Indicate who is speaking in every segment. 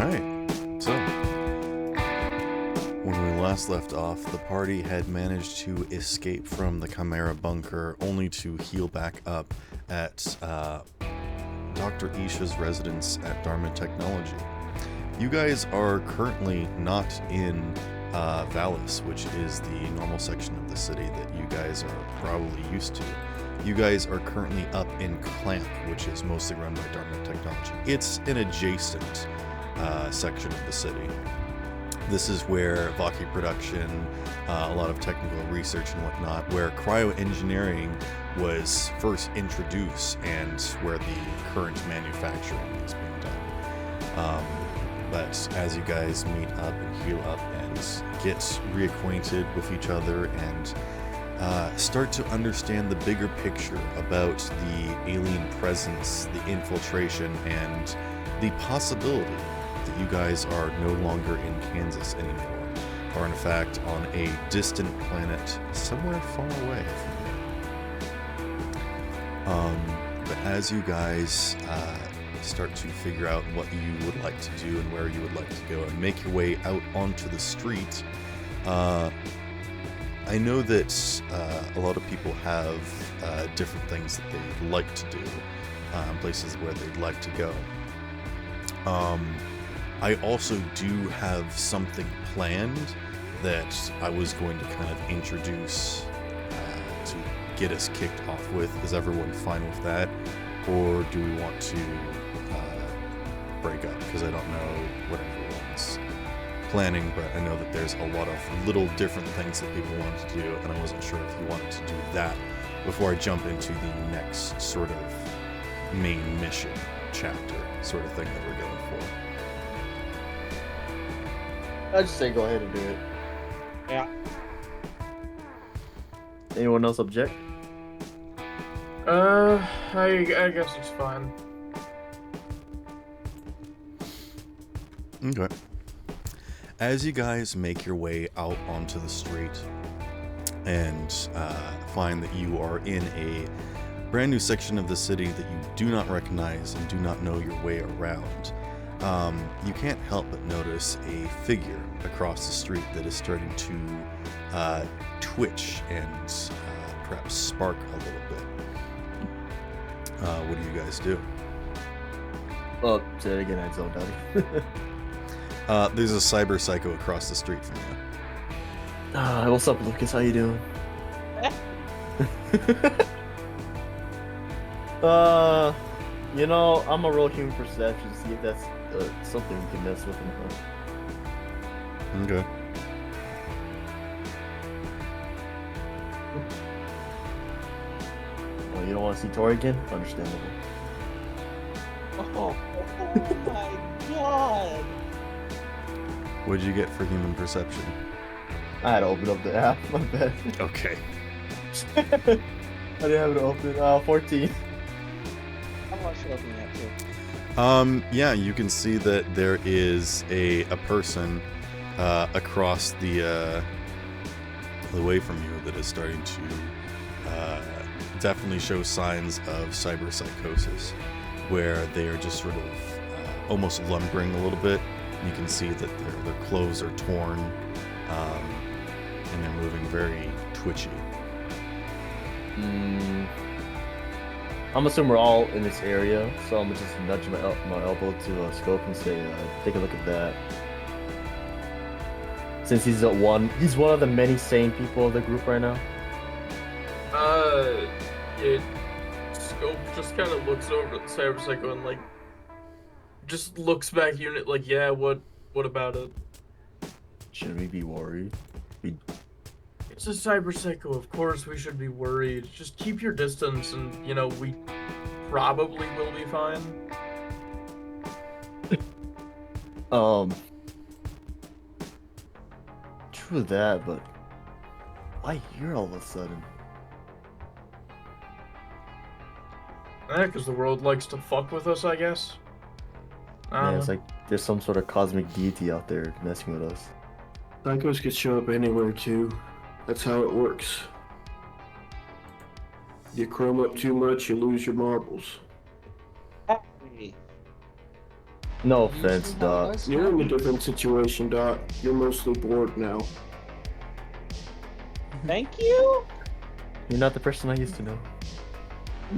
Speaker 1: Alright, so when we last left off, the party had managed to escape from the Chimera bunker only to heal back up at Dr. Isha's residence at Dharma Technology. You guys are currently not in Valis, which is the normal section of the city that you guys are probably used to. You guys are currently up in Clamp, which is mostly run by Dharma Technology. It's an adjacent section of the city. This is where Vaki production, a lot of technical research and whatnot, where cryoengineering was first introduced and where the current manufacturing is being done. But as you guys meet up and heal up and get reacquainted with each other and start to understand the bigger picture about the alien presence, the infiltration, and the possibility that you guys are no longer in Kansas anymore, or in fact on a distant planet somewhere far away from here. But as you guys start to figure out what you would like to do and where you would like to go and make your way out onto the street, I know that a lot of people have different things that they'd like to do, places where they'd like to go. I also do have something planned that I was going to kind of introduce to get us kicked off with. Is everyone fine with that? Or do we want to break up? Because I don't know what everyone's planning, but I know that there's a lot of little different things that people want to do, and I wasn't sure if you wanted to do that before I jump into the next sort of main mission chapter sort of thing that we're going for.
Speaker 2: I'd just say go ahead and do it.
Speaker 3: Yeah.
Speaker 2: Anyone else object?
Speaker 3: I guess it's fine.
Speaker 1: Okay. As you guys make your way out onto the street and find that you are in a brand new section of the city that you do not recognize and do not know your way around, you can't help but notice a figure across the street that is starting to twitch and perhaps spark a little bit. What do you guys do?
Speaker 2: Oh, say it again, I zoned out.
Speaker 1: There's a cyber psycho across the street from you.
Speaker 2: What's up, Lucas? How you doing? You know, I'm a roll human perception to see if that's something we can mess with in the front.
Speaker 1: Okay.
Speaker 2: Oh, you don't want to see Tori again? Understandable.
Speaker 3: Oh my god!
Speaker 1: What did you get for human perception?
Speaker 2: I had to open up the app, my bad.
Speaker 1: Okay.
Speaker 2: I didn't have it open. 14.
Speaker 3: I'm not sure opening that too.
Speaker 1: Yeah, you can see that there is a person across the way from you that is starting to definitely show signs of cyber psychosis, where they are just sort of almost lumbering a little bit. You can see that their clothes are torn, and they're moving very twitchy.
Speaker 2: I'm assuming we're all in this area, so I'm gonna just nudge my elbow to scope and say, take a look at that. Since he's one of the many sane people of the group right now.
Speaker 3: Scope just kind of looks over at the cyber psycho and just looks back unit like, yeah, what about it?
Speaker 2: Shouldn't we be worried?
Speaker 3: It's a cyber psycho, of course we should be worried. Just keep your distance and, we probably will be fine.
Speaker 2: True that, but why here all of a sudden?
Speaker 3: Yeah, because the world likes to fuck with us, I guess.
Speaker 2: Yeah, it's like there's some sort of cosmic deity out there messing with us.
Speaker 4: Psychos could show up anywhere too. That's how it works. You chrome up too much, you lose your marbles.
Speaker 3: Hey.
Speaker 2: No
Speaker 5: Usually
Speaker 2: offense,
Speaker 5: how it
Speaker 2: Doc.
Speaker 5: does
Speaker 4: You're in a
Speaker 5: happen.
Speaker 4: different situation, Doc. You're mostly bored now.
Speaker 6: Thank you.
Speaker 2: You're not the person I used to know.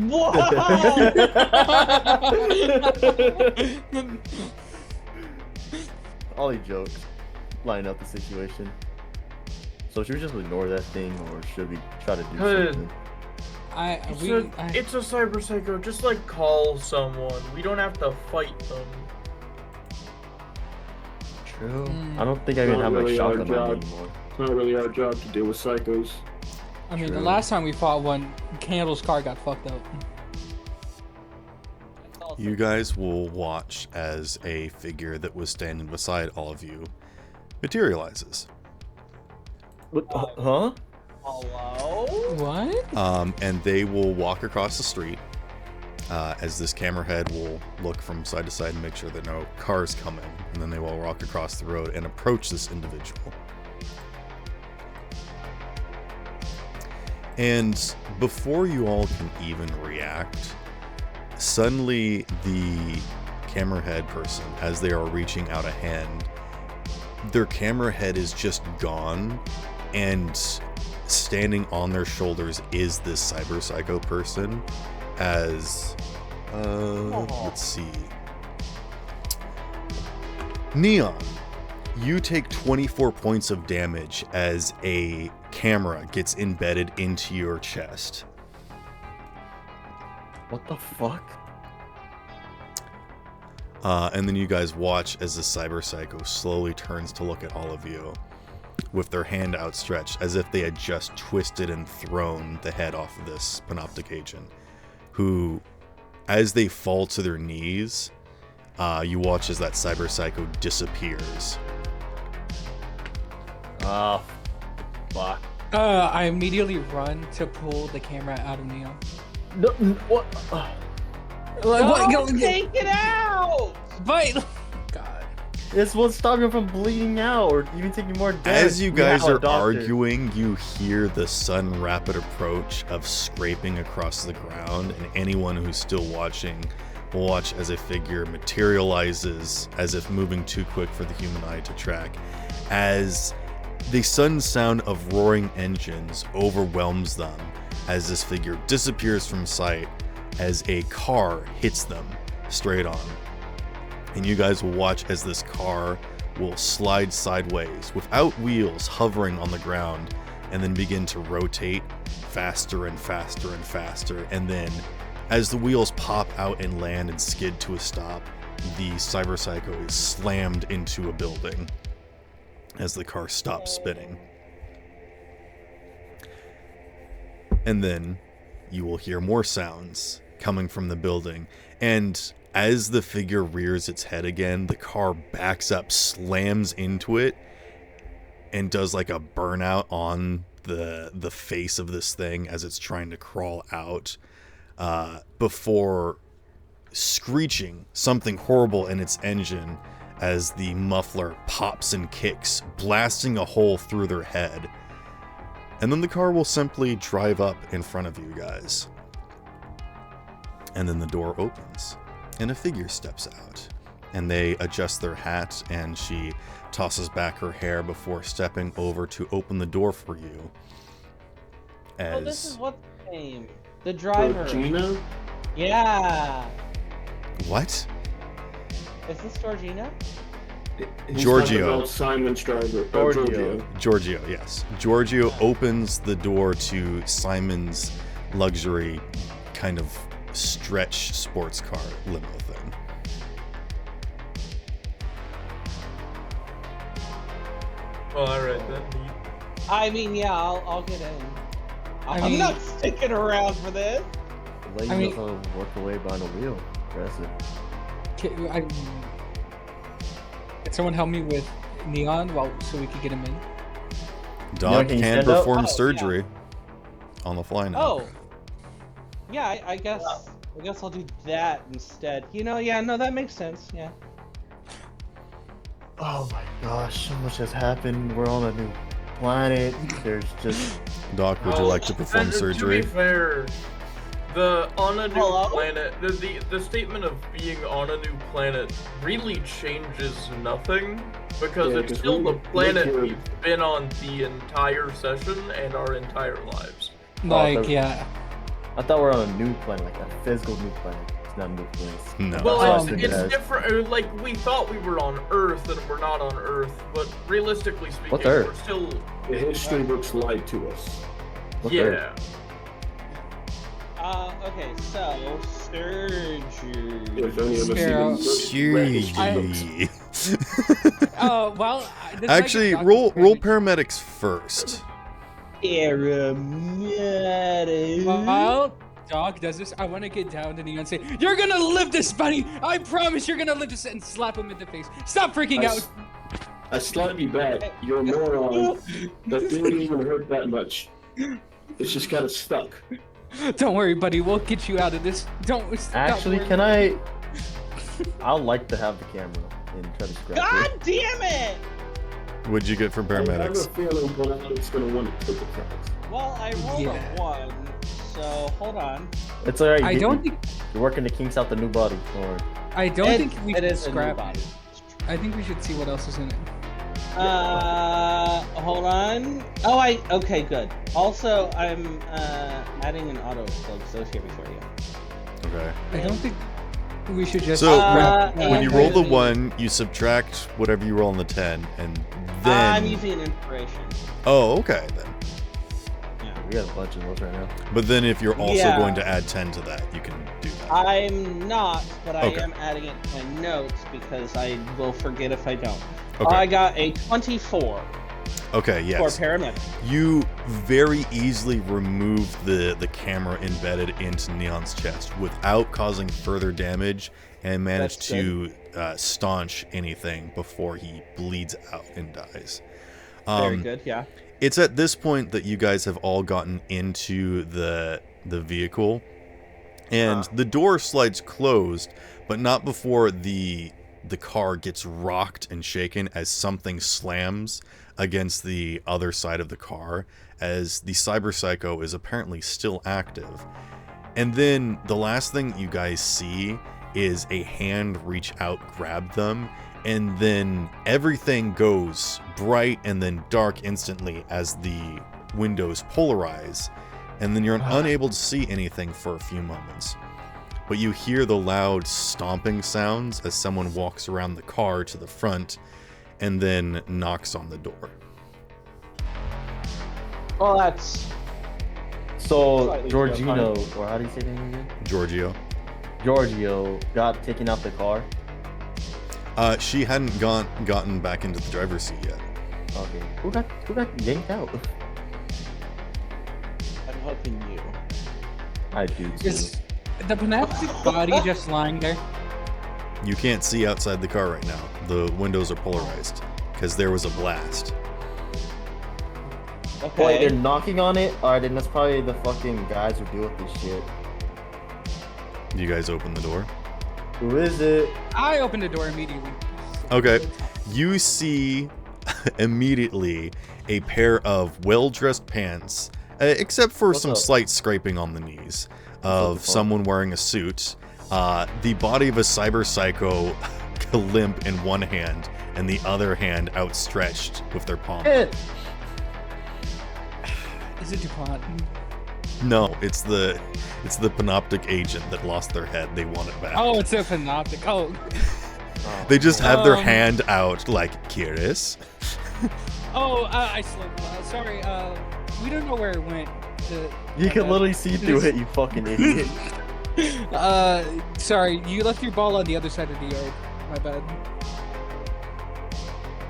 Speaker 6: Whoa!
Speaker 2: Ollie jokes. Line up the situation. So should we just ignore that thing, or should we try to do
Speaker 3: Good.
Speaker 2: something?
Speaker 3: It's a cyber psycho. Just like call someone. We don't have to fight them.
Speaker 2: True.
Speaker 5: Mm.
Speaker 2: I don't think I can
Speaker 4: Not
Speaker 2: have
Speaker 4: really
Speaker 2: my
Speaker 4: our
Speaker 2: shotgun on
Speaker 4: job.
Speaker 2: me anymore.
Speaker 4: It's not really our job to deal with psychos.
Speaker 5: I mean,
Speaker 2: True.
Speaker 5: the last time we fought one, Candle's car got fucked up.
Speaker 1: You guys will watch as a figure that was standing beside all of you materializes.
Speaker 2: What? Huh?
Speaker 6: Hello?
Speaker 5: What?
Speaker 1: And they will walk across the street as this camera head will look from side to side and make sure that no cars come in. And then they will walk across the road and approach this individual. And before you all can even react, suddenly the camera head person, as they are reaching out a hand, their camera head is just gone, and standing on their shoulders is this cyber psycho person as let's see, Neon, you take 24 points of damage as a camera gets embedded into your chest.
Speaker 2: What the fuck?
Speaker 1: And then you guys watch as the cyber psycho slowly turns to look at all of you with their hand outstretched as if they had just twisted and thrown the head off of this panoptic agent, who, as they fall to their knees, you watch as that cyber psycho disappears.
Speaker 2: Ah, fuck.
Speaker 5: I immediately run to pull the camera out of Neon.
Speaker 2: No, what?
Speaker 6: Don't take it out!
Speaker 5: But God.
Speaker 2: This won't stop you from bleeding out or even taking more damage.
Speaker 1: As you guys
Speaker 2: have a
Speaker 1: are
Speaker 2: doctor.
Speaker 1: arguing, you hear the sudden rapid approach of scraping across the ground, and anyone who's still watching will watch as a figure materializes as if moving too quick for the human eye to track, as the sudden sound of roaring engines overwhelms them as this figure disappears from sight as a car hits them straight on. And you guys will watch as this car will slide sideways without wheels, hovering on the ground, and then begin to rotate faster and faster and faster. And then as the wheels pop out and land and skid to a stop, the cyber psycho is slammed into a building as the car stops spinning. And then you will hear more sounds coming from the building, and as the figure rears its head again, the car backs up, slams into it, and does like a burnout on the face of this thing as it's trying to crawl out, before screeching something horrible in its engine as the muffler pops and kicks, blasting a hole through their head. And then the car will simply drive up in front of you guys. And then the door opens, and a figure steps out. And they adjust their hat, and she tosses back her hair before stepping over to open the door for you.
Speaker 6: Oh, this is
Speaker 1: As...
Speaker 6: what's the name? The driver.
Speaker 4: Gina?
Speaker 6: Yeah.
Speaker 1: What?
Speaker 6: Is this Georgina?
Speaker 4: He's
Speaker 1: Giorgio.
Speaker 4: talking about Simon's driver.
Speaker 2: Giorgio.
Speaker 1: Giorgio, yes. Giorgio opens the door to Simon's luxury kind of stretch sports car limo thing.
Speaker 3: Well, alright then.
Speaker 6: I mean, yeah, I'll get in.
Speaker 5: I
Speaker 6: I'm
Speaker 5: mean-
Speaker 6: not sticking around for this.
Speaker 2: The lady
Speaker 5: I mean-
Speaker 2: knows how to work away behind a wheel. Impressive.
Speaker 5: Can someone help me with Neon so we could get him in?
Speaker 1: Dog
Speaker 2: can you
Speaker 1: can
Speaker 2: stand up?
Speaker 1: perform
Speaker 6: Oh, yeah.
Speaker 1: surgery on the fly now.
Speaker 6: Oh. Yeah, I guess I'll do that instead. You know, yeah, no, that makes sense. Yeah.
Speaker 2: Oh my gosh, so much has happened. We're on a new planet. There's just
Speaker 1: Doc, would you like to perform
Speaker 3: And
Speaker 1: surgery?
Speaker 3: To be fair, on a new
Speaker 6: Hello?
Speaker 3: planet, the statement of being on a new planet really changes nothing because
Speaker 4: Yeah,
Speaker 3: it's
Speaker 4: 'cause
Speaker 3: still
Speaker 4: we
Speaker 3: the
Speaker 4: live
Speaker 3: planet
Speaker 4: here-
Speaker 3: we've been on the entire session and our entire lives.
Speaker 5: Like,
Speaker 2: the-
Speaker 5: yeah.
Speaker 2: I thought we were on a new planet, like a physical new planet. It's not a new place.
Speaker 1: No.
Speaker 3: Well,
Speaker 5: Um,
Speaker 3: it's different. Like we thought we were on Earth and we're not on Earth, but realistically speaking,
Speaker 2: What's Earth?
Speaker 3: we're still.
Speaker 4: The history books lied to us.
Speaker 2: What's
Speaker 3: Yeah.
Speaker 2: Earth?
Speaker 6: Okay, so surgery.
Speaker 4: If any of us
Speaker 5: Sparrow.
Speaker 4: even
Speaker 1: Seriously.
Speaker 5: Oh, well. this might get
Speaker 1: Actually,
Speaker 5: Dr.
Speaker 1: roll
Speaker 5: Strange.
Speaker 1: paramedics first.
Speaker 6: Paramedic.
Speaker 5: While Dog does this, I want to get down to Neon and say, "You're gonna live this, buddy! I promise you're gonna live this," and slap him in the face. Stop freaking out!
Speaker 4: I slap you back. You're a moron. That didn't even hurt that much. It's just kind of stuck.
Speaker 5: Don't worry, buddy. We'll get you out of this. Don't.
Speaker 2: Actually, can I? I'd like to have the camera and try to scratch
Speaker 6: God
Speaker 2: it.
Speaker 6: damn it!
Speaker 1: What'd you get for
Speaker 4: I have
Speaker 1: paramedics?
Speaker 4: a feeling Paramedic's going to want to take a chance.
Speaker 6: Well, I rolled
Speaker 5: Yeah.
Speaker 6: a 1, so hold on.
Speaker 2: It's alright.
Speaker 5: I don't think.
Speaker 2: You're working to kinks out the new body. Don't worry.
Speaker 5: I don't
Speaker 6: It-
Speaker 5: think we
Speaker 6: it
Speaker 5: should
Speaker 6: is a new
Speaker 5: scrap
Speaker 6: body.
Speaker 5: it. I think we should see what else is in it.
Speaker 6: Hold on. Oh, okay, good. Also, I'm adding an auto plug associated for you.
Speaker 1: Okay.
Speaker 5: I don't think we should just.
Speaker 1: So
Speaker 5: scrap
Speaker 1: when you
Speaker 6: okay.
Speaker 1: roll the 1, you subtract whatever you roll on the 10, and then.
Speaker 6: I'm using an inspiration.
Speaker 1: Oh, okay then.
Speaker 6: Yeah.
Speaker 2: We have a bunch of those right now.
Speaker 1: But then if you're also
Speaker 6: Yeah.
Speaker 1: going to add 10 to that, you can do that.
Speaker 6: I'm not, but I
Speaker 1: Okay.
Speaker 6: am adding it to my notes because I will forget if I don't.
Speaker 1: Okay.
Speaker 6: I got a 24
Speaker 1: Okay,
Speaker 6: for
Speaker 1: yes.
Speaker 6: paramedic.
Speaker 1: You very easily remove the camera embedded into Neon's chest without causing further damage and manage
Speaker 6: That's
Speaker 1: to staunch anything before he bleeds out and dies.
Speaker 6: Very good, yeah.
Speaker 1: It's at this point that you guys have all gotten into the vehicle, and the door slides closed, but not before the car gets rocked and shaken as something slams against the other side of the car, as the cyber psycho is apparently still active. And then the last thing you guys see is a hand reach out, grab them, and then everything goes bright and then dark instantly as the windows polarize, and then you're unable to see anything for a few moments. But you hear the loud stomping sounds as someone walks around the car to the front and then knocks on the door.
Speaker 6: Well, that's
Speaker 2: So
Speaker 6: Slightly
Speaker 2: Giorgino, or how do you say the name again?
Speaker 1: Giorgio.
Speaker 2: Giorgio got taken out the car.
Speaker 1: She hadn't gotten back into the driver's seat yet.
Speaker 2: Okay. Who got yanked out?
Speaker 6: I'm hoping you.
Speaker 2: I do too.
Speaker 5: Is the Panoptic body just lying there?
Speaker 1: You can't see outside the car right now. The windows are polarized because there was a blast.
Speaker 6: Okay.
Speaker 2: Wait, they're knocking on it? Alright, then that's probably the fucking guys who deal with this shit.
Speaker 1: You guys open the door.
Speaker 2: Who is it?
Speaker 5: I opened the door immediately.
Speaker 1: Okay. You see immediately a pair of well-dressed pants, except for
Speaker 2: What's
Speaker 1: some
Speaker 2: up?
Speaker 1: slight scraping on the knees,
Speaker 2: up,
Speaker 1: of
Speaker 2: fuck?
Speaker 1: someone wearing a suit, the body of a cyber psycho limp in one hand, and the other hand outstretched with their palm.
Speaker 2: Shit!
Speaker 5: Is it DuPont?
Speaker 1: No, it's the panoptic agent that lost their head. They want it back.
Speaker 5: Oh, it's a Panoptic. Oh,
Speaker 2: Oh,
Speaker 1: They just have their
Speaker 5: Um,
Speaker 1: hand out like, curious?
Speaker 5: I slept. Sorry. We don't know where it went.
Speaker 2: you can literally see through it, you fucking idiot.
Speaker 5: Sorry. You left your ball on the other side of the yard. My bad.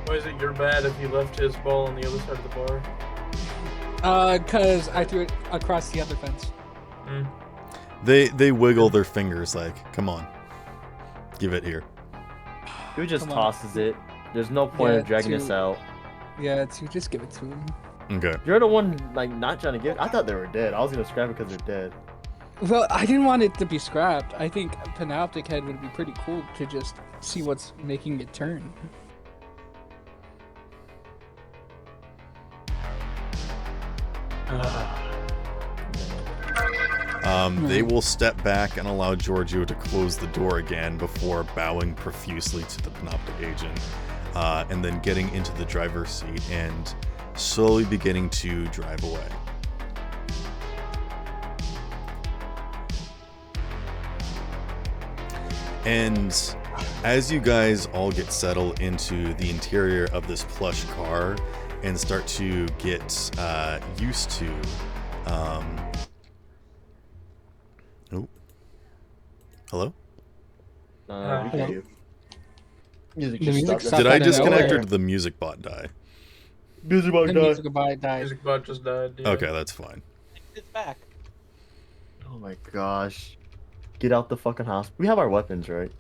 Speaker 3: Why is it your bad if you left his ball on the other side of the bar?
Speaker 5: Cause I threw it across the other fence.
Speaker 3: Mm.
Speaker 1: They wiggle their fingers like, come on, give it here.
Speaker 2: Who just
Speaker 5: Come on.
Speaker 2: tosses it? There's no point
Speaker 5: Yeah,
Speaker 2: of dragging
Speaker 5: to-
Speaker 2: this out.
Speaker 5: Yeah, to just give it to him.
Speaker 1: Okay.
Speaker 2: You're the one like not trying to give. I thought they were dead. I was gonna scrap it because they're dead.
Speaker 5: Well, I didn't want it to be scrapped. I think Panoptic Head would be pretty cool to just see what's making it turn.
Speaker 1: They will step back and allow Giorgio to close the door again before bowing profusely to the Panoptic agent, and then getting into the driver's seat and slowly beginning to drive away. And as you guys all get settled into the interior of this plush car and start to get used to oh, hello?
Speaker 2: We can hear you. Music
Speaker 5: The
Speaker 2: just
Speaker 5: music
Speaker 2: stopped.
Speaker 5: stopped.
Speaker 1: Did I
Speaker 5: out of
Speaker 1: disconnect or
Speaker 5: nowhere.
Speaker 1: did the music bot die?
Speaker 2: Music box
Speaker 5: The
Speaker 2: died.
Speaker 5: music bot died.
Speaker 3: Music bot just died. Yeah.
Speaker 1: Okay, that's fine.
Speaker 6: It's back.
Speaker 2: Oh my gosh. Get out the fucking hospital. We have our weapons, right?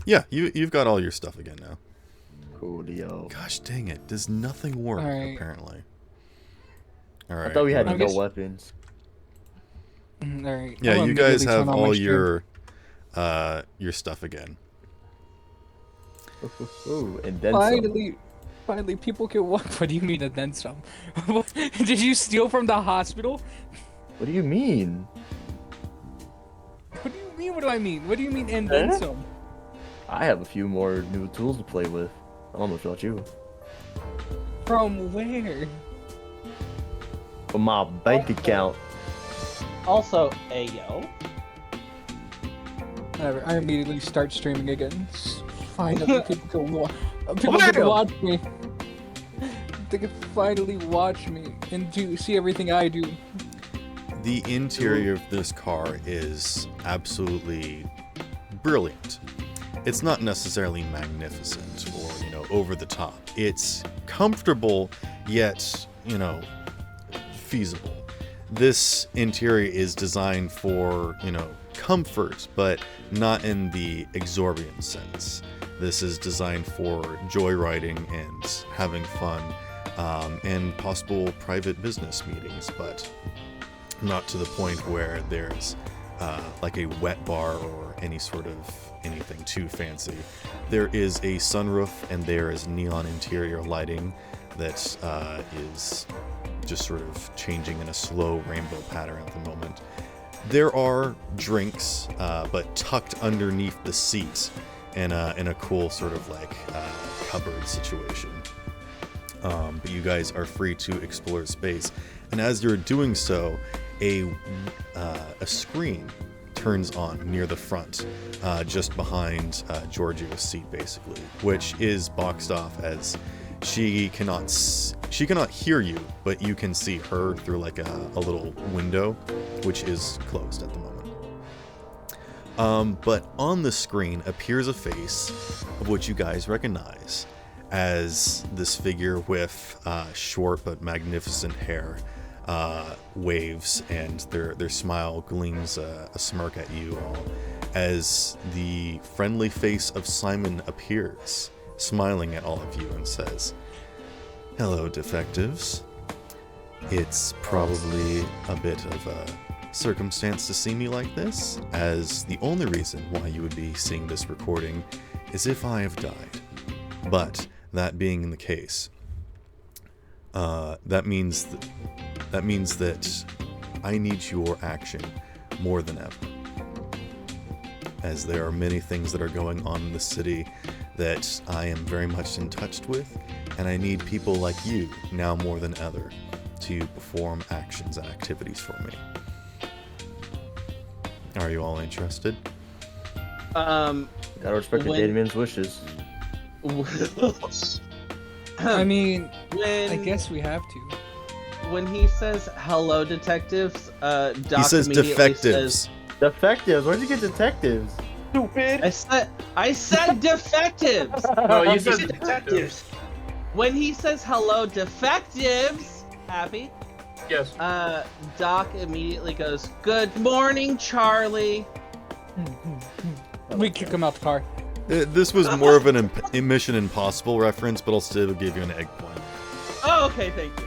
Speaker 1: Yeah, you've got all your stuff again now.
Speaker 2: Coolio.
Speaker 1: Gosh dang it, does nothing work
Speaker 5: Alright.
Speaker 1: apparently.
Speaker 2: I
Speaker 1: Alright.
Speaker 2: thought we had
Speaker 5: I
Speaker 2: no
Speaker 5: guess-
Speaker 2: weapons.
Speaker 5: Alright.
Speaker 1: Yeah,
Speaker 5: I'm
Speaker 1: you guys
Speaker 5: immediately
Speaker 1: have
Speaker 5: turn on my
Speaker 1: all
Speaker 5: stream.
Speaker 1: your stuff again.
Speaker 2: Ooh, and then some.
Speaker 5: Finally, people can walk. What do you mean, and then some? Did you steal from the hospital?
Speaker 2: What do you mean?
Speaker 5: What do you mean? What do I mean? What do you mean, and then
Speaker 2: Huh?
Speaker 5: some?
Speaker 2: I have a few more new tools to play with. I almost got you.
Speaker 5: From where?
Speaker 2: From my bank account.
Speaker 6: Also, Ayo.
Speaker 5: Whatever. I immediately start streaming again. Finally, people can watch me. They can finally watch me and see everything I do.
Speaker 1: The interior of this car is absolutely brilliant. It's not necessarily magnificent or, over the top. It's comfortable, yet, feasible. This interior is designed for, comfort, but not in the exorbitant sense. This is designed for joyriding and having fun, and possible private business meetings, but not to the point where there's like a wet bar or any sort of anything too fancy. There is a sunroof and there is neon interior lighting that is just sort of changing in a slow rainbow pattern at the moment. There are drinks, but tucked underneath the seat in a cool sort of like cupboard situation. But you guys are free to explore space, and as you're doing so, a screen turns on near the front, just behind Giorgio's seat, basically, which is boxed off as she cannot hear you, but you can see her through like a little window, which is closed at the moment. But on the screen appears a face of which you guys recognize as this figure with short but magnificent hair, waves, and their smile gleams a smirk at you all as the friendly face of Simon appears, smiling at all of you and says, "Hello, defectives. It's probably a bit of a circumstance to see me like this, as the only reason why you would be seeing this recording is if I have died. But that being the case, that means that I need your action more than ever, as there are many things that are going on in the city that I am very much in touch with, and I need people like you now more than ever to perform actions and activities for me. Are you all interested?"
Speaker 2: Gotta respect the
Speaker 6: When-
Speaker 2: dead man's wishes.
Speaker 5: I mean,
Speaker 6: when
Speaker 5: I guess we have to.
Speaker 6: when he says hello, detectives, Doc
Speaker 1: He says
Speaker 6: immediately
Speaker 1: defectives.
Speaker 6: says,
Speaker 2: Defectives? Where'd you get detectives? Stupid.
Speaker 6: I said defectives.
Speaker 3: No, you
Speaker 6: He
Speaker 3: said
Speaker 6: said
Speaker 3: detectives.
Speaker 6: When he says hello, defectives, Happy,
Speaker 3: Yes.
Speaker 6: Doc immediately goes, "Good morning, Charlie."
Speaker 5: We kick him out the car.
Speaker 1: This was more of an Mission Impossible reference, but I'll still give you an egg point.
Speaker 6: Oh, okay, thank you.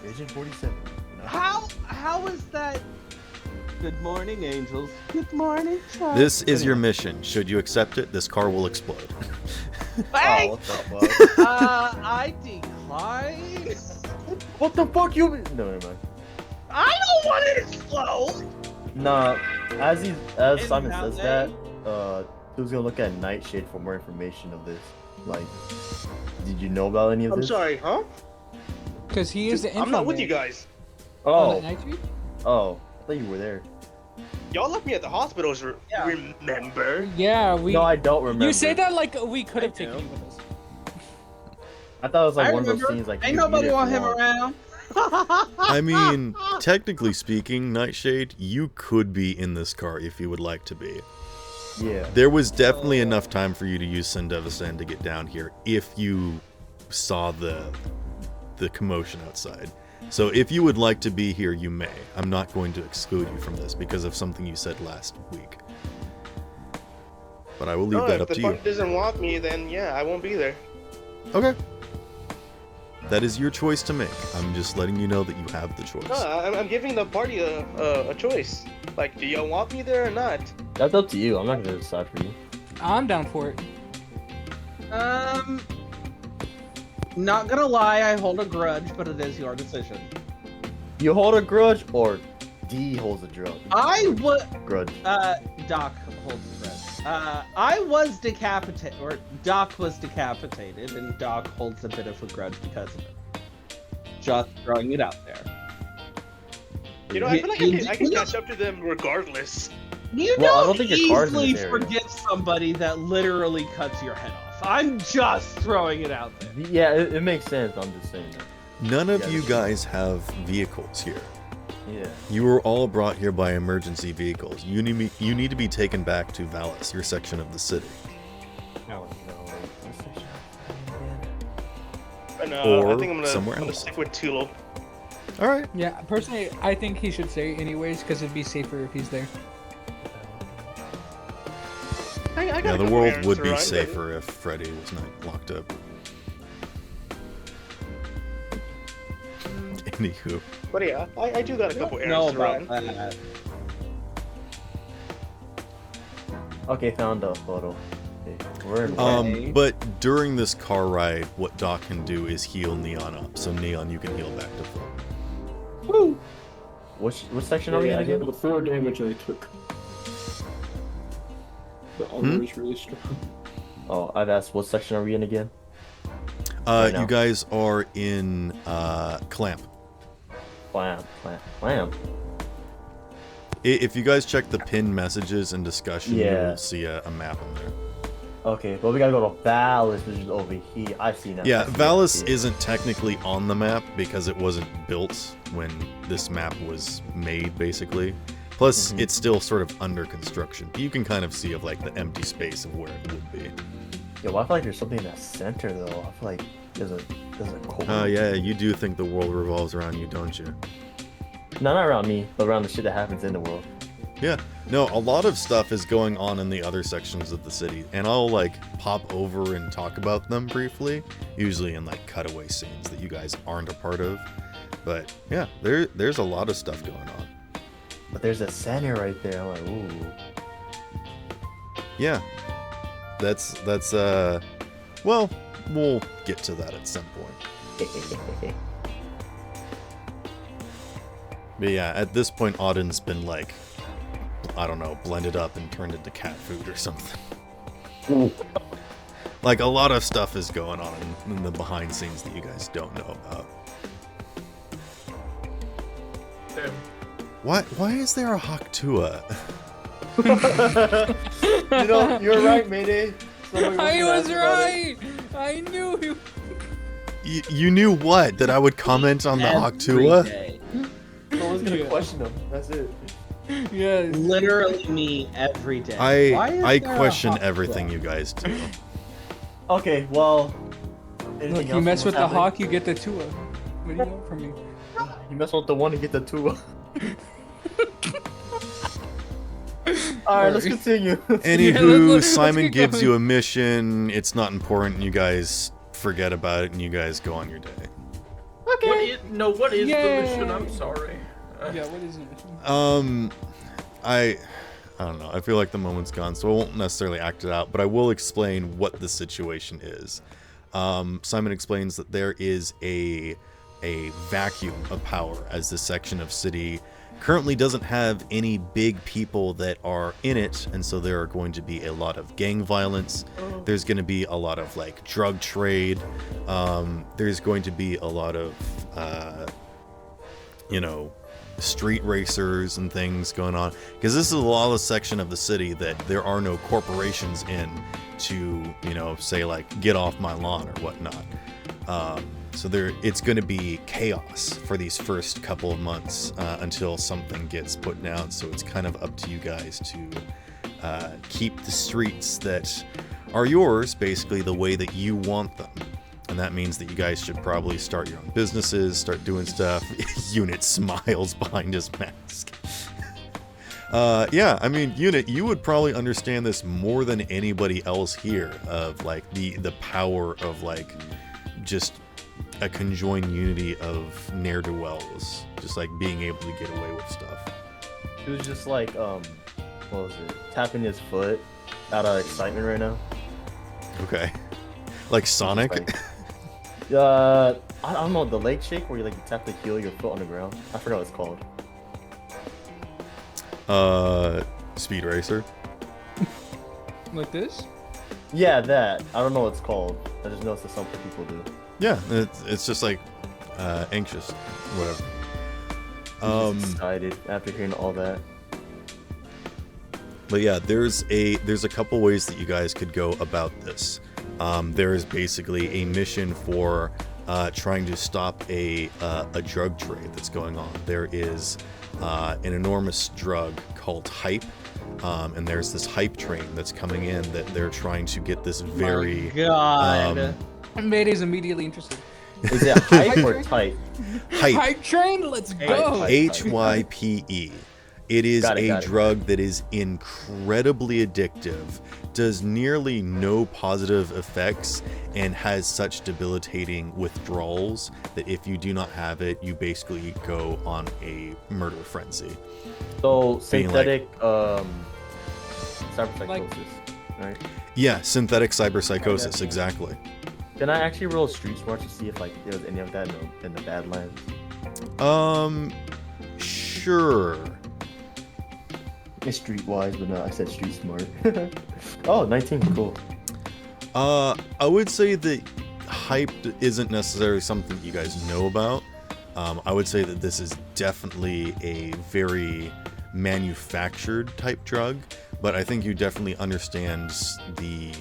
Speaker 2: Agent 47.
Speaker 6: How is that? Good morning, angels. Good morning, Charlie.
Speaker 1: This is your mission. Should you accept it, this car will explode.
Speaker 6: Hey,
Speaker 2: Oh, what the fuck?
Speaker 6: I decline.
Speaker 2: What the fuck you? No, never mind.
Speaker 6: I don't want it to explode.
Speaker 2: Nah, as Simon
Speaker 6: Isn't
Speaker 2: says
Speaker 6: that
Speaker 2: that, who's gonna look at Nightshade for more information of this? Like, did you know about any of
Speaker 7: I'm
Speaker 2: this?
Speaker 7: sorry, huh?
Speaker 5: Because he is the
Speaker 7: I'm not with you
Speaker 5: info man.
Speaker 7: guys.
Speaker 5: Oh,
Speaker 2: Oh,
Speaker 5: that Nightshade?
Speaker 2: oh, I thought you were there.
Speaker 7: Y'all left me at the hospitals,
Speaker 6: Yeah.
Speaker 7: remember?
Speaker 5: Yeah, we.
Speaker 2: No, I don't remember.
Speaker 5: You say that like we could have
Speaker 6: I
Speaker 5: taken
Speaker 6: do.
Speaker 5: you with us.
Speaker 2: I thought it was like
Speaker 6: I
Speaker 2: one of those
Speaker 6: remember.
Speaker 2: scenes like.
Speaker 6: Ain't
Speaker 2: you
Speaker 6: nobody
Speaker 2: eat it
Speaker 6: want
Speaker 2: if
Speaker 6: him
Speaker 2: you want.
Speaker 6: around.
Speaker 1: I mean, technically speaking, Nightshade, you could be in this car if you would like to be.
Speaker 2: Yeah.
Speaker 1: There was definitely enough time for you to use Sendevasan to get down here if you saw the commotion outside. So if you would like to be here, you may. I'm not going to exclude you from this because of something you said last week. But I will leave that
Speaker 7: if
Speaker 1: up
Speaker 7: the
Speaker 1: to you.
Speaker 7: party doesn't want me, then yeah, I won't be there.
Speaker 1: Okay. That is your choice to make. I'm just letting you know that you have the choice.
Speaker 7: No, I'm giving the party a choice. Like, do y'all want me there or not?
Speaker 2: That's up to you. I'm not gonna decide for you.
Speaker 5: I'm down for it.
Speaker 6: Not gonna lie, I hold a grudge, but it is your decision.
Speaker 2: You hold a grudge, or D holds a grudge.
Speaker 6: I would.
Speaker 2: Grudge.
Speaker 6: Doc holds a grudge. I was decapitated, or Doc was decapitated, and Doc holds a bit of a grudge because of it. Just throwing it out there.
Speaker 7: You know, I feel like I can catch up to them regardless.
Speaker 6: You
Speaker 2: Well, I
Speaker 6: don't
Speaker 2: don't think your car's in
Speaker 6: easily
Speaker 2: this area.
Speaker 6: forgive somebody that literally cuts your head off. I'm just throwing it out there.
Speaker 2: Yeah, it makes sense. I'm just saying that.
Speaker 1: None of
Speaker 2: Yeah,
Speaker 1: you
Speaker 2: that's-
Speaker 1: guys have vehicles here.
Speaker 2: Yeah.
Speaker 1: You were all brought here by emergency vehicles. You need to be taken back to Valis, your section of the city.
Speaker 7: And,
Speaker 1: Or
Speaker 7: I think I'm
Speaker 1: somewhere
Speaker 7: gonna
Speaker 1: else.
Speaker 7: stick with Tulo.
Speaker 1: All right.
Speaker 5: Yeah, personally, I think he should stay anyways because it'd be safer if he's there.
Speaker 7: I got
Speaker 1: Yeah,
Speaker 7: a
Speaker 1: the
Speaker 7: couple
Speaker 1: world
Speaker 7: errands
Speaker 1: would
Speaker 7: to
Speaker 1: be
Speaker 7: run, but-
Speaker 1: safer if Freddy was not locked up. Anywho.
Speaker 7: But yeah, I do got a couple
Speaker 6: Know
Speaker 7: errands to run.
Speaker 6: about that.
Speaker 2: Okay, found the photo. Okay, we're in
Speaker 6: Okay.
Speaker 1: But during this car ride, what Doc can do is heal Neon up. So Neon, you can heal back to full.
Speaker 6: Woo!
Speaker 2: What section are we in again?
Speaker 4: The 4 damage I took. The armor is really strong.
Speaker 2: Oh, I've asked what section are we in again? Right now.
Speaker 1: You guys are in Clamp.
Speaker 2: Clam.
Speaker 1: If you guys check the pinned messages and discussion,
Speaker 2: Yeah.
Speaker 1: you'll see a map in there.
Speaker 2: Okay, well we gotta go to Valis, which is over here. I see now.
Speaker 1: Yeah,
Speaker 2: I see,
Speaker 1: Valis
Speaker 2: I see.
Speaker 1: isn't technically on the map because it wasn't built when this map was made, basically. Plus, it's still sort of under construction. You can kind of see of like the empty space of where it would be.
Speaker 2: Yo, I feel like there's something in that center though. I feel like there's a core.
Speaker 1: Yeah, you do think the world revolves around you, don't you?
Speaker 2: No, not around me, but around the shit that happens in the world.
Speaker 1: Yeah. No, a lot of stuff is going on in the other sections of the city, and I'll like pop over and talk about them briefly, usually in like cutaway scenes that you guys aren't a part of. But yeah, there's a lot of stuff going on.
Speaker 2: But there's a center right there. I'm like, ooh.
Speaker 1: Yeah. That's well, we'll get to that at some point. But yeah, at this point Audin's been like, I don't know, blended up and turned into cat food or something. Like a lot of stuff is going on in the behind scenes that you guys don't know about.
Speaker 3: Damn.
Speaker 1: Why is there a Haktua?
Speaker 2: You know, you're right, Mayday.
Speaker 5: I was right! I knew you.
Speaker 1: You knew what? That I would comment on the Haktua?
Speaker 6: Every day.
Speaker 2: I was gonna question them. That's it.
Speaker 5: Yes.
Speaker 6: Literally me every day. Why is
Speaker 1: I
Speaker 6: there a
Speaker 1: question
Speaker 6: hot
Speaker 1: everything
Speaker 6: dog?
Speaker 1: you guys do.
Speaker 2: Okay, well.
Speaker 5: Look, you mess with the hawk, you get the Tua. What do you want from me?
Speaker 2: You mess with the one to get the two. Alright, let's continue.
Speaker 1: Anywho,
Speaker 5: let's
Speaker 1: Simon
Speaker 5: keep
Speaker 1: gives
Speaker 5: going.
Speaker 1: you a mission. It's not important. And you guys forget about it, and you guys go on your day.
Speaker 3: What is the
Speaker 5: Yay.
Speaker 3: mission? I'm sorry.
Speaker 5: Yeah, what is it?
Speaker 1: I don't know. I feel like the moment's gone, so I won't necessarily act it out, but I will explain what the situation is. Simon explains that there is a vacuum of power as this section of city currently doesn't have any big people that are in it, and so there are going to be a lot of gang violence. There's going to be a lot of like drug trade. There's going to be a lot of street racers and things going on, because this is a lawless section of the city that there are no corporations in to say like get off my lawn or whatnot. So it's going to be chaos for these first couple of months until something gets put down. So it's kind of up to you guys to keep the streets that are yours basically the way that you want them. And that means that you guys should probably start your own businesses, start doing stuff. Unit smiles behind his mask. Yeah, I mean, Unit, you would probably understand this more than anybody else here, of like the power of like just a conjoined unity of ne'er-do-wells, just like being able to get away with stuff.
Speaker 2: He was just like, what was it? Tapping his foot out of excitement right now.
Speaker 1: Okay. Like Sonic?
Speaker 2: I don't know, the leg shake where you like tap the heel of your foot on the ground. I forgot what it's called.
Speaker 1: Speed Racer?
Speaker 5: Like this?
Speaker 2: Yeah, that. I don't know what it's called. I just noticed that some people do.
Speaker 1: Yeah, it's just like anxious, whatever.
Speaker 2: Just excited after hearing all that.
Speaker 1: But yeah, there's a couple ways that you guys could go about this. There is basically a mission for trying to stop a drug trade that's going on. There is an enormous drug called hype, and there's this hype train that's coming in that they're trying to get this very...
Speaker 6: God.
Speaker 5: Mayday's immediately interested.
Speaker 2: Is it hype or type?
Speaker 1: Hype.
Speaker 5: Hype train, let's go.
Speaker 1: HYPE. It is a drug that is incredibly addictive, does nearly no positive effects, and has such debilitating withdrawals that if you do not have it, you basically go on a murder frenzy.
Speaker 2: So synthetic cyberpsychosis, right?
Speaker 1: Yeah, synthetic cyberpsychosis, exactly.
Speaker 2: Can I actually roll street smart to see if like there was any of that in the Badlands?
Speaker 1: Sure.
Speaker 2: It's streetwise, but no, I said street smart. Oh, 19, cool.
Speaker 1: I would say that hype isn't necessarily something that you guys know about. I would say that this is definitely a very manufactured type drug, but I think you definitely understand the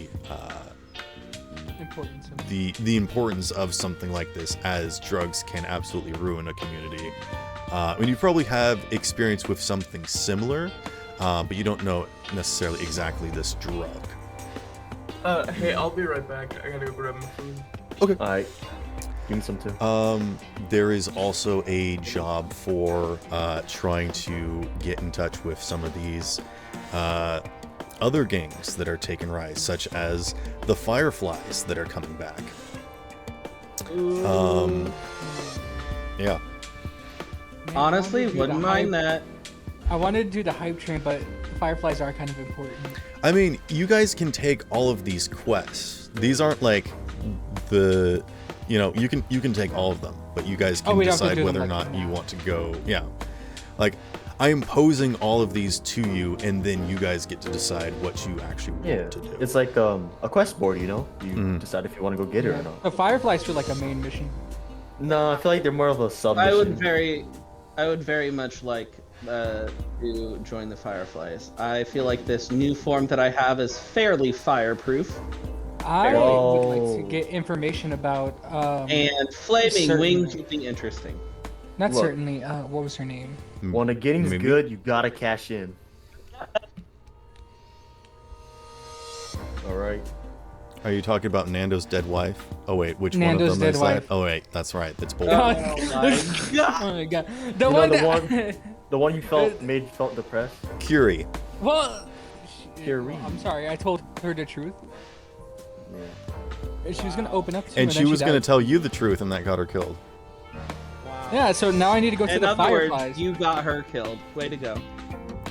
Speaker 1: importance of something like this, as drugs can absolutely ruin a community. I mean, you probably have experience with something similar, but you don't know necessarily exactly this drug.
Speaker 3: Hey, I'll be right back. I gotta go grab my food.
Speaker 1: Okay.
Speaker 2: Alright. Give me some too.
Speaker 1: There is also a job for trying to get in touch with some of these other gangs that are taking rise, such as the Fireflies that are coming back. Yeah.
Speaker 6: Honestly, wouldn't mind that.
Speaker 5: I wanted to do the hype train, but Fireflies are kind of important.
Speaker 1: I mean, you guys can take all of these quests. These aren't like the, you can take all of them, but you guys can decide whether or not you want to go. Yeah, like I am posing all of these to you, and then you guys get to decide what you actually want to do.
Speaker 2: It's like a quest board, You decide if you want to go get it or not.
Speaker 5: The Fireflies feel like a main mission.
Speaker 2: No, I feel like they're more of a sub mission.
Speaker 6: I would very much like to join the Fireflies. I feel like this new form that I have is fairly fireproof.
Speaker 5: I would like to get information about
Speaker 6: and flaming wings would be interesting.
Speaker 5: Not certainly. What was her name?
Speaker 2: When the getting's good, you gotta cash in. All right.
Speaker 1: Are you talking about Nando's dead wife? Oh wait, which
Speaker 5: Nando's
Speaker 1: one of them is
Speaker 5: wife.
Speaker 1: that? Oh wait, that's right. That's bull.
Speaker 5: Oh my god.
Speaker 2: The one you felt depressed.
Speaker 1: Curie.
Speaker 5: Well,
Speaker 2: Curie.
Speaker 5: I'm sorry. I told her the truth.
Speaker 2: Yeah.
Speaker 5: She was gonna open up to me,
Speaker 1: And she was gonna tell you the truth, and that got her killed.
Speaker 6: Wow.
Speaker 5: Yeah. So now I need to go to
Speaker 6: In
Speaker 5: the
Speaker 6: other
Speaker 5: Fireflies.
Speaker 6: words, you got her killed. Way to go.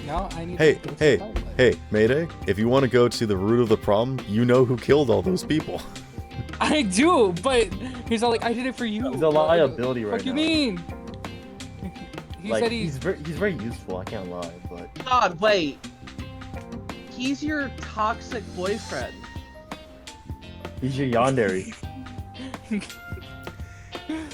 Speaker 5: Now I need to go to the Fireflies.
Speaker 1: Hey, Mayday! If you want to go to the root of the problem, you know who killed all those people.
Speaker 5: I do, but he's all like, I did it for you.
Speaker 2: He's a liability right now.
Speaker 5: What do you mean? He
Speaker 2: like
Speaker 5: said
Speaker 2: he's very useful. I can't lie, but
Speaker 6: God, wait. He's your toxic boyfriend.
Speaker 2: he's your yandere.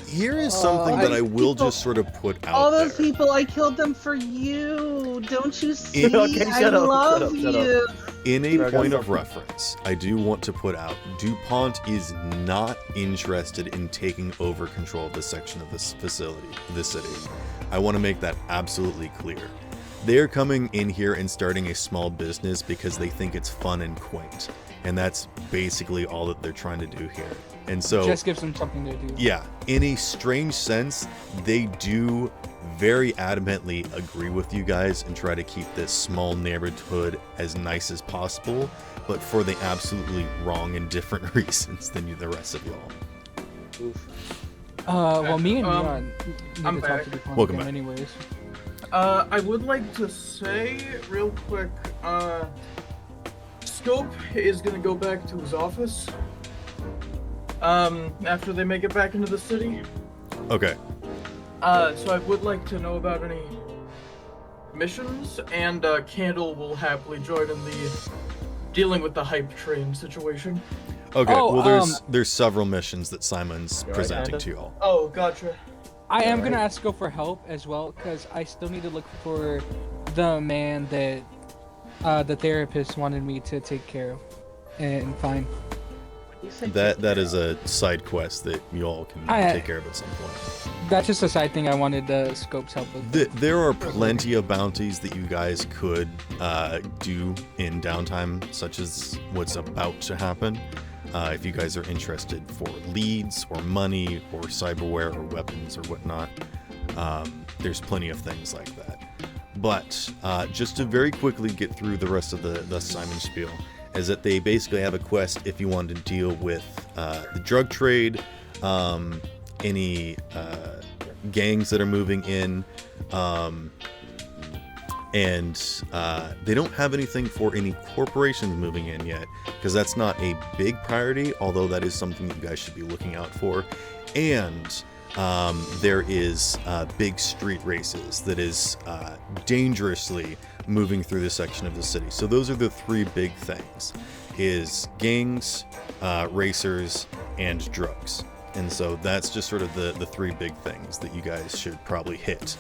Speaker 1: Here is something that I will just sort of put out
Speaker 6: All those
Speaker 1: there.
Speaker 6: people, I killed them for you. Don't you see?
Speaker 2: Okay,
Speaker 6: I
Speaker 2: shut up,
Speaker 6: love
Speaker 2: shut up.
Speaker 6: you.
Speaker 1: In a
Speaker 2: Fair
Speaker 1: point
Speaker 2: enough.
Speaker 1: of reference, I do want to put out DuPont is not interested in taking over control of this section of this facility, this city. I want to make that absolutely clear. They're coming in here and starting a small business because they think it's fun and quaint. And that's basically all that they're trying to do here. And so,
Speaker 5: just gives them something to do.
Speaker 1: yeah, in a strange sense, they do very adamantly agree with you guys and try to keep this small neighborhood as nice as possible, but for the absolutely wrong and different reasons than you, the rest of y'all.
Speaker 5: Well, me and Leon need
Speaker 3: I'm
Speaker 5: to talk
Speaker 3: back.
Speaker 5: to the
Speaker 1: Welcome
Speaker 5: again
Speaker 1: back.
Speaker 5: anyways.
Speaker 3: I would like to say real quick, Scope is gonna go back to his office. After they make it back into the city.
Speaker 1: Okay.
Speaker 3: So I would like to know about any missions, and Candle will happily join in the dealing with the hype train situation.
Speaker 1: Okay.
Speaker 5: Oh,
Speaker 1: Well, there's several missions that Simon's
Speaker 2: You alright,
Speaker 1: presenting
Speaker 2: Panda?
Speaker 1: to y'all.
Speaker 3: Oh, gotcha.
Speaker 5: I am gonna
Speaker 2: Alright.
Speaker 5: ask Go for help as well, because I still need to look for the man that the therapist wanted me to take care of and find.
Speaker 1: That is a side quest that you all can take care of at some point.
Speaker 5: That's just a side thing I wanted Scope's help with.
Speaker 1: There are plenty of bounties that you guys could do in downtime, such as what's about to happen. If you guys are interested for leads or money or cyberware or weapons or whatnot, there's plenty of things like that. But just to very quickly get through the rest of the Simon spiel, is that they basically have a quest if you want to deal with the drug trade, any gangs that are moving in, and they don't have anything for any corporations moving in yet, because that's not a big priority, although that is something that you guys should be looking out for. And there is big street races that is dangerously moving through this section of the city. So those are the three big things, is gangs, racers, and drugs. And so that's just sort of the three big things that you guys should probably hit.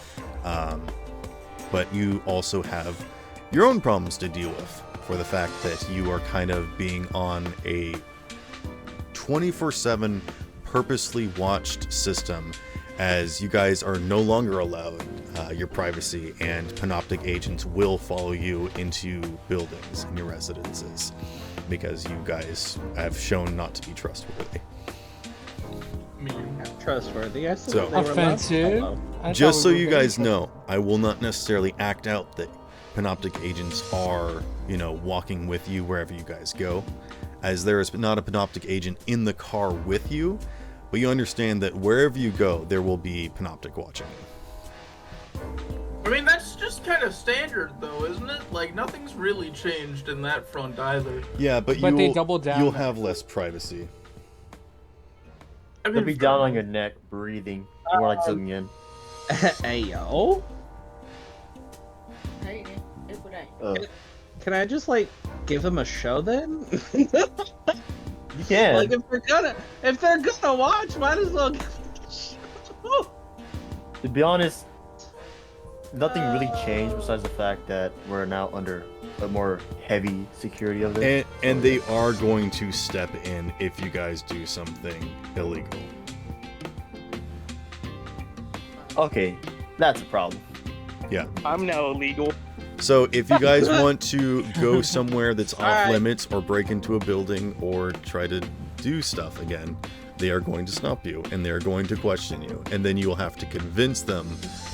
Speaker 1: But you also have your own problems to deal with, for the fact that you are kind of being on a 24/7 purposely watched system, as you guys are no longer allowed your privacy, and panoptic agents will follow you into buildings and your residences because you guys have shown not to be trustworthy.
Speaker 6: Trustworthy. I said
Speaker 1: So-
Speaker 6: they were
Speaker 5: Offensive.
Speaker 6: allowed to
Speaker 5: I
Speaker 1: Just
Speaker 5: thought
Speaker 1: so
Speaker 5: we were
Speaker 1: you
Speaker 5: very
Speaker 1: guys know, I will not necessarily act out that panoptic agents are, walking with you wherever you guys go, as there is not a panoptic agent in the car with you, but you understand that wherever you go, there will be panoptic watching.
Speaker 3: I mean, that's just kind of standard, though, isn't it? Like, nothing's really changed in that front either.
Speaker 1: Yeah, but
Speaker 5: they doubled down
Speaker 1: You'll
Speaker 5: on
Speaker 1: have less privacy.
Speaker 3: I
Speaker 2: They'll
Speaker 3: mean,
Speaker 2: be down on your neck, breathing, more like zooming in.
Speaker 6: Hey yo. Can I just give them a show then?
Speaker 2: You can.
Speaker 6: Like if they're gonna watch, might as well give them a show.
Speaker 2: To be honest, nothing really changed besides the fact that we're now under a more heavy security of this.
Speaker 1: And they are going to step in if you guys do something illegal.
Speaker 2: Okay, that's a problem.
Speaker 1: Yeah.
Speaker 7: I'm now illegal.
Speaker 1: So if you guys want to go somewhere that's off
Speaker 6: Alright.
Speaker 1: limits, or break into a building, or try to do stuff again, they are going to stop you and they're going to question you, and then you will have to convince them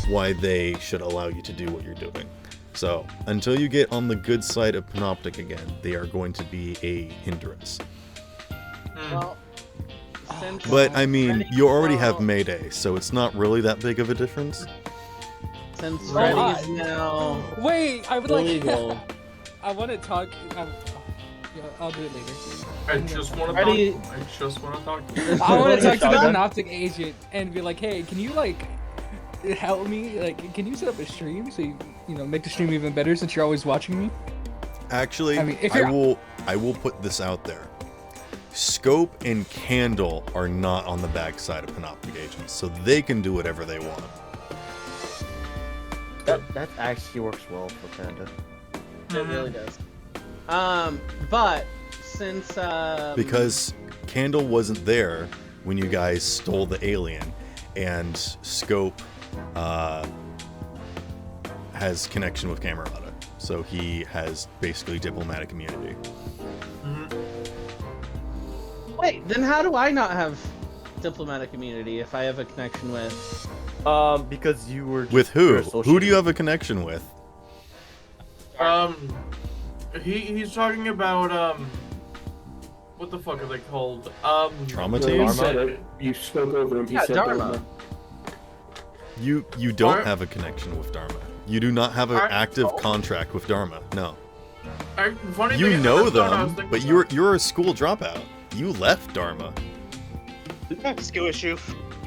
Speaker 1: why they should allow you to do what you're doing. So until you get on the good side of Panoptic again, they are going to be a hindrance.
Speaker 6: Well, since
Speaker 1: But I mean, you already have
Speaker 6: well,
Speaker 1: Mayday, so it's not really that big of a difference.
Speaker 6: Since
Speaker 5: Oh,
Speaker 6: Freddy is now
Speaker 5: Wait, I would like.
Speaker 6: illegal.
Speaker 5: I want to talk. Yeah, I'll do it later.
Speaker 3: I just want to
Speaker 6: Already-
Speaker 3: talk. I just want to talk to you.
Speaker 5: I want to talk to the
Speaker 2: Shotgun?
Speaker 5: panoptic agent and be like, hey, can you help me? Like, can you set up a stream so you know make the stream even better since you're always watching me?
Speaker 1: Actually,
Speaker 5: I mean, if
Speaker 1: I
Speaker 5: you're-
Speaker 1: will put this out there. Scope and Candle are not on the backside of Panoptic Agents, so they can do whatever they want.
Speaker 2: That actually works well for Panda.
Speaker 6: It really does. But since
Speaker 1: Because Candle wasn't there when you guys stole the alien, and Scope has connection with Camerata, so he has basically diplomatic immunity.
Speaker 6: wait, then how do I not have diplomatic immunity if I have a connection with?
Speaker 2: Because you were
Speaker 1: With
Speaker 2: just-
Speaker 1: who?
Speaker 2: you're
Speaker 1: Who do you
Speaker 2: associated.
Speaker 1: have a connection with?
Speaker 3: He's talking about what the fuck are they called?
Speaker 1: Trauma
Speaker 4: You
Speaker 1: team?
Speaker 4: said it. You spoke over him. He
Speaker 6: Yeah,
Speaker 4: said
Speaker 6: Dharma.
Speaker 1: You don't
Speaker 3: Are-
Speaker 1: have a connection with Dharma. You do not have an
Speaker 3: Are-
Speaker 1: active contract with Dharma. No.
Speaker 3: Funny
Speaker 1: You
Speaker 3: thing,
Speaker 1: know
Speaker 3: I thought I was
Speaker 1: them,
Speaker 3: thinking
Speaker 1: but
Speaker 3: about-
Speaker 1: you're a school dropout. You left Dharma.
Speaker 7: Skill issue.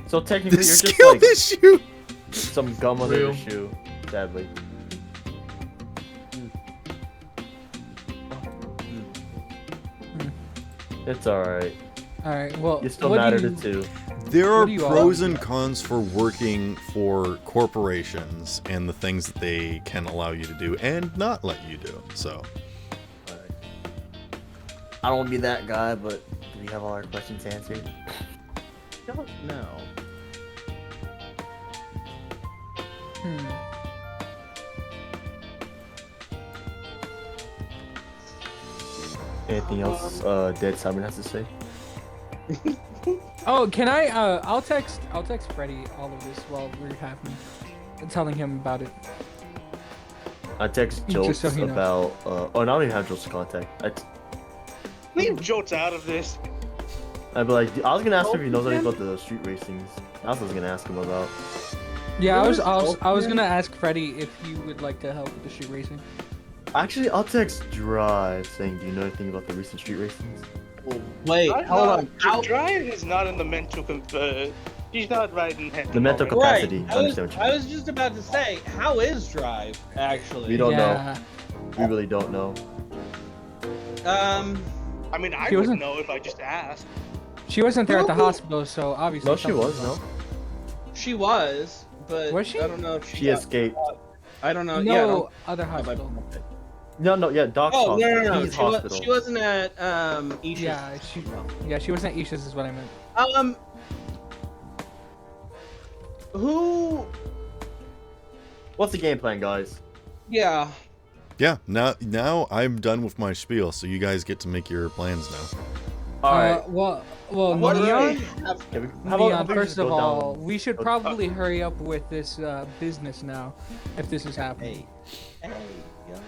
Speaker 2: So technically,
Speaker 1: The
Speaker 2: you're just
Speaker 1: skill
Speaker 2: like
Speaker 1: issue.
Speaker 2: some gum under
Speaker 3: Real.
Speaker 2: the shoe. Sadly. It's alright.
Speaker 5: All right. Well,
Speaker 2: You still
Speaker 5: what do
Speaker 2: matter
Speaker 5: you-
Speaker 2: to two.
Speaker 1: There are
Speaker 5: What do you
Speaker 1: pros
Speaker 5: all-
Speaker 1: and cons for working for corporations and the things that they can allow you to do and not let you do. So,
Speaker 2: Alright. I don't want to be that guy, but do we have all our questions answered?
Speaker 6: I don't know.
Speaker 5: Hmm.
Speaker 2: Anything else Dead Simon has to say?
Speaker 5: Oh, can I? I'll text Freddy all of this while we're having, telling him about it.
Speaker 2: I text
Speaker 5: Just
Speaker 2: Jokes
Speaker 5: so he knows.
Speaker 2: about oh, I don't even have Jokes' contact.
Speaker 7: Leave Jolts out of this.
Speaker 2: I'd be like, I was gonna ask him if he knows anything about the street racings. That's what I was gonna ask him about.
Speaker 5: Yeah,
Speaker 6: Where
Speaker 5: I
Speaker 6: is
Speaker 5: was
Speaker 6: Dolphin?
Speaker 5: gonna ask Freddy if you would like to help with the street racing.
Speaker 2: Actually, I'll text Drive saying, do you know anything about the recent street racings?
Speaker 6: Wait, hold on. How-
Speaker 7: Drive is not in the mental. He's not riding head.
Speaker 2: The mental
Speaker 6: Right.
Speaker 2: capacity.
Speaker 6: I was, I was just about to say, how is Drive actually?
Speaker 2: We don't know.
Speaker 5: yeah.
Speaker 2: We really don't know.
Speaker 7: I mean, I
Speaker 5: He
Speaker 7: would
Speaker 5: wasn't-
Speaker 7: know if I just asked.
Speaker 5: She wasn't there at the
Speaker 6: Who-
Speaker 5: hospital, so obviously.
Speaker 2: No, she
Speaker 5: something
Speaker 2: was, no.
Speaker 6: She was, but
Speaker 5: Was she?
Speaker 6: I don't know if
Speaker 2: She
Speaker 6: got-
Speaker 2: escaped.
Speaker 6: I don't know.
Speaker 5: No,
Speaker 6: Yeah. I don't-
Speaker 5: other hospital.
Speaker 2: No, yeah, Doc's
Speaker 6: Oh no,
Speaker 2: hospital.
Speaker 6: no, no.
Speaker 2: He's
Speaker 6: She, was,
Speaker 2: hospital.
Speaker 6: she wasn't at Isha's.
Speaker 5: Yeah, she wasn't at Isha's is what I meant.
Speaker 6: Who?
Speaker 2: What's the game plan, guys?
Speaker 6: Yeah.
Speaker 1: yeah, now I'm done with my spiel, so you guys get to make your plans now.
Speaker 2: Alright.
Speaker 5: Well,
Speaker 6: What do
Speaker 5: Neon.
Speaker 6: they have?
Speaker 2: Yeah, how about
Speaker 5: Neon,
Speaker 2: we
Speaker 5: first
Speaker 2: just
Speaker 5: of
Speaker 2: go down-
Speaker 5: all, we should probably hurry up with this business now, if this is happening.
Speaker 6: Hey, yo.
Speaker 2: I say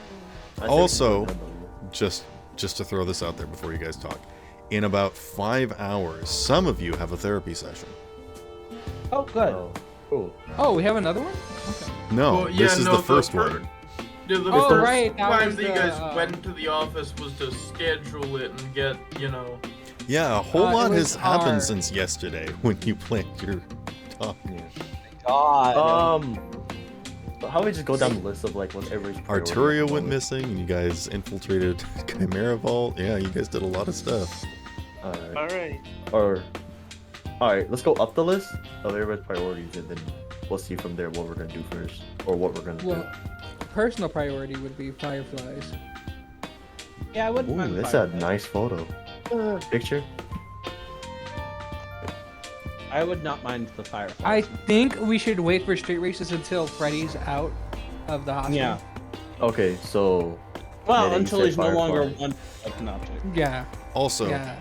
Speaker 2: we
Speaker 1: Also-
Speaker 2: go down
Speaker 1: Just to throw this out there before you guys talk. In about 5 hours, some of you have a therapy session.
Speaker 6: Oh,
Speaker 2: the-
Speaker 6: good.
Speaker 2: Oh, cool.
Speaker 5: Oh, we have another one. Okay.
Speaker 1: No,
Speaker 3: Well, yeah,
Speaker 1: this is
Speaker 3: no,
Speaker 1: the first
Speaker 3: fir-
Speaker 1: one.
Speaker 3: Yeah, the
Speaker 5: Oh,
Speaker 3: first
Speaker 5: right, that
Speaker 3: time
Speaker 5: was
Speaker 3: that you
Speaker 5: the,
Speaker 3: guys went to the office was to schedule it and get,
Speaker 1: Yeah, a whole
Speaker 5: it
Speaker 1: lot
Speaker 5: was
Speaker 1: has happened
Speaker 5: our-
Speaker 1: since yesterday when you planned your talk.
Speaker 6: God.
Speaker 2: How about we just go down the list of like what everybody's priority
Speaker 1: Arturia
Speaker 2: at the
Speaker 1: went
Speaker 2: moment?
Speaker 1: missing, and you guys infiltrated Chimera Vault. Yeah, you guys did a lot of stuff.
Speaker 2: Alright.
Speaker 7: Alright.
Speaker 2: Or, alright, let's go up the list of everybody's priorities and then we'll see from there what we're gonna do first. Or what we're gonna
Speaker 5: Well, personal priority would be Fireflies.
Speaker 6: Yeah, I
Speaker 2: do.
Speaker 6: wouldn't
Speaker 2: Ooh,
Speaker 6: mind.
Speaker 2: that's a
Speaker 6: Fireflies.
Speaker 2: nice photo. Picture?
Speaker 6: I would not mind the Fireflies.
Speaker 5: I think we should wait for street races until Freddy's out of the hospital.
Speaker 6: Yeah.
Speaker 2: Okay, so.
Speaker 6: Well,
Speaker 2: Yeah, you
Speaker 6: until
Speaker 2: said
Speaker 6: he's no longer
Speaker 2: Firefly.
Speaker 6: one Panoptic.
Speaker 5: Yeah.
Speaker 1: Also,
Speaker 5: Yeah.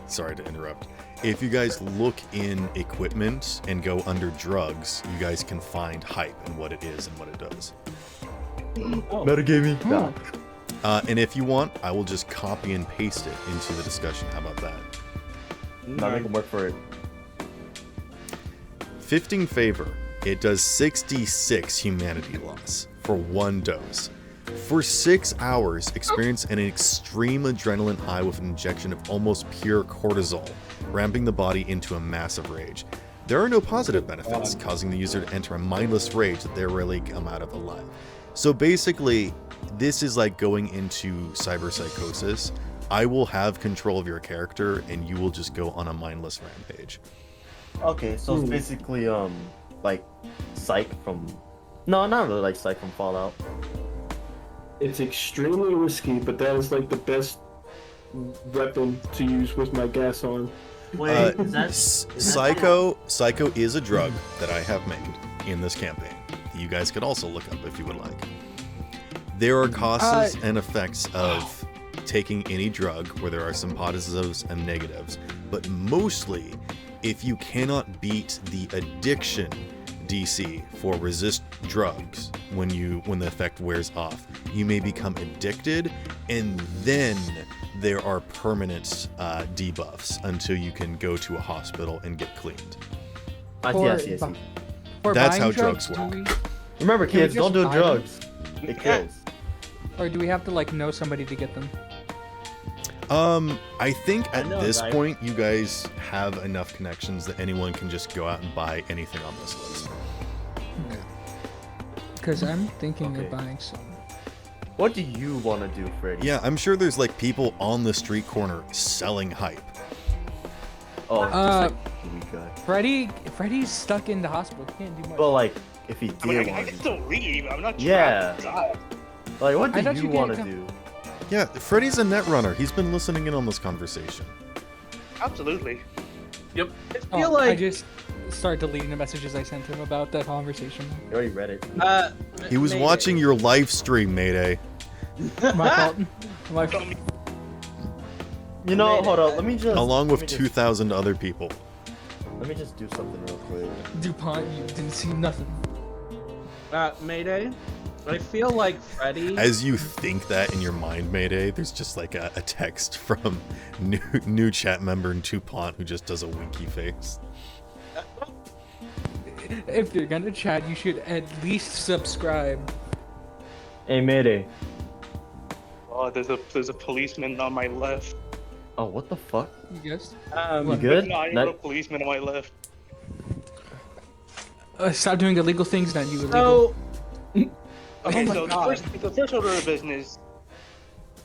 Speaker 1: sorry to interrupt. If you guys look in equipment and go under drugs, you guys can find hype and what it is and what it does.
Speaker 6: Oh.
Speaker 2: Metagaming.
Speaker 5: Hmm.
Speaker 1: And if you want, I will just copy and paste it into the discussion. How about that?
Speaker 2: Not make them work for it.
Speaker 1: 15 favor. It does 66 humanity loss for 1 dose. For 6 hours, experience an extreme adrenaline high with an injection of almost pure cortisol, ramping the body into a massive rage. There are no positive benefits, causing the user to enter a mindless rage that they rarely come out of alive. So basically, this is like going into cyber psychosis. I will have control of your character, and you will just go on a mindless rampage.
Speaker 2: Okay, so it's basically like Psych from. No, not really like Psych from Fallout.
Speaker 4: It's extremely risky, but that is like the best weapon to use with my gas on.
Speaker 2: Wait,
Speaker 1: Psycho is a drug that I have made in this campaign. You guys could also look up if you would like. There are causes and effects of taking any drug where there are some positives and negatives, but mostly if you cannot beat the addiction DC for resist drugs when the effect wears off, you may become addicted, and then there are permanent debuffs until you can go to a hospital and get cleaned.
Speaker 2: I see.
Speaker 1: That's how drugs work.
Speaker 2: Remember, kids, don't do
Speaker 5: buy
Speaker 2: drugs. It kills.
Speaker 5: Or do we have to like know somebody to get them?
Speaker 1: I think at
Speaker 2: know a
Speaker 1: this
Speaker 2: guy.
Speaker 1: point you guys have enough connections that anyone can just go out and buy anything on this list.
Speaker 5: Because I'm thinking
Speaker 2: Okay.
Speaker 5: of buying some.
Speaker 2: What do you want to do, Freddy?
Speaker 1: Yeah, I'm sure there's like people on the street corner selling hype.
Speaker 2: Oh, just like the weak guy.
Speaker 5: Freddy's stuck in the hospital. He can't do much.
Speaker 2: But like, if he
Speaker 7: I mean,
Speaker 2: did
Speaker 7: I
Speaker 2: want
Speaker 7: can
Speaker 2: to,
Speaker 7: still leave. I'm not
Speaker 2: Yeah.
Speaker 7: trapped inside.
Speaker 2: like, what
Speaker 5: I
Speaker 2: do
Speaker 5: thought
Speaker 2: you
Speaker 5: you
Speaker 2: want to
Speaker 5: can't
Speaker 2: do?
Speaker 1: Yeah, Freddy's a netrunner. He's been listening in on this conversation.
Speaker 7: Absolutely.
Speaker 3: Yep.
Speaker 6: I feel
Speaker 5: I
Speaker 6: like
Speaker 5: just start deleting the messages I sent him about that conversation.
Speaker 2: You already read it.
Speaker 1: He was
Speaker 6: Mayday.
Speaker 1: watching your live stream, Mayday.
Speaker 5: My fault. My fault.
Speaker 2: You know,
Speaker 6: Mayday.
Speaker 2: hold on. Let me just.
Speaker 1: Along with
Speaker 2: let me
Speaker 1: 2,000 other people.
Speaker 2: Let me just do something real quick.
Speaker 5: DuPont, you didn't see nothing.
Speaker 6: Mayday. I feel like Freddy.
Speaker 1: As you think that in your mind, Mayday, there's just like a text from new chat member Tupont who just does a winky face.
Speaker 5: If you're gonna chat, you should at least subscribe.
Speaker 2: Hey, Mayday.
Speaker 7: Oh, there's a policeman on my left.
Speaker 2: Oh, what the fuck?
Speaker 5: You guys?
Speaker 2: You good?
Speaker 7: No, I ain't
Speaker 2: Not-
Speaker 7: no policeman on my left.
Speaker 5: Stop doing illegal things, not you illegal.
Speaker 6: So
Speaker 7: Okay,
Speaker 6: my
Speaker 7: so
Speaker 6: God.
Speaker 7: the first order of business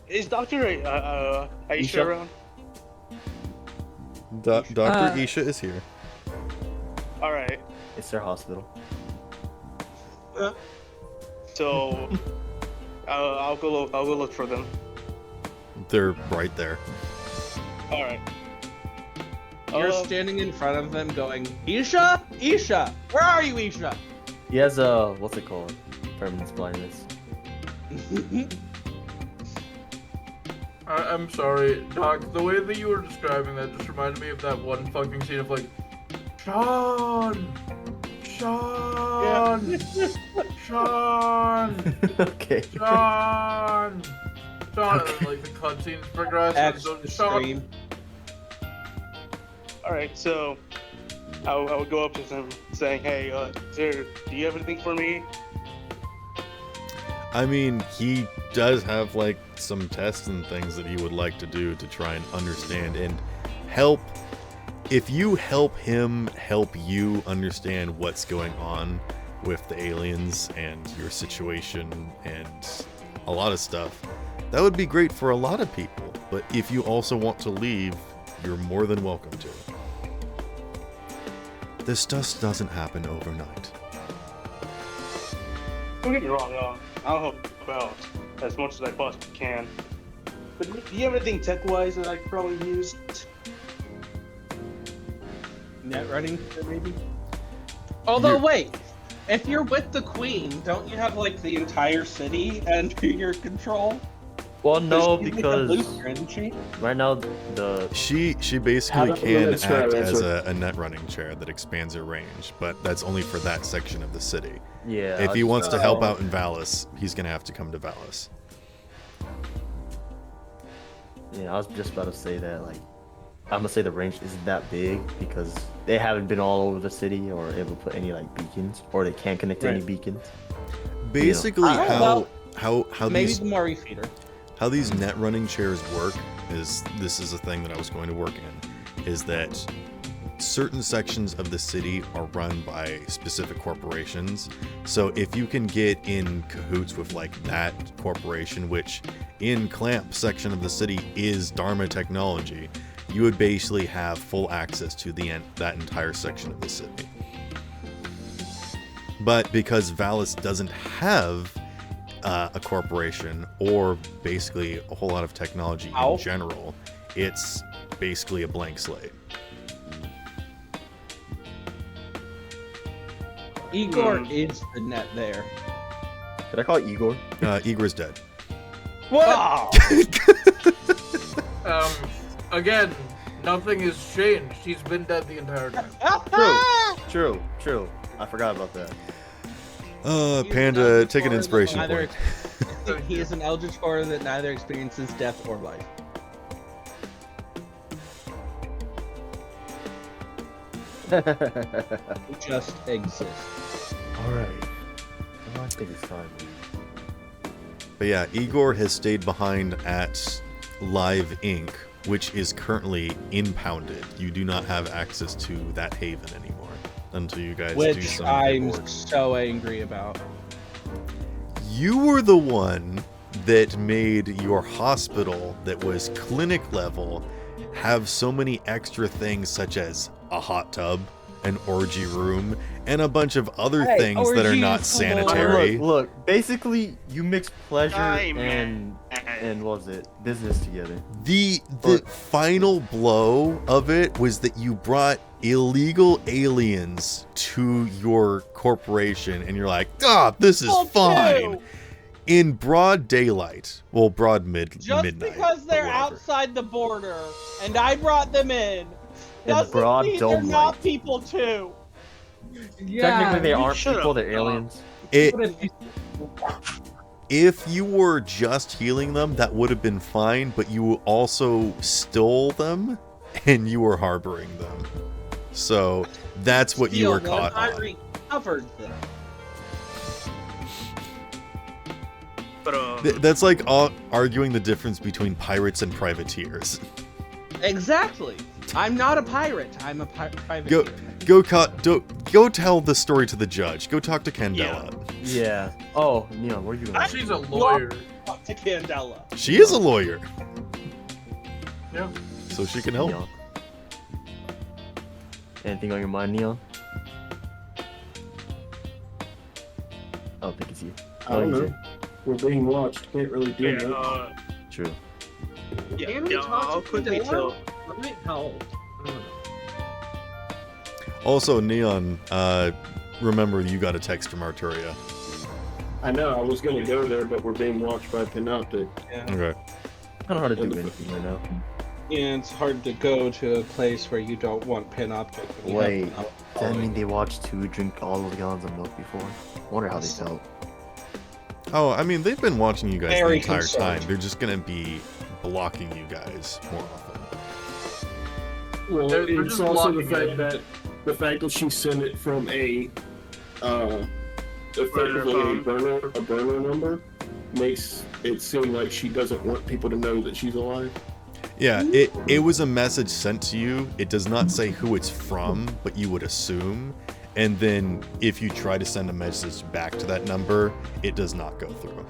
Speaker 7: is Dr. Aisha
Speaker 2: Isha?
Speaker 7: around?
Speaker 1: Dr. Isha is here.
Speaker 7: All right.
Speaker 2: It's their hospital.
Speaker 7: So I'll go look for them.
Speaker 1: They're right there.
Speaker 7: All right.
Speaker 6: you're standing in front of them going, Isha? Isha! Where are you, Isha?
Speaker 2: He has what's it called? Permanent blindness.
Speaker 3: I'm sorry, Doc. The way that you were describing that just reminded me of that one fucking scene of like, Sean, Sean, Sean,
Speaker 2: Okay.
Speaker 3: Sean, Sean, and then, like the cutscenes progress. And so, Sean,
Speaker 6: Extreme.
Speaker 7: All right. So I would go up to them saying, "Hey, sir, do you have anything for me?"
Speaker 1: I mean, he does have like some tests and things that he would like to do to try and understand and help. If you help him help you understand what's going on with the aliens and your situation and a lot of stuff, that would be great for a lot of people. But if you also want to leave, you're more than welcome to. This just doesn't happen overnight.
Speaker 7: Don't get me wrong. I'll help out as much as I possibly can. But do you have anything tech-wise that I could probably use?
Speaker 6: Net running, maybe? Although,
Speaker 1: You're-
Speaker 6: wait. If you're with the queen, don't you have, like, the entire city under your control?
Speaker 2: Well, no,
Speaker 6: She's like a
Speaker 2: because
Speaker 6: Lutheran, isn't she?
Speaker 2: right now the
Speaker 1: She
Speaker 4: How
Speaker 1: basically
Speaker 4: about
Speaker 1: can
Speaker 4: that's right,
Speaker 1: act
Speaker 4: that's
Speaker 1: as
Speaker 4: right.
Speaker 1: a net running chair that expands her range, but that's only for that section of the city.
Speaker 2: yeah.
Speaker 1: If he wants to
Speaker 4: Oh.
Speaker 1: help out in Valis, he's gonna have to come to Valis.
Speaker 2: Yeah, I was just about to say that. Like, I'm gonna say the range isn't that big because they haven't been all over the city or able to put any like beacons, or they can't connect to any
Speaker 6: Right.
Speaker 2: beacons.
Speaker 1: Basically,
Speaker 2: I
Speaker 6: don't
Speaker 1: how
Speaker 6: Maybe
Speaker 1: these
Speaker 6: the Murray feeder.
Speaker 1: how these net running chairs work is this is a thing that I was going to work in, is that certain sections of the city are run by specific corporations. So if you can get in cahoots with like that corporation, which in Clamp section of the city is Dharma Technology, you would basically have full access to that entire section of the city. But because Valis doesn't have a corporation or basically a whole lot of technology in general, it's basically a blank slate.
Speaker 6: Igor is the net there.
Speaker 2: Did I call it Igor?
Speaker 1: Igor's dead.
Speaker 6: What?
Speaker 3: Again, nothing has changed. He's been dead the entire time.
Speaker 2: True. I forgot about that.
Speaker 1: Panda, take an inspiration point.
Speaker 6: He is an Eldritch Horror that neither experiences death or life. He just exists.
Speaker 2: Alright. I think it's time.
Speaker 1: But yeah, Igor has stayed behind at Live Inc., which is currently impounded. You do not have access to that haven anymore until you guys do
Speaker 6: Which
Speaker 1: some
Speaker 6: I'm
Speaker 1: paperwork.
Speaker 6: so angry about.
Speaker 1: You were the one that made your hospital that was clinic level have so many extra things such as a hot tub, an orgy room, and a bunch of other things that are not sanitary.
Speaker 2: Look, basically you mix pleasure
Speaker 7: Hey,
Speaker 2: and
Speaker 7: man.
Speaker 2: what was it? Business together.
Speaker 1: The final blow of it was that you brought illegal aliens to your corporation, and you're like, this is fine. In broad daylight. Well, broad midnight.
Speaker 6: Because they're
Speaker 1: but whatever.
Speaker 6: outside the border, and I brought them in,
Speaker 2: In
Speaker 6: doesn't
Speaker 2: broad
Speaker 6: mean they're
Speaker 2: dome
Speaker 6: not
Speaker 2: light.
Speaker 6: people too.
Speaker 2: Technically they aren't
Speaker 7: shut
Speaker 2: people,
Speaker 7: up.
Speaker 2: they're aliens.
Speaker 1: If you were just healing them, that would have been fine, but you also stole them, and you were harboring them. So, that's what you were caught
Speaker 6: I
Speaker 1: on.
Speaker 6: recovered them.
Speaker 7: But
Speaker 1: That's like arguing the difference between pirates and privateers.
Speaker 6: Exactly. I'm not a pirate. I'm a privateer.
Speaker 1: Go tell the story to the judge. Go talk to Candela.
Speaker 2: Yeah. Oh, Neon, where are you going?
Speaker 3: She's a lawyer.
Speaker 6: Talk to Candela.
Speaker 1: She is a lawyer,
Speaker 3: Yeah.
Speaker 1: so she can help.
Speaker 2: Neon. Anything on your mind, Neon? I don't think it's you.
Speaker 4: I don't
Speaker 2: it's
Speaker 4: know. We're being watched. Can't really do
Speaker 7: yeah,
Speaker 4: that.
Speaker 2: True.
Speaker 7: I'll quickly tell.
Speaker 6: That might help.
Speaker 1: Also, Neon, remember you got a text from Arturia.
Speaker 4: I know. I was gonna go there, but we're being watched by Panoptic.
Speaker 1: Okay.
Speaker 2: I don't know how to do anything right now.
Speaker 6: Yeah, it's hard to go to a place where you don't want Panoptic. when you have
Speaker 2: Wait,
Speaker 6: Panoptic
Speaker 2: does that
Speaker 6: following
Speaker 2: mean
Speaker 6: you.
Speaker 2: they watched 2 drink all of the gallons of milk before? I wonder how they felt.
Speaker 1: Oh, I mean, they've been watching you guys the
Speaker 6: Very
Speaker 1: entire
Speaker 6: concerned.
Speaker 1: time. They're just gonna be blocking you guys more often.
Speaker 4: Well,
Speaker 3: They're
Speaker 4: it's
Speaker 3: just
Speaker 4: also the
Speaker 3: blocking
Speaker 4: fact that she sent it from a effectively a burner number makes it seem like she doesn't want people to know that she's alive.
Speaker 1: Yeah, it was a message sent to you. It does not say who it's from, but you would assume. And then if you try to send a message back to that number, it does not go through.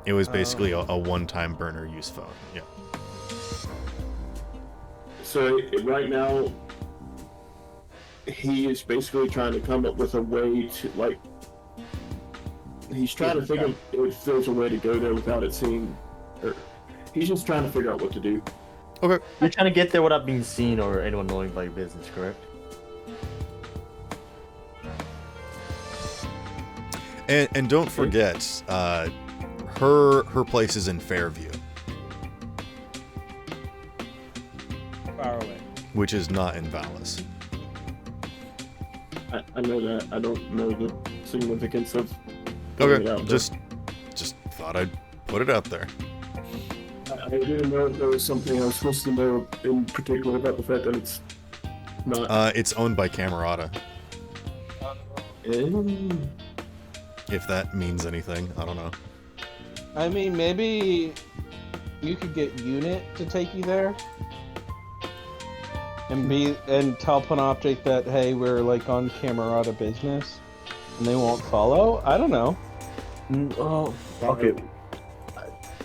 Speaker 1: It was basically a one-time burner use phone. Yeah.
Speaker 4: So right now, he is basically trying to come up with a way to, like, he's trying to figure if there's a way to go there without it seeing, or he's just trying to figure out what to do.
Speaker 1: Okay.
Speaker 2: You're trying to get there without being seen or anyone knowing about your business, correct?
Speaker 1: And don't forget, her place is in Fairview,
Speaker 6: Far away.
Speaker 1: which is not in Valis.
Speaker 4: I know that. I don't know the significance of putting it
Speaker 1: Okay,
Speaker 4: out
Speaker 1: just thought I'd put it out there.
Speaker 4: there. I didn't know if there was something I was supposed to know in particular about the fact that it's not.
Speaker 1: It's owned by Camerata. If that means anything, I don't know.
Speaker 6: I mean, maybe you could get Unit to take you there. and tell Panoptic that, hey, we're like on camera out of business, and they won't follow. I don't know.
Speaker 2: Oh, okay.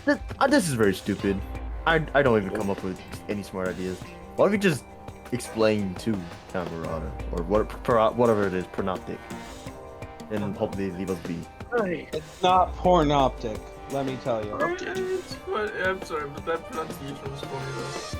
Speaker 2: This is very stupid. I don't even come up with any smart ideas. Why don't we just explain to Camerata or whatever it is, Panoptic, and hopefully leave us be.
Speaker 6: It's not Pornoptic, let me tell you.
Speaker 3: I'm sorry, but that pronunciation was funny though.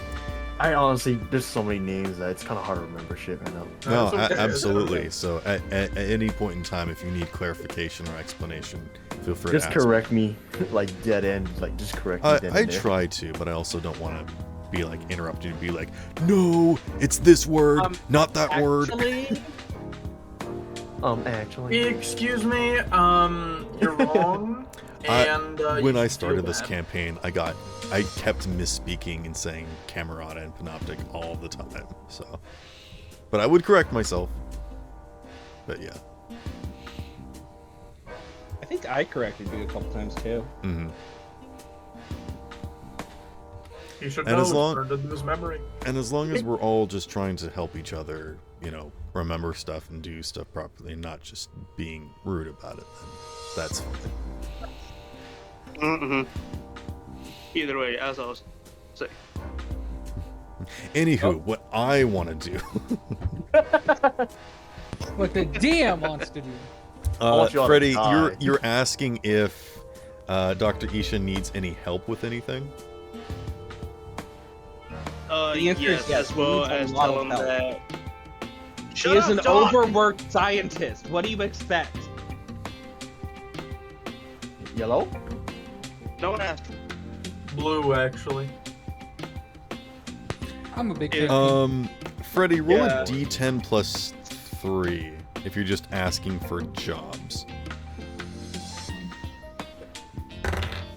Speaker 2: I honestly, there's so many names that it's kind of hard to remember shit right now.
Speaker 1: No,
Speaker 3: That's okay.
Speaker 1: absolutely. So at any point in time, if you need clarification or explanation, feel free
Speaker 2: Just
Speaker 1: to ask.
Speaker 2: correct me, like dead end, like just correct me. Dead
Speaker 1: I
Speaker 2: end there.
Speaker 1: try to, but I also don't want to be like interrupting and be like, no, it's this word, not that word.
Speaker 2: Actually.
Speaker 3: Excuse me, you're wrong. And
Speaker 1: When
Speaker 3: you
Speaker 1: I
Speaker 3: feel
Speaker 1: started this
Speaker 3: bad.
Speaker 1: campaign, I kept misspeaking and saying Camerata and Panoptic all the time. So, but I would correct myself. But yeah.
Speaker 6: I think I corrected you a couple times too.
Speaker 1: hmm
Speaker 3: You should
Speaker 1: And
Speaker 3: know.
Speaker 1: as long-
Speaker 3: Turned into his memory.
Speaker 1: And as long as we're all just trying to help each other, you know, remember stuff and do stuff properly, and not just being rude about it, then that's fine.
Speaker 7: Either way, as I was saying.
Speaker 1: Anywho, what I want to do,
Speaker 5: What the DM wants to do.
Speaker 2: want you all to
Speaker 1: Freddie,
Speaker 2: die.
Speaker 1: you're asking if Dr. Isha needs any help with anything.
Speaker 6: The answer
Speaker 7: Yes,
Speaker 6: is yes.
Speaker 7: as well
Speaker 6: He needs
Speaker 7: as
Speaker 6: a lot
Speaker 7: tell
Speaker 6: of
Speaker 7: him
Speaker 6: help.
Speaker 7: that.
Speaker 6: He
Speaker 7: Shut
Speaker 6: is
Speaker 7: up,
Speaker 6: an
Speaker 7: Doc!
Speaker 6: overworked scientist. What do you expect?
Speaker 2: Yellow?
Speaker 7: No one asked.
Speaker 3: Blue, actually.
Speaker 5: I'm a big
Speaker 7: Yeah.
Speaker 5: fan.
Speaker 1: Freddie, roll
Speaker 7: Yeah.
Speaker 1: a D10 plus 3 if you're just asking for jobs.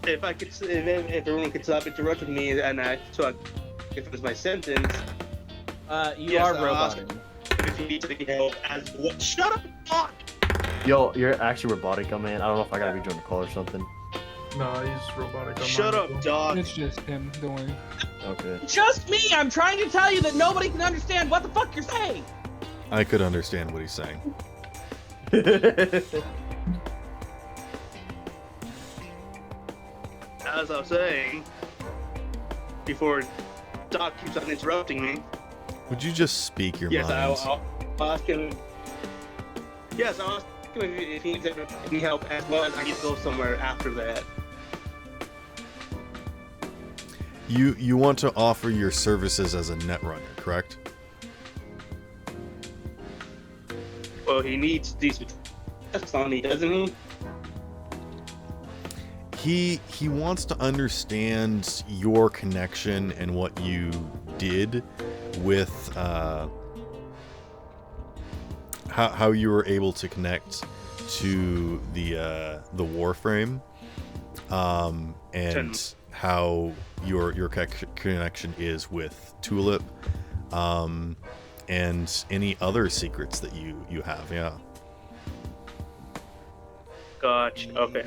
Speaker 7: If I could, if everyone could stop interrupting me, and if it was my sentence,
Speaker 6: You
Speaker 7: Yes,
Speaker 6: are
Speaker 7: I'll ask
Speaker 6: roboting.
Speaker 7: if you need to help as what? Shut up, Doc!
Speaker 2: Yo, you're actually robotic, man. I don't know if I gotta rejoin the call or something.
Speaker 3: No, he's robotic. on
Speaker 7: Shut
Speaker 3: mine
Speaker 7: up,
Speaker 3: as well.
Speaker 7: Doc!
Speaker 5: It's just him. Don't worry.
Speaker 2: Okay.
Speaker 6: Just me! I'm trying to tell you that nobody can understand what the fuck you're saying!
Speaker 1: I could understand what he's saying.
Speaker 7: As I was saying, before Doc keeps on interrupting me,
Speaker 1: Would you just speak your
Speaker 7: yes,
Speaker 1: mind?
Speaker 7: I'll ask him. Yes, I'll ask him if he needs any help as well as I need to go somewhere after that.
Speaker 1: You want to offer your services as a netrunner, correct?
Speaker 7: Well, he needs these tests on me, doesn't he?
Speaker 1: He wants to understand your connection and what you did with how you were able to connect to the Warframe, and how your connection is with Tulip, and any other secrets that you have. Yeah.
Speaker 7: Gotcha. Okay.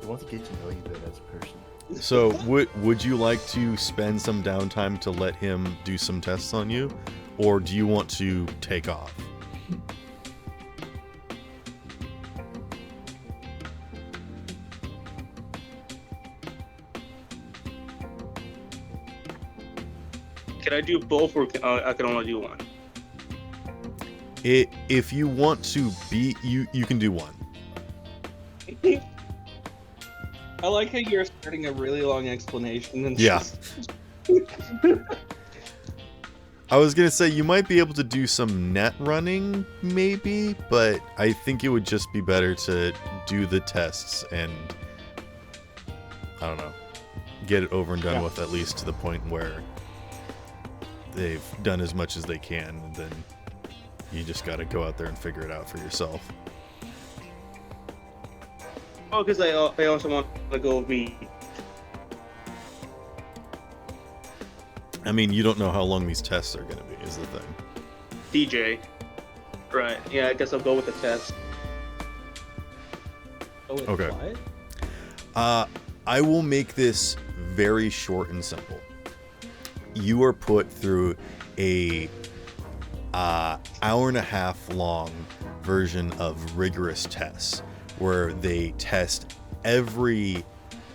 Speaker 2: I want to get to know you better as a person.
Speaker 1: So would you like to spend some downtime to let him do some tests on you, or do you want to take off?
Speaker 7: Can I do both, or I can only do one?
Speaker 1: If you want to be, you can do one.
Speaker 6: I like how you're starting a really long explanation and
Speaker 1: Yeah.
Speaker 6: just...
Speaker 1: I was gonna say you might be able to do some net running, maybe, but I think it would just be better to do the tests and I don't know, get it over and done with, at least to the point where they've done as much as they can, and then you just got to go out there and figure it out for yourself.
Speaker 7: Oh, because I also want to go meet.
Speaker 1: I mean, you don't know how long these tests are going to be, is the thing.
Speaker 7: DJ. Right. Yeah, I guess I'll go with the test.
Speaker 6: Oh, wait,
Speaker 1: Okay.
Speaker 6: what?
Speaker 1: I will make this very short and simple. you are put through a hour and a half long version of rigorous tests where they test every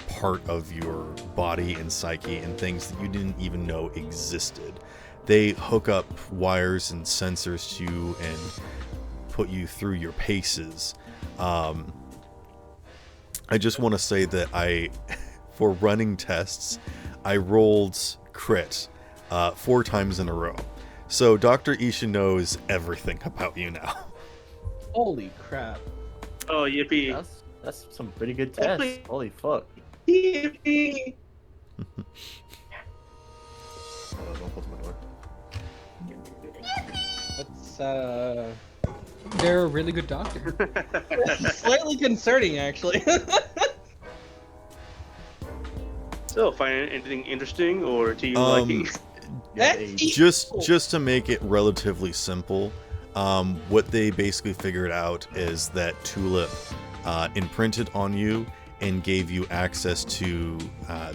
Speaker 1: part of your body and psyche and things that you didn't even know existed. They hook up wires and sensors to you and put you through your paces. I just want to say that for running tests, I rolled crit 4 times in a row. So Dr. Isha knows everything about you now.
Speaker 6: Holy crap.
Speaker 7: Oh, yippee.
Speaker 2: That's some pretty good tests. Holy fuck.
Speaker 7: Yippee.
Speaker 2: Don't close my door.
Speaker 6: That's
Speaker 5: They're a really good doctor.
Speaker 6: slightly concerning, actually.
Speaker 7: So, find anything interesting or to you liking?
Speaker 1: Just to make it relatively simple, what they basically figured out is that Tulip imprinted on you and gave you access to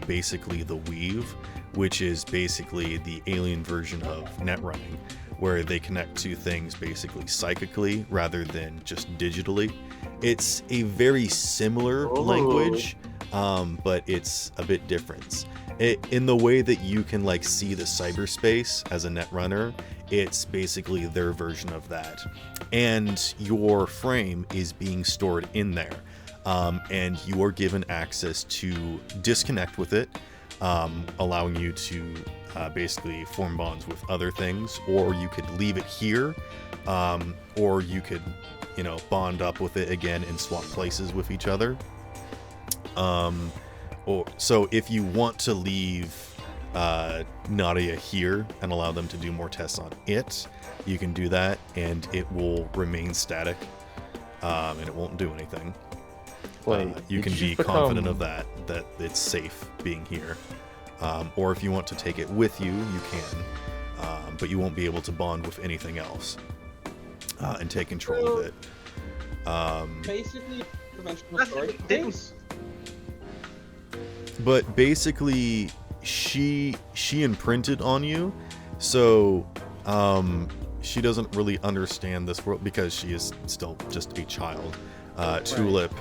Speaker 1: basically the Weave, which is basically the alien version of net running, where they connect to things basically psychically rather than just digitally. It's a very similar language, but it's a bit different. In the way that you can like see the cyberspace as a net runner, it's basically their version of that. And your frame is being stored in there. And you are given access to disconnect with it, allowing you to basically form bonds with other things, or you could leave it here, or you could, bond up with it again and swap places with each other. So if you want to leave Nadia here and allow them to do more tests on it, you can do that, and it will remain static, and it won't do anything. You can be confident of that it's safe being here. Or if you want to take it with you, you can, but you won't be able to bond with anything else and take control of it.
Speaker 6: Basically, conventional story things.
Speaker 1: But basically, she imprinted on you, so she doesn't really understand this world because she is still just a child. Tulip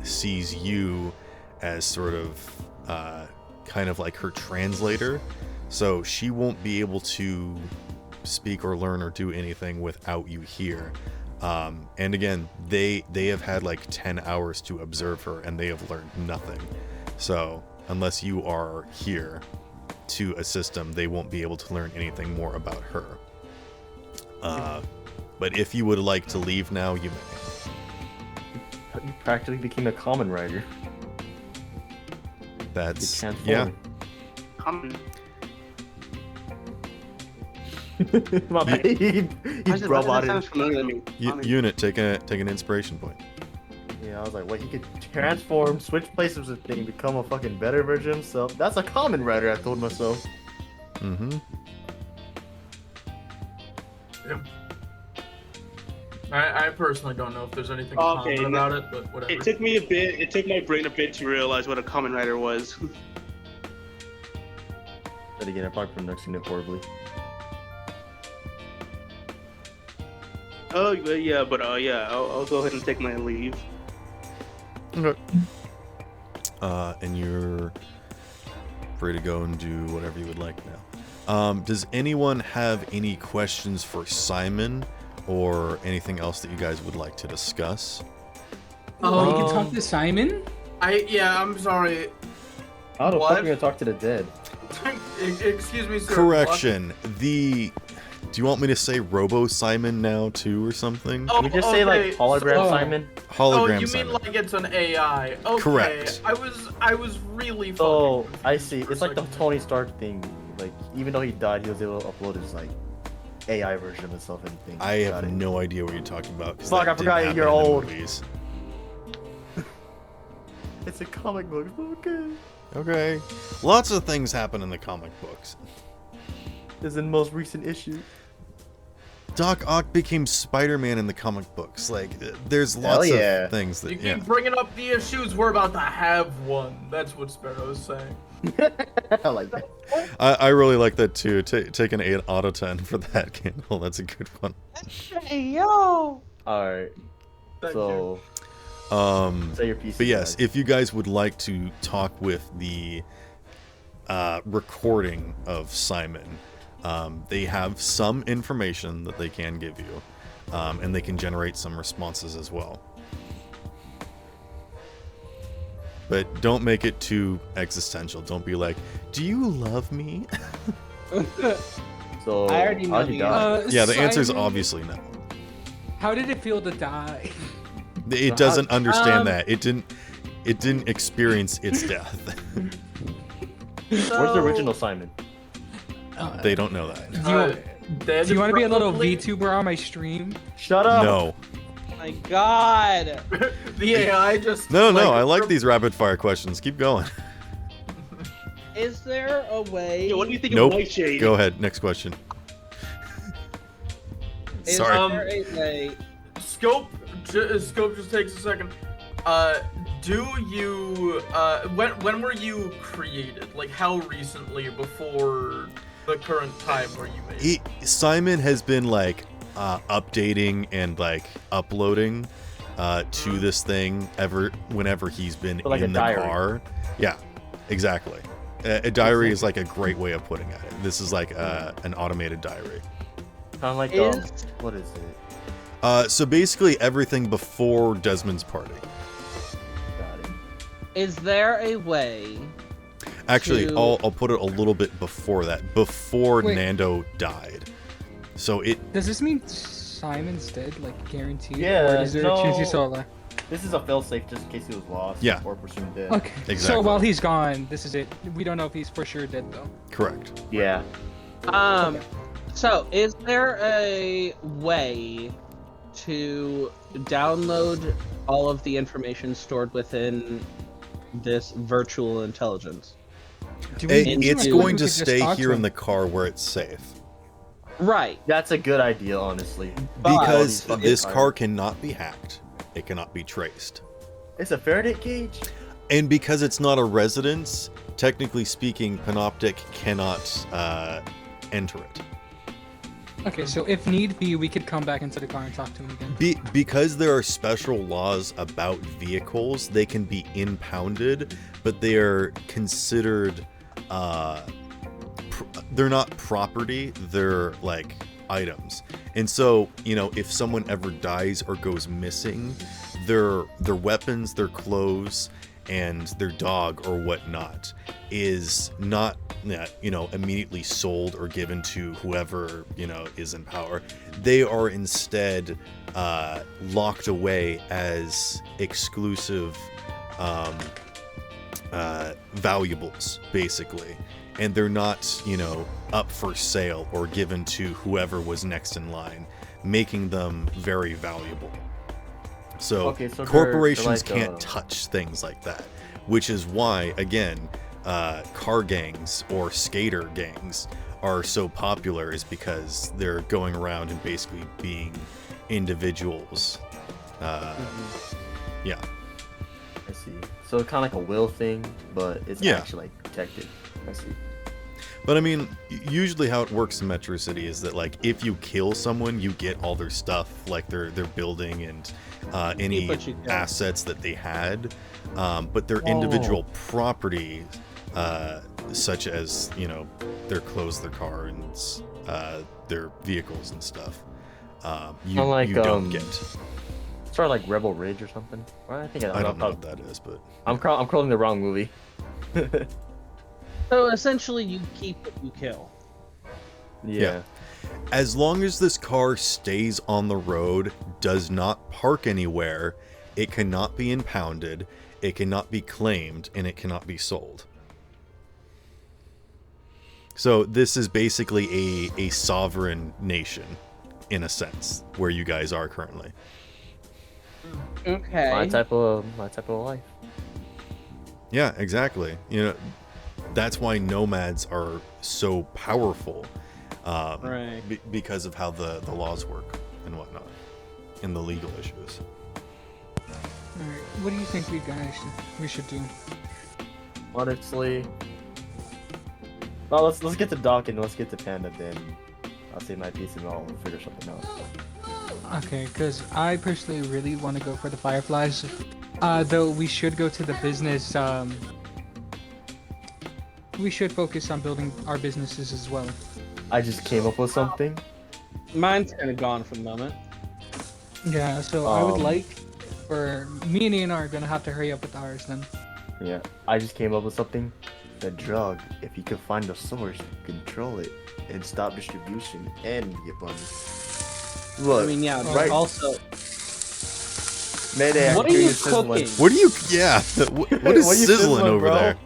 Speaker 1: sees you as sort of kind of like her translator, so she won't be able to speak or learn or do anything without you here. And again, they have had like 10 hours to observe her, and they have learned nothing. So unless you are here to assist them, they won't be able to learn anything more about her. But if you would like to leave now, you may.
Speaker 2: You practically became a common writer.
Speaker 1: That's
Speaker 2: yeah. My bad. He's roboted.
Speaker 1: Unit, take an inspiration point.
Speaker 2: Yeah, I was like, wait, he could transform, switch places with things, become a fucking better version of himself. That's a common writer, I told myself.
Speaker 1: Mm-hmm.
Speaker 3: Yeah. I personally don't know if there's anything common about it, but whatever.
Speaker 7: It took my brain a bit to realize what a common writer was.
Speaker 2: But again, I probably pronouncing it horribly.
Speaker 7: Oh yeah, but I'll go ahead and take my leave.
Speaker 1: Okay. And you're free to go and do whatever you would like now. Does anyone have any questions for Simon or anything else that you guys would like to discuss?
Speaker 5: Oh, you can talk to Simon?
Speaker 3: I'm sorry.
Speaker 2: How the fuck are you gonna talk to the dead?
Speaker 3: Excuse me, sir.
Speaker 1: Correction. Do you want me to say Robo Simon now too, or something?
Speaker 2: Can we just say like hologram Simon?
Speaker 1: Hologram
Speaker 3: you
Speaker 1: Simon.
Speaker 3: mean like it's an AI? Okay.
Speaker 1: Correct.
Speaker 3: I was really.
Speaker 2: Oh, I see. It's like the Tony Stark thing. Like even though he died, he was able to upload his like AI version of himself and things.
Speaker 1: I have no idea what you're talking about.
Speaker 2: Fuck, I forgot you're old.
Speaker 1: Movies.
Speaker 2: It's a comic book. Okay.
Speaker 1: Okay. Lots of things happen in the comic books.
Speaker 2: Is in the most recent issue.
Speaker 1: Doc Ock became Spider-Man in the comic books. Like, there's lots of things that.
Speaker 3: You keep bringing up the issues. We're about to have one. That's what Sparrow's saying.
Speaker 2: I like that.
Speaker 1: I really like that too. Take an 8 out of 10 for that candle. That's a good one.
Speaker 6: Hey, yo!
Speaker 2: Alright.
Speaker 3: Thank
Speaker 2: So, say your piece.
Speaker 1: But yes, if you guys would like to talk with the recording of Simon, they have some information that they can give you, and they can generate some responses as well. But don't make it too existential. Don't be like, "Do you love me?"
Speaker 2: So,
Speaker 6: I already know
Speaker 2: how'd you
Speaker 6: the
Speaker 2: die?
Speaker 1: Yeah, the answer is
Speaker 5: Simon,
Speaker 1: obviously no.
Speaker 5: How did it feel to die?
Speaker 1: It doesn't understand that. It didn't experience its death.
Speaker 2: Where's the original Simon?
Speaker 1: They don't know that.
Speaker 5: Do you want to be a little VTuber on my stream?
Speaker 2: Shut up!
Speaker 1: No.
Speaker 6: My God!
Speaker 3: The AI just
Speaker 1: No, I like these rapid fire questions. Keep going.
Speaker 6: Is there a way?
Speaker 7: Yeah, what do you think
Speaker 1: Nope.
Speaker 7: of Nightshade?
Speaker 1: Go ahead. Next question.
Speaker 6: Is
Speaker 1: Sorry.
Speaker 6: there a way?
Speaker 3: Scope just takes a second. Do you when were you created? Like how recently before the current time where you made?
Speaker 1: Simon has been like updating and like uploading to this thing whenever he's been
Speaker 2: So like
Speaker 1: in
Speaker 2: a
Speaker 1: the
Speaker 2: diary.
Speaker 1: car. Yeah, exactly. A diary is like a great way of putting it. This is like an automated diary.
Speaker 2: Kind of like,
Speaker 6: Is-
Speaker 2: what is it?
Speaker 1: So basically everything before Desmond's party.
Speaker 2: Got it.
Speaker 6: Is there a way?
Speaker 1: Actually,
Speaker 6: To-
Speaker 1: I'll put it a little bit before that. Before
Speaker 5: Wait.
Speaker 1: Nando died. So it
Speaker 5: Does this mean Simon's dead, like guaranteed?
Speaker 2: Yeah,
Speaker 5: Or is there a chance he's still alive?
Speaker 2: This is a failsafe just in case he was lost.
Speaker 1: Yeah.
Speaker 2: Or presumed dead.
Speaker 5: Okay.
Speaker 1: Exactly.
Speaker 5: So while he's gone, this is it. We don't know if he's for sure dead though.
Speaker 1: correct.
Speaker 2: Yeah.
Speaker 6: So is there a way to download all of the information stored within this virtual intelligence?
Speaker 5: Do
Speaker 1: It's
Speaker 5: we
Speaker 1: going
Speaker 5: could
Speaker 1: to
Speaker 5: just
Speaker 1: stay
Speaker 5: talk
Speaker 1: here
Speaker 5: to
Speaker 1: in
Speaker 5: him?
Speaker 1: the car where it's safe.
Speaker 6: Right.
Speaker 2: That's a good idea, honestly.
Speaker 1: Because
Speaker 2: Fucking
Speaker 1: this
Speaker 2: tires.
Speaker 1: car cannot be hacked. It cannot be traced.
Speaker 2: It's a Faraday cage?
Speaker 1: And because it's not a residence, technically speaking, Panoptic cannot enter it.
Speaker 5: Okay, so if need be, we could come back into the car and talk to him again.
Speaker 1: Because there are special laws about vehicles, they can be impounded, but they are considered they're not property, they're like items. And so, if someone ever dies or goes missing, their weapons, their clothes, and their dog or whatnot is not immediately sold or given to whoever is in power. They are instead locked away as exclusive valuables, basically, and they're not up for sale or given to whoever was next in line, making them very valuable. So,
Speaker 2: Okay, so they're
Speaker 1: corporations
Speaker 2: like,
Speaker 1: can't touch things like that, which is why, again, car gangs or skater gangs are so popular, is because they're going around and basically being individuals. Yeah.
Speaker 2: I see. So kind of like a will thing, but it's
Speaker 1: Yeah.
Speaker 2: actually like protected. I see.
Speaker 1: But I mean, usually how it works in Metro City is that, like, if you kill someone, you get all their stuff, like their building and any
Speaker 6: what you can.
Speaker 1: assets that they had. But their individual property, such as their clothes, their car, and their vehicles and stuff, you
Speaker 2: Unlike,
Speaker 1: you don't
Speaker 2: um,
Speaker 1: get.
Speaker 2: Sort of like Rebel Ridge or something. Well, I think
Speaker 1: I don't know what that is, but
Speaker 2: I'm calling the wrong movie.
Speaker 6: So essentially, you keep what you kill.
Speaker 2: Yeah.
Speaker 1: as long as this car stays on the road, does not park anywhere, it cannot be impounded, it cannot be claimed, and it cannot be sold. So this is basically a sovereign nation, in a sense, where you guys are currently.
Speaker 6: Okay.
Speaker 2: My type of life.
Speaker 1: Yeah, exactly. That's why nomads are so powerful,
Speaker 6: Right.
Speaker 1: because of how the laws work and whatnot, and the legal issues.
Speaker 5: Alright, what do you think we should do?
Speaker 2: Honestly, Well, let's get to Doc and let's get to Panda. Then I'll say my piece and I'll figure something out.
Speaker 5: Okay, because I personally really want to go for the Fireflies. Though we should go to the business. We should focus on building our businesses as well.
Speaker 2: I just came up with something.
Speaker 6: Mine's kind of gone for the moment.
Speaker 5: Yeah, so I would like for me and Ian are gonna have to hurry up with ours then.
Speaker 2: Yeah, I just came up with something. The drug, if you can find the source, control it, and stop distribution, and get money. Look,
Speaker 6: I mean, yeah,
Speaker 2: right.
Speaker 6: also,
Speaker 2: Mayday,
Speaker 6: what
Speaker 2: I
Speaker 6: are
Speaker 2: hear
Speaker 6: you
Speaker 2: sizzling.
Speaker 6: cooking?
Speaker 1: What do you? Yeah. What is
Speaker 2: What are you
Speaker 1: sizzling
Speaker 2: sizzling,
Speaker 1: over
Speaker 2: bro?
Speaker 1: there?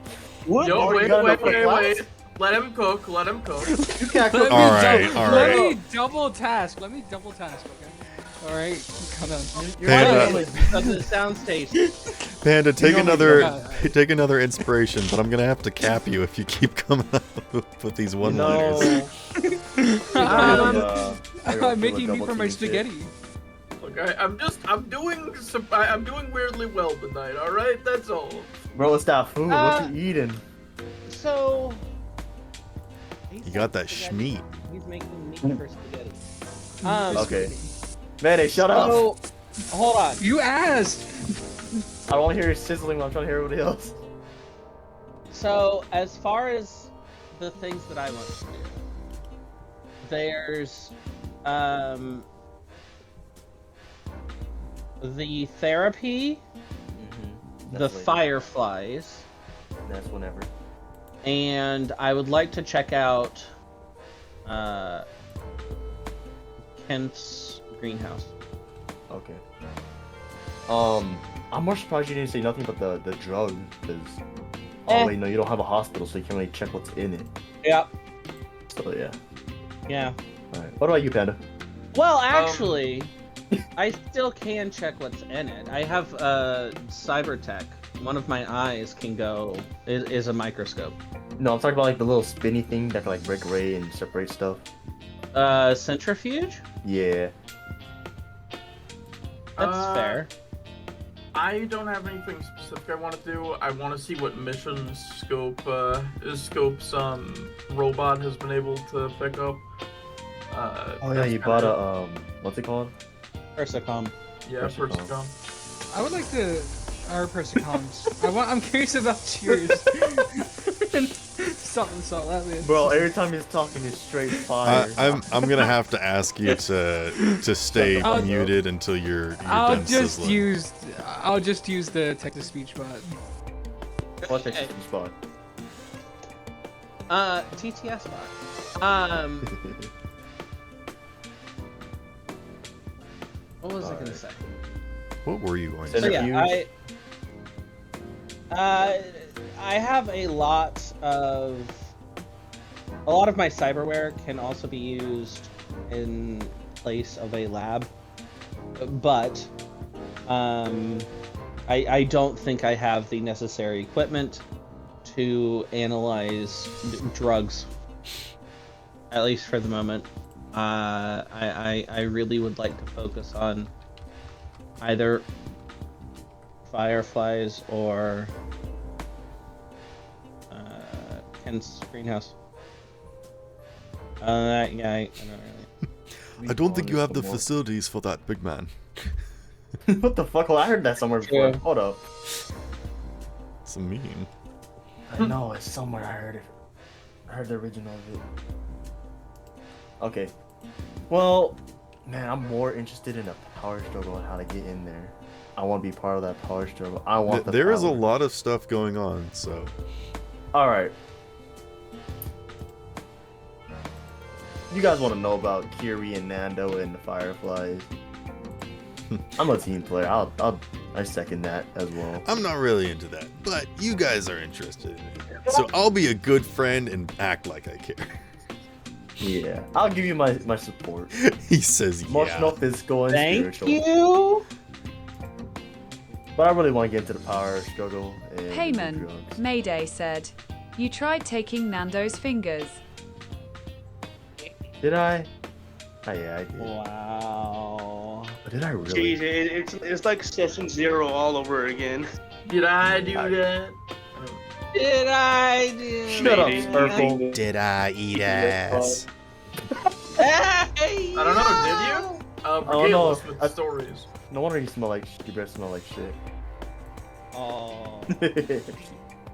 Speaker 7: What?
Speaker 3: Yo,
Speaker 2: already
Speaker 3: wait,
Speaker 2: got
Speaker 3: wait,
Speaker 2: enough
Speaker 3: wait,
Speaker 2: supplies?
Speaker 3: wait. Let him cook. Let him cook.
Speaker 2: You can't cook.
Speaker 1: All right, all
Speaker 5: Let
Speaker 1: right.
Speaker 5: me double task. Okay. All right, come on.
Speaker 1: Panda,
Speaker 6: Because it sounds tasty.
Speaker 1: Panda, take
Speaker 2: You know
Speaker 1: take another inspiration, but I'm gonna have to cap you if you keep coming up with these one-liners.
Speaker 5: I'm making me for my spaghetti.
Speaker 3: Look, I'm doing weirdly well tonight. All right, that's all.
Speaker 2: Bro, it's that food. What you eating?
Speaker 6: So.
Speaker 1: You got that schmeat.
Speaker 6: He's making meat for spaghetti.
Speaker 2: Okay. Mayday, shut up.
Speaker 6: So, hold on.
Speaker 5: You asked.
Speaker 2: I don't want to hear you sizzling while I'm trying to hear everybody else.
Speaker 6: So, as far as the things that I want to do, there's the therapy, the
Speaker 2: That's later.
Speaker 6: Fireflies,
Speaker 2: That's whenever.
Speaker 6: and I would like to check out Kent's greenhouse.
Speaker 2: Okay. I'm more surprised you didn't say nothing about the drug, because wait, no, you don't have a hospital, so you can't really check what's in it.
Speaker 6: Yep.
Speaker 2: So yeah.
Speaker 6: Yeah.
Speaker 2: Alright. What about you, Panda?
Speaker 6: Well, actually, I still can check what's in it. I have cyber tech. One of my eyes can go is a microscope.
Speaker 2: No, I'm talking about like the little spinny thing that can like break away and separate stuff.
Speaker 6: Centrifuge?
Speaker 2: Yeah.
Speaker 6: That's fair.
Speaker 3: I don't have anything specific I want to do. I want to see what mission Scope's robot has been able to pick up.
Speaker 2: Oh yeah, you bought a what's it called?
Speaker 6: Persicom.
Speaker 3: Yeah,
Speaker 2: Persicom.
Speaker 3: Persicom.
Speaker 5: I would like to our Persicoms. I'm curious about yours. Salt that man.
Speaker 2: Bro, every time he's talking, it's straight fire.
Speaker 1: I'm gonna have to ask you to stay muted until you're done sizzling.
Speaker 5: I'll just use the text-to-speech bot.
Speaker 2: What's the spot?
Speaker 6: TTS bot. What was I gonna say?
Speaker 1: What were you going to
Speaker 6: So
Speaker 1: say?
Speaker 6: yeah, I have a lot of my cyberware can also be used in place of a lab, but I don't think I have the necessary equipment to analyze drugs, at least for the moment. I really would like to focus on either Fireflies or Ken's greenhouse. Yeah, I don't really.
Speaker 1: I don't think you have the facilities for that, big man.
Speaker 2: What the fuck? Well, I heard that somewhere before.
Speaker 6: Yeah.
Speaker 2: Hold up.
Speaker 1: It's mean.
Speaker 2: I know, it's somewhere I heard it. I heard the original of it. Okay. Well, man, I'm more interested in a power struggle and how to get in there. I want to be part of that power struggle. I want the
Speaker 1: There is a
Speaker 2: power.
Speaker 1: lot of stuff going on, so.
Speaker 2: Alright. You guys want to know about Kiri and Nando and the Fireflies? I'm a team player. I second that as well.
Speaker 1: I'm not really into that, but you guys are interested in it. So I'll be a good friend and act like I care.
Speaker 2: Yeah, I'll give you my support.
Speaker 1: He says
Speaker 2: Emotional,
Speaker 1: yeah.
Speaker 2: physical, and
Speaker 6: Thank
Speaker 2: spiritual.
Speaker 6: you.
Speaker 2: But I really want to get into the power struggle and the
Speaker 8: Payman,
Speaker 2: drugs.
Speaker 8: Mayday said, "You tried taking Nando's fingers."
Speaker 2: Did I? Oh yeah, I did.
Speaker 6: Wow.
Speaker 2: But did I really?
Speaker 7: Jeez, it's like session 0 all over again.
Speaker 3: Did I do that?
Speaker 6: did I do?
Speaker 2: Shut up,
Speaker 7: Maybe.
Speaker 2: Sparkle.
Speaker 1: Did I eat ass?
Speaker 6: Hey,
Speaker 3: I don't know, did you?
Speaker 2: Oh,
Speaker 3: Regale
Speaker 2: no.
Speaker 3: us with stories.
Speaker 2: No wonder you smell like your breath smell like shit.
Speaker 6: Oh,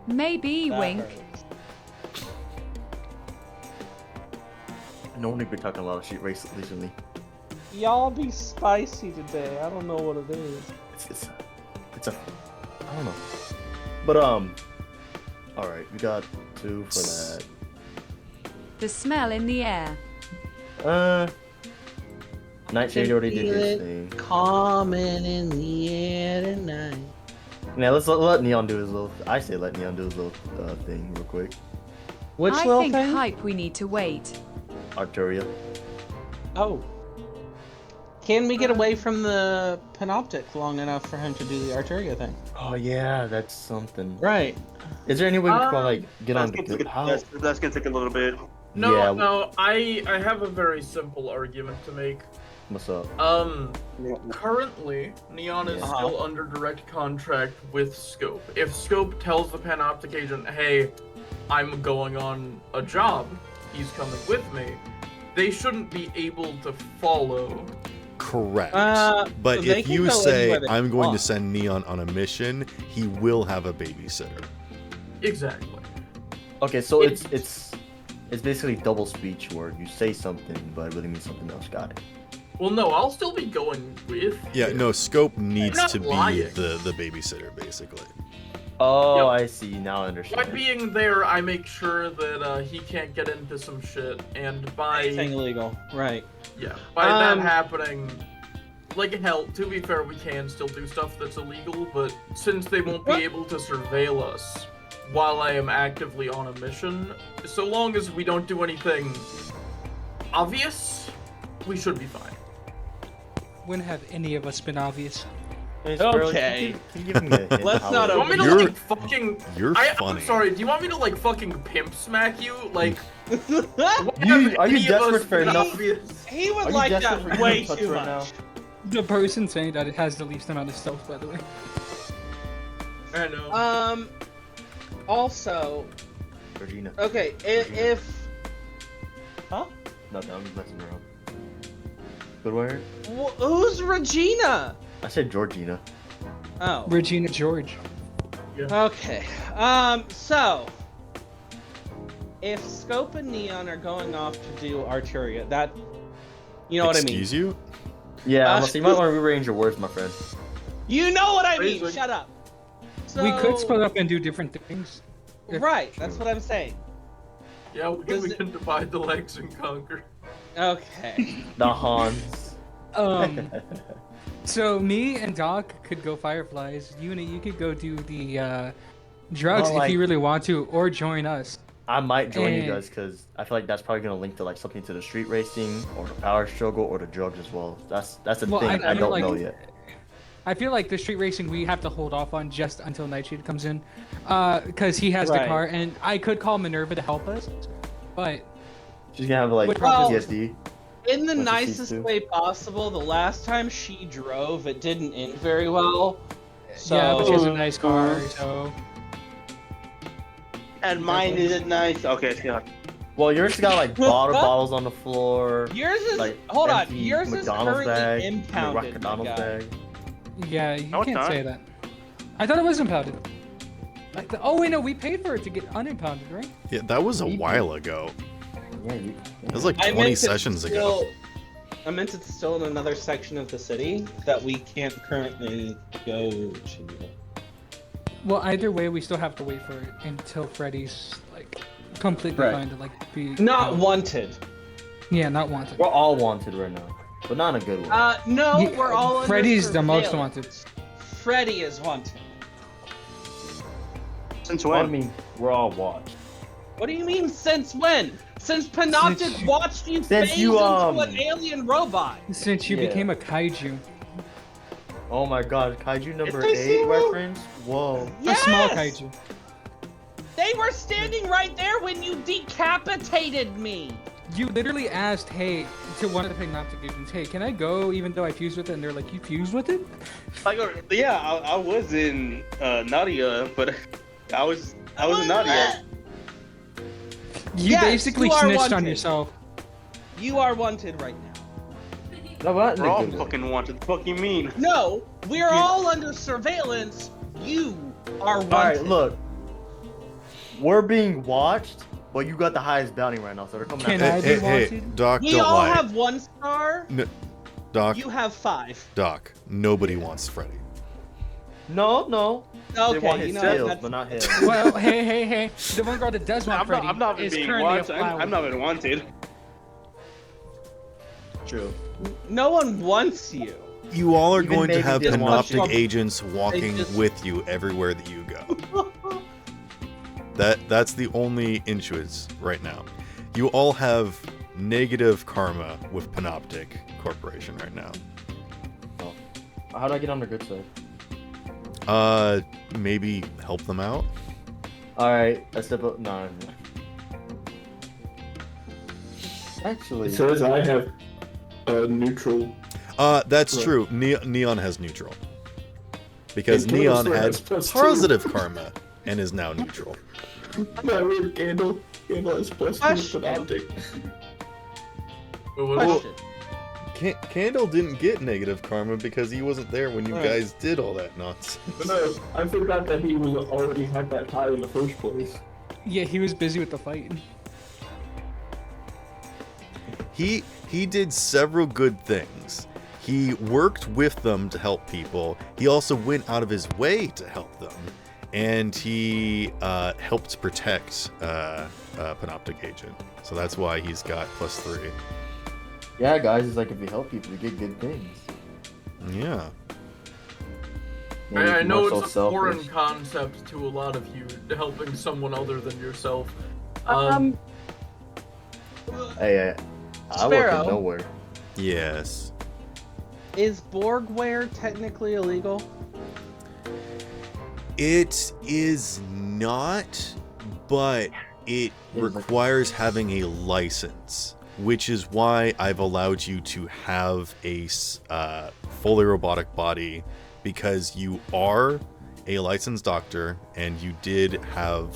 Speaker 8: Maybe
Speaker 6: that
Speaker 8: wink.
Speaker 6: hurts.
Speaker 2: No wonder you've been talking a lot of shit recently.
Speaker 6: Y'all be spicy today. I don't know what it is.
Speaker 2: It's a I don't know. But all right, we got 2 for that.
Speaker 8: The smell in the air.
Speaker 2: Nightshade already did
Speaker 6: Feel
Speaker 2: his
Speaker 6: it
Speaker 2: thing.
Speaker 6: Coming in the air tonight.
Speaker 2: Now let's let Neon do his little. I say let Neon do his little thing real quick.
Speaker 6: Which
Speaker 8: I
Speaker 6: little
Speaker 8: think
Speaker 6: thing?
Speaker 8: hype we need to wait.
Speaker 2: Arturia.
Speaker 6: Oh. Can we get away from the Panoptic long enough for him to do the Arturia thing?
Speaker 2: Oh yeah, that's something.
Speaker 6: Right.
Speaker 2: Is there any way we can like get on
Speaker 7: That's
Speaker 2: the
Speaker 7: gonna,
Speaker 2: how?
Speaker 7: that's gonna take a little bit.
Speaker 3: No,
Speaker 2: Yeah.
Speaker 3: no, I have a very simple argument to make.
Speaker 2: What's up?
Speaker 3: Currently, Neon is
Speaker 2: Yeah.
Speaker 3: still under direct contract with Scope. If Scope tells the Panoptic agent, hey, I'm going on a job, he's coming with me, they shouldn't be able to follow.
Speaker 1: Correct.
Speaker 6: But
Speaker 1: But
Speaker 6: they
Speaker 1: if
Speaker 6: can
Speaker 1: you
Speaker 6: go
Speaker 1: say,
Speaker 6: anywhere they
Speaker 1: I'm going to
Speaker 6: want.
Speaker 1: send Neon on a mission, he will have a babysitter.
Speaker 3: Exactly.
Speaker 2: Okay, so it's basically double speech where you say something but it really means something else. Got it.
Speaker 3: Well, no, I'll still be going with.
Speaker 1: Yeah,
Speaker 3: him.
Speaker 1: no, Scope needs
Speaker 3: not
Speaker 1: to be
Speaker 3: lying.
Speaker 1: the babysitter, basically.
Speaker 2: Oh,
Speaker 3: Yep.
Speaker 2: I see. Now I
Speaker 3: By
Speaker 2: understand.
Speaker 3: being there, I make sure that he can't get into some shit, and by
Speaker 6: Anything illegal. Right.
Speaker 3: by that
Speaker 6: Um,
Speaker 3: happening, like hell, to be fair, we can still do stuff that's illegal, but since they won't be able to surveil us while I am actively on a mission, so long as we don't do anything obvious, we should be fine.
Speaker 5: When have any of us been obvious?
Speaker 2: Hey, Sparrow,
Speaker 6: Okay.
Speaker 2: Can you give me a hint
Speaker 6: Let's
Speaker 2: how
Speaker 6: not
Speaker 2: it-
Speaker 3: Do you want me to
Speaker 1: You're-
Speaker 3: like fucking?
Speaker 1: You're
Speaker 3: I'm
Speaker 1: funny.
Speaker 3: sorry. Do you want me to like fucking pimp smack you? Like, when
Speaker 2: Are you
Speaker 3: have any of
Speaker 2: desperate
Speaker 3: us
Speaker 2: for
Speaker 3: been
Speaker 2: enough-
Speaker 3: obvious?
Speaker 6: He would
Speaker 2: Are you
Speaker 6: like
Speaker 2: desperate for
Speaker 6: that
Speaker 2: human
Speaker 6: way
Speaker 2: touch
Speaker 6: too
Speaker 2: right
Speaker 6: much.
Speaker 5: The person saying that it has the least amount of stealth, by the way.
Speaker 3: I know.
Speaker 6: Also,
Speaker 2: Regina.
Speaker 6: okay, if
Speaker 2: No, I'm messing around. Good word.
Speaker 6: who's Regina?
Speaker 2: I said Georgina.
Speaker 6: Oh.
Speaker 5: Regina George.
Speaker 6: Okay. So if Scope and Neon are going off to do Arturia, that you know what I mean.
Speaker 1: Excuse you?
Speaker 2: Yeah,
Speaker 6: Uh,
Speaker 2: honestly, you might want to rearrange your words, my friend.
Speaker 6: You know what I mean.
Speaker 3: Phrasing.
Speaker 6: Shut up. So,
Speaker 5: We could split up and do different things. if-
Speaker 6: Right. That's what I'm saying.
Speaker 3: Yeah, we
Speaker 6: Does it-
Speaker 3: can divide the legs and conquer.
Speaker 6: Okay.
Speaker 2: The Hans.
Speaker 5: So me and Doc could go Fireflies. You could go do the drugs
Speaker 2: Well,
Speaker 5: if you
Speaker 2: like-
Speaker 5: really want to, or join us.
Speaker 2: I might join you
Speaker 5: And-
Speaker 2: guys because I feel like that's probably gonna link to like something to the street racing or the power struggle or the drugs as well. That's the
Speaker 5: Well,
Speaker 2: thing
Speaker 5: I
Speaker 2: I
Speaker 5: feel
Speaker 2: don't
Speaker 5: like-
Speaker 2: know yet.
Speaker 5: I feel like the street racing we have to hold off on just until Nightshade comes in, because he has the
Speaker 6: Right.
Speaker 5: car, and I could call Minerva to help us, but
Speaker 2: She's gonna have like
Speaker 5: Well-
Speaker 2: PTSD.
Speaker 6: In the
Speaker 2: What does she
Speaker 6: nicest
Speaker 2: do?
Speaker 6: way possible, the last time she drove, it didn't end very well. So,
Speaker 5: yeah, but she has a nice car, so
Speaker 7: And mine isn't nice. Okay, yeah.
Speaker 2: Well, yours got like bottles on the floor.
Speaker 6: yours is
Speaker 2: Like
Speaker 6: hold on.
Speaker 2: empty
Speaker 6: Yours is
Speaker 2: McDonald's
Speaker 6: currently
Speaker 2: bag,
Speaker 6: impounded. my
Speaker 2: McDonald's
Speaker 6: guy.
Speaker 2: bag.
Speaker 5: yeah, you
Speaker 7: No, it's
Speaker 5: can't
Speaker 7: not.
Speaker 5: say that. I thought it was impounded. Oh wait, no, we paid for it to get unimpounded, right?
Speaker 1: Yeah, that was a while ago.
Speaker 2: Yeah, you.
Speaker 1: That was like
Speaker 6: I
Speaker 1: 20
Speaker 6: meant it's
Speaker 1: sessions ago.
Speaker 6: still- I meant it's still in another section of the city that we can't currently go to.
Speaker 5: Well, either way, we still have to wait for it until Freddy's like completely
Speaker 6: Right.
Speaker 5: fine to like be
Speaker 6: Not wanted.
Speaker 5: Yeah, not wanted.
Speaker 2: We're all wanted right now, but not in a good way.
Speaker 6: No,
Speaker 5: Yeah,
Speaker 6: we're all under
Speaker 5: Freddy's the most
Speaker 6: surveillance.
Speaker 5: wanted.
Speaker 6: Freddy is wanted.
Speaker 7: Since
Speaker 2: Well, I
Speaker 7: when?
Speaker 2: mean, we're all watched.
Speaker 6: What do you mean, since when? Since Panoptic
Speaker 5: Since you-
Speaker 6: watched you
Speaker 2: Since
Speaker 6: phase
Speaker 2: you,
Speaker 6: into an alien robot.
Speaker 5: Since you
Speaker 2: Yeah.
Speaker 5: became a kaiju,
Speaker 2: Oh my God, Kaiju number
Speaker 7: It's
Speaker 2: 8
Speaker 7: a
Speaker 2: reference. Whoa.
Speaker 5: a small
Speaker 6: Yes!
Speaker 5: kaiju.
Speaker 6: They were standing right there when you decapitated me.
Speaker 5: You literally asked, hey, to one of the Panoptic agents, hey, can I go even though I fused with it? And they're like, you fused with it?
Speaker 7: Yeah, I was in Nadia, but I was I wasn't naughty yet.
Speaker 5: You
Speaker 6: Yes,
Speaker 5: basically
Speaker 6: you are
Speaker 5: snitched on
Speaker 6: wanted.
Speaker 5: yourself.
Speaker 6: You are wanted right now.
Speaker 2: No, but
Speaker 7: We're all fucking wanted. What the fuck you mean?
Speaker 6: No, we're all under surveillance. You are wanted.
Speaker 2: Alright, look. We're being watched, but you got the highest bounty right now, so they're coming
Speaker 5: Can
Speaker 2: after
Speaker 5: I
Speaker 2: you.
Speaker 5: be
Speaker 1: Hey,
Speaker 5: wanted?
Speaker 1: Doc,
Speaker 6: We
Speaker 1: don't
Speaker 6: all
Speaker 1: lie.
Speaker 6: have 1 star.
Speaker 1: Doc,
Speaker 6: You have 5.
Speaker 1: Doc, nobody wants Freddy.
Speaker 2: No. They want
Speaker 6: Okay,
Speaker 2: his
Speaker 6: you know
Speaker 2: skills,
Speaker 6: what?
Speaker 2: but not him.
Speaker 5: Well, hey. The one girl that does want Freddy
Speaker 7: I'm not
Speaker 5: is
Speaker 7: being
Speaker 5: currently a
Speaker 7: wanted.
Speaker 5: flower.
Speaker 7: I'm not being wanted.
Speaker 2: True.
Speaker 6: No one wants you.
Speaker 1: You all are
Speaker 2: Even
Speaker 1: going to
Speaker 2: maybe
Speaker 1: have
Speaker 2: didn't want
Speaker 1: panoptic
Speaker 6: you.
Speaker 1: agents walking
Speaker 6: just-
Speaker 1: with you everywhere that you go. That's the only issues right now. You all have negative karma with Panoptic Corporation right now.
Speaker 2: How do I get on the good side?
Speaker 1: Maybe help them out.
Speaker 2: Alright, I step up. No. Actually,
Speaker 4: It says I have neutral.
Speaker 1: That's
Speaker 4: Right.
Speaker 1: true. Neon has neutral. Because
Speaker 4: And
Speaker 1: Neon
Speaker 4: Candle
Speaker 1: had
Speaker 4: has +2.
Speaker 1: positive karma and is now neutral.
Speaker 4: No, we're Candle. Candle is +2
Speaker 6: Question.
Speaker 4: Panoptic.
Speaker 6: Question.
Speaker 1: Candle didn't get negative karma because he wasn't there when you
Speaker 6: Right.
Speaker 1: guys did all that nonsense.
Speaker 4: But no, I forgot that he was already had that tie in the first place.
Speaker 5: Yeah, he was busy with the fight.
Speaker 1: He did several good things. He worked with them to help people. He also went out of his way to help them, and he helped protect Panoptic Agent. So that's why he's got +3.
Speaker 2: yeah, guys, it's like if you help people, you get good things.
Speaker 1: Yeah.
Speaker 2: Maybe
Speaker 3: I
Speaker 2: if
Speaker 3: know
Speaker 2: you're
Speaker 3: it's
Speaker 2: so
Speaker 3: a
Speaker 2: selfish.
Speaker 3: foreign concept to a lot of you, helping someone other than yourself.
Speaker 2: Hey, I work
Speaker 6: Sparrow.
Speaker 2: in nowhere.
Speaker 1: Yes.
Speaker 6: Is Borgware technically illegal?
Speaker 1: It is not, but it requires having a license, which is why I've allowed you to have a fully robotic body, because you are a licensed doctor and you did have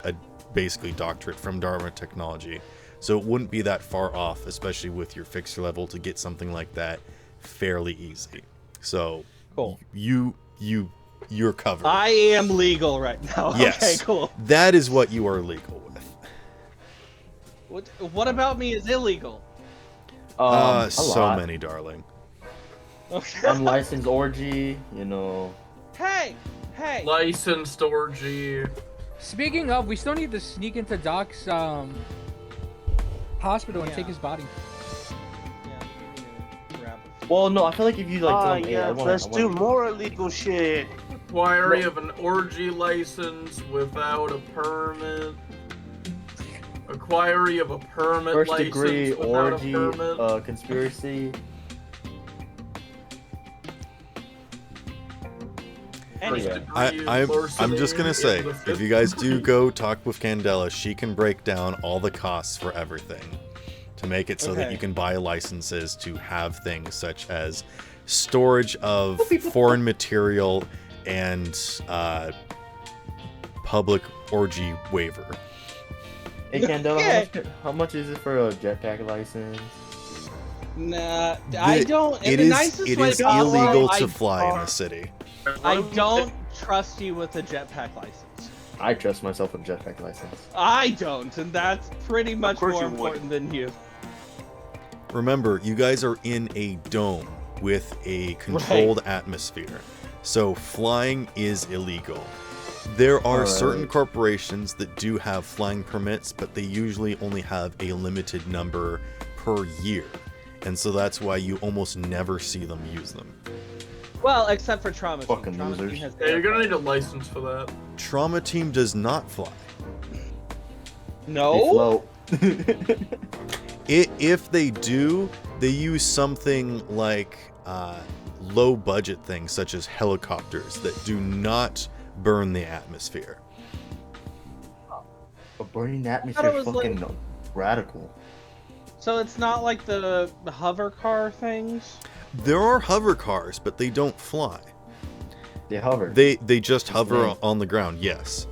Speaker 1: a basically doctorate from Dharma Technology. So it wouldn't be that far off, especially with your fixer level, to get something like that fairly easy. So
Speaker 6: Cool.
Speaker 1: you're covered.
Speaker 6: I am legal right now.
Speaker 1: Yes.
Speaker 6: Okay, cool.
Speaker 1: That is what you are legal with.
Speaker 6: What about me is illegal?
Speaker 2: A
Speaker 1: So
Speaker 2: lot.
Speaker 1: many, darling.
Speaker 6: Okay.
Speaker 2: Unlicensed orgy, you know.
Speaker 6: Hey!
Speaker 3: Licensed orgy.
Speaker 5: Speaking of, we still need to sneak into Doc's hospital and
Speaker 6: Yeah.
Speaker 5: take his body.
Speaker 2: Well, no, I feel like if you like, tell them, hey, I want,
Speaker 7: let's do more illegal shit.
Speaker 3: Inquiry of an orgy license without a permit. Acquiry of a permit
Speaker 2: first
Speaker 3: license
Speaker 2: degree
Speaker 3: without
Speaker 2: orgy,
Speaker 3: a permit.
Speaker 2: Conspiracy.
Speaker 6: Anyway,
Speaker 2: Yeah.
Speaker 1: I'm just gonna say, if you guys do go talk with Candela, she can break down all the costs for everything to make it so that
Speaker 6: Okay.
Speaker 1: you can buy licenses to have things such as storage of foreign material and public orgy waiver.
Speaker 2: Hey, Candela,
Speaker 6: Yeah.
Speaker 2: how much is it for a jetpack license?
Speaker 6: nah, I don't. In
Speaker 1: It
Speaker 6: the
Speaker 1: is
Speaker 6: nicest
Speaker 1: it
Speaker 6: way
Speaker 1: is
Speaker 6: possible,
Speaker 1: illegal to
Speaker 6: I-
Speaker 1: fly in the city.
Speaker 6: I don't trust you with a jetpack license.
Speaker 2: I trust myself with a jetpack license.
Speaker 6: I don't, and that's pretty much
Speaker 7: course
Speaker 6: more
Speaker 7: you would.
Speaker 6: important than you.
Speaker 1: Remember, you guys are in a dome with a controlled atmosphere, so flying is illegal. There are
Speaker 2: Alright.
Speaker 1: certain corporations that do have flying permits, but they usually only have a limited number per year, and so that's why you almost never see them use them.
Speaker 6: Well, except for Trauma Team.
Speaker 2: Fucking
Speaker 6: Trauma Team
Speaker 2: losers.
Speaker 6: has
Speaker 3: Yeah, you're gonna
Speaker 6: aircraft.
Speaker 3: need a license for that.
Speaker 1: Trauma Team does not fly.
Speaker 2: They
Speaker 6: No.
Speaker 2: float.
Speaker 1: If they do, they use something like low budget things such as helicopters that do not burn the atmosphere.
Speaker 2: A burning
Speaker 6: thought
Speaker 2: atmosphere,
Speaker 6: it was
Speaker 2: fucking radical.
Speaker 6: So it's not like the hover car things.
Speaker 1: There are hover cars, but they don't fly.
Speaker 2: They hover.
Speaker 1: They just hover
Speaker 2: name.
Speaker 1: on the ground, yes.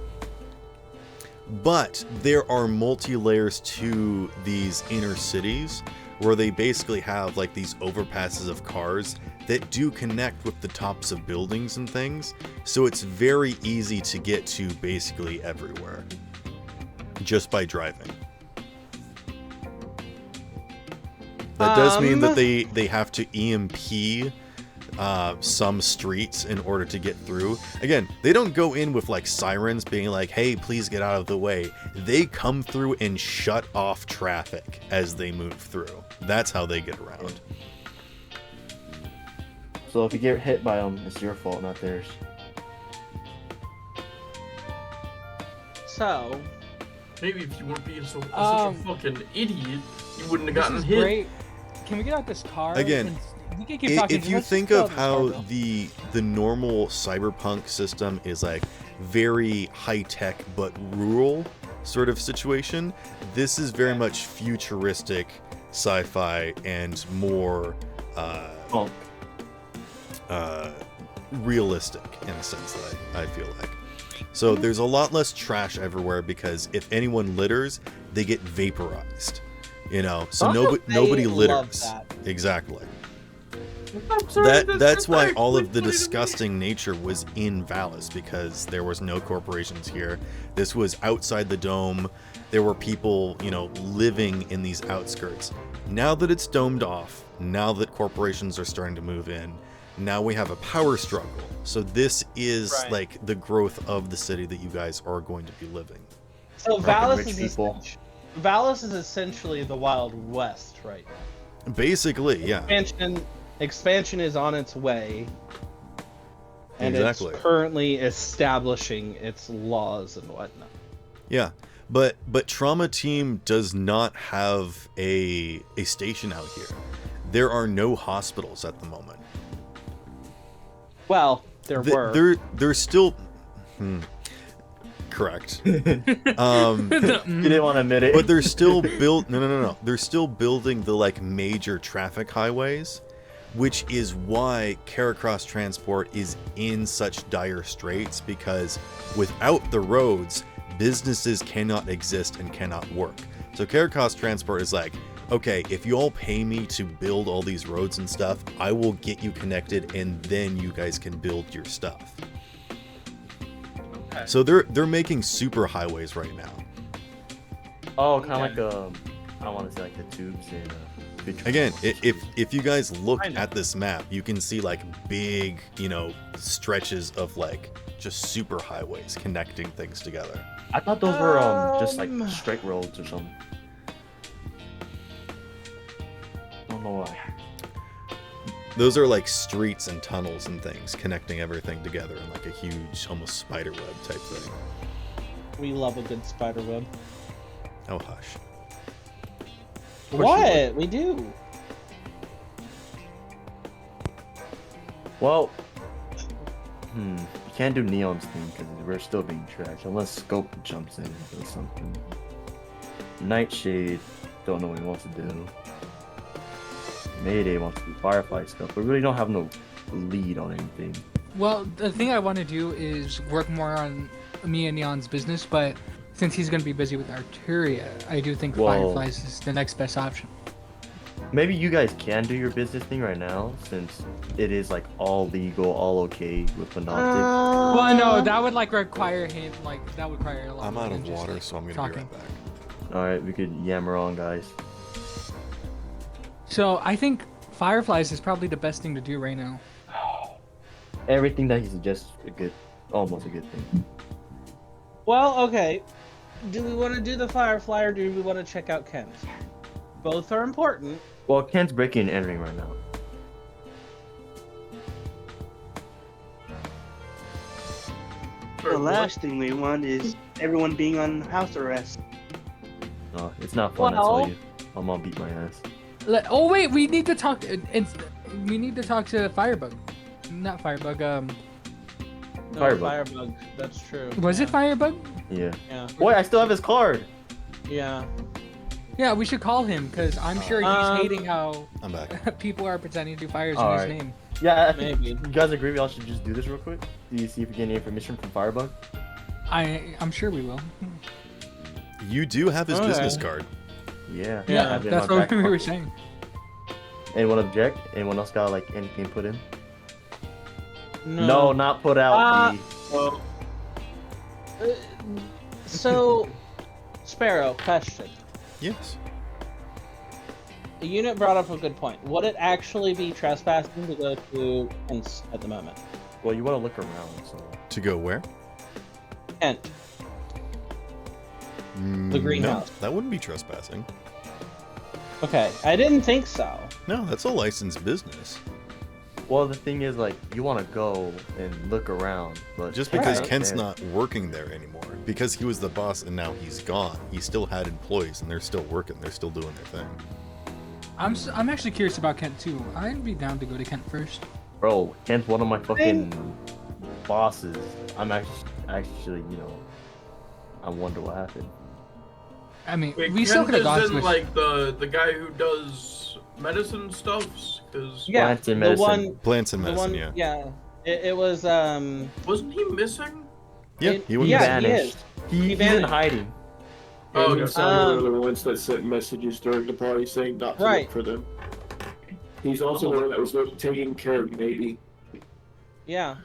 Speaker 1: But there are multi-layers to these inner cities where they basically have like these overpasses of cars that do connect with the tops of buildings and things. So it's very easy to get to basically everywhere just by driving. That does mean that they have to EMP some streets in order to get through. Again, they don't go in with like sirens being like, hey, please get out of the way. They come through and shut off traffic as they move through. That's how they get around.
Speaker 2: So if you get hit by them, it's your fault, not theirs.
Speaker 6: So,
Speaker 3: Maybe if you weren't being such a fucking idiot, you wouldn't have gotten hit.
Speaker 5: Great. Can we get out this car?
Speaker 1: Again,
Speaker 5: and we can keep talking.
Speaker 1: if you
Speaker 5: Let's
Speaker 1: think
Speaker 5: just
Speaker 1: of
Speaker 5: go
Speaker 1: how
Speaker 5: out this car,
Speaker 1: the normal cyberpunk system is like very high tech but rural sort of situation, this is very much futuristic sci-fi and more realistic in a sense that I feel like. So there's a lot less trash everywhere because if anyone litters, they get vaporized. You know, so nobody litters. Exactly. That's why all of the disgusting nature was in Valis, because there was no corporations here. This was outside the dome. There were people, you know, living in these outskirts. Now that it's domed off, now that corporations are starting to move in, now we have a power struggle. So this is like the growth of the city that you guys are going to be living.
Speaker 6: So Valis is essentially the Wild West right now.
Speaker 1: Basically, yeah.
Speaker 6: Expansion is on its way, and it's currently establishing its laws and whatnot.
Speaker 1: Yeah, but Trauma Team does not have a station out here. There are no hospitals at the moment.
Speaker 6: Well,
Speaker 1: They're still. Correct.
Speaker 2: You didn't want to admit it.
Speaker 1: But they're still No. They're still building the like major traffic highways, which is why Caracross Transport is in such dire straits, because without the roads, businesses cannot exist and cannot work. So Caracross Transport is like, okay, if you all pay me to build all these roads and stuff, I will get you connected, and then you guys can build your stuff. Okay. So they're making super highways right now.
Speaker 2: Oh, kind of like I don't want to say like the tubes in.
Speaker 1: Again, if you guys look at this map, you can see like big, you know, stretches of like just super highways connecting things together.
Speaker 2: I thought those were just like straight roads or something. I don't know why.
Speaker 1: Those are like streets and tunnels and things connecting everything together in like a huge, almost spider web type thing.
Speaker 6: We love a good spider web.
Speaker 1: Oh hush.
Speaker 6: What? We do.
Speaker 2: Well, you can't do Neon's thing because we're still being trashed unless Scope jumps in or something. Nightshade, don't know what he wants to do. Mayday wants to do Firefly stuff, but we really don't have no lead on anything.
Speaker 5: Well, the thing I want to do is work more on me and Neon's business, but since he's going to be busy with Arturia, I do think Fireflies is the next best option.
Speaker 2: Maybe you guys can do your business thing right now, since it is like all legal, all okay with Monoptic.
Speaker 5: Well, no, that would like require him, like that would require a lot.
Speaker 1: I'm
Speaker 5: more
Speaker 1: out
Speaker 5: than
Speaker 1: of
Speaker 5: just,
Speaker 1: water,
Speaker 5: like,
Speaker 1: so I'm gonna
Speaker 5: talking.
Speaker 1: be right back.
Speaker 2: Alright, we could yammer on, guys.
Speaker 5: So I think Fireflies is probably the best thing to do right now.
Speaker 2: Everything that he suggests is almost a good thing.
Speaker 6: Well, okay. Do we want to do the Firefly or do we want to check out Ken's? Both are important.
Speaker 2: Well, Ken's breaking and entering right now.
Speaker 7: The last thing we want is everyone being on house arrest.
Speaker 2: No, it's not fun, I tell you. I'm gonna beat my ass.
Speaker 5: Oh wait, we need to talk. We need to talk to Firebug, not Firebug.
Speaker 6: No,
Speaker 2: Firebug.
Speaker 6: Firebug. That's true.
Speaker 5: Was it Firebug?
Speaker 2: Yeah.
Speaker 6: Yeah.
Speaker 2: Boy, I still have his card.
Speaker 6: Yeah.
Speaker 5: Yeah, we should call him because I'm sure he's hating how
Speaker 1: I'm back.
Speaker 5: people are pretending to do fires in
Speaker 2: Alright.
Speaker 5: his name.
Speaker 2: Yeah, I think
Speaker 6: Maybe.
Speaker 2: you guys agree we all should just do this real quick? Do you see if we get any information from Firebug?
Speaker 5: I'm sure we will.
Speaker 1: You do have his business card.
Speaker 2: Yeah.
Speaker 5: Yeah,
Speaker 2: I have it in
Speaker 5: that's
Speaker 2: my
Speaker 5: what
Speaker 2: back
Speaker 5: we were
Speaker 2: pocket.
Speaker 5: saying.
Speaker 2: Anyone object? Anyone else got like anything put in?
Speaker 6: No.
Speaker 2: No, not put out.
Speaker 7: Well,
Speaker 6: So, Sparrow, question.
Speaker 1: Yes.
Speaker 6: The unit brought up a good point. Would it actually be trespassing to go to Kent at the moment?
Speaker 2: Well, you want to look around, so.
Speaker 1: To go where?
Speaker 6: Kent. The greenhouse.
Speaker 1: No, that wouldn't be trespassing.
Speaker 6: Okay, I didn't think so.
Speaker 1: No, that's a licensed business.
Speaker 2: Well, the thing is, like, you want to go and look around, but
Speaker 1: Just because
Speaker 6: Right.
Speaker 1: Kent's not working there anymore, because he was the boss and now he's gone, he still had employees and they're still working, they're still doing their thing.
Speaker 5: I'm actually curious about Kent too. I'd be down to go to Kent first.
Speaker 2: Bro, Kent's one of my fucking bosses. I'm actually, you know, I wonder what happened.
Speaker 5: I mean,
Speaker 3: Wait,
Speaker 5: we still
Speaker 3: Kent
Speaker 5: could have gone
Speaker 3: isn't
Speaker 5: to a
Speaker 3: like the guy who does medicine stuffs, because
Speaker 6: Yeah,
Speaker 2: Plants and
Speaker 6: the
Speaker 2: medicine.
Speaker 6: one,
Speaker 1: Plants and
Speaker 6: the
Speaker 1: medicine,
Speaker 6: one,
Speaker 1: yeah.
Speaker 6: It was
Speaker 3: wasn't he missing?
Speaker 1: Yeah,
Speaker 6: it-
Speaker 1: he would
Speaker 6: yeah,
Speaker 1: be.
Speaker 6: he
Speaker 2: vanished.
Speaker 6: is.
Speaker 2: He's in
Speaker 6: vanished.
Speaker 2: hiding.
Speaker 3: Oh,
Speaker 4: And
Speaker 3: okay.
Speaker 4: some of the ones that sent messages during the party saying not to
Speaker 6: Right.
Speaker 4: look for them. He's also the one that was taking care of Navy.
Speaker 6: Yeah.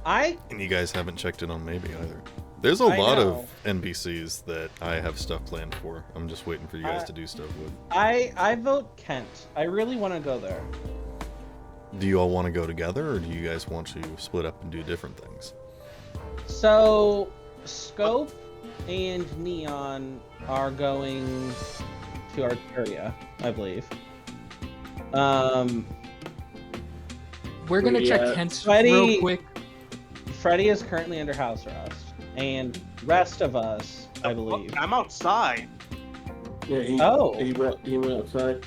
Speaker 1: And you guys haven't checked in on maybe either. There's a
Speaker 6: I
Speaker 1: lot
Speaker 6: know.
Speaker 1: of NPCs that I have stuff planned for. I'm just waiting for you guys to do stuff with.
Speaker 6: I vote Kent. I really want to go there.
Speaker 1: Do you all want to go together, or do you guys want to split up and do different things?
Speaker 6: So, Scope and Neon are going to Arteria, I believe.
Speaker 5: We're gonna check
Speaker 4: Yeah.
Speaker 5: Kent's
Speaker 6: Freddy-
Speaker 5: real quick.
Speaker 6: Freddy is currently under house arrest, and rest of us, I believe.
Speaker 7: I'm outside.
Speaker 4: Yeah, he
Speaker 6: Oh.
Speaker 4: he went outside.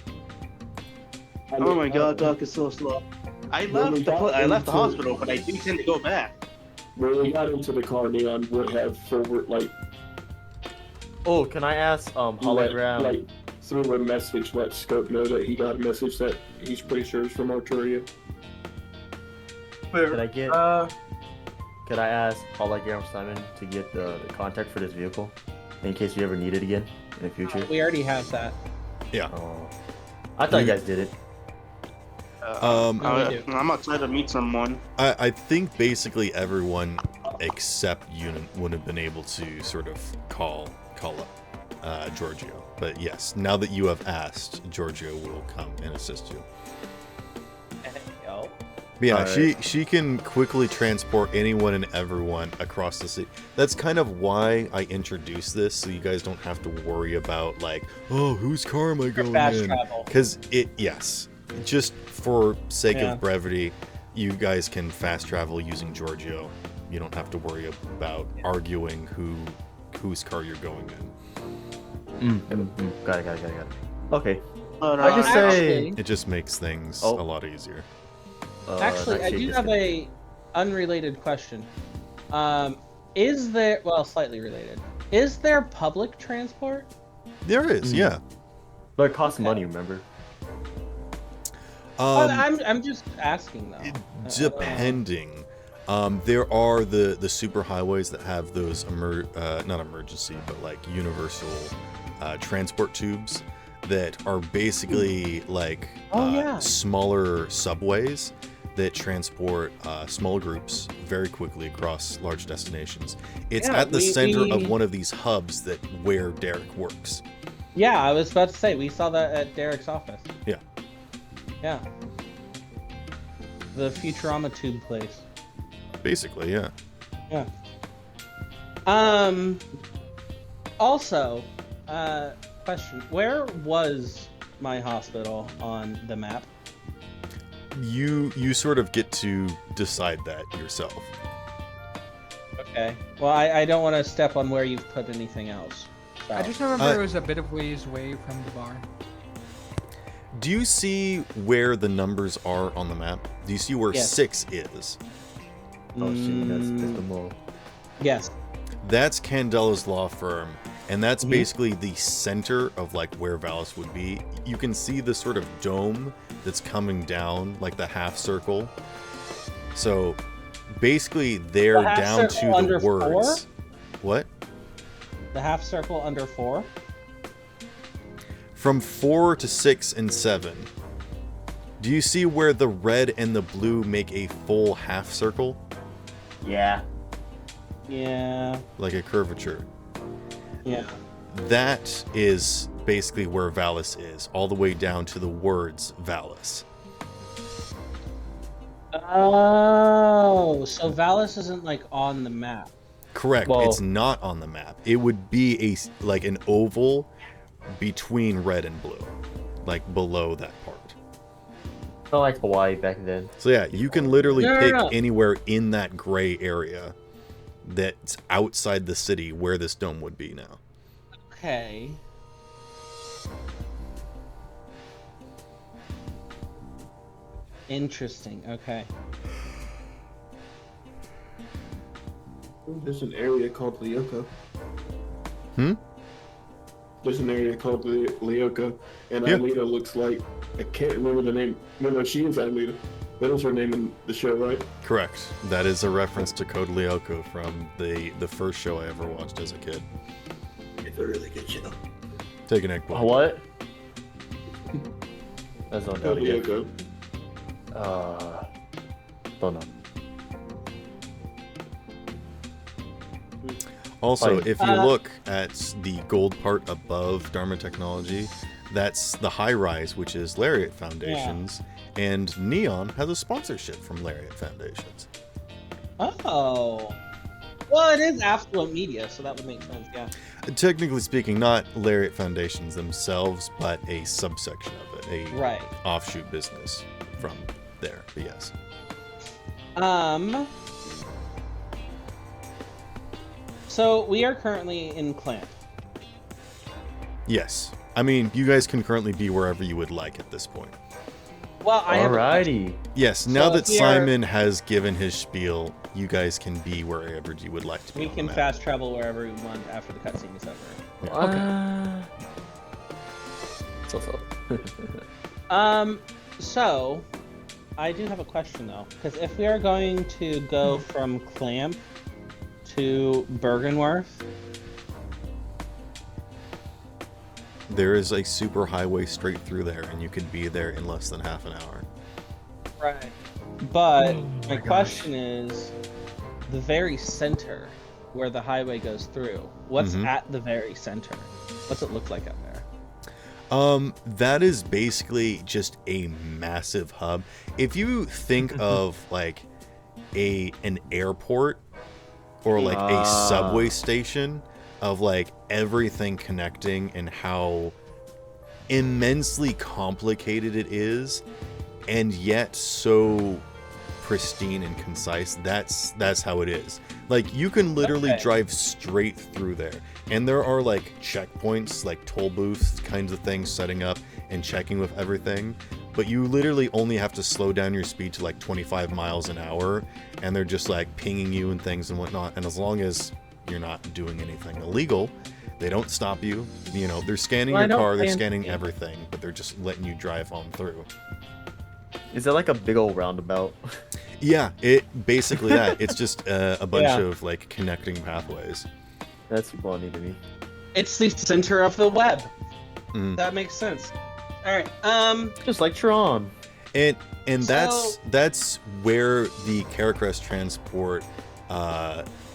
Speaker 7: Oh my god, Doc is so slow. I
Speaker 4: When we got
Speaker 7: I left the
Speaker 4: into-
Speaker 7: hospital, but I do tend to go back.
Speaker 4: When we got into the car, Neon would have forward
Speaker 2: Oh, can I ask hologram?
Speaker 4: like through a message let Scope know that he got a message that he's pretty sure is from Arturia.
Speaker 2: Could I get?
Speaker 3: Uh,
Speaker 2: Could I ask hologram Simon to get the contact for this vehicle in case we ever need it again in the future?
Speaker 6: We already have that.
Speaker 2: Oh, I thought you guys did it.
Speaker 1: Um,
Speaker 6: No, we do.
Speaker 7: I'm outside to meet someone.
Speaker 1: I think basically everyone except Unit would have been able to sort of call up Giorgio. But yes, now that you have asked, Giorgio will come and assist you.
Speaker 6: Yo.
Speaker 1: But yeah,
Speaker 2: Alright.
Speaker 1: she can quickly transport anyone and everyone across the city. That's kind of why I introduced this, so you guys don't have to worry about like, oh, whose car am I going
Speaker 6: fast
Speaker 1: in?
Speaker 6: travel.
Speaker 1: Because yes, just for sake
Speaker 6: Yeah.
Speaker 1: of brevity, you guys can fast travel using Giorgio. You don't have to worry about arguing whose car you're going in.
Speaker 2: Got it. Okay.
Speaker 7: But,
Speaker 2: I just say.
Speaker 6: Actually,
Speaker 1: It just makes things
Speaker 2: Oh.
Speaker 1: a lot easier.
Speaker 6: actually, I do have a unrelated question. Is there, well, slightly related. Is there public transport?
Speaker 1: There is, yeah.
Speaker 2: But it costs money, remember?
Speaker 6: I'm just asking though.
Speaker 1: Depending. There are the super highways that have those not emergency, but like universal transport tubes that are basically like
Speaker 6: yeah.
Speaker 1: smaller subways that transport small groups very quickly across large destinations. It's
Speaker 6: Yeah,
Speaker 1: at the
Speaker 6: we-
Speaker 1: center of
Speaker 6: we-
Speaker 1: one of these hubs that where Derek works.
Speaker 6: Yeah, I was about to say we saw that at Derek's office.
Speaker 1: Yeah.
Speaker 6: Yeah. The Futurama tube place.
Speaker 1: Basically, yeah.
Speaker 6: Yeah. Also, question: where was my hospital on the map?
Speaker 1: You sort of get to decide that yourself.
Speaker 6: Okay. Well, I don't want to step on where you've put anything else. So.
Speaker 5: I just remember it was a bit of ways away from the bar.
Speaker 1: Do you see where the numbers are on the map? Do you see where
Speaker 6: Yes.
Speaker 1: 6 is?
Speaker 2: Oh shit, that's the mole.
Speaker 6: Yes.
Speaker 1: That's Candela's law firm, and that's
Speaker 6: Mhm.
Speaker 1: basically the center of like where Valis would be. You can see the sort of dome that's coming down, like the half circle. So basically they're
Speaker 6: The half
Speaker 1: down to
Speaker 6: circle
Speaker 1: the
Speaker 6: under
Speaker 1: words.
Speaker 6: 4?
Speaker 1: What?
Speaker 6: The half circle under 4?
Speaker 1: From 4 to 6 and 7. Do you see where the red and the blue make a full half circle?
Speaker 2: Yeah.
Speaker 6: Yeah.
Speaker 1: Like a curvature.
Speaker 6: Yeah.
Speaker 1: That is basically where Valis is, all the way down to the words Valis.
Speaker 6: Oh, so Valis isn't like on the map.
Speaker 1: Correct.
Speaker 2: Well-
Speaker 1: It's not on the map. It would be like an oval between red and blue, like below that part.
Speaker 2: Not like Hawaii back then.
Speaker 1: So yeah, you can literally
Speaker 6: No, no,
Speaker 1: pick
Speaker 6: no.
Speaker 1: anywhere in that gray area that's outside the city where this dome would be now.
Speaker 6: Okay. Interesting. Okay.
Speaker 4: There's an area called Leoka.
Speaker 1: Hmm?
Speaker 4: There's an area called Leoka, and
Speaker 1: Yeah.
Speaker 4: Alita looks like, I can't remember the name. No, she is Alita. That was her name in the show, right?
Speaker 1: Correct. That is a reference to Code Lyoko from the first show I ever watched as a kid.
Speaker 4: It's a really good show.
Speaker 1: Take an egg boy.
Speaker 2: What? That's not
Speaker 4: Code
Speaker 2: that again.
Speaker 4: Lyoko.
Speaker 2: Don't know.
Speaker 1: Also,
Speaker 2: Like-
Speaker 1: if you look at the gold part above Dharma Technology, that's the high rise, which is Lariat Foundations, and Neon has a sponsorship from Lariat Foundations.
Speaker 6: Oh. Well, it is affluent media, so that would make sense. Yeah.
Speaker 1: Technically speaking, not Lariat Foundations themselves, but a subsection of it, a
Speaker 6: Right.
Speaker 1: offshoot business from there. But yes.
Speaker 6: So we are currently in Clamp.
Speaker 1: Yes. I mean, you guys can currently be wherever you would like at this point.
Speaker 6: Well, I have a question.
Speaker 2: Alrighty.
Speaker 1: Yes, now
Speaker 6: So
Speaker 1: that
Speaker 6: if we are-
Speaker 1: Simon has given his spiel, you guys can be wherever you would like to be.
Speaker 6: We
Speaker 1: on the
Speaker 6: can
Speaker 1: map.
Speaker 6: fast travel wherever we want after the cutscene is over. So I do have a question though, because if we are going to go from Clamp to Bergenworth,
Speaker 1: There is a super highway straight through there, and you could be there in less than half an hour.
Speaker 6: right? But my question is, the very center where the highway goes through. What's
Speaker 1: Mhm.
Speaker 6: at the very center? What's it look like out there?
Speaker 1: That is basically just a massive hub. If you think of like an airport or like a subway station of like everything connecting and how immensely complicated it is, and yet so pristine and concise, that's how it is. Like you can literally
Speaker 6: Okay.
Speaker 1: drive straight through there, and there are like checkpoints, like toll booths kinds of things setting up and checking with everything, but you literally only have to slow down your speed to like 25 miles an hour, and they're just like pinging you and things and whatnot, and as long as you're not doing anything illegal, they don't stop you. You know, they're scanning
Speaker 6: Well, I
Speaker 1: your
Speaker 6: don't
Speaker 1: car, they're
Speaker 6: plan-
Speaker 1: scanning everything, but they're just letting you drive on through.
Speaker 2: Is that like a big old roundabout?
Speaker 1: Yeah, it basically that. It's just a bunch
Speaker 6: Yeah.
Speaker 1: of like connecting pathways.
Speaker 2: That's funny to me.
Speaker 6: It's the center of the web.
Speaker 1: Mm.
Speaker 6: That makes sense. All right.
Speaker 2: Just like Tron.
Speaker 1: And
Speaker 6: So-
Speaker 1: that's where the Caracrest Transport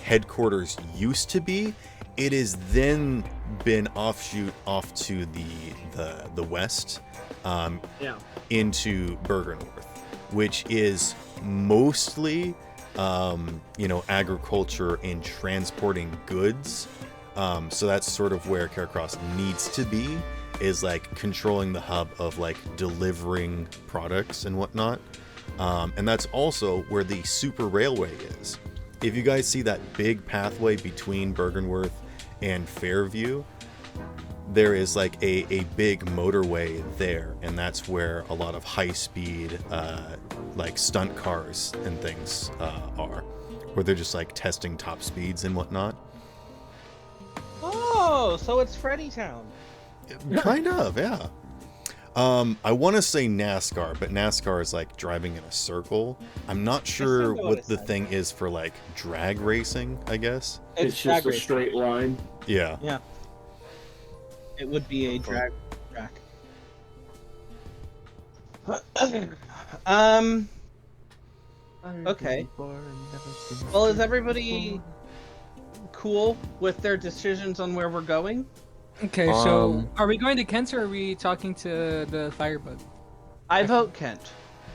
Speaker 1: headquarters used to be. It has then been offshoot off to the west,
Speaker 6: Yeah.
Speaker 1: into Bergenworth, which is mostly agriculture and transporting goods. So that's sort of where Caracross needs to be, is like controlling the hub of like delivering products and whatnot. And that's also where the super railway is. If you guys see that big pathway between Bergenworth and Fairview, there is like a big motorway there, and that's where a lot of high-speed like stunt cars and things are, where they're just like testing top speeds and whatnot.
Speaker 6: Oh, so it's Freddy Town.
Speaker 1: Kind of, yeah. I want to say NASCAR, but NASCAR is like driving in a circle. I'm not sure
Speaker 6: go
Speaker 1: what
Speaker 6: with
Speaker 1: the
Speaker 6: that.
Speaker 1: thing is for like drag racing, I guess.
Speaker 4: It's just
Speaker 6: drag
Speaker 4: a
Speaker 6: racing.
Speaker 4: straight line.
Speaker 1: Yeah.
Speaker 6: Yeah. It would be a drag track. Okay. Well, is everybody cool with their decisions on where we're going?
Speaker 5: Okay, so
Speaker 2: Um,
Speaker 5: are we going to Kent's or are we talking to the Firebug?
Speaker 6: I vote Kent.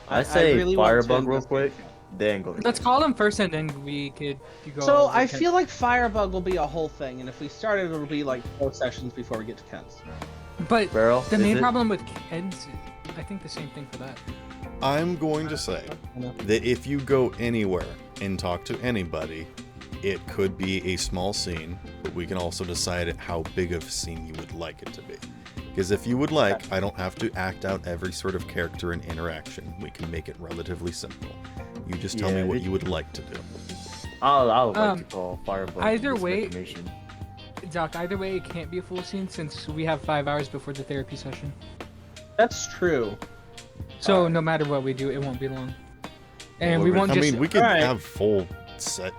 Speaker 2: I say
Speaker 6: really want to
Speaker 2: Firebug real
Speaker 6: investigate
Speaker 2: quick,
Speaker 6: Kent.
Speaker 2: then go.
Speaker 5: Let's call him first and then we could go.
Speaker 6: So
Speaker 5: over
Speaker 6: I
Speaker 5: Kent.
Speaker 6: feel like Firebug will be a whole thing, and if we started, it'll be like 4 sessions before we get to Kent's.
Speaker 5: But
Speaker 2: Barrel,
Speaker 5: the
Speaker 2: is
Speaker 5: main
Speaker 2: it?
Speaker 5: problem with Kent's, I think the same thing for that.
Speaker 1: I'm going to say that if you go anywhere and talk to anybody, it could be a small scene, but we can also decide how big of a scene you would like it to be. Because if you would like, I don't have to act out every sort of character and interaction. We can make it relatively simple. You just tell me
Speaker 2: Yeah,
Speaker 1: what
Speaker 2: it-
Speaker 1: you would like to do.
Speaker 2: I would like to call Firebug.
Speaker 5: either
Speaker 2: for some
Speaker 5: way-
Speaker 2: information.
Speaker 5: Doc, either way, it can't be a full scene since we have 5 hours before the therapy session.
Speaker 6: That's true.
Speaker 5: So no matter what we do, it won't be long. And we won't
Speaker 1: I
Speaker 5: just.
Speaker 1: mean, we could
Speaker 6: Alright.
Speaker 1: have full set,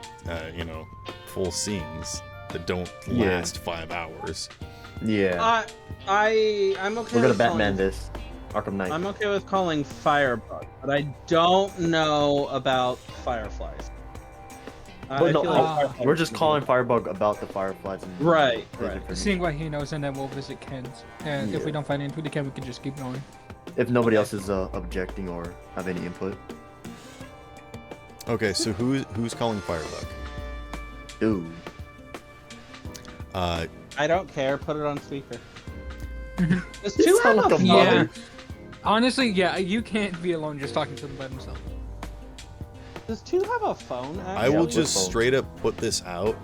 Speaker 1: full scenes that don't
Speaker 2: Yeah.
Speaker 1: last 5 hours.
Speaker 2: Yeah,
Speaker 6: I'm okay.
Speaker 2: we're gonna
Speaker 6: with
Speaker 2: Batman
Speaker 6: calling-
Speaker 2: this. Arkham Knight.
Speaker 6: I'm okay with calling Firebug, but I don't know about Fireflies.
Speaker 2: But
Speaker 6: I
Speaker 2: no,
Speaker 6: feel like Fireflies
Speaker 2: we're just
Speaker 6: is-
Speaker 2: calling Firebug about the Fireflies. And
Speaker 6: Right,
Speaker 2: his
Speaker 6: right.
Speaker 2: information.
Speaker 5: Seeing what he knows, and then we'll visit Ken's. And if we
Speaker 2: Yeah.
Speaker 5: don't find anything to Ken, we can just keep going.
Speaker 2: If nobody else is objecting or have any input.
Speaker 1: Okay, so who's calling Firebug?
Speaker 2: Dude.
Speaker 1: Uh,
Speaker 6: I don't care. Put it on speaker. Does
Speaker 2: You
Speaker 6: two
Speaker 2: sound
Speaker 6: have
Speaker 2: like
Speaker 6: a
Speaker 2: a
Speaker 6: phone?
Speaker 2: mother.
Speaker 5: Honestly, yeah, you can't be alone just talking to him by himself.
Speaker 6: Does two have a phone?
Speaker 1: I will
Speaker 2: with
Speaker 1: just
Speaker 2: phones.
Speaker 1: straight up put this out.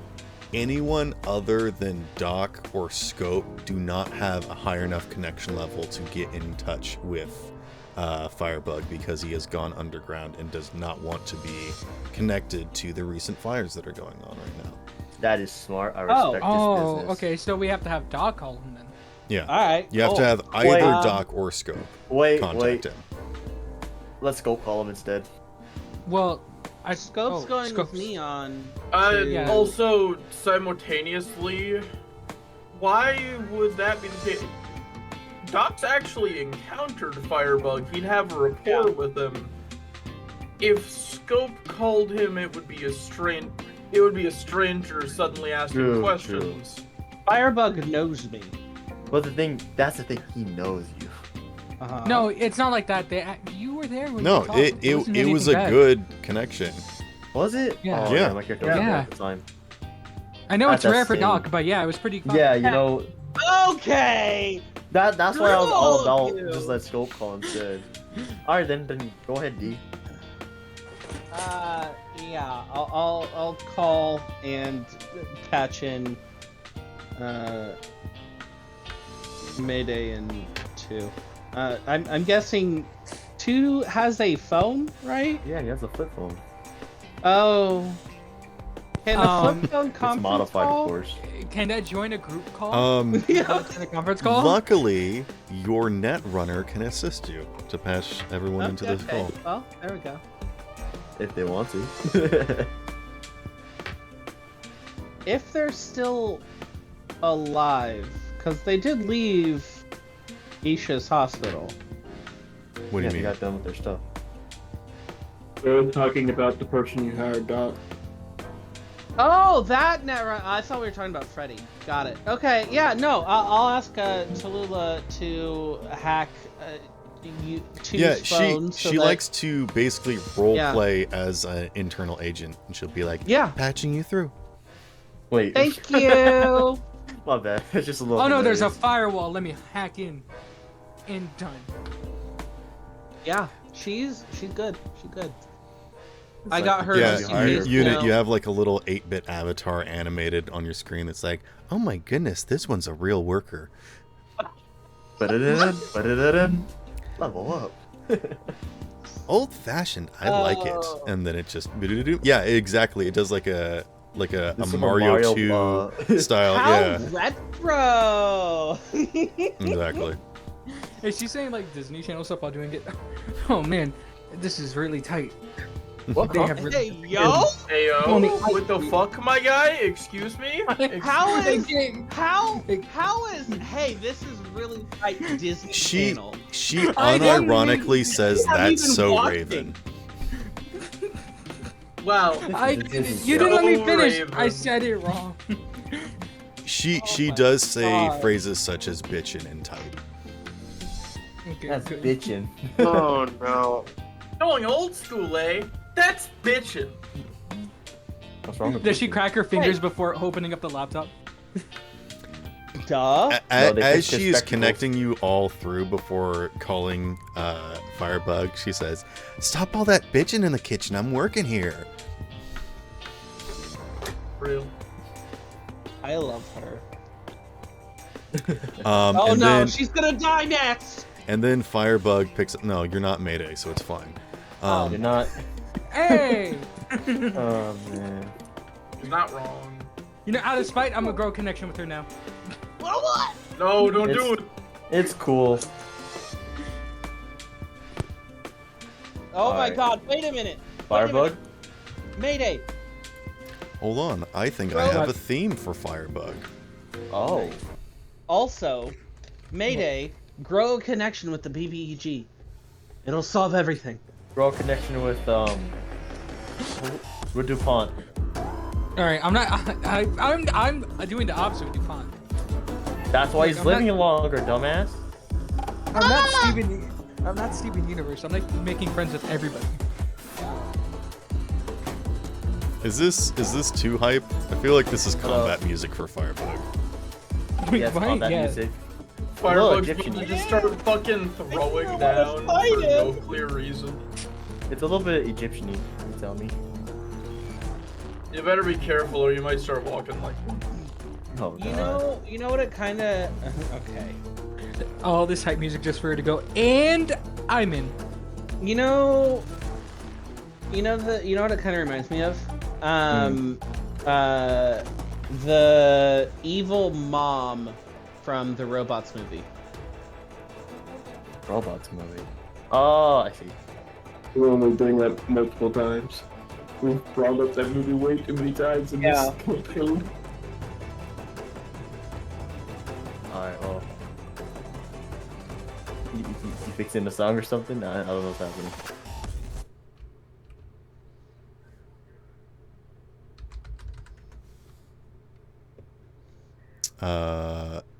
Speaker 1: Anyone other than Doc or Scope do not have a high enough connection level to get in touch with Firebug because he has gone underground and does not want to be connected to the recent fires that are going on right now.
Speaker 2: That is smart. I respect his
Speaker 5: Oh,
Speaker 2: business.
Speaker 5: okay, so we have to have Doc call him then.
Speaker 1: Yeah.
Speaker 6: All right.
Speaker 1: You have
Speaker 6: cool.
Speaker 1: to have either
Speaker 2: Wait.
Speaker 1: Doc or Scope
Speaker 2: Wait,
Speaker 1: contact him.
Speaker 2: Let's go call him instead.
Speaker 5: Well,
Speaker 6: Scope's going
Speaker 5: Scope's-
Speaker 6: with me on.
Speaker 5: Yeah.
Speaker 3: Also, simultaneously, why would that be the case? Doc's actually encountered Firebug. He'd have a rapport with him. If Scope called him, it would be a stranger suddenly asking
Speaker 2: True,
Speaker 3: questions.
Speaker 6: Firebug knows me.
Speaker 2: But that's the thing, he knows you.
Speaker 6: Uh-huh.
Speaker 5: No, it's not like that. You were there when
Speaker 1: No,
Speaker 5: we talked.
Speaker 1: it
Speaker 5: wasn't
Speaker 1: was
Speaker 5: anything
Speaker 1: a
Speaker 5: bad.
Speaker 1: good connection.
Speaker 2: Was it?
Speaker 5: Yeah.
Speaker 2: Oh,
Speaker 1: Yeah.
Speaker 2: My character
Speaker 5: Yeah.
Speaker 2: was there at the time.
Speaker 5: I know it's
Speaker 2: At that
Speaker 5: rare for
Speaker 2: same-
Speaker 5: Doc, but yeah, it was pretty fun.
Speaker 2: Yeah, you know,
Speaker 6: Okay.
Speaker 2: that's why I was all
Speaker 6: Screw
Speaker 2: about
Speaker 6: you.
Speaker 2: just let Scope call instead. Alright, then go ahead, D.
Speaker 6: Yeah. I'll call and patch in. Mayday and 2. I'm guessing 2 has a phone, right?
Speaker 2: Yeah, he has a flip phone.
Speaker 6: Oh. Can the flip phone
Speaker 2: It's
Speaker 6: conference
Speaker 2: modified,
Speaker 6: call?
Speaker 2: of course.
Speaker 5: Can I join a group call?
Speaker 6: Yeah.
Speaker 5: In a conference call?
Speaker 1: Luckily, your netrunner can assist you to patch everyone into this
Speaker 6: Okay,
Speaker 1: call.
Speaker 6: well, there we go.
Speaker 2: If they want to.
Speaker 6: If they're still alive, because they did leave Isha's hospital.
Speaker 1: What do
Speaker 2: Yeah,
Speaker 1: you
Speaker 2: they
Speaker 1: mean?
Speaker 2: got done with their stuff.
Speaker 4: We're talking about the person you hired, Doc.
Speaker 6: Oh, that netrunner. I thought we were talking about Freddy. Got it. Okay, yeah, no, I'll ask Tallulah to hack Two's
Speaker 1: Yeah,
Speaker 6: phone. so
Speaker 1: she
Speaker 6: that-
Speaker 1: likes to basically role
Speaker 6: Yeah.
Speaker 1: play as an internal agent, and she'll be like,
Speaker 6: Yeah.
Speaker 1: patching you through.
Speaker 2: Wait.
Speaker 6: Thank you.
Speaker 2: My bad. It's just a little.
Speaker 5: Oh no, there's a
Speaker 2: hilarious.
Speaker 5: firewall. Let me hack in. And done.
Speaker 6: Yeah, she's good. She's good. I got her.
Speaker 1: Yeah,
Speaker 2: you hired her.
Speaker 1: you have like a little 8-bit avatar animated on your screen that's like, oh my goodness, this one's a real worker.
Speaker 2: Ba-da-da-da, ba-da-da-da. Level up.
Speaker 1: Old fashioned, I like it.
Speaker 6: Oh.
Speaker 1: And then it just, yeah, exactly. It does like a
Speaker 2: This is a
Speaker 1: Mario 2
Speaker 2: Mario,
Speaker 1: style.
Speaker 6: How
Speaker 1: Yeah,
Speaker 6: retro!
Speaker 1: exactly.
Speaker 5: Is she saying like Disney Channel stuff while doing it? Oh man, this is really tight.
Speaker 2: What?
Speaker 5: They have really...
Speaker 6: Hey, yo!
Speaker 3: Hey yo,
Speaker 5: Only
Speaker 3: what the fuck, my guy? Excuse me?
Speaker 6: How is
Speaker 5: Okay.
Speaker 6: how is hey, this is really tight Disney Channel.
Speaker 1: She
Speaker 5: I didn't
Speaker 1: unironically says
Speaker 6: I'm
Speaker 1: that's
Speaker 6: even
Speaker 1: so
Speaker 6: watching.
Speaker 1: Raven.
Speaker 3: Wow.
Speaker 5: You
Speaker 2: So
Speaker 5: didn't let me
Speaker 3: So
Speaker 5: finish.
Speaker 3: Raven.
Speaker 5: I said it wrong.
Speaker 1: She
Speaker 5: my
Speaker 1: does say
Speaker 5: God.
Speaker 1: phrases such as bitchin' and tight.
Speaker 5: Okay,
Speaker 2: That's
Speaker 5: good.
Speaker 2: bitchin'.
Speaker 7: Oh no.
Speaker 3: Going old school, eh? That's bitchin'.
Speaker 2: What's wrong with
Speaker 5: Does she
Speaker 2: bitchin'?
Speaker 5: crack her fingers before opening up the laptop?
Speaker 6: Duh.
Speaker 2: No, they
Speaker 1: As
Speaker 2: fixed his
Speaker 1: she is
Speaker 2: spectacles.
Speaker 1: connecting you all through before calling Firebug, she says, "Stop all that bitching in the kitchen. I'm working here."
Speaker 3: Real.
Speaker 6: I love her.
Speaker 1: Oh
Speaker 6: Oh
Speaker 1: and
Speaker 6: no,
Speaker 1: then,
Speaker 6: she's gonna die next.
Speaker 1: and then Firebug picks up. No, you're not Mayday, so it's fine.
Speaker 2: You're not.
Speaker 5: Hey!
Speaker 2: Oh man.
Speaker 3: He's not wrong.
Speaker 5: You know, out of spite, I'm gonna grow a connection with her now.
Speaker 6: What?
Speaker 3: No, don't do it.
Speaker 2: It's cool.
Speaker 6: Oh my
Speaker 2: Alright.
Speaker 6: god, wait a minute.
Speaker 2: Firebug.
Speaker 6: Mayday.
Speaker 1: Hold on, I think I have a theme for Firebug.
Speaker 2: Oh.
Speaker 6: Also, Mayday, grow a connection with the BBEG. It'll solve everything.
Speaker 2: Grow a connection with DuPont.
Speaker 5: All right, I'm not. I'm doing the opposite with DuPont.
Speaker 2: That's why he's
Speaker 5: I'm
Speaker 2: living
Speaker 5: not-
Speaker 2: longer, dumbass.
Speaker 5: I'm not Steven. I'm not Steven Universe. I'm like making friends with everybody.
Speaker 1: Is this too hype? I feel like this is combat music for Firebug.
Speaker 2: Yes,
Speaker 5: Right,
Speaker 2: combat
Speaker 5: yeah.
Speaker 2: music.
Speaker 3: Firebug's
Speaker 2: Egyptian.
Speaker 3: about to just start fucking throwing down
Speaker 6: fight
Speaker 3: for no
Speaker 6: him.
Speaker 3: clear reason.
Speaker 2: It's a little bit Egyptian-y, you tell me.
Speaker 3: You better be careful or you might start walking like one.
Speaker 2: Oh god.
Speaker 6: You know what it kind of. Okay.
Speaker 5: All this hype music just for her to go, and I'm in.
Speaker 6: You know what it kind of reminds me of? The evil mom from the Robots movie.
Speaker 2: Robots movie. Oh, I see.
Speaker 4: We only bring that multiple times. We've brought up that movie way too many times in
Speaker 6: Yeah.
Speaker 4: this campaign.
Speaker 2: Alright, well. You fixing the song or something? I don't know what's happening.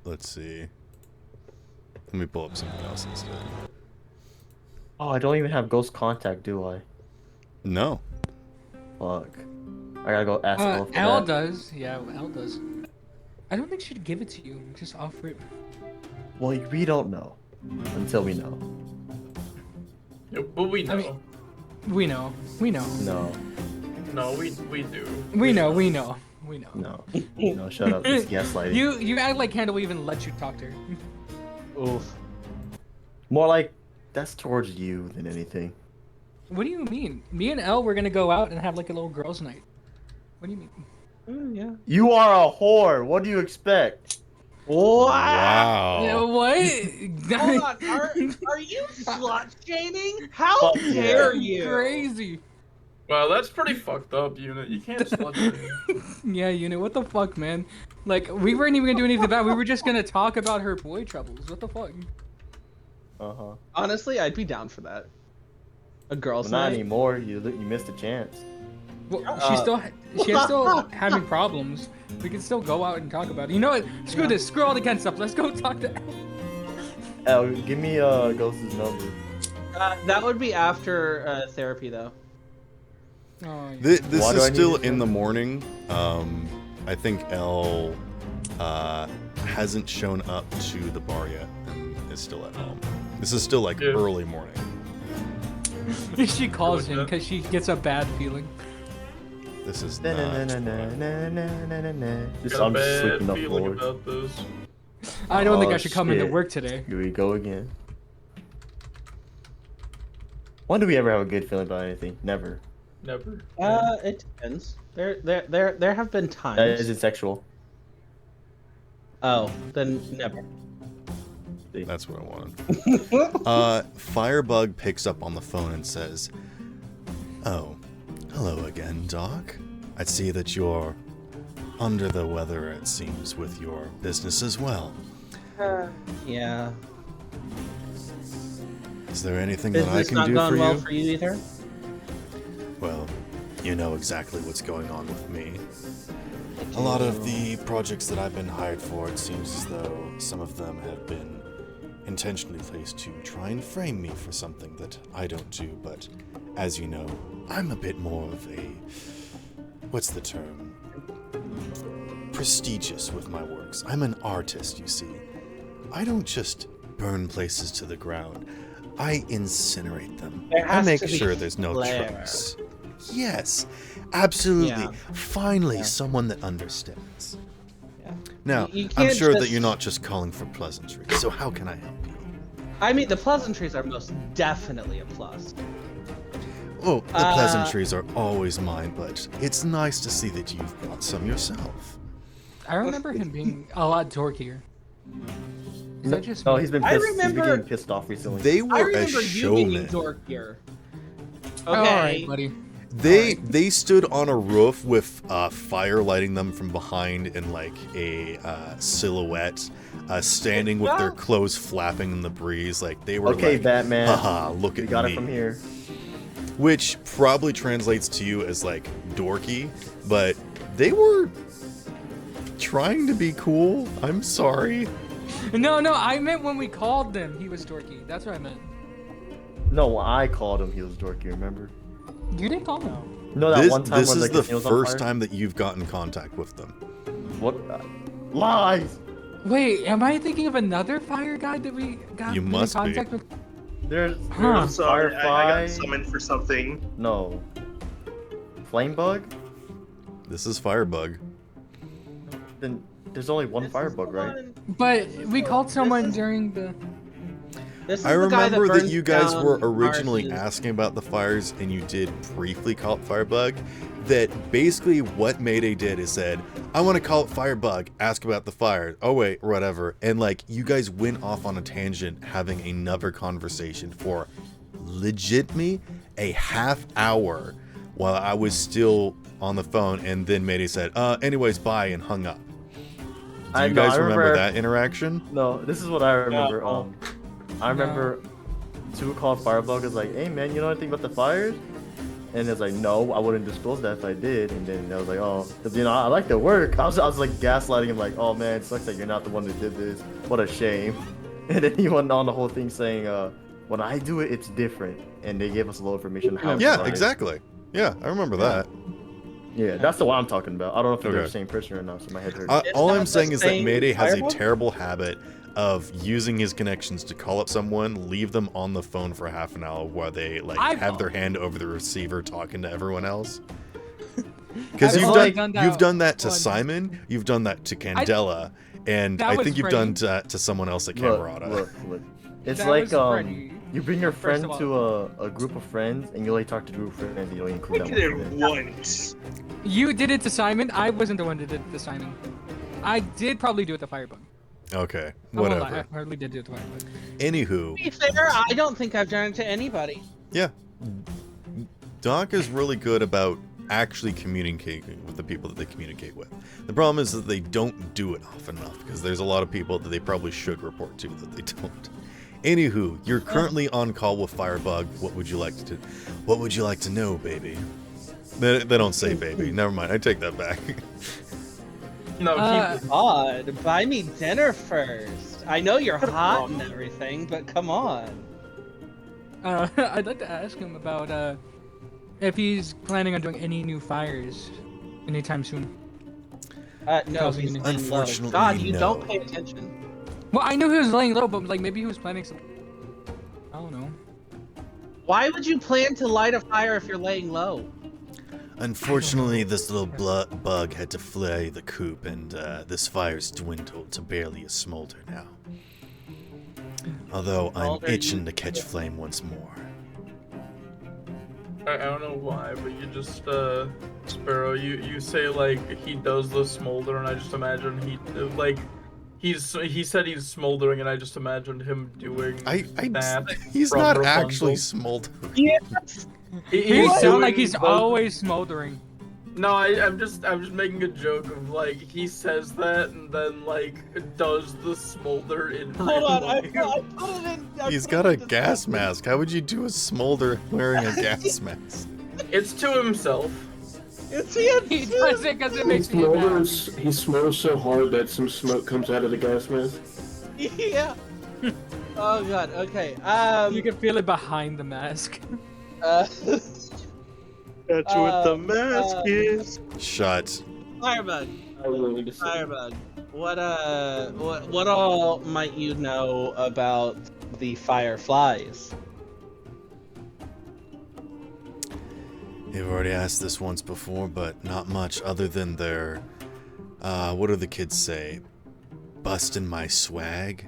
Speaker 1: Let's see. Let me pull up something else instead.
Speaker 2: Oh, I don't even have Ghost Contact, do I?
Speaker 1: No.
Speaker 2: Fuck. I gotta go ask Elle for
Speaker 5: Elle
Speaker 2: that.
Speaker 5: does. Yeah, Elle does. I don't think she'd give it to you. Just offer it.
Speaker 2: Well, we don't know. Until we know.
Speaker 3: Yeah, but we know.
Speaker 5: I mean- We know. We know.
Speaker 2: No.
Speaker 3: No, we do.
Speaker 5: We know. We know. We know.
Speaker 2: No. No, shut up. It's gaslighting.
Speaker 5: You act like Kendall even let you talk to her.
Speaker 6: Oof.
Speaker 2: More like, that's towards you than anything.
Speaker 5: What do you mean? Me and Elle were gonna go out and have like a little girls' night. What do you mean?
Speaker 6: Yeah.
Speaker 2: You are a whore. What do you expect?
Speaker 1: Wow.
Speaker 5: Yeah, what?
Speaker 6: Hold on. Are you slut shaming? How
Speaker 2: Fuck
Speaker 6: dare
Speaker 2: yeah.
Speaker 6: you?
Speaker 5: Crazy.
Speaker 3: Wow, that's pretty fucked up, Unit. You can't slut shame.
Speaker 5: Yeah, Unit, what the fuck, man? Like, we weren't even gonna do anything bad. We were just gonna talk about her boy troubles. What the fuck?
Speaker 2: Uh-huh.
Speaker 6: Honestly, I'd be down for that. A girl's
Speaker 2: Well, not
Speaker 6: night.
Speaker 2: anymore. You missed a chance.
Speaker 5: Well, she's still having problems. We can still go out and talk about it. You know what? Screw this. Screw all the Ken stuff. Let's go talk to Elle.
Speaker 2: Elle, give me Ghost's number.
Speaker 6: That would be after therapy, though.
Speaker 5: Oh, yeah.
Speaker 1: This
Speaker 2: Why do
Speaker 1: is
Speaker 2: I need
Speaker 1: still
Speaker 2: to
Speaker 1: in
Speaker 2: know?
Speaker 1: the morning. I think Elle hasn't shown up to the bar yet and is still at home. This is still like
Speaker 3: Yeah.
Speaker 1: early morning.
Speaker 5: She calls him because she gets a bad feeling.
Speaker 1: This is
Speaker 2: Na, na,
Speaker 1: not.
Speaker 2: na, na, na, na, na, na, na. Just,
Speaker 3: Got a
Speaker 2: I'm just
Speaker 3: bad
Speaker 2: sleeping the
Speaker 3: feeling
Speaker 2: floor.
Speaker 3: about this.
Speaker 5: I don't think
Speaker 2: Oh,
Speaker 5: I should come into
Speaker 2: shit.
Speaker 5: work today.
Speaker 2: Here we go again. When do we ever have a good feeling about anything? Never.
Speaker 3: Never.
Speaker 6: It depends. There have been times.
Speaker 2: Is it sexual?
Speaker 6: Oh, then never.
Speaker 1: That's what I wanted. Firebug picks up on the phone and says, "Oh, hello again, Doc. I see that you're under the weather, it seems, with your business as well.
Speaker 6: Yeah.
Speaker 1: Is there anything that I
Speaker 6: Business
Speaker 1: can
Speaker 6: not
Speaker 1: do
Speaker 6: going
Speaker 1: for
Speaker 6: well
Speaker 1: you?"
Speaker 6: for you either?
Speaker 1: Well, you know exactly what's going on with me. A lot of the projects that I've been hired for, it seems as though some of them have been intentionally placed to try and frame me for something that I don't do, but as you know, I'm a bit more of a... what's the term? Prestigious with my works. I'm an artist, you see. I don't just burn places to the ground. I incinerate them.
Speaker 6: There
Speaker 1: I
Speaker 6: has
Speaker 1: make
Speaker 6: to be
Speaker 1: sure there's no
Speaker 6: flair.
Speaker 1: trace. Yes, absolutely.
Speaker 6: Yeah.
Speaker 1: Finally,
Speaker 6: Yeah.
Speaker 1: someone that understands.
Speaker 6: Yeah.
Speaker 1: Now,
Speaker 6: You
Speaker 1: I'm
Speaker 6: can't
Speaker 1: sure that
Speaker 6: just-
Speaker 1: you're not just calling for pleasantries, so how can I help you?
Speaker 6: I mean, the pleasantries are most definitely a plus.
Speaker 1: Oh, the pleasantries are always mine, but it's nice to see that you've brought some yourself.
Speaker 5: I remember him being a lot dorkier. Is that just
Speaker 2: No,
Speaker 5: me?
Speaker 2: he's been
Speaker 6: I
Speaker 2: pissed. He's been
Speaker 6: remember-
Speaker 2: getting pissed off recently.
Speaker 1: They
Speaker 6: I
Speaker 1: were a
Speaker 6: remember you being
Speaker 1: showman.
Speaker 6: dorkier.
Speaker 5: All
Speaker 6: Okay.
Speaker 5: right, buddy.
Speaker 1: They stood on a roof with fire lighting them from behind in like a silhouette, standing with their clothes flapping in the breeze. Like they were
Speaker 2: Okay,
Speaker 1: like,
Speaker 2: Batman.
Speaker 1: haha, look
Speaker 2: We
Speaker 1: at
Speaker 2: got
Speaker 1: me.
Speaker 2: it from here.
Speaker 1: Which probably translates to you as like dorky, but they were trying to be cool. I'm sorry.
Speaker 5: No, I meant when we called them, he was dorky. That's what I meant.
Speaker 2: No, I called him. He was dorky. Remember?
Speaker 5: You didn't call him.
Speaker 2: No, that
Speaker 1: This,
Speaker 2: one time
Speaker 1: this
Speaker 2: when
Speaker 1: is
Speaker 2: the
Speaker 1: the
Speaker 2: casino was on
Speaker 1: first
Speaker 2: fire?
Speaker 1: time that you've gotten contact with them.
Speaker 2: What? Lies.
Speaker 5: Wait, am I thinking of another fire guy that we got
Speaker 1: You
Speaker 5: in
Speaker 1: must be.
Speaker 5: contact with?
Speaker 2: There's
Speaker 5: Huh.
Speaker 7: I'm sorry, I
Speaker 2: Firefly.
Speaker 7: got summoned for something.
Speaker 2: No. Flamebug?
Speaker 1: This is Firebug.
Speaker 2: Then there's only one Firebug, right?
Speaker 5: But we called someone during the.
Speaker 6: This is
Speaker 1: I
Speaker 6: the guy
Speaker 1: remember that
Speaker 6: burns
Speaker 1: you guys
Speaker 6: down
Speaker 1: were originally
Speaker 6: Mars's-
Speaker 1: asking about the fires, and you did briefly call it Firebug. That basically what Mayday did is said, I want to call it Firebug, ask about the fire. Oh wait, whatever. And like you guys went off on a tangent having another conversation for legit me a half hour while I was still on the phone, and then Mayday said, anyways, bye, and hung up. Do you guys remember that interaction?
Speaker 2: No, this is what I remember.
Speaker 7: No.
Speaker 2: I remember two called Firebug is like, hey man, you know anything about the fires? And it's like, no, I wouldn't disclose that if I did. And then I was like, oh, 'cause, you know, I like the work. I was like gaslighting him, like, oh man, it sucks that you're not the one that did this. What a shame. And then he went on the whole thing saying, when I do it, it's different. And they gave us a little information on how.
Speaker 1: Yeah,
Speaker 2: it's done.
Speaker 1: exactly. Yeah, I remember that.
Speaker 2: Yeah, that's the one I'm talking about. I don't know if they're
Speaker 1: Okay.
Speaker 2: the same person or not. So my head hurts.
Speaker 1: All
Speaker 6: not
Speaker 1: I'm
Speaker 6: the
Speaker 1: saying is that
Speaker 6: same
Speaker 1: Mayday has a
Speaker 6: Firebug?
Speaker 1: terrible habit of using his connections to call up someone, leave them on the phone for half an hour while they like have their hand over the receiver talking to everyone else. Because
Speaker 5: I've
Speaker 1: you've
Speaker 5: only
Speaker 1: done
Speaker 5: done
Speaker 1: you've done that to
Speaker 5: once.
Speaker 1: Simon, you've done that to Candela, and
Speaker 5: That
Speaker 1: I
Speaker 5: was
Speaker 1: think you've
Speaker 5: Freddy.
Speaker 1: done that to someone else at
Speaker 2: Look,
Speaker 1: Camerata.
Speaker 2: look. It's
Speaker 5: That
Speaker 2: like
Speaker 5: was Freddy.
Speaker 2: you bring your
Speaker 5: First
Speaker 2: friend
Speaker 5: of
Speaker 2: to a group of friends, and you only talk to group of friends, and you don't
Speaker 7: I
Speaker 2: include that
Speaker 7: did
Speaker 2: one.
Speaker 7: it
Speaker 2: friend.
Speaker 7: once.
Speaker 5: You did it to Simon. I wasn't the one that did it to Simon. I did probably do it to Firebug.
Speaker 1: Okay,
Speaker 5: I won't lie,
Speaker 1: whatever.
Speaker 5: I hardly did do it to Firebug.
Speaker 1: Anywho,
Speaker 6: To be fair, I don't think I've done it to anybody.
Speaker 1: yeah, Doc is really good about actually communicating with the people that they communicate with. The problem is that they don't do it often enough because there's a lot of people that they probably should report to that they don't. Anywho, you're currently on call with Firebug. What would you like to know, baby? They don't say baby. Never mind. I take that back.
Speaker 3: No, keep it.
Speaker 6: God, buy me dinner first. I know you're hot and everything, but come on.
Speaker 5: I'd like to ask him about if he's planning on doing any new fires anytime soon.
Speaker 6: No, he's laying low.
Speaker 1: Unfortunately,
Speaker 6: God, you
Speaker 1: no.
Speaker 6: don't pay attention.
Speaker 5: Well, I knew he was laying low, but like maybe he was planning something. I don't know.
Speaker 6: Why would you plan to light a fire if you're laying low?
Speaker 1: Unfortunately, this little bug had to fly the coop, and this fire's dwindled to barely a smolder now. Although I'm
Speaker 6: Smolder,
Speaker 1: itching
Speaker 6: you-
Speaker 1: to catch flame once more.
Speaker 3: I don't know why, but you just Sparrow, you say like he does the smolder, and I just imagine he said he's smoldering, and I just imagined him doing that.
Speaker 1: He's
Speaker 3: from
Speaker 1: not
Speaker 3: Rapunzel.
Speaker 1: actually smoldering.
Speaker 6: Yes.
Speaker 5: You sound
Speaker 3: doing
Speaker 5: like he's
Speaker 3: both-
Speaker 5: always smoldering.
Speaker 3: No, I'm just making a joke of like he says that and then like does the smolder in
Speaker 6: Hold
Speaker 3: real
Speaker 6: on, I
Speaker 3: life.
Speaker 6: put it in.
Speaker 1: He's got a gas mask. How would you do a smolder wearing a gas mask?
Speaker 3: It's to himself.
Speaker 6: It's him.
Speaker 5: He does it because it
Speaker 4: He
Speaker 5: makes me mad.
Speaker 4: smolders so hard that some smoke comes out of the gas mask.
Speaker 6: Yeah. Oh god. Okay.
Speaker 5: You can feel it behind the mask.
Speaker 7: That's what the mask is.
Speaker 1: Shut.
Speaker 6: Firebug.
Speaker 4: I was willing to say.
Speaker 6: Firebug. What all might you know about the Fireflies?
Speaker 1: You've already asked this once before, but not much other than their, what do the kids say? Busting my swag?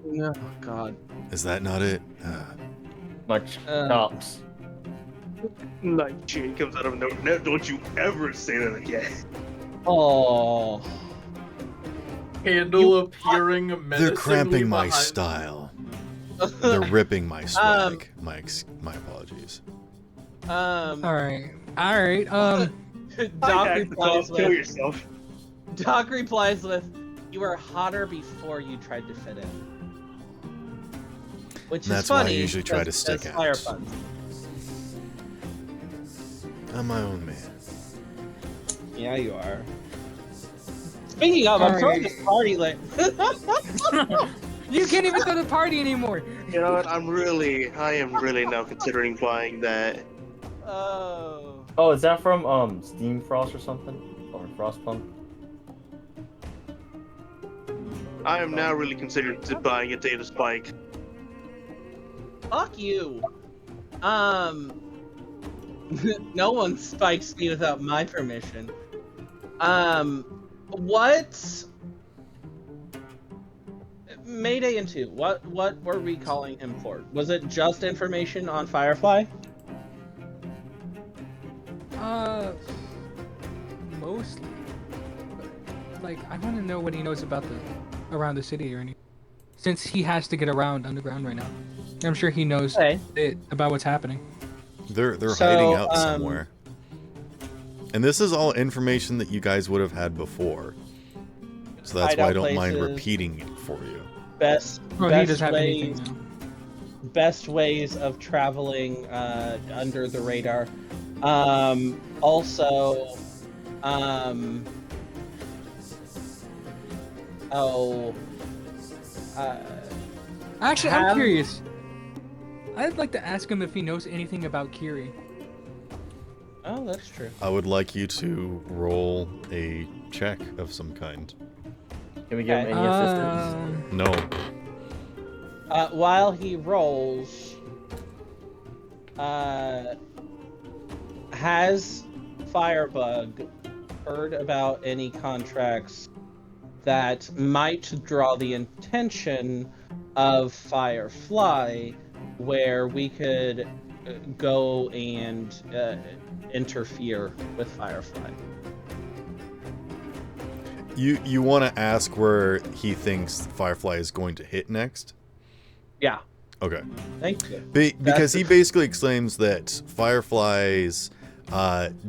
Speaker 6: No, God.
Speaker 1: Is that not it?
Speaker 2: Much tops.
Speaker 7: Night chain comes out of nowhere. Don't you ever say that again.
Speaker 6: Oh.
Speaker 3: Candle appearing menacingly
Speaker 1: They're cramping my
Speaker 3: behind.
Speaker 1: style. They're ripping my swag. My apologies.
Speaker 5: Alright.
Speaker 6: Doc replies
Speaker 7: Kill
Speaker 6: with,
Speaker 7: yourself.
Speaker 6: Doc replies with, "You were hotter before you tried to fit in." Which is
Speaker 1: That's why I
Speaker 6: funny.
Speaker 1: usually try to
Speaker 6: because
Speaker 1: stick
Speaker 6: that's
Speaker 1: out.
Speaker 6: fire puns.
Speaker 1: I'm my own man.
Speaker 6: Yeah, you are. Speaking of, I'm throwing this party like.
Speaker 5: You can't even throw the party anymore.
Speaker 7: You know what? I am really now considering buying that.
Speaker 6: Oh.
Speaker 2: Oh, is that from Steam Frost or something? Or Frostpunk?
Speaker 7: I am now really considering buying a data spike.
Speaker 6: Fuck you. No one spikes me without my permission. What? Mayday and 2, what were we calling him for? Was it just information on Firefly?
Speaker 5: Mostly. Like, I want to know what he knows about around the city or anything. Since he has to get around underground right now. I'm sure he knows it about what's happening.
Speaker 1: They're
Speaker 6: So,
Speaker 1: hiding out somewhere. And this is all information that you guys would have had before. So that's why I
Speaker 6: Hideout
Speaker 1: don't mind
Speaker 6: places.
Speaker 1: repeating it for you.
Speaker 6: Best
Speaker 5: Oh, he
Speaker 6: best
Speaker 5: does have
Speaker 6: ways
Speaker 5: anything now.
Speaker 6: best ways of traveling under the radar. Also,
Speaker 5: Actually, I'm curious. I'd like to ask him if he knows anything about Kiri.
Speaker 6: Oh, that's true.
Speaker 1: I would like you to roll a check of some kind.
Speaker 2: Can we give him any assistance?
Speaker 1: No.
Speaker 6: While he rolls, has Firebug heard about any contracts that might draw the attention of Firefly, where we could go and interfere with Firefly?
Speaker 1: You want to ask where he thinks Firefly is going to hit next?
Speaker 6: Yeah.
Speaker 1: Okay.
Speaker 6: Thank you.
Speaker 1: Because he basically exclaims that Fireflies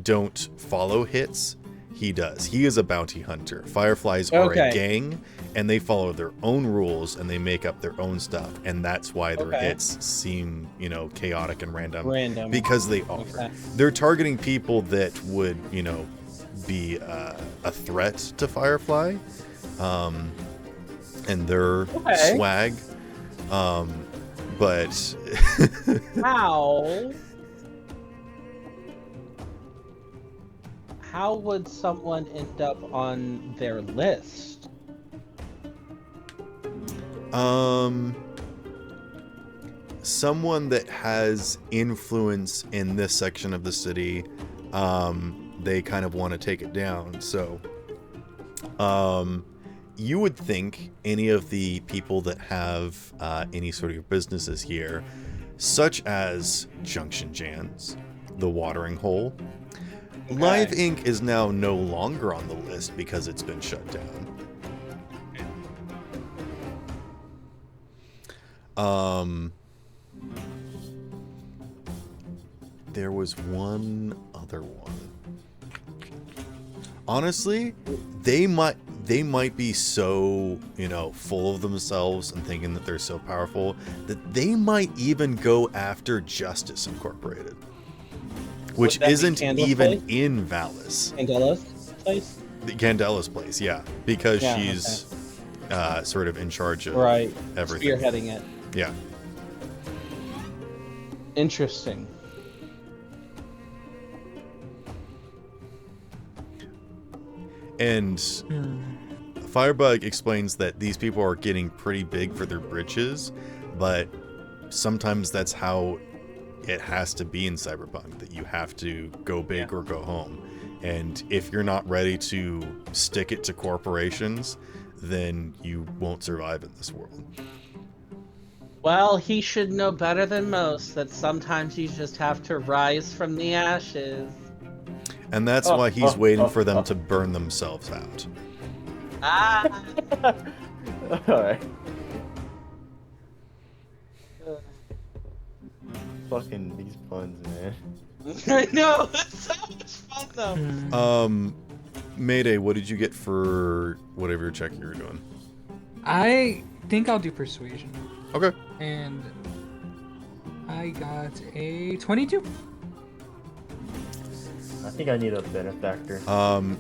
Speaker 1: don't follow hits. He does. He is a bounty hunter. Fireflies are a gang, and they follow their own rules, and they make up their own stuff, and that's why their hits seem, chaotic and random. Because they are.
Speaker 6: Okay.
Speaker 1: They're targeting people that would, be a threat to Firefly, and their swag. But
Speaker 6: how would someone end up on their list?
Speaker 1: Someone that has influence in this section of the city, they kind of want to take it down. So, you would think any of the people that have any sort of businesses here, such as Junction Jans, the Watering Hole, Live Inc. is now no longer on the list because it's been shut down. There was one other one. Honestly, they might be so, full of themselves and thinking that they're so powerful that they might even go after Justice Incorporated, which isn't even in Valis.
Speaker 6: Candela's place?
Speaker 1: Candela's place, yeah, because she's sort of in charge of everything.
Speaker 6: Spearheading it.
Speaker 1: Yeah.
Speaker 6: Interesting.
Speaker 1: And Firebug explains that these people are getting pretty big for their britches, but sometimes that's how it has to be in Cyberpunk, that you have to go big or go home. And if you're not ready to stick it to corporations, then you won't survive in this world.
Speaker 6: Well, he should know better than most that sometimes you just have to rise from the ashes.
Speaker 1: And that's why he's waiting for them to burn themselves out.
Speaker 6: Ah!
Speaker 2: Alright. Fucking these puns, man.
Speaker 6: I know, it's so much fun though.
Speaker 1: Mayday, what did you get for whatever your check you were doing?
Speaker 5: I think I'll do persuasion.
Speaker 1: Okay.
Speaker 5: And I got a 22.
Speaker 2: I think I need a benefactor.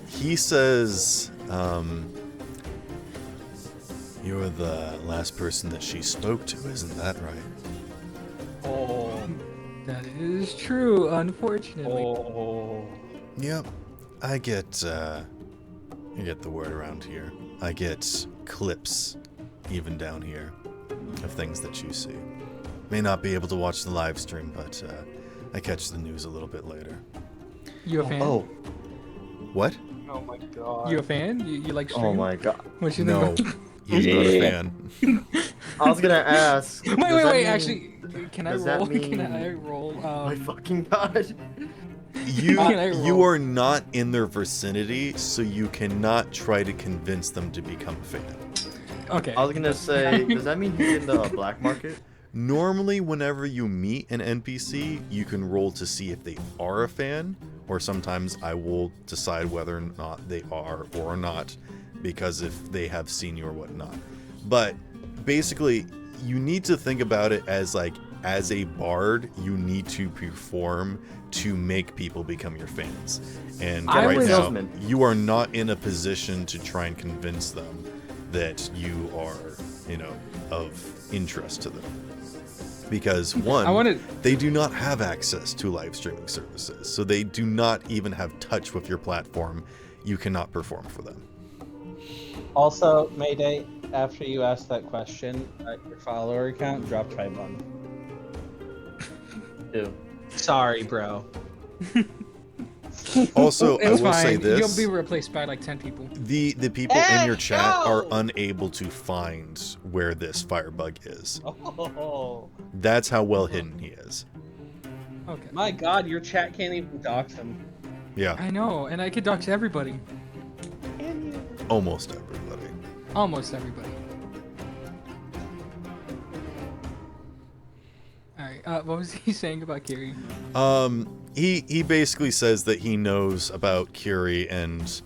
Speaker 1: He says, you're the last person that she spoke to, isn't that right?
Speaker 6: Oh.
Speaker 5: That is true, unfortunately.
Speaker 6: Oh.
Speaker 1: Yep. I get the word around here. I get clips, even down here, of things that you see. May not be able to watch the live stream, but I catch the news a little bit later.
Speaker 5: You a fan?
Speaker 1: Oh. What?
Speaker 7: Oh my god.
Speaker 5: You a fan? You like stream?
Speaker 2: Oh my god.
Speaker 5: What you
Speaker 1: No,
Speaker 5: think?
Speaker 1: he's not a fan.
Speaker 2: I was gonna ask.
Speaker 5: Wait. Actually, can I
Speaker 2: does
Speaker 5: roll?
Speaker 2: that mean-
Speaker 5: Can I roll?
Speaker 2: My fucking god.
Speaker 1: You
Speaker 5: roll?
Speaker 1: are not in their vicinity, so you cannot try to convince them to become a fan.
Speaker 5: Okay.
Speaker 2: I was gonna say, does that mean he's in the black market?
Speaker 1: Normally, whenever you meet an NPC, you can roll to see if they are a fan, or sometimes I will decide whether or not they are or not, because if they have seen you or whatnot. But basically, you need to think about it as as a bard, you need to perform to make people become your fans. And right now, you are not in a position to try and convince them that you are, of interest to them. Because they do not have access to live streaming services, so they do not even have touch with your platform. You cannot perform for them.
Speaker 6: Also, Mayday, after you ask that question, your follower count dropped by 1.
Speaker 2: Ew.
Speaker 6: Sorry, bro.
Speaker 1: Also, I will
Speaker 5: fine.
Speaker 1: say this.
Speaker 5: You'll be replaced by like 10 people.
Speaker 1: The people in your chat are unable to find where this Firebug is.
Speaker 6: Oh.
Speaker 1: That's how well hidden he is.
Speaker 5: Okay.
Speaker 6: My god, your chat can't even dox him.
Speaker 1: Yeah.
Speaker 5: I know, and I could dox everybody.
Speaker 1: Almost everybody.
Speaker 5: Almost everybody. Alright, what was he saying about Kiri?
Speaker 1: He basically says that he knows about Kiri and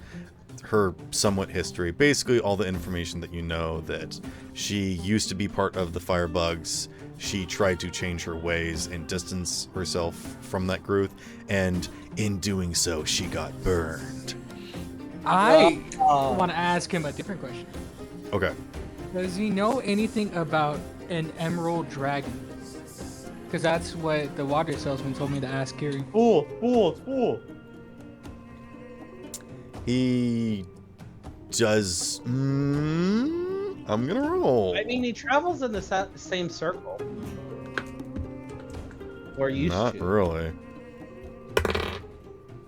Speaker 1: her somewhat history. Basically all the information that you know, that she used to be part of the Firebugs. She tried to change her ways and distance herself from that group, and in doing so, she got burned.
Speaker 5: I want to ask him a different question.
Speaker 1: Okay.
Speaker 5: Does he know anything about an emerald dragon? Because that's what the water salesman told me to ask Kiri.
Speaker 2: Fool.
Speaker 1: He does... I'm gonna roll.
Speaker 6: I mean, he travels in the same circle. Or used
Speaker 1: Not
Speaker 6: to.
Speaker 1: really.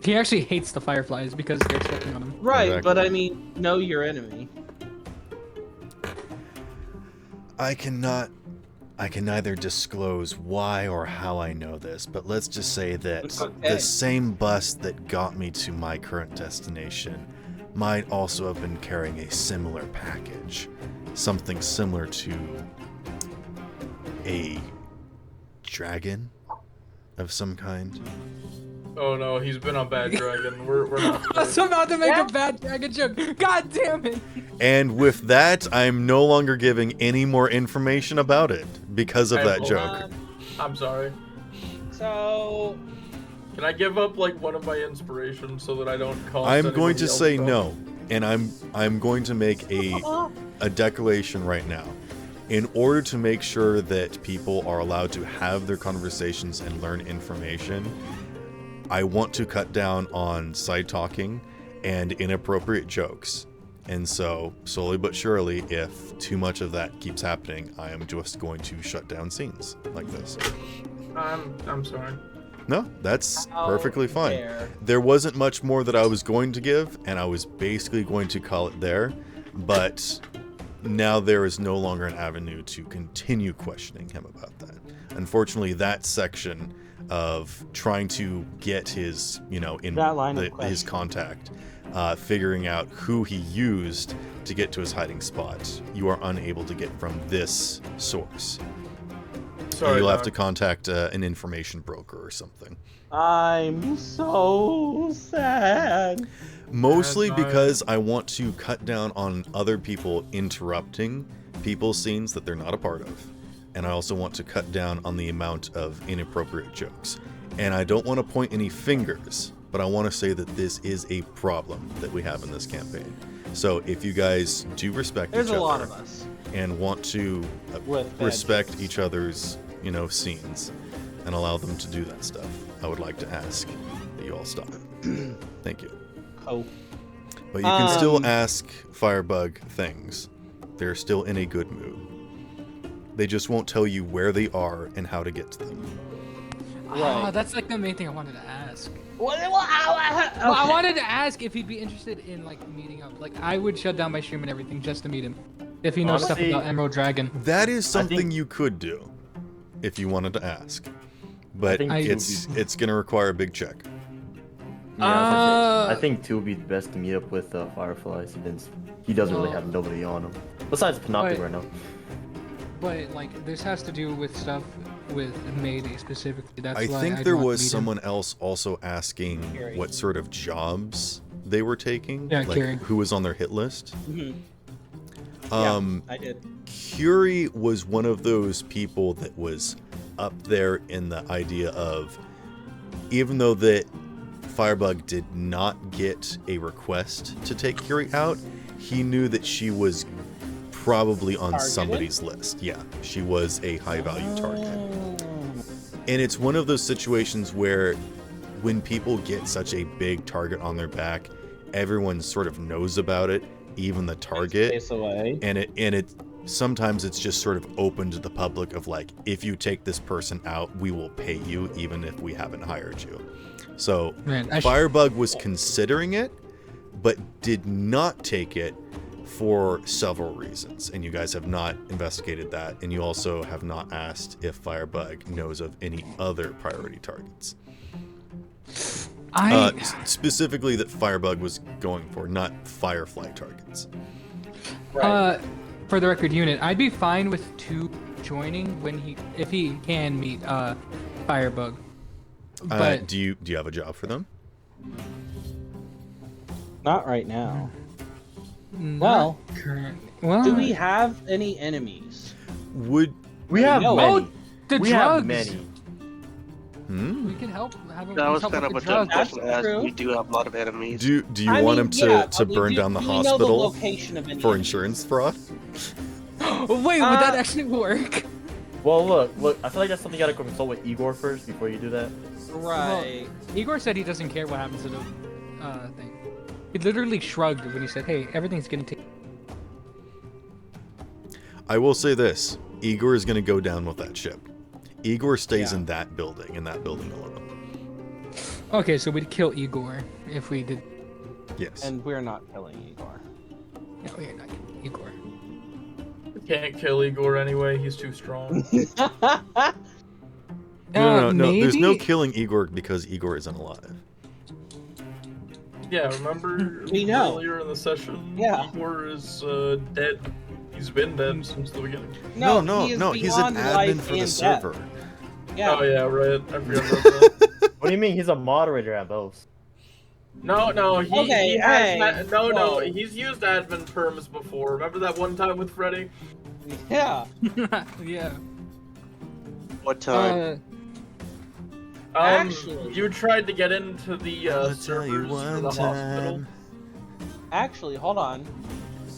Speaker 5: He actually hates the Fireflies because they're stepping on him.
Speaker 6: Right,
Speaker 1: Exactly.
Speaker 6: but I mean, know your enemy.
Speaker 1: I can neither disclose why or how I know this, but let's just say that
Speaker 6: Okay.
Speaker 1: the same bus that got me to my current destination might also have been carrying a similar package. Something similar to a dragon of some kind.
Speaker 3: Oh no, he's been on Bad Dragon. We're not.
Speaker 5: I was about to make a bad dragon joke. God damn it!
Speaker 1: And with that, I'm no longer giving any more information about it because of that joke.
Speaker 3: I'm sorry.
Speaker 6: So,
Speaker 3: can I give up like one of my inspirations so that I don't call?
Speaker 1: I'm going to say no, and I'm going to make a declaration right now. In order to make sure that people are allowed to have their conversations and learn information, I want to cut down on side talking and inappropriate jokes. And so, slowly but surely, if too much of that keeps happening, I am just going to shut down scenes like this.
Speaker 3: I'm sorry.
Speaker 1: No, that's perfectly fine.
Speaker 6: Fair.
Speaker 1: There wasn't much more that I was going to give, and I was basically going to call it there, but now there is no longer an avenue to continue questioning him about that. Unfortunately, that section of trying to get his, his contact, figuring out who he used to get to his hiding spot, you are unable to get from this source.
Speaker 3: Sorry,
Speaker 1: you'll have to contact an information broker or something.
Speaker 6: I'm so sad.
Speaker 1: Mostly because I want to cut down on other people interrupting people's scenes that they're not a part of. And I also want to cut down on the amount of inappropriate jokes. And I don't want to point any fingers, but I want to say that this is a problem that we have in this campaign. So if you guys do respect
Speaker 6: There's
Speaker 1: each
Speaker 6: a
Speaker 1: other
Speaker 6: lot of us.
Speaker 1: and want to respect each other's, scenes and allow them to do that stuff, I would like to ask that you all stop. Thank you.
Speaker 6: Oh.
Speaker 1: But you can still ask Firebug things. They're still in a good mood. They just won't tell you where they are and how to get to them.
Speaker 5: Oh, that's like the main thing I wanted to ask.
Speaker 6: Well,
Speaker 5: I wanted to ask if he'd be interested in like meeting up. Like I would shut down my stream and everything just to meet him. If he knows
Speaker 2: Honestly,
Speaker 5: stuff about Emerald Dragon.
Speaker 1: That is something you could do if you wanted to ask. But it's going to require a big check.
Speaker 2: Yeah, I think 2 would be the best to meet up with Fireflies since he doesn't really have nobody on him. Besides Panoptic right now.
Speaker 5: But like this has to do with stuff with Mayday specifically. That's
Speaker 1: I
Speaker 5: why
Speaker 1: think
Speaker 5: I'd
Speaker 1: there
Speaker 5: want to
Speaker 1: was
Speaker 5: meet
Speaker 1: someone else also asking what sort of jobs they were taking.
Speaker 5: Yeah,
Speaker 1: like
Speaker 5: Curie.
Speaker 1: who was on their hit list.
Speaker 6: Yeah, I did.
Speaker 1: Curie was one of those people that was up there in the idea of, even though that Firebug did not get a request to take Curie out, he knew that she was probably on somebody's list. Yeah, she was a high value target. And it's one of those situations where when people get such a big target on their back, everyone sort of knows about it, even the target. And it sometimes it's just sort of open to the public of like, if you take this person out, we will pay you even if we haven't hired you. So Firebug was considering it, but did not take it for several reasons. And you guys have not investigated that. And you also have not asked if Firebug knows of any other priority targets. Specifically that Firebug was going for, not Firefly targets.
Speaker 5: For the record unit, I'd be fine with 2 joining if he can meet Firebug. But
Speaker 1: do you have a job for them?
Speaker 6: Not right now. Well, do we have any enemies?
Speaker 1: We
Speaker 2: have many.
Speaker 5: Oh, the
Speaker 2: we
Speaker 5: drugs.
Speaker 2: have many.
Speaker 5: We can help.
Speaker 9: That was kind of a dumb question to ask. We do have a lot of enemies.
Speaker 1: Do you want him to burn down the hospital for insurance fraud?
Speaker 5: Wait, would that actually work?
Speaker 2: Well, look. I feel like that's something you gotta consult with Igor first before you do that.
Speaker 6: Right.
Speaker 5: Well, Igor said he doesn't care what happens to the thing. He literally shrugged when he said, "Hey, everything's gonna take."
Speaker 1: I will say this: Igor is going to go down with that ship. Igor stays in that building alone.
Speaker 5: Okay, so we'd kill Igor if we did.
Speaker 1: Yes.
Speaker 6: And we're not killing Igor.
Speaker 5: No, we're not killing Igor.
Speaker 3: We can't kill Igor anyway. He's too strong.
Speaker 1: No. There's no killing Igor because Igor isn't alive.
Speaker 3: Yeah, remember
Speaker 6: we know.
Speaker 3: earlier in the session?
Speaker 6: Yeah.
Speaker 3: Igor is dead. He's been dead since the beginning.
Speaker 6: No,
Speaker 1: he's an admin for the server.
Speaker 6: Yeah.
Speaker 3: Oh yeah, right. I forgot about that.
Speaker 2: What do you mean? He's a moderator at both.
Speaker 3: No, he
Speaker 6: Okay,
Speaker 3: has
Speaker 6: hey,
Speaker 3: no,
Speaker 6: whoa.
Speaker 3: he's used admin perms before. Remember that one time with Freddy?
Speaker 6: Yeah.
Speaker 5: Yeah.
Speaker 9: What time?
Speaker 6: Actually-
Speaker 3: You tried to get into the
Speaker 1: I'll tell you
Speaker 3: servers for
Speaker 1: one
Speaker 3: the hospital.
Speaker 1: time.
Speaker 6: Actually, hold on.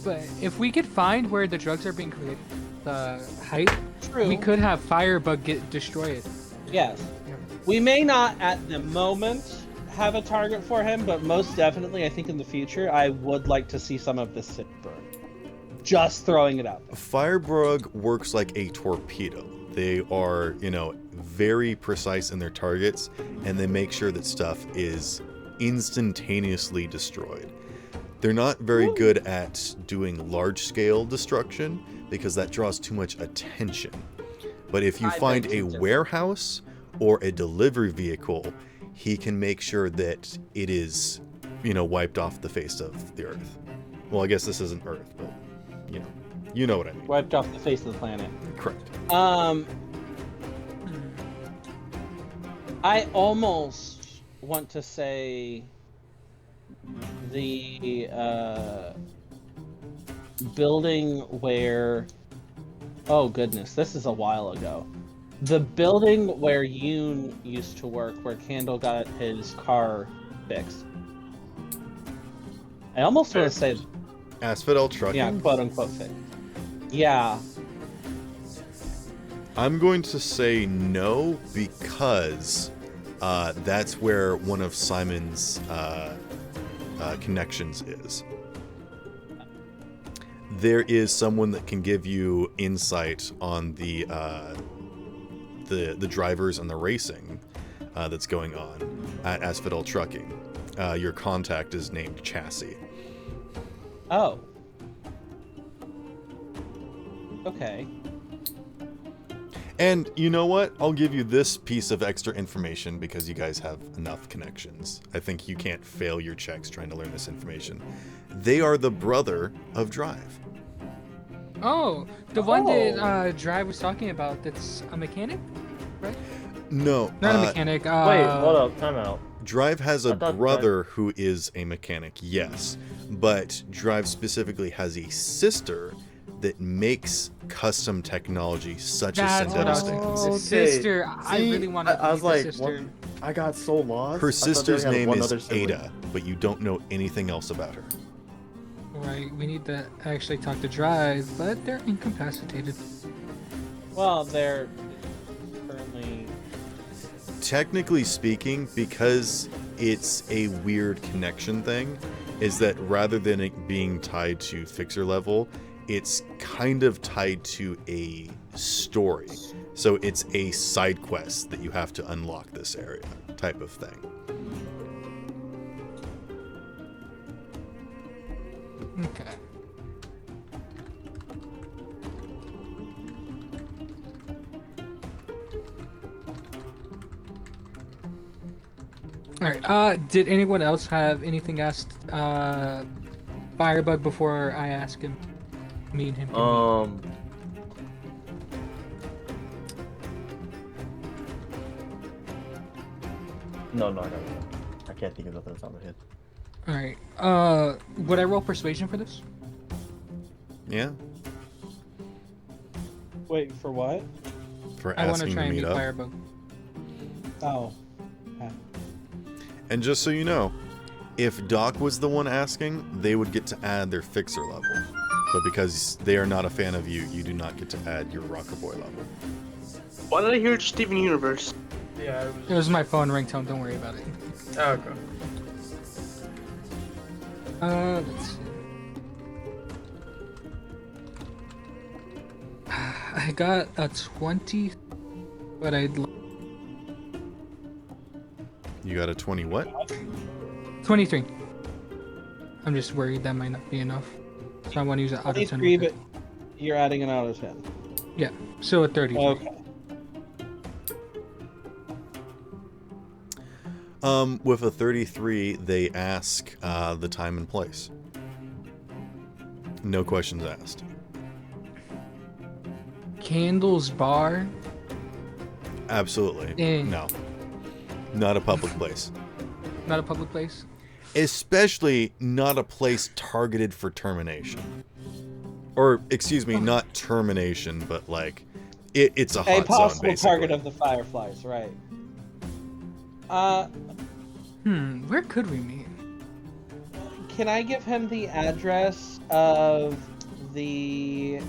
Speaker 5: But if we could find where the drugs are being created, the height,
Speaker 6: True.
Speaker 5: we could have Firebug destroy it.
Speaker 6: Yes. We may not at the moment have a target for him, but most definitely, I think in the future, I would like to see some of this city burn. Just throwing it out there.
Speaker 1: Firebug works like a torpedo. They are, very precise in their targets, and they make sure that stuff is instantaneously destroyed. They're not very good at doing large-scale destruction because that draws too much attention. But if you find a warehouse or a delivery vehicle, he can make sure that it is, wiped off the face of the earth. Well, I guess this isn't Earth, but, you know what I mean.
Speaker 6: Wiped off the face of the planet.
Speaker 1: Correct.
Speaker 6: I almost want to say the building where... Oh goodness, this is a while ago. The building where Yoon used to work, where Candle got his car fixed. I almost want to say...
Speaker 1: Asphodel Trucking?
Speaker 6: Yeah, quote-unquote fixed. Yeah.
Speaker 1: I'm going to say no because that's where one of Simon's connections is. There is someone that can give you insight on the drivers and the racing that's going on at Asphodel Trucking. Your contact is named Chassis.
Speaker 6: Oh. Okay.
Speaker 1: And you know what? I'll give you this piece of extra information because you guys have enough connections. I think you can't fail your checks trying to learn this information. They are the brother of Drive.
Speaker 5: Oh, the one that Drive was talking about that's a mechanic, right?
Speaker 1: No.
Speaker 5: Not a mechanic.
Speaker 2: Wait, hold up, time out.
Speaker 1: Drive has a brother who is a mechanic, yes. But Drive specifically has a sister that makes custom technology such as Sendetta stands.
Speaker 5: The sister. I really wanted to
Speaker 2: I was
Speaker 5: meet
Speaker 2: like,
Speaker 5: the sister.
Speaker 2: I got so lost.
Speaker 1: Her
Speaker 2: I thought they
Speaker 1: sister's
Speaker 2: had
Speaker 1: name
Speaker 2: one
Speaker 1: is
Speaker 2: other sibling.
Speaker 1: Ada, but you don't know anything else about her.
Speaker 5: Right, we need to actually talk to Drive, but they're incapacitated.
Speaker 6: Well, they're currently...
Speaker 1: Technically speaking, because it's a weird connection thing, is that rather than it being tied to fixer level, it's kind of tied to a story. So it's a side quest that you have to unlock this area type of thing.
Speaker 5: Okay. Alright, did anyone else have anything asked Firebug before I ask him? Me and him.
Speaker 2: No, I can't think of nothing that's on my head.
Speaker 5: Alright, would I roll persuasion for this?
Speaker 1: Yeah,
Speaker 6: Wait, for what?
Speaker 1: for
Speaker 5: I want to
Speaker 1: asking
Speaker 5: try
Speaker 1: to
Speaker 5: and
Speaker 1: meet
Speaker 5: meet
Speaker 1: up.
Speaker 5: Firebug.
Speaker 6: Oh.
Speaker 1: And just so you know, if Doc was the one asking, they would get to add their fixer level. But because they are not a fan of you, you do not get to add your Rocker Boy level.
Speaker 9: Why did I hear Steven Universe?
Speaker 3: Yeah,
Speaker 5: It was my phone ringtone, don't worry about it.
Speaker 3: okay.
Speaker 5: Let's see. I got a 20, but I'd...
Speaker 1: You got a 20 what?
Speaker 5: 23. I'm just worried that might not be enough. So I want to use an auto 10.
Speaker 6: 23, but you're adding an auto 10.
Speaker 5: Yeah, so a 33.
Speaker 6: Okay.
Speaker 1: With a 33, they ask the time and place. No questions asked.
Speaker 5: Candles Bar?
Speaker 1: Absolutely. No. Not a public place.
Speaker 5: Not a public place?
Speaker 1: Especially not a place targeted for termination. Or, excuse me, not termination, but like, it's a hot zone,
Speaker 6: possible
Speaker 1: basically.
Speaker 6: target of the Fireflies, right?
Speaker 5: Where could we meet?
Speaker 6: Can I give him the address of the...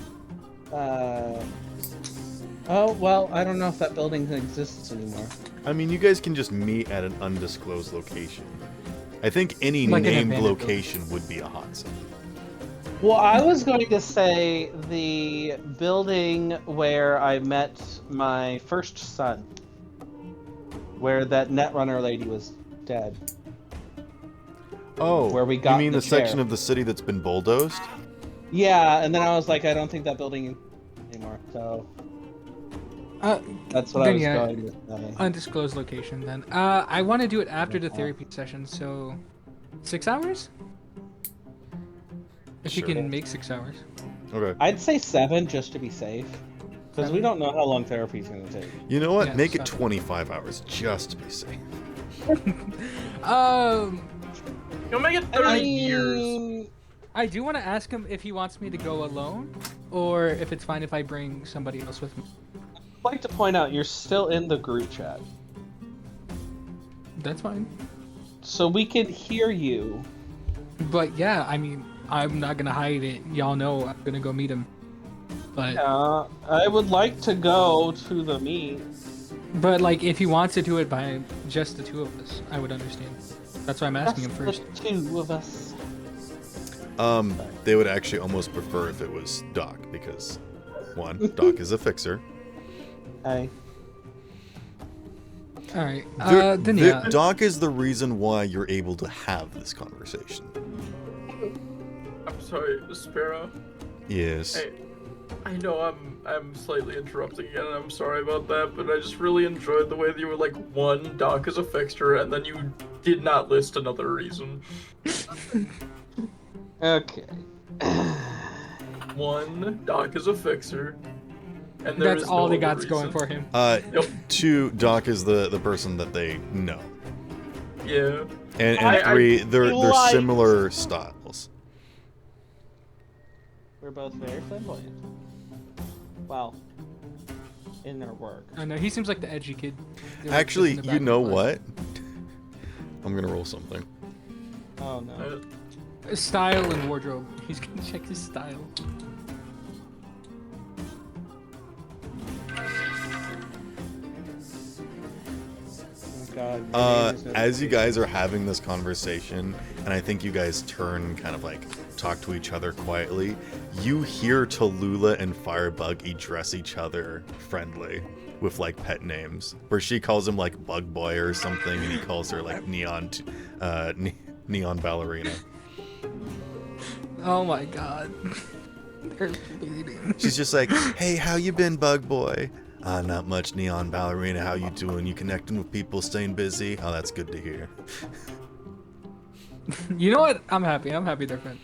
Speaker 6: Oh, well, I don't know if that building exists anymore.
Speaker 1: I mean, you guys can just meet at an undisclosed location. I think any
Speaker 5: Like an
Speaker 1: named
Speaker 5: abandoned
Speaker 1: location would be a hot zone.
Speaker 6: Well, I was going to say the building where I met my first son. Where that Netrunner lady was dead.
Speaker 1: Oh,
Speaker 6: where we got
Speaker 1: you mean the
Speaker 6: chair.
Speaker 1: section of the city that's been bulldozed?
Speaker 6: Yeah, and then I was like, I don't think that building anymore, so... that's what I was going with.
Speaker 5: Undisclosed location, then. I want to do it after the therapy session, so... 6 hours? If you can make 6 hours.
Speaker 1: Okay.
Speaker 6: I'd say 7 just to be safe. Because we don't know how long therapy is going to take.
Speaker 1: You know what?
Speaker 5: Yeah,
Speaker 1: Make it
Speaker 5: so-
Speaker 1: 25 hours just to be safe.
Speaker 3: You'll make it 30 years.
Speaker 5: I do want to ask him if he wants me to go alone, or if it's fine if I bring somebody else with me.
Speaker 6: I'd like to point out, you're still in the group chat.
Speaker 5: That's fine.
Speaker 6: So we can hear you.
Speaker 5: But yeah, I mean, I'm not gonna hide it. Y'all know I'm gonna go meet him. But
Speaker 6: I would like to go to the meet.
Speaker 5: But like, if he wants to do it by just the two of us, I would understand. That's why I'm asking him first.
Speaker 6: The two of us.
Speaker 1: They would actually almost prefer if it was Doc, because one, Doc is a fixer.
Speaker 6: Hey.
Speaker 5: All right. Then yeah.
Speaker 1: Doc is the reason why you're able to have this conversation.
Speaker 3: I'm sorry, Sparrow.
Speaker 1: Yes.
Speaker 3: Hey, I know I'm slightly interrupting again, and I'm sorry about that, but I just really enjoyed the way that you were like, one, Doc is a fixture, and then you did not list another reason.
Speaker 6: Okay.
Speaker 3: One, Doc is a fixer. And there
Speaker 5: That's
Speaker 3: is
Speaker 5: all
Speaker 3: no
Speaker 5: they
Speaker 3: other
Speaker 5: got's going
Speaker 3: reason.
Speaker 5: for him.
Speaker 1: Two, Doc is the person that they know.
Speaker 3: Yeah.
Speaker 1: And three, they're
Speaker 6: like-
Speaker 1: similar styles.
Speaker 6: We're both very flamboyant. Well, in their work.
Speaker 5: I know he seems like the edgy kid.
Speaker 1: Actually,
Speaker 5: In the back
Speaker 1: you
Speaker 5: of
Speaker 1: know
Speaker 5: the class.
Speaker 1: what? I'm gonna roll something.
Speaker 6: Oh no.
Speaker 5: Style and wardrobe. He's gonna check his style.
Speaker 6: God.
Speaker 1: As you guys are having this conversation, and I think you guys turn kind of like talk to each other quietly, you hear Tallulah and Firebug address each other friendly with like pet names, where she calls him like Bug Boy or something, and he calls her like Neon Ballerina.
Speaker 5: Oh my god. They're bleeding.
Speaker 1: She's just like, hey, how you been, Bug Boy? Not much, Neon Ballerina. How you doing? You connecting with people, staying busy? Oh, that's good to hear.
Speaker 5: You know what? I'm happy. I'm happy they're friends.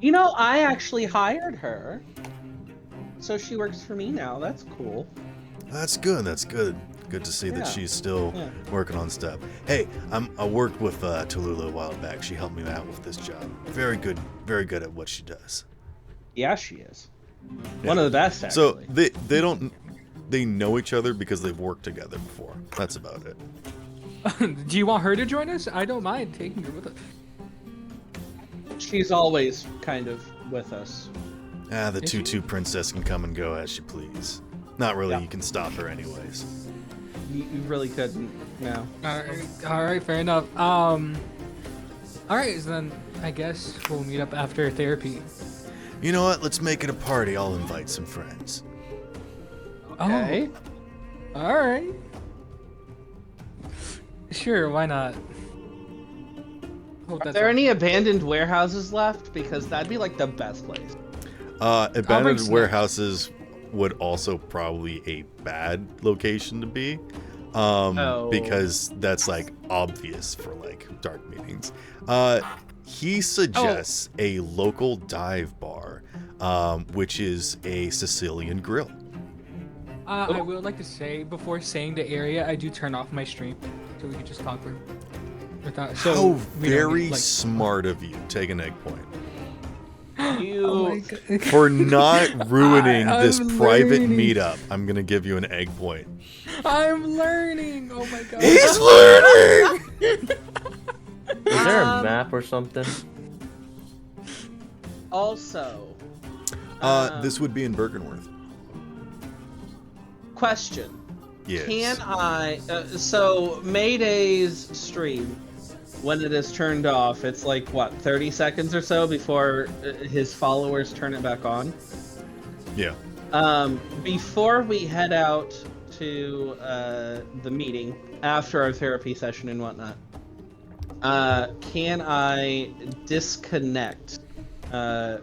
Speaker 6: You know, I actually hired her. So she works for me now. That's cool.
Speaker 1: That's good. That's good. Good to see that she's still working on stuff. Hey, I worked with Tallulah a while back. She helped me out with this job. Very good at what she does.
Speaker 6: Yeah, she is. One of the best,
Speaker 1: So
Speaker 6: actually.
Speaker 1: they know each other because they've worked together before. That's about it.
Speaker 5: Do you want her to join us? I don't mind taking her with us.
Speaker 6: She's always kind of with us.
Speaker 1: The
Speaker 5: Is she?
Speaker 1: Tutu Princess can come and go as she please. Not really.
Speaker 6: Yeah.
Speaker 1: You can stop her anyways.
Speaker 6: You really couldn't. No.
Speaker 5: All right, fair enough. All right, so then I guess we'll meet up after therapy.
Speaker 1: You know what? Let's make it a party. I'll invite some friends.
Speaker 6: Okay.
Speaker 5: Oh, all right. Sure, why not? Hope
Speaker 6: Are
Speaker 5: that's
Speaker 6: there
Speaker 5: all.
Speaker 6: any abandoned warehouses left? Because that'd be like the best place.
Speaker 1: Abandoned
Speaker 5: snacks.
Speaker 1: warehouses would also probably a bad location to be. Because that's like obvious for like dark meetings. He suggests a local dive bar, which is a Sicilian grill.
Speaker 5: I would like to say, before saying the area, I do turn off my stream, so we can just talk for without. So
Speaker 1: How
Speaker 5: we don't
Speaker 1: very
Speaker 5: need, like,
Speaker 1: smart of you. Take an egg point.
Speaker 5: Oh my God.
Speaker 1: For not ruining this
Speaker 5: I'm
Speaker 1: private
Speaker 5: learning.
Speaker 1: meetup, I'm gonna give you an egg point.
Speaker 5: I'm learning. Oh my God.
Speaker 1: He's learning!
Speaker 2: Is there a map or something?
Speaker 6: Also,
Speaker 1: This would be in Bergenworth.
Speaker 6: question.
Speaker 1: Yes.
Speaker 6: Can I... so, Mayday's stream, when it is turned off, it's like, what, 30 seconds or so before his followers turn it back on?
Speaker 1: Yeah.
Speaker 6: Before we head out to the meeting, after our therapy session and whatnot, can I disconnect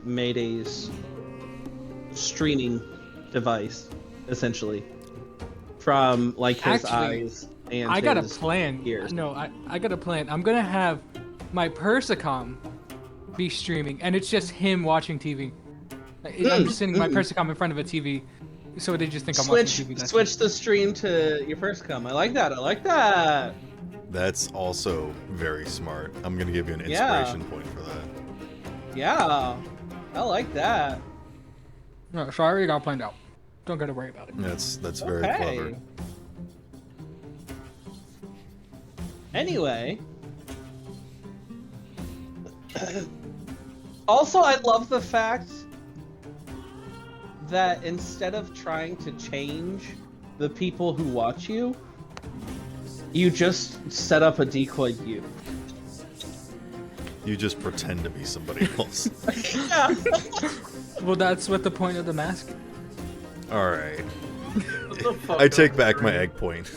Speaker 6: Mayday's streaming device, essentially, from like his eyes and
Speaker 5: I got a
Speaker 6: his
Speaker 5: plan.
Speaker 6: ears?
Speaker 5: No, I got a plan. I'm gonna have my Persicom be streaming, and it's just him watching TV. I'm just sitting my Persicom in front of a TV, so they just think I'm watching TV.
Speaker 6: Switch the stream to your Persicom. I like that. I like that.
Speaker 1: That's also very smart. I'm gonna give you an inspiration point for that.
Speaker 6: Yeah, I like that.
Speaker 5: No, so I already got planned out. Don't gotta worry about it.
Speaker 1: That's very clever.
Speaker 6: Anyway. Also, I love the fact that instead of trying to change the people who watch you, you just set up a decoy you.
Speaker 1: You just pretend to be somebody else.
Speaker 6: Yeah.
Speaker 5: Well, that's what the point of the mask.
Speaker 1: All right. I take back my egg point.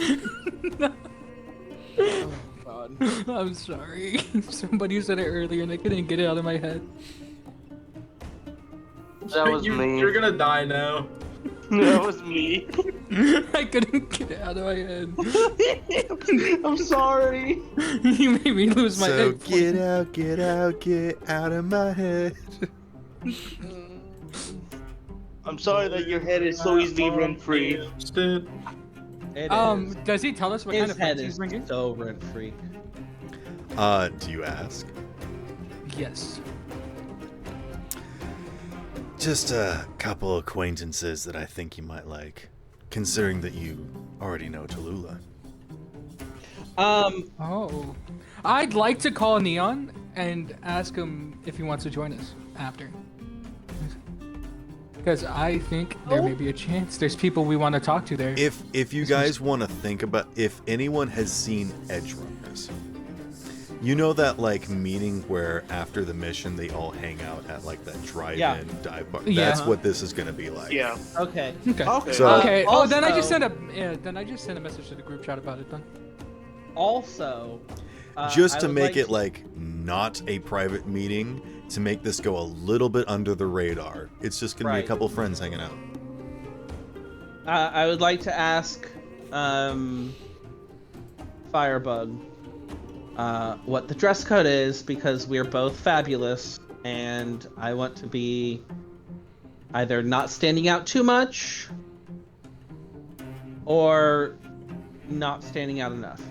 Speaker 6: Oh, God.
Speaker 5: I'm sorry. Somebody said it earlier and I couldn't get it out of my head.
Speaker 9: That was me.
Speaker 3: You're gonna die now.
Speaker 9: That was me.
Speaker 5: I couldn't get it out of my head.
Speaker 9: I'm sorry.
Speaker 5: You made me lose my
Speaker 1: So
Speaker 5: egg point.
Speaker 1: get out of my head.
Speaker 9: I'm sorry that your head is so easily rent free.
Speaker 6: It is.
Speaker 5: Does he tell us what kind
Speaker 6: His
Speaker 5: of
Speaker 6: head
Speaker 5: friends he's
Speaker 6: is
Speaker 5: bringing?
Speaker 6: so rent free.
Speaker 1: Do you ask?
Speaker 5: Yes.
Speaker 1: Just a couple acquaintances that I think you might like, considering that you already know Tallulah.
Speaker 5: Oh. I'd like to call Neon and ask him if he wants to join us after. Because I think there may be a chance. There's people we want to talk to there.
Speaker 1: If you guys want to think about, if anyone has seen Edge Runners, you know that like meeting where after the mission they all hang out at like that drive-in dive bar.
Speaker 5: Yeah.
Speaker 1: That's what this is gonna be like.
Speaker 9: Yeah.
Speaker 6: Okay.
Speaker 5: Okay.
Speaker 1: So-
Speaker 5: Okay. Oh, then I just
Speaker 6: also-
Speaker 5: sent a message to the group chat about it then.
Speaker 6: Also,
Speaker 1: Just
Speaker 6: I
Speaker 1: to
Speaker 6: would
Speaker 1: make
Speaker 6: like
Speaker 1: it like not a private meeting, to make this go a little bit under the radar. It's just gonna be a
Speaker 6: Right.
Speaker 1: couple friends hanging out.
Speaker 6: I would like to ask Firebug what the dress code is, because we're both fabulous and I want to be either not standing out too much or not standing out enough.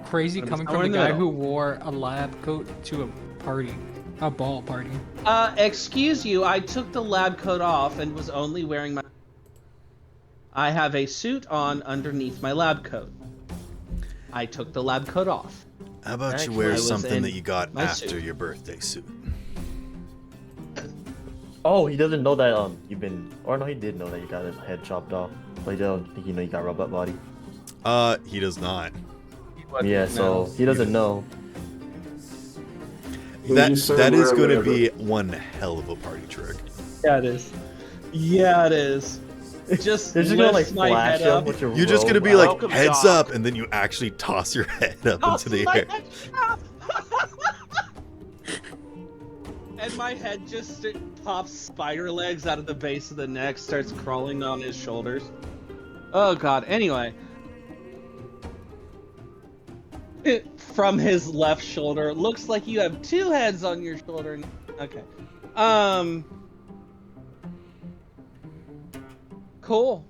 Speaker 5: Crazy
Speaker 6: I'm
Speaker 5: coming
Speaker 6: somewhere
Speaker 5: from
Speaker 6: in
Speaker 5: the
Speaker 6: the
Speaker 5: guy
Speaker 6: middle.
Speaker 5: who wore a lab coat to a party. A ball party.
Speaker 6: Excuse you, I took the lab coat off and was only wearing my... I have a suit on underneath my lab coat. I took the lab coat off.
Speaker 1: How about
Speaker 6: Actually,
Speaker 1: you wear
Speaker 6: I was
Speaker 1: something
Speaker 6: in
Speaker 1: that you got
Speaker 6: my
Speaker 1: after
Speaker 6: suit.
Speaker 1: your birthday suit?
Speaker 2: Oh, he doesn't know that you've been, or no, he did know that you got his head chopped off, but he don't think you got robot body.
Speaker 1: He does not.
Speaker 2: Yeah, so he doesn't know.
Speaker 1: That
Speaker 4: just said
Speaker 1: that is
Speaker 4: wherever,
Speaker 1: going to
Speaker 4: whatever.
Speaker 1: be one hell of a party trick.
Speaker 6: Yeah, it is. Yeah, it is. Just
Speaker 2: They're just gonna like
Speaker 6: lift my
Speaker 2: flash
Speaker 6: head
Speaker 2: him
Speaker 6: up.
Speaker 2: with your
Speaker 1: You're just going to be
Speaker 2: robe.
Speaker 1: like
Speaker 9: Welcome,
Speaker 1: heads
Speaker 9: Doc.
Speaker 1: up, and then you actually toss your head up
Speaker 6: Toss
Speaker 1: into the
Speaker 6: my
Speaker 1: air.
Speaker 6: head up. And my head just pops spider legs out of the base of the neck, starts crawling on his shoulders. Oh god, anyway. From his left shoulder, looks like you have two heads on your shoulder. Okay. Cool.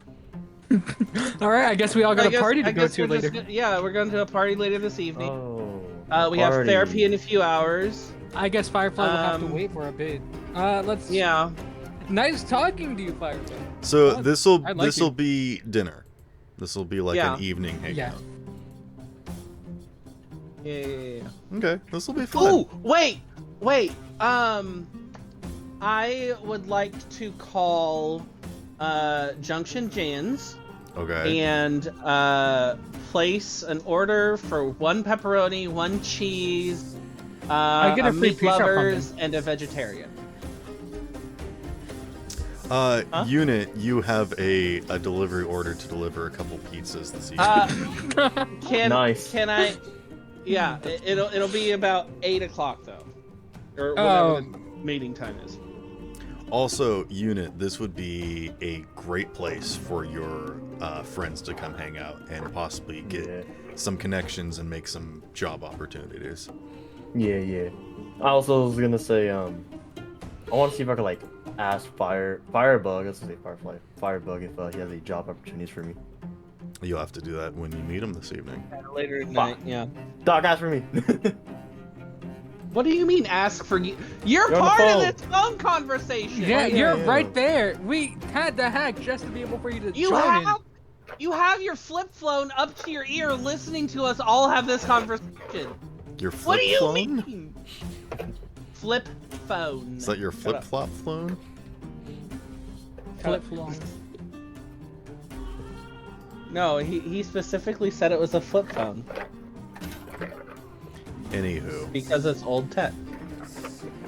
Speaker 5: All right, I guess we all got a party to go to later.
Speaker 6: Yeah, we're going to a party later this evening.
Speaker 2: Oh.
Speaker 6: We have therapy in a few hours.
Speaker 5: I guess Firefly will have to wait for a bit. Let's.
Speaker 6: Yeah.
Speaker 5: Nice talking to you, Firefly.
Speaker 1: So this'll be dinner. This will be like an evening hangout.
Speaker 6: Yeah.
Speaker 1: Okay, this will be fun.
Speaker 6: Ooh, wait. I would like to call Junction Jins.
Speaker 1: Okay.
Speaker 6: And place an order for 1 pepperoni, 1 cheese,
Speaker 5: I get a free
Speaker 6: meat
Speaker 5: pizza
Speaker 6: lovers, and a vegetarian.
Speaker 1: Unit, you have a delivery order to deliver a couple pizzas this evening.
Speaker 2: Nice.
Speaker 6: Can I? Yeah, it'll be about 8 o'clock though, or whatever the meeting time is.
Speaker 1: Also, Unit, this would be a great place for your friends to come hang out and possibly get some connections and make some job opportunities.
Speaker 2: Yeah. I also was gonna say, I want to see if I could like ask Firebug. Let's say Firebug if he has any job opportunities for me.
Speaker 1: You'll have to do that when you meet him this evening.
Speaker 6: Later tonight, yeah.
Speaker 2: Doc, ask for me.
Speaker 6: What do you mean ask for you? You're part of this phone conversation.
Speaker 5: Yeah, you're right there. We had the hack just to be able for you to join in.
Speaker 6: You have your flip phone up to your ear listening to us all have this conversation.
Speaker 1: Your flip
Speaker 6: What do you
Speaker 1: phone?
Speaker 6: mean? Flip phone.
Speaker 1: Is that your flip-flop phone?
Speaker 5: Flip-flop.
Speaker 6: No, he specifically said it was a flip phone.
Speaker 1: Anywho.
Speaker 6: Because it's old tech.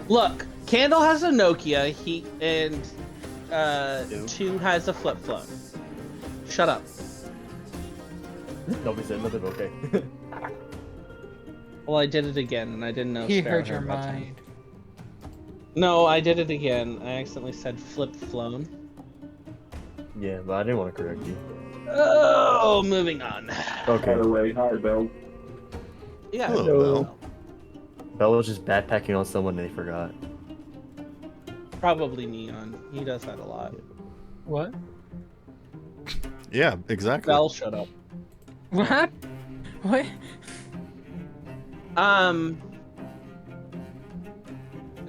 Speaker 6: Look, Candle has a Nokia, and 2 has a flip phone. Shut up.
Speaker 2: Nobody said nothing, okay.
Speaker 6: Well, I did it again, and I didn't know.
Speaker 5: He heard your mind.
Speaker 6: No, I did it again. I accidentally said flip phone.
Speaker 2: Yeah, but I didn't want to correct you.
Speaker 6: Oh, moving on.
Speaker 2: Okay.
Speaker 4: By the way, hi, Bell.
Speaker 6: Yeah.
Speaker 1: Hello, Bell.
Speaker 2: Bell was just backpacking on someone and they forgot.
Speaker 6: Probably Neon. He does that a lot.
Speaker 5: What?
Speaker 1: Yeah, exactly.
Speaker 6: Bell, shut up.
Speaker 5: What? What?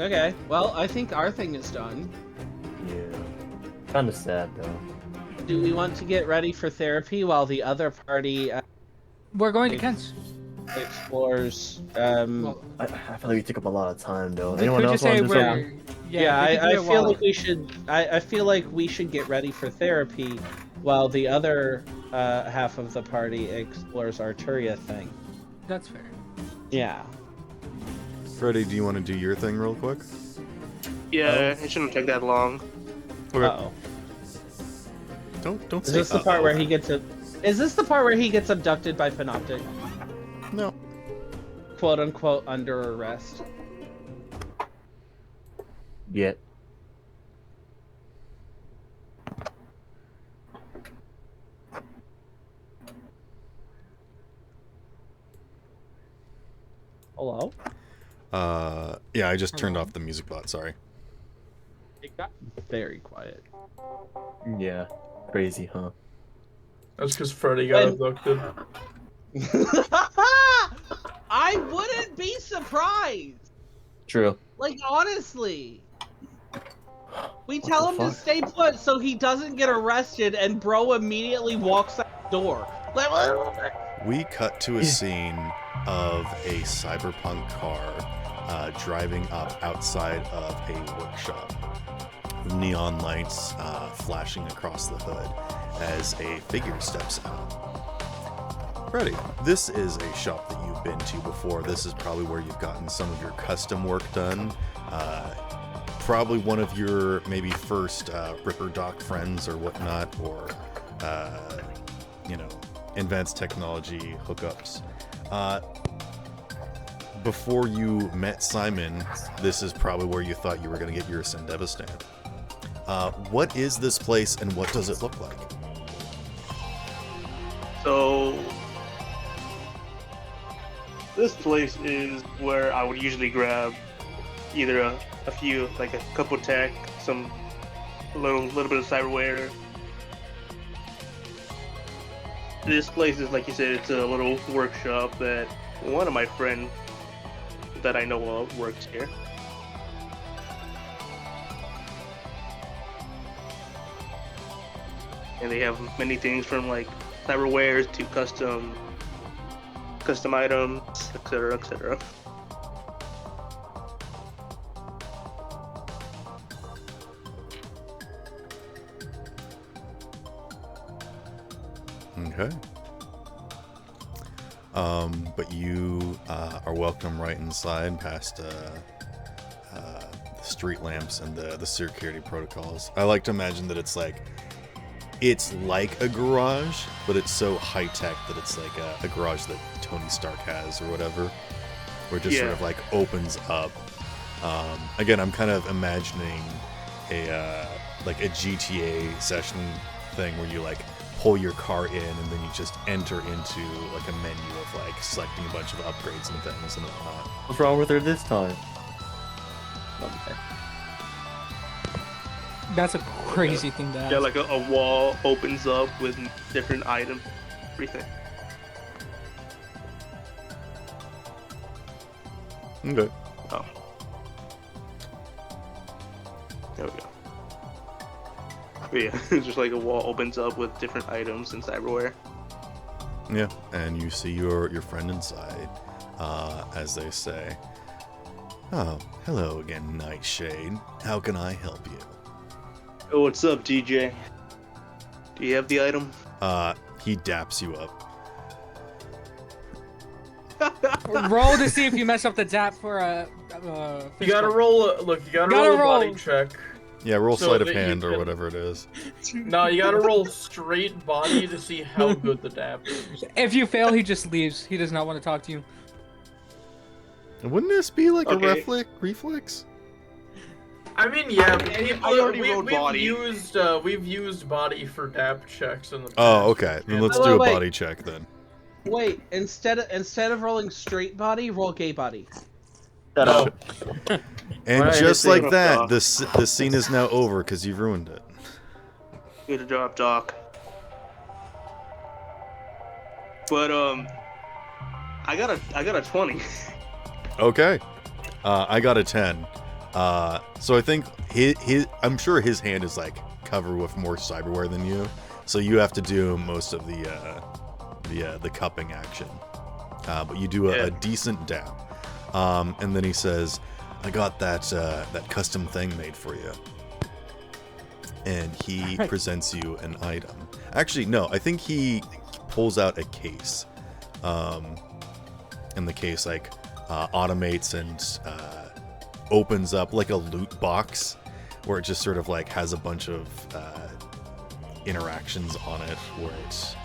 Speaker 6: Okay. Well, I think our thing is done.
Speaker 2: Yeah. Kinda sad though.
Speaker 6: Do we want to get ready for therapy while the other party
Speaker 5: We're going to Kent's.
Speaker 6: explores?
Speaker 2: I feel like we took up a lot of time though.
Speaker 5: We
Speaker 2: Anyone
Speaker 5: could
Speaker 2: else
Speaker 5: just say
Speaker 2: want to do
Speaker 5: we're-
Speaker 2: something?
Speaker 6: Yeah,
Speaker 5: we could do
Speaker 6: I
Speaker 5: it
Speaker 6: feel
Speaker 5: while-
Speaker 6: like we should. I feel like we should get ready for therapy while the other half of the party explores Arturia thing.
Speaker 5: That's fair.
Speaker 6: Yeah.
Speaker 1: Freddy, do you want to do your thing real quick?
Speaker 9: Yeah, it shouldn't take that long.
Speaker 1: Okay.
Speaker 6: Uh-oh.
Speaker 1: Don't
Speaker 6: Is
Speaker 1: say
Speaker 6: this the part where he gets Is this the part where he gets abducted by Panoptic?
Speaker 1: No.
Speaker 6: Quote unquote under arrest.
Speaker 2: Yeah.
Speaker 6: Hello?
Speaker 1: Yeah, I just turned off the music bot, sorry.
Speaker 6: It got very quiet.
Speaker 2: Yeah. Crazy, huh?
Speaker 3: That's because Freddy got abducted.
Speaker 6: I wouldn't be surprised.
Speaker 2: True.
Speaker 6: Like, honestly. We tell him to
Speaker 2: fuck?
Speaker 6: stay put so he doesn't get arrested, and bro immediately walks out the door. Like,
Speaker 1: We cut to a scene of a cyberpunk car driving up outside of a workshop. Neon lights flashing across the hood as a figure steps out. Freddy, this is a shop that you've been to before. This is probably where you've gotten some of your custom work done. Probably one of your maybe first Ripper Doc friends or whatnot, or advanced technology hookups. Before you met Simon, this is probably where you thought you were going to get your Sendeva stamp. What is this place and what does it look like?
Speaker 7: So, this place is where I would usually grab either a few, like a couple tech, a little bit of cyberware, this place is, like you said, it's a little workshop that one of my friends that I know of works here. And they have many things from like cyberwares to custom items, etc., etc.
Speaker 1: Okay. But you are welcome right inside past the street lamps and the security protocols. I like to imagine that it's like a garage, but it's so high tech that it's like a garage that Tony Stark has or whatever, where it just sort of like opens up. Again, I'm kind of imagining a GTA session thing where you like pull your car in and then you just enter into like a menu of like selecting a bunch of upgrades and things and whatnot.
Speaker 2: What's wrong with her this time?
Speaker 6: Okay.
Speaker 5: That's a crazy thing to ask.
Speaker 7: Yeah, like a wall opens up with different items, everything.
Speaker 1: Okay.
Speaker 7: Oh. There we go. But yeah, it's just like a wall opens up with different items and cyberware.
Speaker 1: Yeah, and you see your friend inside, as they say. Oh, hello again, Nightshade. How can I help you?
Speaker 7: Oh, what's up, DJ? Do you have the item?
Speaker 1: He daps you up.
Speaker 5: Roll to see if you mess up the dap for a.
Speaker 3: You gotta roll. You gotta roll a body check.
Speaker 1: Yeah, roll
Speaker 3: So
Speaker 1: sleight of
Speaker 3: that you
Speaker 1: hand or
Speaker 3: can-
Speaker 1: whatever it is.
Speaker 3: No, you gotta roll straight body to see how good the dap is.
Speaker 5: If you fail, he just leaves. He does not want to talk to you.
Speaker 1: Wouldn't this be like
Speaker 7: Okay.
Speaker 1: a reflex?
Speaker 3: I mean, yeah, but
Speaker 7: I
Speaker 3: people,
Speaker 7: already rolled body.
Speaker 3: we've used body for dap checks in the past.
Speaker 1: Oh, okay. Then let's
Speaker 6: Wait,
Speaker 1: do a
Speaker 6: wait.
Speaker 1: body check then.
Speaker 6: Wait, instead of rolling straight body, roll gay body.
Speaker 2: Shut
Speaker 3: No.
Speaker 2: up.
Speaker 1: And
Speaker 2: Right,
Speaker 1: just
Speaker 2: it's
Speaker 1: like
Speaker 7: a-
Speaker 1: that, the scene is now over because you've ruined it.
Speaker 7: Good job, Doc. But I got a 20.
Speaker 1: Okay. I got a 10. So I think I'm sure his hand is like covered with more cyberware than you. So you have to do most of the cupping action. But you do a decent dap. And then he says, I got that custom thing made for you. And he presents you an item. Actually, no, I think he pulls out a case. And the case like automates and opens up like a loot box where it just sort of like has a bunch of interactions on it where it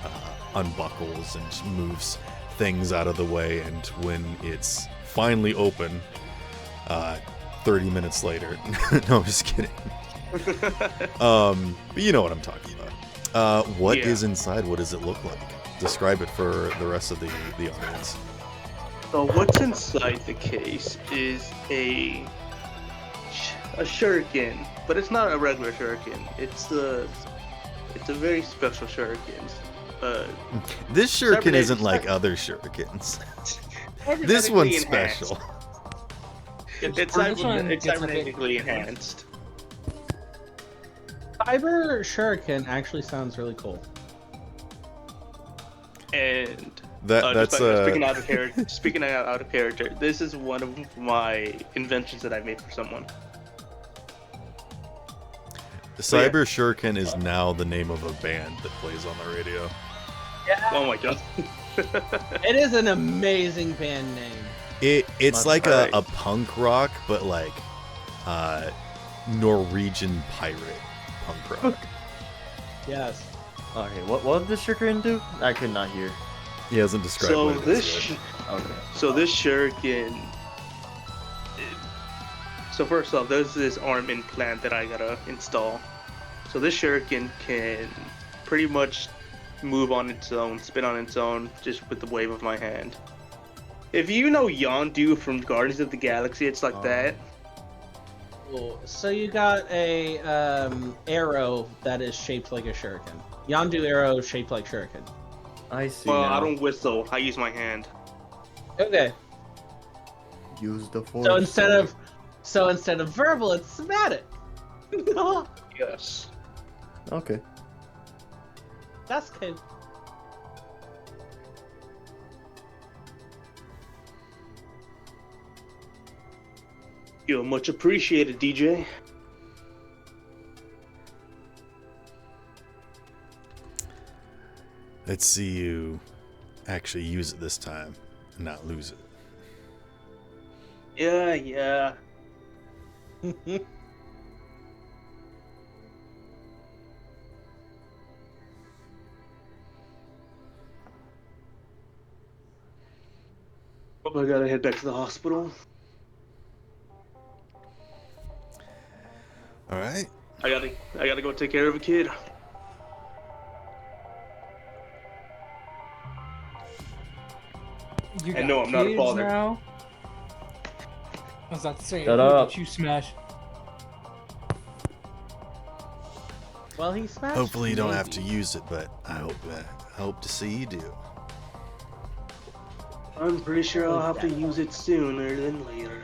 Speaker 1: unbuckles and moves things out of the way, and when it's finally open 30 minutes later no, I'm just kidding. But you know what I'm talking about. What is inside? What does it look like? Describe it for the rest of the audience.
Speaker 7: So what's inside the case is a shuriken, but it's not a regular shuriken. It's a very special shuriken.
Speaker 1: This shuriken
Speaker 7: cybernetic-
Speaker 1: isn't like other shurikens. This one's special.
Speaker 7: It's
Speaker 5: This one
Speaker 7: it's
Speaker 5: gets a bit-
Speaker 7: cybernetically enhanced.
Speaker 6: Cyber Shuriken actually sounds really cool.
Speaker 7: And
Speaker 1: That's
Speaker 7: speaking out of character, this is one of my inventions that I made for someone.
Speaker 1: Cyber Shuriken is now the name of a band that plays on the radio.
Speaker 7: Oh my god.
Speaker 6: It is an amazing band name.
Speaker 1: It's like
Speaker 7: right.
Speaker 1: a punk rock, but like Norwegian pirate punk rock.
Speaker 6: Yes.
Speaker 2: Okay, what did the shuriken do? I could not hear.
Speaker 1: He hasn't described
Speaker 7: So
Speaker 1: what it is yet.
Speaker 2: Okay.
Speaker 7: So this shuriken. So first off, there's this arm implant that I gotta install. So this shuriken can pretty much move on its own, spin on its own, just with the wave of my hand. If you know Yondu from Guardians of the Galaxy, it's like that.
Speaker 6: Cool. So you got a arrow that is shaped like a shuriken. Yondu arrow shaped like shuriken.
Speaker 2: I see.
Speaker 7: Well,
Speaker 2: now.
Speaker 7: I don't whistle. I use my hand.
Speaker 6: Okay.
Speaker 2: Use the force.
Speaker 6: So instead of verbal, it's somatic.
Speaker 7: Yes.
Speaker 2: Okay.
Speaker 6: That's good.
Speaker 7: You're much appreciated, DJ.
Speaker 1: Let's see you actually use it this time and not lose it.
Speaker 7: Yeah. Oh, I gotta head back to the hospital.
Speaker 1: All right.
Speaker 7: I gotta go take care of a kid.
Speaker 5: You
Speaker 7: And
Speaker 5: got
Speaker 7: no, I'm not a
Speaker 5: kids
Speaker 7: father.
Speaker 5: now? I was about to say,
Speaker 2: Shut
Speaker 5: who
Speaker 2: up.
Speaker 5: did you smash?
Speaker 6: Well, he smashed.
Speaker 1: Hopefully you don't have
Speaker 6: maybe.
Speaker 1: to use it, but I hope to see you do.
Speaker 7: I'm pretty sure I'll have to use it sooner than later.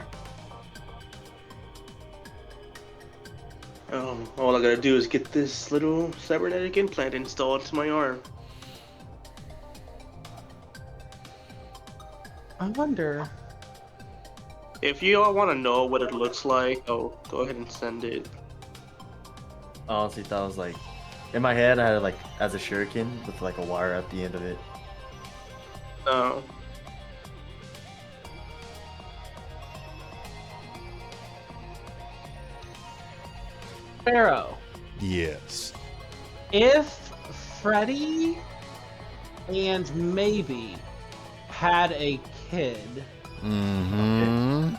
Speaker 7: All I gotta do is get this little cybernetic implant installed to my arm.
Speaker 6: I wonder.
Speaker 7: If you all want to know what it looks like, go ahead and send it.
Speaker 2: Honestly, that was like, in my head, I had it like as a shuriken with like a wire at the end of it.
Speaker 7: No.
Speaker 6: Pharaoh.
Speaker 1: Yes.
Speaker 6: If Freddy and maybe had a kid,
Speaker 1: Mm-hmm.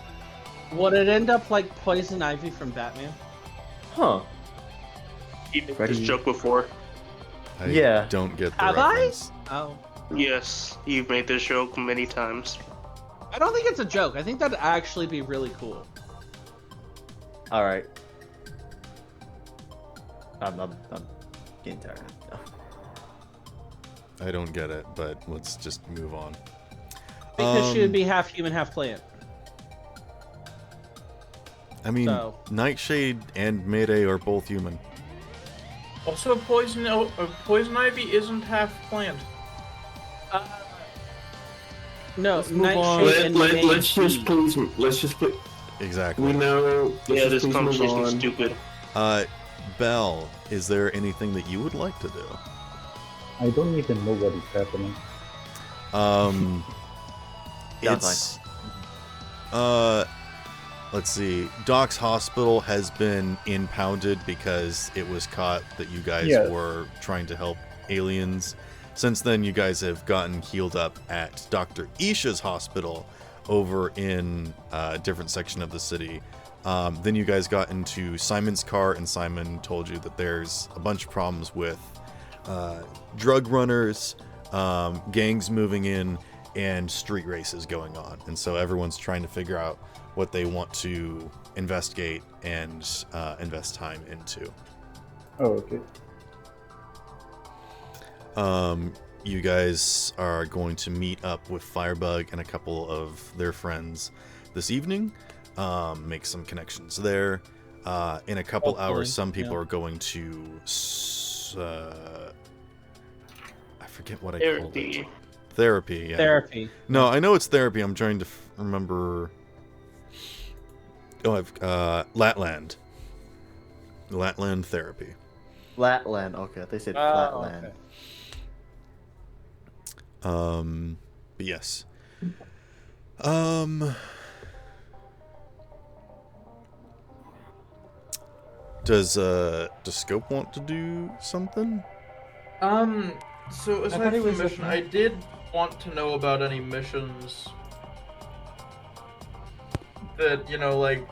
Speaker 6: would it end up like Poison Ivy from Batman?
Speaker 2: Huh.
Speaker 7: You made
Speaker 2: Freddy.
Speaker 7: this joke before.
Speaker 1: I
Speaker 2: Yeah.
Speaker 1: don't get the
Speaker 6: Have I?
Speaker 1: reference.
Speaker 6: Oh.
Speaker 7: Yes, you've made this joke many times.
Speaker 6: I don't think it's a joke. I think that'd actually be really cool.
Speaker 2: All right. I'm getting tired.
Speaker 1: I don't get it, but let's just move on.
Speaker 6: Because she would be half human, half plant.
Speaker 1: I mean,
Speaker 6: So-
Speaker 1: Nightshade and Mayday are both human.
Speaker 3: Also, poison ivy isn't half plant.
Speaker 6: No,
Speaker 3: Let's move on.
Speaker 6: Nightshade and
Speaker 4: Let's just
Speaker 6: Mayday.
Speaker 4: please.
Speaker 1: Exactly.
Speaker 4: We know.
Speaker 7: Yeah, this
Speaker 4: just please move
Speaker 7: conversation is
Speaker 4: on.
Speaker 7: stupid.
Speaker 1: Belle, is there anything that you would like to do?
Speaker 10: I don't even know what is happening.
Speaker 2: That's
Speaker 1: It's let's see. Doc's hospital has been impounded because it was caught that you guys
Speaker 10: Yeah.
Speaker 1: were trying to help aliens. Since then, you guys have gotten healed up at Dr. Isha's hospital over in a different section of the city. Then you guys got into Simon's car, and Simon told you that there's a bunch of problems with drug runners, gangs moving in, and street races going on. And so everyone's trying to figure out what they want to investigate and invest time into.
Speaker 10: Oh, okay.
Speaker 1: You guys are going to meet up with Firebug and a couple of their friends this evening. Make some connections there. In a couple
Speaker 6: Hopefully,
Speaker 1: hours, some people
Speaker 6: yeah.
Speaker 1: are going to I forget what I called it.
Speaker 7: Therapy.
Speaker 1: Therapy, yeah.
Speaker 6: Therapy.
Speaker 1: No, I know it's therapy. I'm trying to remember. Oh, I've Latland. Latland therapy.
Speaker 2: Flatland. Okay, they said Flatland.
Speaker 6: Okay.
Speaker 1: But yes. Does Scope want to do something?
Speaker 3: So aside
Speaker 5: thought he
Speaker 3: from
Speaker 5: was
Speaker 3: the
Speaker 5: a-
Speaker 3: mission, I did want to know about any missions that, like,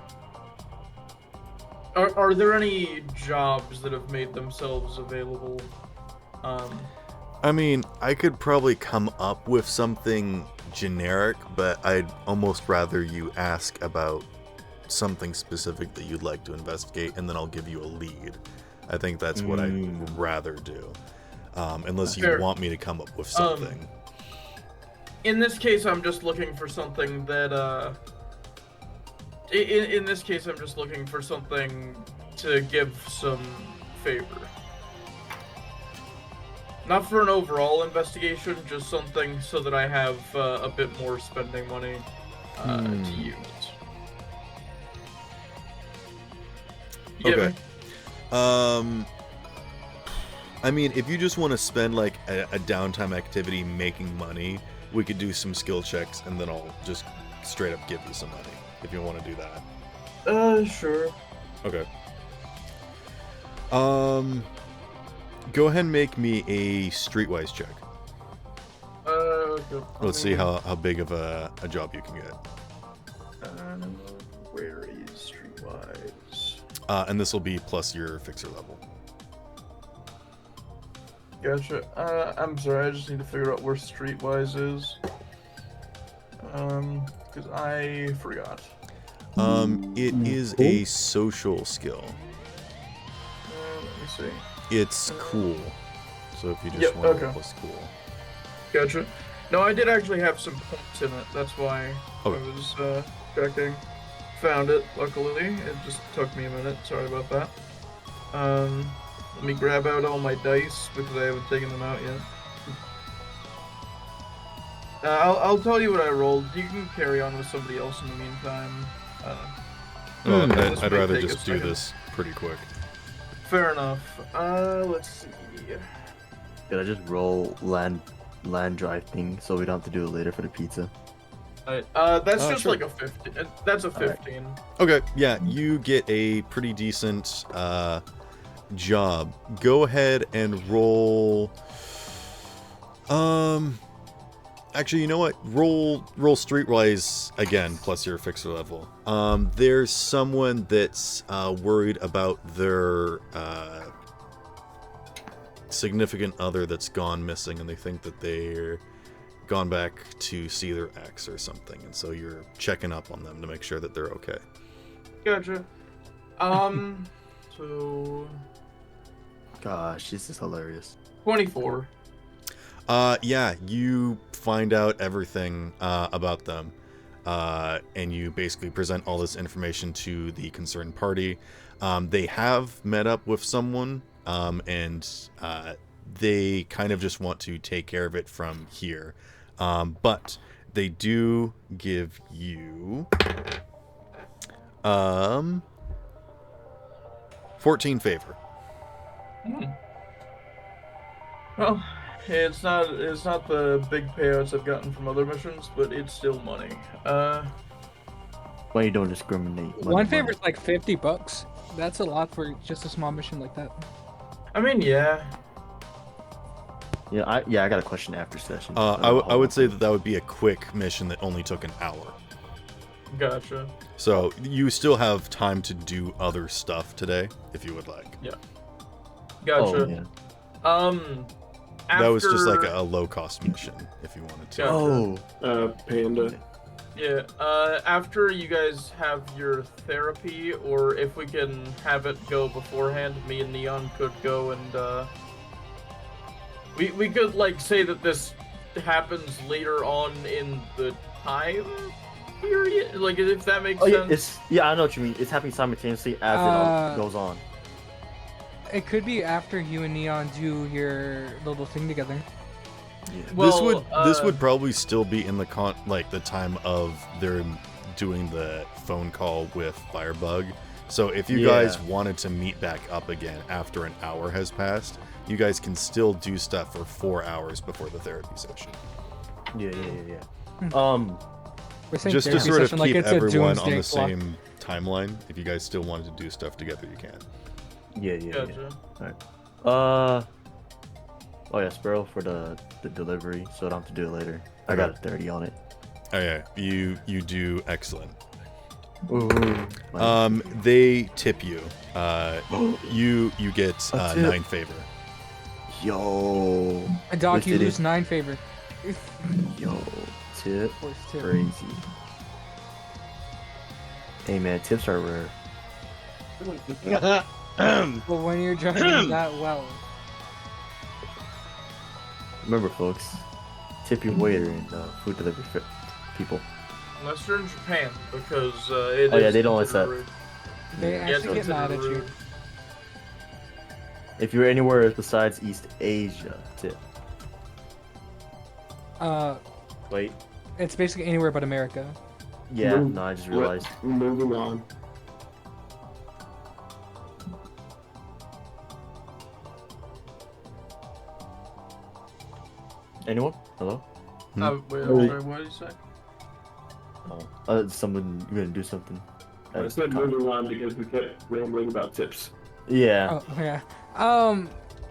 Speaker 3: are there any jobs that have made themselves available?
Speaker 1: I mean, I could probably come up with something generic, but I'd almost rather you ask about something specific that you'd like to investigate, and then I'll give you a lead. I think that's what I'd rather do. unless you
Speaker 3: Fair.
Speaker 1: want me to come up with something.
Speaker 3: In this case, I'm just looking for something that, in this case, I'm just looking for something to give some favor. Not for an overall investigation, just something so that I have a bit more spending money to use.
Speaker 1: Okay. I mean, if you just want to spend like a downtime activity making money, we could do some skill checks, and then I'll just straight up give you some money if you want to do that.
Speaker 3: Sure.
Speaker 1: Okay. Go ahead and make me a streetwise check.
Speaker 3: Okay.
Speaker 1: Let's see how big of a job you can get.
Speaker 3: Where is streetwise?
Speaker 1: And this will be plus your fixer level.
Speaker 3: Gotcha. I'm sorry, I just need to figure out where streetwise is. Because I forgot.
Speaker 1: It is a social skill.
Speaker 3: Let me see.
Speaker 1: It's cool. So if you just want to plus cool.
Speaker 3: Gotcha. No, I did actually have some points in it. That's why I was checking. Found it, luckily. It just took me a minute. Sorry about that. Let me grab out all my dice because I haven't taken them out yet. I'll tell you what I rolled. You can carry on with somebody else in the meantime.
Speaker 1: I'd rather just do this pretty quick.
Speaker 3: Fair enough. Let's see.
Speaker 2: Did I just roll land drive thing so we don't have to do it later for the pizza?
Speaker 3: That's just
Speaker 1: sure.
Speaker 3: like a 15. That's a 15.
Speaker 2: Right.
Speaker 1: Okay, yeah, you get a pretty decent job. Go ahead and roll. Actually, you know what? Roll streetwise again, plus your fixer level. There's someone that's worried about their significant other that's gone missing, and they think that they're gone back to see their ex or something, and so you're checking up on them to make sure that they're okay.
Speaker 3: Gotcha. So.
Speaker 2: Gosh, this is hilarious.
Speaker 3: 24.
Speaker 1: Yeah, you find out everything about them, and you basically present all this information to the concerned party. They have met up with someone, and they kind of just want to take care of it from here. But they do give you 14 favor.
Speaker 3: Well, it's not the big payouts I've gotten from other missions, but it's still money.
Speaker 2: Why you don't discriminate?
Speaker 5: One favor is like $50. That's a lot for just a small mission like that.
Speaker 3: I mean, yeah.
Speaker 2: Yeah, I got a question after session.
Speaker 1: I would say that would be a quick mission that only took an hour.
Speaker 3: Gotcha.
Speaker 1: So you still have time to do other stuff today, if you would like.
Speaker 3: Yeah. Gotcha.
Speaker 2: Oh, yeah.
Speaker 1: That was just like a low-cost mission, if you wanted to.
Speaker 3: Gotcha.
Speaker 4: Panda.
Speaker 3: Yeah. After you guys have your therapy, or if we can have it go beforehand, me and Neon could go and we could like say that this happens later on in the time period, like if that makes sense.
Speaker 2: I know what you mean. It's happening simultaneously as it all goes on.
Speaker 5: It could be after you and Neon do your little thing together.
Speaker 2: Yeah.
Speaker 3: Well,
Speaker 1: this would probably still be in the the time of their doing the phone call with Firebug. So if you guys wanted to meet back up again after an hour has passed, you guys can still do stuff for 4 hours before the therapy session.
Speaker 2: Yeah.
Speaker 5: We're saying
Speaker 1: Just to
Speaker 5: therapy
Speaker 1: sort of
Speaker 5: session
Speaker 1: keep
Speaker 5: like it's a
Speaker 1: everyone on
Speaker 5: doomsday
Speaker 1: the
Speaker 5: clock.
Speaker 1: same timeline. If you guys still wanted to do stuff together, you can.
Speaker 2: Yeah.
Speaker 3: Gotcha.
Speaker 2: Alright. Oh yeah, Sparrow for the delivery, so I don't have to do it later. I got a 30 on it.
Speaker 1: Oh yeah, you do excellent.
Speaker 2: Ooh,
Speaker 1: They tip you. You get
Speaker 2: A tip.
Speaker 1: 9 favor.
Speaker 2: Yo.
Speaker 5: Doc, you
Speaker 2: Did it.
Speaker 5: lose 9 favor.
Speaker 2: Yo, tip.
Speaker 5: Force tip.
Speaker 2: Crazy. Hey man, tips are rare.
Speaker 5: But when you're driving that well.
Speaker 2: Remember, folks, tip your waiter and food delivery people.
Speaker 3: Unless you're in Japan, because it
Speaker 2: Oh yeah,
Speaker 3: is
Speaker 2: they don't like that.
Speaker 3: considered rude.
Speaker 5: They
Speaker 3: Yeah,
Speaker 5: actually
Speaker 3: it's
Speaker 5: get mad at
Speaker 3: considered
Speaker 5: you.
Speaker 3: rude.
Speaker 2: If you're anywhere besides East Asia, tip. Wait.
Speaker 5: It's basically anywhere but America.
Speaker 2: Yeah, no, I just realized.
Speaker 4: Moving on.
Speaker 2: Anyone? Hello?
Speaker 3: Wait, I'm
Speaker 10: Oh.
Speaker 3: sorry, what did you say?
Speaker 2: Oh, someone, you're gonna do something.
Speaker 4: I said moving on because we kept rambling about tips.
Speaker 2: Yeah.
Speaker 5: Oh yeah.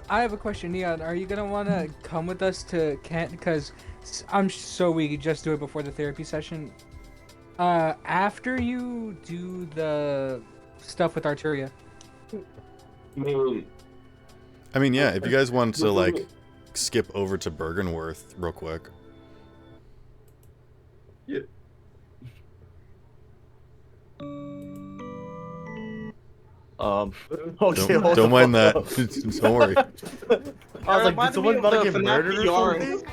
Speaker 5: I have a question, Neon. Are you gonna wanna come with us to Kent? Because I'm so we could just do it before the therapy session. After you do the stuff with Arturia.
Speaker 1: I mean, yeah, if you guys want to, like, skip over to Bergenworth real quick.
Speaker 4: Yeah.
Speaker 2: Okay,
Speaker 1: Don't mind that. Don't worry.
Speaker 2: I was like, did someone about to get murdered or
Speaker 7: FNAF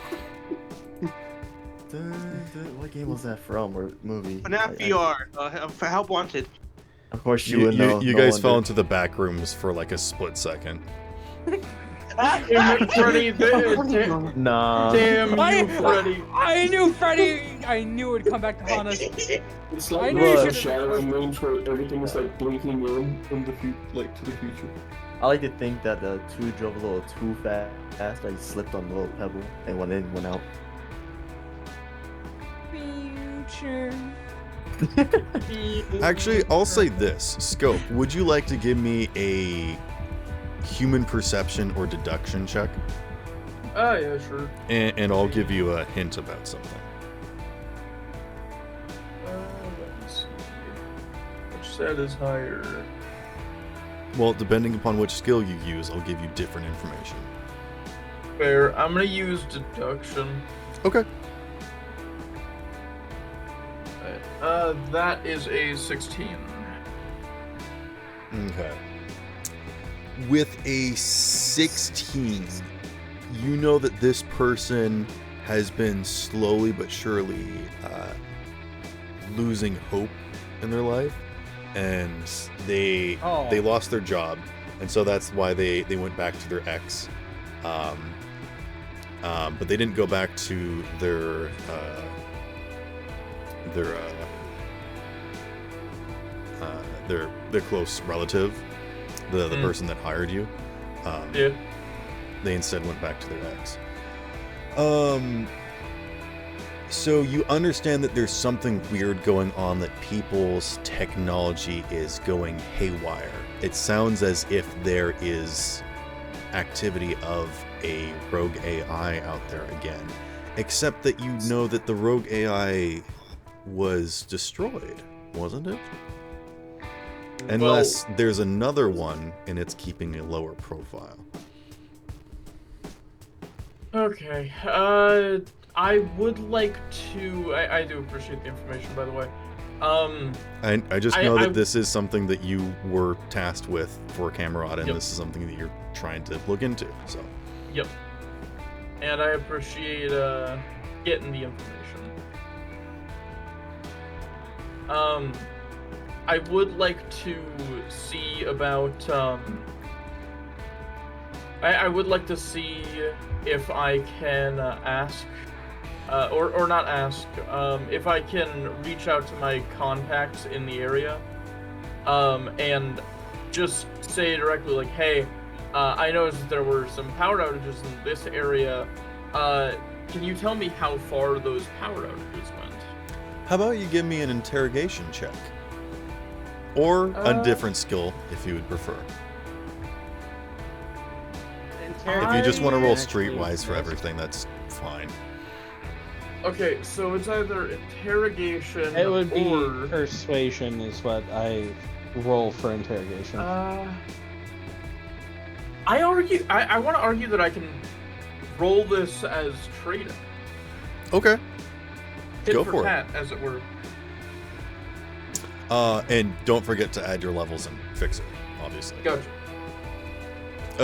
Speaker 2: something? What game was that from, or movie?
Speaker 7: FNAF VR, for Help Wanted.
Speaker 2: Of course you would know.
Speaker 1: You
Speaker 2: no
Speaker 1: guys
Speaker 2: one
Speaker 1: fell
Speaker 2: did.
Speaker 1: into the back rooms for like a split second.
Speaker 3: Freddy,
Speaker 2: Nah.
Speaker 3: damn you, Freddy.
Speaker 5: I knew Freddy. I knew it'd come back to haunt us.
Speaker 4: It's
Speaker 5: I
Speaker 4: like
Speaker 5: knew you
Speaker 4: the
Speaker 5: should've-
Speaker 4: shadowing moons where everything is like blinking in from the to the future.
Speaker 2: I like to think that the two drove a little too fast. I slipped on the little pebble and went in, went out.
Speaker 5: Future.
Speaker 1: Actually, I'll say this. Scope, would you like to give me a human perception or deduction check?
Speaker 3: Oh, yeah, sure.
Speaker 1: And I'll give you a hint about something.
Speaker 3: Let me see. Which set is higher?
Speaker 1: Well, depending upon which skill you use, I'll give you different information.
Speaker 3: Fair. I'm gonna use deduction.
Speaker 1: Okay.
Speaker 3: That is a 16.
Speaker 1: Okay. With a 16, you know that this person has been slowly but surely losing hope in their life, and they lost their job, and so that's why they went back to their ex. But they didn't go back to their close relative, the person that hired you.
Speaker 3: Yeah.
Speaker 1: They instead went back to their ex. So you understand that there's something weird going on, that people's technology is going haywire. It sounds as if there is activity of a rogue AI out there again, except that you know that the rogue AI was destroyed, wasn't it? Unless there's another one and it's keeping a lower profile.
Speaker 3: Okay. I would like to. I do appreciate the information, by the way.
Speaker 1: I just know that this is something that you were tasked with for Camerata, and this is something that you're trying to look into. So.
Speaker 3: Yep. And I appreciate getting the information. I would like to see about. I would like to see if I can ask, or not ask, if I can reach out to my contacts in the area, and just say directly, like, hey, I noticed that there were some power outages in this area. Can you tell me how far those power outages went?
Speaker 1: How about you give me an interrogation check? Or a different skill, if you would prefer. If you just want to roll streetwise for everything, that's fine.
Speaker 3: Okay, so it's either interrogation
Speaker 6: It would be
Speaker 3: or...
Speaker 6: persuasion is what I roll for interrogation.
Speaker 3: I want to argue that I can roll this as trading.
Speaker 1: Okay.
Speaker 3: Tit
Speaker 1: Go
Speaker 3: for
Speaker 1: for it.
Speaker 3: tat, as it were.
Speaker 1: And don't forget to add your levels and fix it, obviously.
Speaker 3: Gotcha.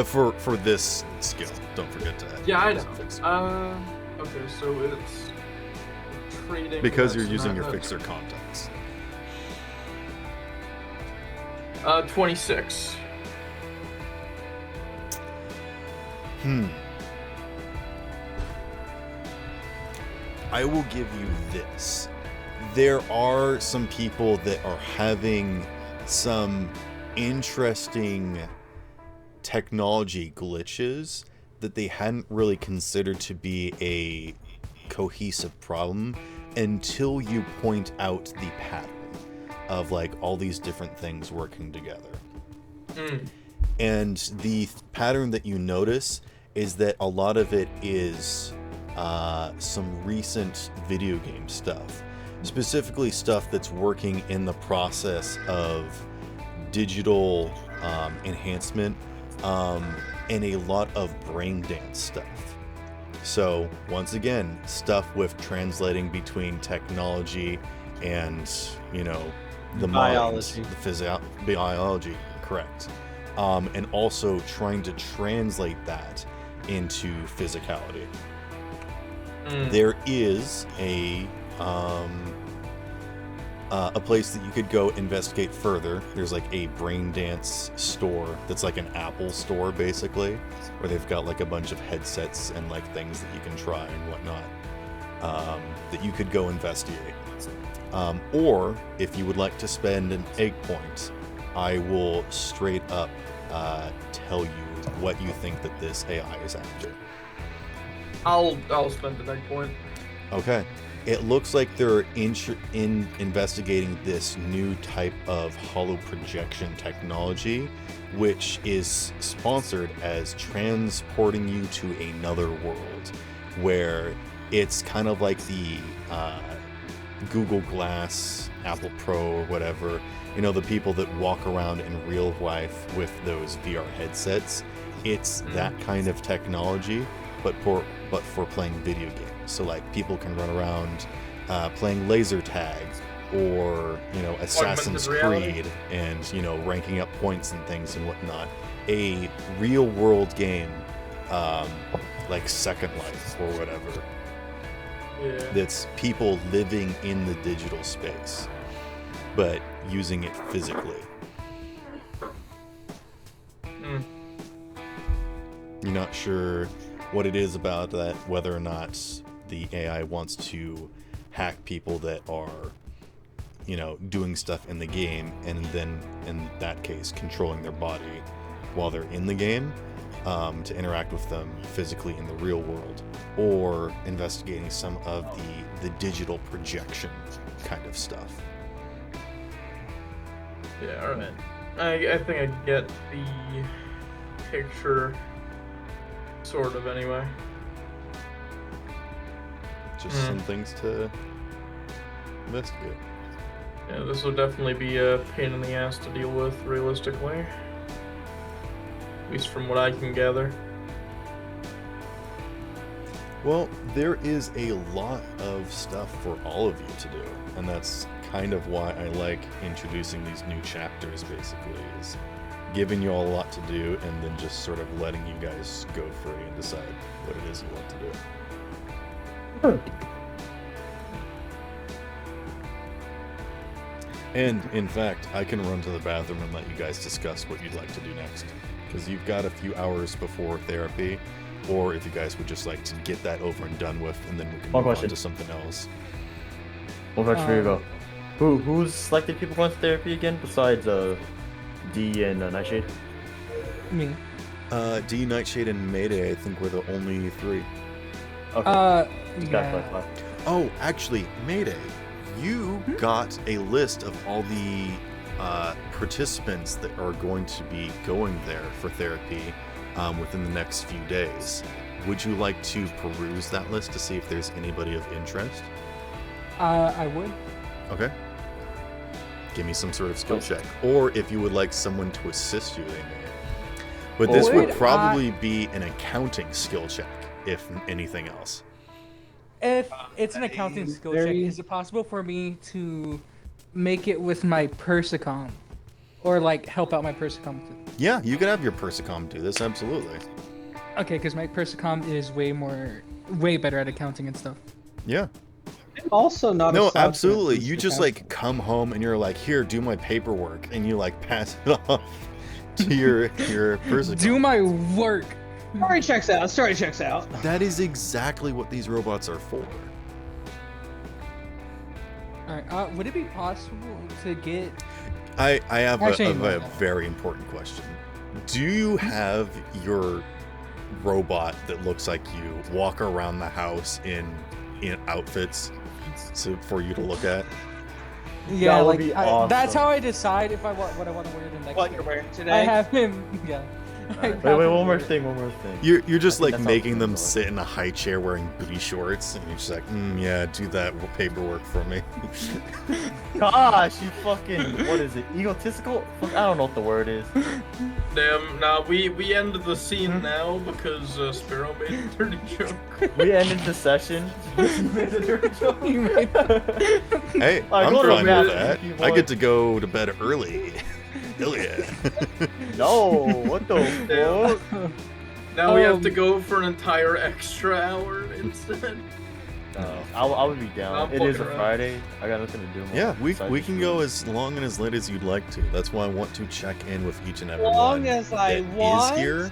Speaker 1: For this skill, don't forget to add.
Speaker 3: Yeah, I know.
Speaker 1: Fixer.
Speaker 3: Okay, so it's trading.
Speaker 1: Because you're
Speaker 3: that's
Speaker 1: using
Speaker 3: not
Speaker 1: your
Speaker 3: that-
Speaker 1: fixer contacts.
Speaker 3: 26.
Speaker 1: I will give you this. There are some people that are having some interesting technology glitches that they hadn't really considered to be a cohesive problem until you point out the pattern of like all these different things working together. And the pattern that you notice is that a lot of it is some recent video game stuff, specifically stuff that's working in the process of digital enhancement and a lot of brain dance stuff. So once again, stuff with translating between technology and, you know, the
Speaker 6: Biology.
Speaker 1: mind, the biology, correct. And also trying to translate that into physicality. There is a place that you could go investigate further. There's like a brain dance store that's like an Apple store basically, where they've got like a bunch of headsets and like things that you can try and whatnot, that you could go investigate. Or if you would like to spend an egg point, I will straight up tell you what you think that this AI is after.
Speaker 3: I'll spend an egg point.
Speaker 1: Okay. It looks like they're in investigating this new type of hollow projection technology, which is sponsored as transporting you to another world, where it's kind of like the Google Glass, Apple Pro, or whatever. You know, the people that walk around in real life with those VR headsets. It's that kind of technology, but for playing video games. So like people can run around playing laser tag, or you know, Assassin's Creed, and you know, ranking up points and things and whatnot. A real world game, like Second Life or whatever.
Speaker 3: Yeah.
Speaker 1: That's people living in the digital space, but using it physically. You're not sure what it is about that, whether or not the AI wants to hack people that are, you know, doing stuff in the game, and then in that case controlling their body while they're in the game, to interact with them physically in the real world, or investigating some of the digital projection kind of stuff.
Speaker 3: Yeah, alright. I think I get the picture, sort of, anyway.
Speaker 1: Just some things to investigate.
Speaker 3: Yeah, this will definitely be a pain in the ass to deal with, realistically. At least from what I can gather.
Speaker 1: Well, there is a lot of stuff for all of you to do, and that's kind of why I like introducing these new chapters, basically, is giving you all a lot to do, and then just sort of letting you guys go free and decide what it is you want to do. And, in fact, I can run to the bathroom and let you guys discuss what you'd like to do next, because you've got a few hours before therapy, or if you guys would just like to get that over and done with, and then we can move on to something else.
Speaker 2: One question for you, go. Who's selected people going to therapy again besides D and Nightshade?
Speaker 5: Me.
Speaker 1: D, Nightshade, and Mayday, I think, were the only three.
Speaker 2: Okay.
Speaker 5: Yeah.
Speaker 1: Oh, actually, Mayday, you got a list of all the participants that are going to be going there for therapy within the next few days. Would you like to peruse that list to see if there's anybody of interest?
Speaker 5: I would.
Speaker 1: Okay. Give me some sort of skill check. Or if you would like someone to assist you, they may. But this would probably be an accounting skill check, if anything else.
Speaker 5: If it's an accounting skill check, is it possible for me to make it with my Persicom? or like help out my Persicom?
Speaker 1: Yeah, you can have your Persicom do this, absolutely.
Speaker 5: Okay, because my Persicom is way better at accounting and stuff.
Speaker 1: Yeah.
Speaker 6: I'm also not.
Speaker 1: No, absolutely. You just like come home and you're like, here, do my paperwork, and you like pass it off to your Persicom.
Speaker 5: Do my work.
Speaker 6: Story checks out. Story checks out.
Speaker 1: That is exactly what these robots are for.
Speaker 5: All right. Would it be possible to get?
Speaker 1: I have
Speaker 5: Actually,
Speaker 1: a very important question. Do you have your robot that looks like you walk around the house in outfits for you to look at?
Speaker 5: Yeah,
Speaker 2: That would
Speaker 5: like
Speaker 2: be awesome.
Speaker 5: that's how I decide if I want what I want to wear the next.
Speaker 6: What
Speaker 5: day.
Speaker 6: you're wearing today?
Speaker 5: I have him. Yeah.
Speaker 2: Wait, one more thing.
Speaker 1: You're just
Speaker 2: I
Speaker 1: like
Speaker 2: think that's how
Speaker 1: making
Speaker 2: it's
Speaker 1: them
Speaker 2: gonna
Speaker 1: sit in a high chair wearing booty shorts, and you're just like, yeah, do that paperwork for me.
Speaker 2: Gosh, you fucking, what is it? Egotistical? Fuck, I don't know what the word is.
Speaker 3: Damn, nah, we ended the scene now because Sparrow made a dirty joke.
Speaker 2: We ended the session. You made a dirty joke.
Speaker 1: Hey,
Speaker 2: Alright,
Speaker 1: I'm
Speaker 2: go to
Speaker 1: fine
Speaker 2: bed,
Speaker 1: with that.
Speaker 2: you
Speaker 1: I
Speaker 2: boy.
Speaker 1: get to go to bed early. Hell yeah.
Speaker 2: No, what the fuck?
Speaker 3: Now we have to go for an entire extra hour instead.
Speaker 2: I would be down.
Speaker 3: I'm
Speaker 2: It is a
Speaker 3: fucking around.
Speaker 2: Friday. I got nothing to do.
Speaker 1: Yeah, we
Speaker 2: besides
Speaker 1: can
Speaker 2: just
Speaker 1: go
Speaker 2: read.
Speaker 1: as long and as late as you'd like to. That's why I want to check in with each and every
Speaker 6: Long
Speaker 1: one
Speaker 6: as I
Speaker 1: that
Speaker 6: want?
Speaker 1: is here.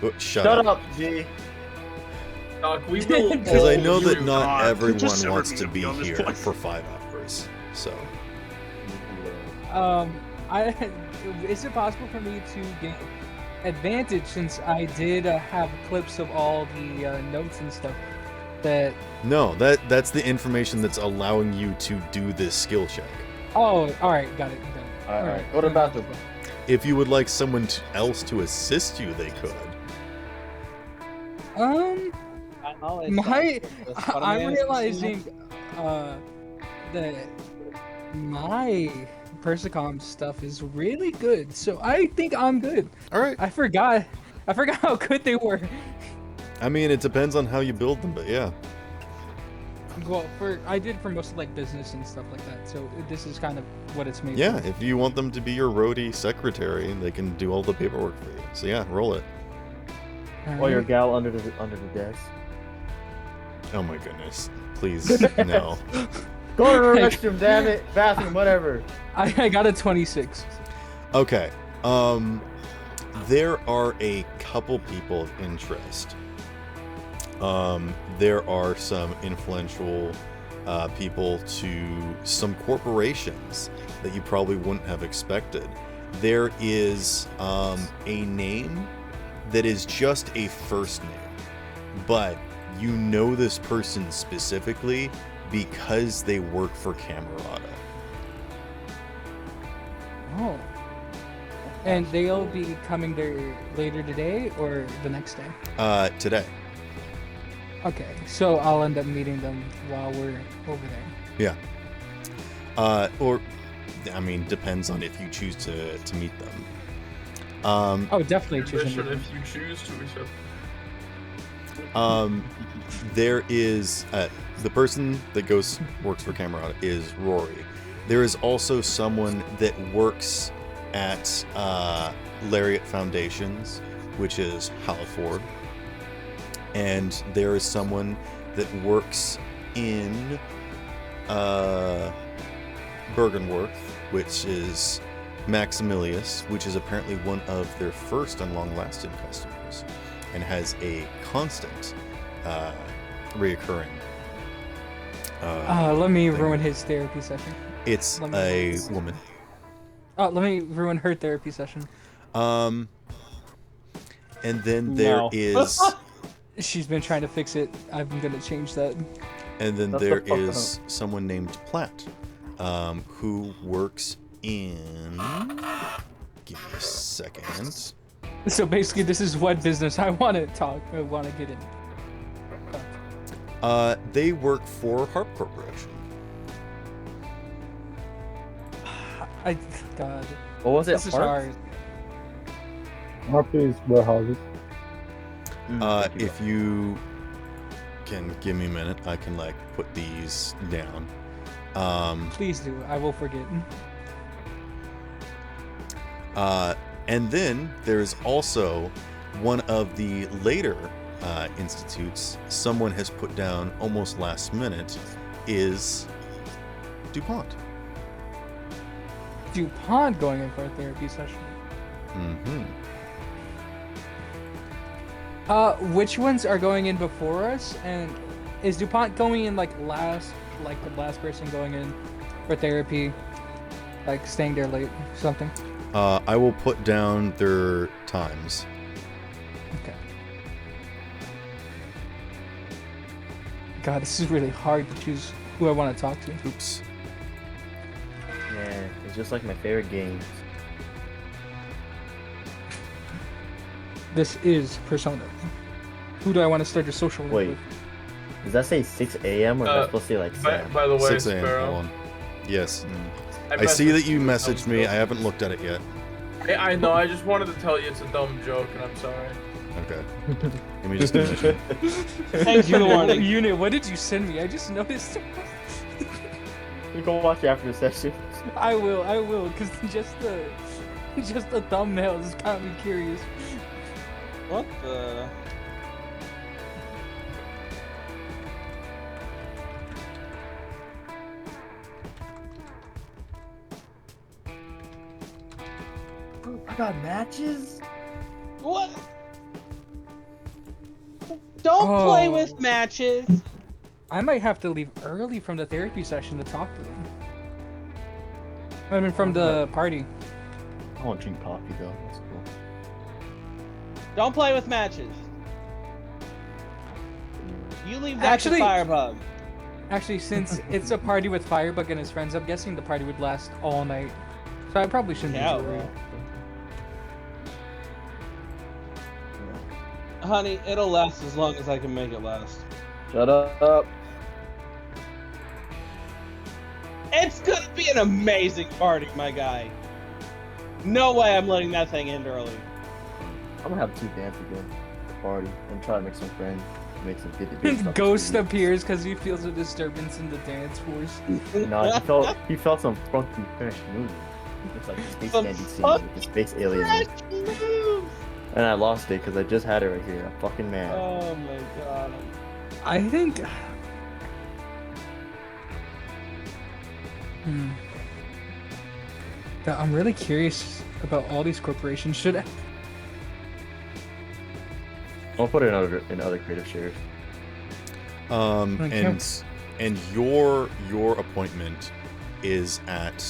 Speaker 1: Oh, shut
Speaker 2: Shut
Speaker 1: up.
Speaker 2: up, G.
Speaker 3: Doc, we will.
Speaker 1: Because I know that
Speaker 3: you
Speaker 1: not
Speaker 3: on.
Speaker 1: everyone
Speaker 9: just severed
Speaker 1: wants
Speaker 9: me
Speaker 1: to
Speaker 9: to
Speaker 1: be
Speaker 9: be on this
Speaker 1: here
Speaker 9: place.
Speaker 1: for 5 hours. So,
Speaker 5: Is it possible for me to get advantage since I did have clips of all the notes and stuff that?
Speaker 1: no, that's the information that's allowing you to do this skill check.
Speaker 5: Oh, all right, got it.
Speaker 2: All right. What about the?
Speaker 1: If you would like someone else to assist you, they could.
Speaker 5: I'm realizing that my Persicom stuff is really good, so I think I'm good.
Speaker 1: All right.
Speaker 5: I forgot how good they were.
Speaker 1: I mean, it depends on how you build them, but yeah.
Speaker 5: Well, I did for most of like business and stuff like that, so this is kind of what it's made.
Speaker 1: Yeah,
Speaker 5: for.
Speaker 1: if you want them to be your roadie secretary, they can do all the paperwork for you. So yeah, roll it.
Speaker 2: Oh, your gal under the desk.
Speaker 1: Oh my goodness. Please, no.
Speaker 2: Go to the restroom, damn it. Bathroom, whatever.
Speaker 5: I got a 26.
Speaker 1: Okay. There are a couple people of interest. There are some influential people to some corporations that you probably wouldn't have expected. There is a name that is just a first name, but you know this person specifically because they work for Camerata.
Speaker 5: Oh. And they'll be coming there later today or the next day?
Speaker 1: Today.
Speaker 5: Okay, so I'll end up meeting them while we're over there.
Speaker 1: Yeah. Or, I mean, depends on if you choose to meet them.
Speaker 5: Oh, definitely choose
Speaker 3: Mission
Speaker 5: them.
Speaker 3: if you choose to, we said.
Speaker 1: There is the person that works for Camerata is Rory. There is also someone that works at Lariat Foundations, which is Halliford, and there is someone that works in Bergenworth, which is Maximilius, which is apparently one of their first and long-lasting customers, and has a constant reoccurring.
Speaker 5: Let me ruin his therapy session.
Speaker 1: It's a woman.
Speaker 5: Oh, let me ruin her therapy session.
Speaker 1: And then there is.
Speaker 5: She's been trying to fix it. I'm gonna change that.
Speaker 1: And then
Speaker 2: That's
Speaker 1: there
Speaker 2: the fuck
Speaker 1: is someone named Platt, who works in. Give me a second.
Speaker 5: So basically, this is what business I want to get in.
Speaker 1: They work for Harp Corporation.
Speaker 5: God.
Speaker 2: What was it?
Speaker 5: This is hard.
Speaker 10: Harpy's warehouses.
Speaker 1: If you can give me a minute, I can like put these down.
Speaker 5: Please do. I will forget.
Speaker 1: And then there's also one of the later institutes someone has put down almost last minute is DuPont.
Speaker 5: DuPont going in for a therapy session.
Speaker 1: Mm-hmm.
Speaker 5: Which ones are going in before us? And is DuPont going in like the last person going in for therapy, like staying there late or something?
Speaker 1: I will put down their times.
Speaker 5: Okay. God, this is really hard to choose who I want to talk to.
Speaker 1: Oops.
Speaker 2: Yeah, it's just like my favorite games.
Speaker 5: This is Persona. Who do I want to start a social link
Speaker 2: Wait.
Speaker 5: with?
Speaker 2: Does that say 6 a.m. or is that supposed to say like 7?
Speaker 3: By the way,
Speaker 1: 6 a.m.
Speaker 3: Sparrow,
Speaker 1: Hold on. Yes. I see that you messaged me. I haven't looked at it yet.
Speaker 3: I know. I just wanted to tell you it's a dumb joke, and I'm sorry.
Speaker 1: Okay. Give me just a minute.
Speaker 6: Thanks for the warning.
Speaker 5: Unit, what did you send me? I just noticed.
Speaker 2: You can watch it after the session.
Speaker 5: I will, because just the thumbnail has got me curious.
Speaker 6: What the?
Speaker 2: I got matches?
Speaker 6: What? Don't play
Speaker 5: Oh.
Speaker 6: with matches.
Speaker 5: I might have to leave early from the therapy session to talk to them. I mean, from the party.
Speaker 2: I won't drink coffee though. That's cool.
Speaker 6: Don't play with matches. You leave that
Speaker 5: Actually-
Speaker 6: to Firebug.
Speaker 5: Actually, since it's a party with Firebug and his friends, I'm guessing the party would last all night. So I probably shouldn't
Speaker 6: Yeah,
Speaker 5: be too
Speaker 6: well.
Speaker 5: worried.
Speaker 6: Honey, it'll last as long as I can make it last.
Speaker 2: Shut up.
Speaker 6: It's gonna be an amazing party, my guy. No way I'm letting that thing end early.
Speaker 2: I'm gonna have 2 dance again at the party and try to make some friends. Make some 50
Speaker 5: Ghost appears because he feels a disturbance in the dance force.
Speaker 2: No, he felt some funky French moves. It's like a space
Speaker 6: Some
Speaker 2: candy scene with the space alien.
Speaker 6: Fresh moves!
Speaker 2: And I lost it because I just had it right here. I'm fucking mad.
Speaker 6: Oh my god.
Speaker 5: I think. Yeah, I'm really curious about all these corporations. Should I?
Speaker 2: I'll put it in other creative shares.
Speaker 5: Okay.
Speaker 1: And your appointment is at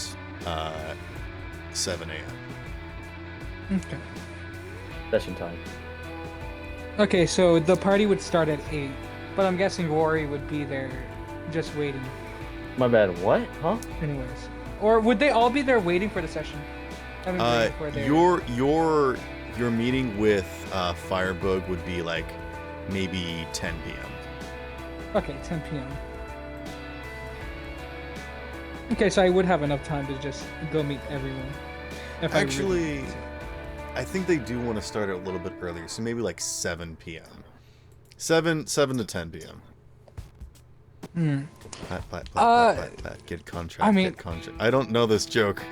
Speaker 1: 7 a.m.
Speaker 5: Okay.
Speaker 2: Session time.
Speaker 5: Okay, so the party would start at 8, but I'm guessing Rory would be there just waiting.
Speaker 2: My bad. What? Huh?
Speaker 5: Anyways. Or would they all be there waiting for the session? I mean, waiting for their-
Speaker 1: Your meeting with Firebug would be like maybe 10 p.m.
Speaker 5: Okay, 10 p.m. Okay, so I would have enough time to just go meet everyone. If I really
Speaker 1: Actually,
Speaker 5: wanted to.
Speaker 1: I think they do want to start it a little bit earlier, so maybe like 7 p.m. 7 to 10 p.m. Pat. Get contract.
Speaker 5: I mean-
Speaker 1: get contract. I don't know this joke.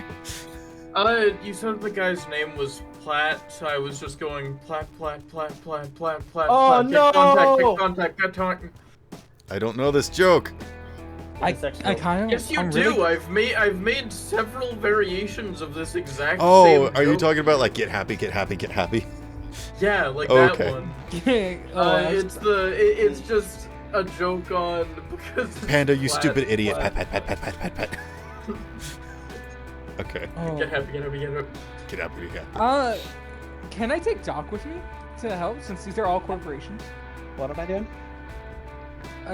Speaker 3: You said the guy's name was Platt, so I was just going Platt.
Speaker 2: Oh,
Speaker 3: Get contact.
Speaker 1: I don't know this joke.
Speaker 5: I kind of.
Speaker 3: Yes, you
Speaker 5: I'm
Speaker 3: do.
Speaker 5: Really...
Speaker 3: I've made several variations of this exact
Speaker 1: Oh,
Speaker 3: same
Speaker 1: are you
Speaker 3: joke.
Speaker 1: talking about like get happy, get happy, get happy?
Speaker 3: Yeah, like
Speaker 1: Okay.
Speaker 3: that one.
Speaker 5: that's-
Speaker 3: It's just a joke on because
Speaker 1: Panda, you
Speaker 3: Platt,
Speaker 1: stupid idiot.
Speaker 3: Platt.
Speaker 1: Pat. Okay.
Speaker 5: Oh.
Speaker 3: Get happy.
Speaker 1: Get happy, get happy.
Speaker 5: Can I take Doc with me to help since these are all corporations?
Speaker 6: What am I doing?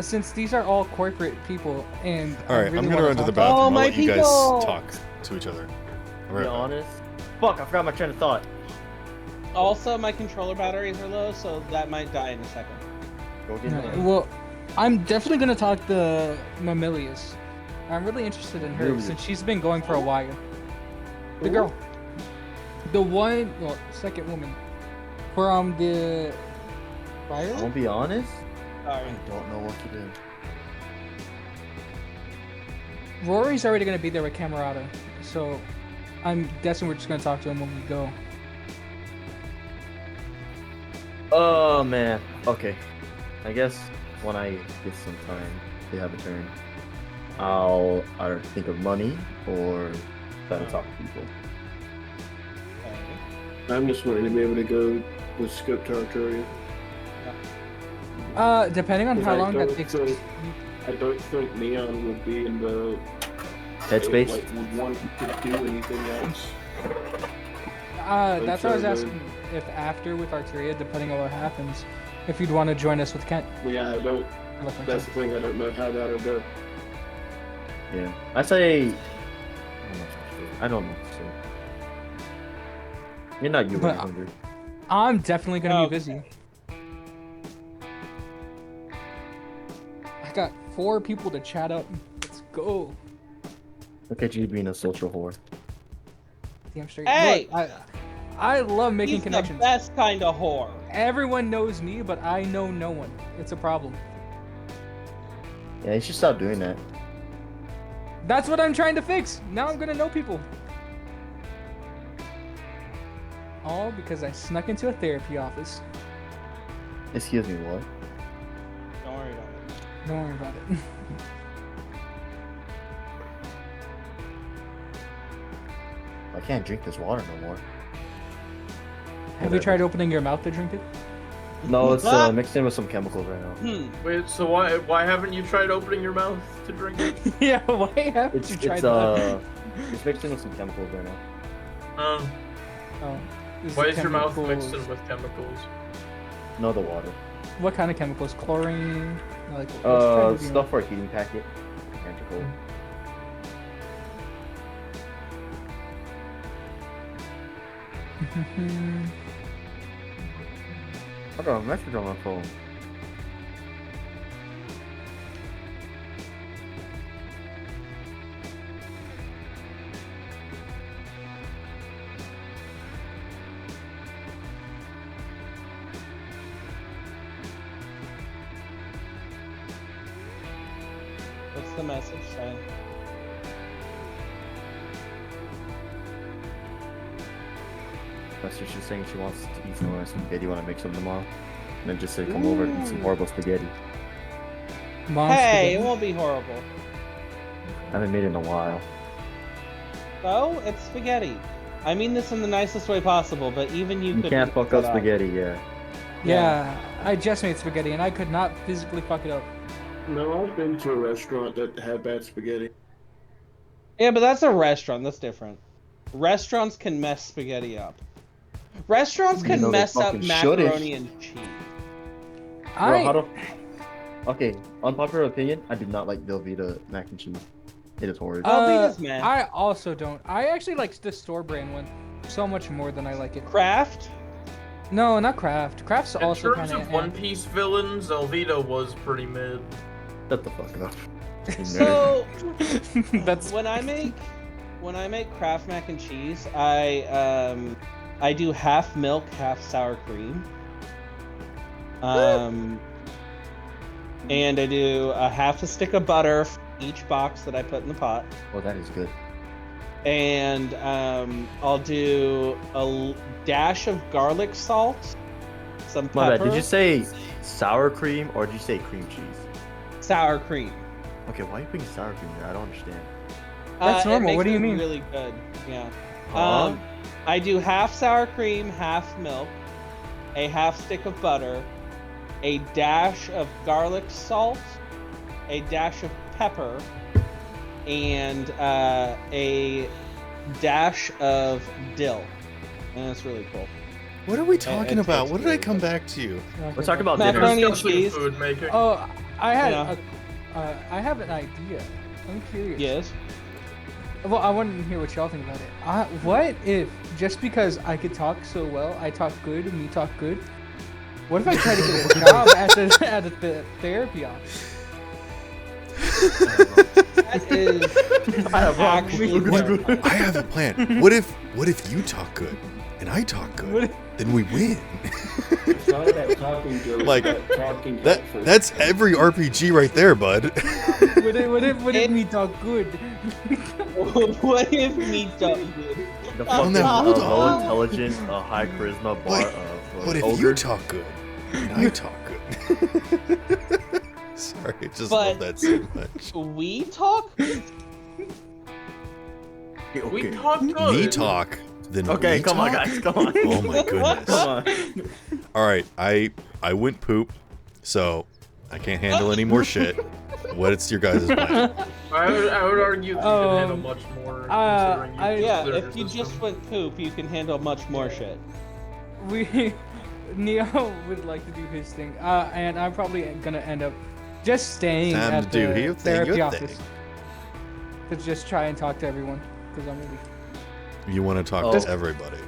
Speaker 5: Since these are all corporate people, and
Speaker 1: All right,
Speaker 5: I really
Speaker 1: I'm gonna
Speaker 5: wanna
Speaker 1: run to the
Speaker 5: talk
Speaker 1: bathroom.
Speaker 6: Oh,
Speaker 1: I'll
Speaker 6: my
Speaker 1: let you guys
Speaker 6: people!
Speaker 1: talk to each other.
Speaker 2: To
Speaker 1: All
Speaker 2: be
Speaker 1: right.
Speaker 2: honest. Fuck, I forgot my train of thought.
Speaker 6: Also, my controller batteries are low, so that might die in a second.
Speaker 2: Go get
Speaker 5: No,
Speaker 2: it.
Speaker 5: well, I'm definitely gonna talk to Mamilius. I'm really interested in her
Speaker 2: Mamilius.
Speaker 5: since she's been going for a while. The girl, the one, well, second woman from the fire.
Speaker 2: I'll be honest.
Speaker 6: Sorry.
Speaker 2: I don't know what to do.
Speaker 5: Rory's already gonna be there with Camerata, so I'm guessing we're just gonna talk to him when we go.
Speaker 2: Oh man. Okay. I guess when I get some time to have a turn, I'll either think of money or try to talk to people.
Speaker 4: I'm just waiting to be able to go with scope territory.
Speaker 5: Depending on how long that takes.
Speaker 4: I don't think Neon would be in the
Speaker 2: Headspace?
Speaker 4: Like, would want to do anything else.
Speaker 5: That's what I was asking. If after with Arteria, depending on what happens, if you'd want to join us with Kent.
Speaker 4: Yeah, I don't. That's the thing. I don't know how that'll go.
Speaker 2: Yeah, I say. I don't know. So. You're not you when hungry.
Speaker 5: I'm definitely gonna be busy. I got 4 people to chat up. Let's go.
Speaker 2: Look at you being a social whore.
Speaker 5: Damn straight.
Speaker 6: Hey!
Speaker 5: Look, I love making
Speaker 6: He's
Speaker 5: connections.
Speaker 6: the best kind of whore.
Speaker 5: Everyone knows me, but I know no one. It's a problem.
Speaker 2: Yeah, you should stop doing that.
Speaker 5: That's what I'm trying to fix. Now I'm gonna know people. All because I snuck into a therapy office.
Speaker 2: Excuse me, what?
Speaker 6: Don't worry about it.
Speaker 5: Don't worry about it.
Speaker 2: I can't drink this water no more.
Speaker 5: Have you tried opening your mouth to drink it?
Speaker 2: No, it's mixed in with some chemicals right now.
Speaker 3: Wait, so why haven't you tried opening your mouth to drink it?
Speaker 5: Yeah, why haven't you tried that?
Speaker 2: It's mixed in with some chemicals right now.
Speaker 3: Oh. Why is your mouth mixed in with chemicals?
Speaker 2: No, the water.
Speaker 5: What kind of chemicals? Chlorine? Like,
Speaker 2: stuff for a heating packet. Magical. I got a message on my phone.
Speaker 6: What's the message saying?
Speaker 2: She's just saying she wants to eat some spaghetti when I make some tomorrow. And then just say, come over and eat some horrible spaghetti.
Speaker 6: Hey, it won't be horrible.
Speaker 2: I haven't made it in a while.
Speaker 6: So, it's spaghetti. I mean this in the nicest way possible, but even you could.
Speaker 2: Can't fuck up spaghetti, yeah.
Speaker 5: Yeah, I just made spaghetti and I could not physically fuck it up.
Speaker 4: No, I've been to a restaurant that had bad spaghetti.
Speaker 6: Yeah, but that's a restaurant. That's different. Restaurants can mess spaghetti up. Restaurants can mess up macaroni and cheese.
Speaker 2: Okay, unpopular opinion, I do not like Velveeta mac and cheese. It is horrid.
Speaker 5: I also don't. I actually like the store brand one so much more than I like it.
Speaker 6: Kraft?
Speaker 5: No, not Kraft. Kraft's also kind
Speaker 3: of. In terms of One Piece villains, Velveeta was pretty mid.
Speaker 2: Shut the fuck up.
Speaker 6: So
Speaker 5: that's
Speaker 6: when I make Kraft mac and cheese, I do half milk, half sour cream. And I do a half a stick of butter for each box that I put in the pot.
Speaker 2: Oh, that is good.
Speaker 6: And I'll do a dash of garlic salt, some pepper.
Speaker 2: My bad. Did you say sour cream or did you say cream cheese?
Speaker 6: Sour cream.
Speaker 2: Okay, why are you putting sour cream there? I don't understand.
Speaker 5: That's normal. What do you mean?
Speaker 6: Really good. Yeah.
Speaker 2: Huh?
Speaker 6: I do half sour cream, half milk, a half stick of butter, a dash of garlic salt, a dash of pepper, and a dash of dill. And it's really cool.
Speaker 1: What are we talking about? What did I come back to you?
Speaker 2: We're talking about
Speaker 6: macaroni and cheese.
Speaker 3: Food making.
Speaker 5: Oh, I have an idea. I'm curious.
Speaker 6: Yes.
Speaker 5: Well, I want to hear what y'all think about it. What if, just because I could talk so well, I talk good and you talk good, what if I try to get a job at the therapy office?
Speaker 6: That is
Speaker 2: I
Speaker 1: have a plan. What if you talk good and I talk good? Then we win.
Speaker 4: It's not that talking good.
Speaker 1: Like
Speaker 4: talking
Speaker 1: that's every RPG right there, bud.
Speaker 5: What if me talk good?
Speaker 6: What if me talk good?
Speaker 2: The
Speaker 1: Oh,
Speaker 2: fucking
Speaker 1: now, hold
Speaker 2: low
Speaker 1: on.
Speaker 2: intelligence, high charisma bar.
Speaker 1: What if you talk good and I talk good? Sorry, I just love that so much.
Speaker 6: We talk?
Speaker 2: Okay.
Speaker 3: We talk good.
Speaker 1: Me talk, then
Speaker 2: Okay,
Speaker 1: we
Speaker 2: come on,
Speaker 1: talk?
Speaker 2: guys, come on.
Speaker 1: Oh my goodness.
Speaker 2: Come on.
Speaker 1: All right, I went poop, so I can't handle any more shit. What's your guys' plan?
Speaker 3: I would argue that you can handle much more. Considering you cleared
Speaker 6: if
Speaker 3: your
Speaker 6: you
Speaker 3: system.
Speaker 6: just went poop, you can handle much more shit.
Speaker 5: Neo would like to do his thing, and I'm probably gonna end up just staying
Speaker 1: Time
Speaker 5: at
Speaker 1: to do
Speaker 5: the
Speaker 1: your thing,
Speaker 5: therapy
Speaker 1: your
Speaker 5: office
Speaker 1: thing.
Speaker 5: to just try and talk to everyone because I'm really.
Speaker 1: You want to talk to everybody?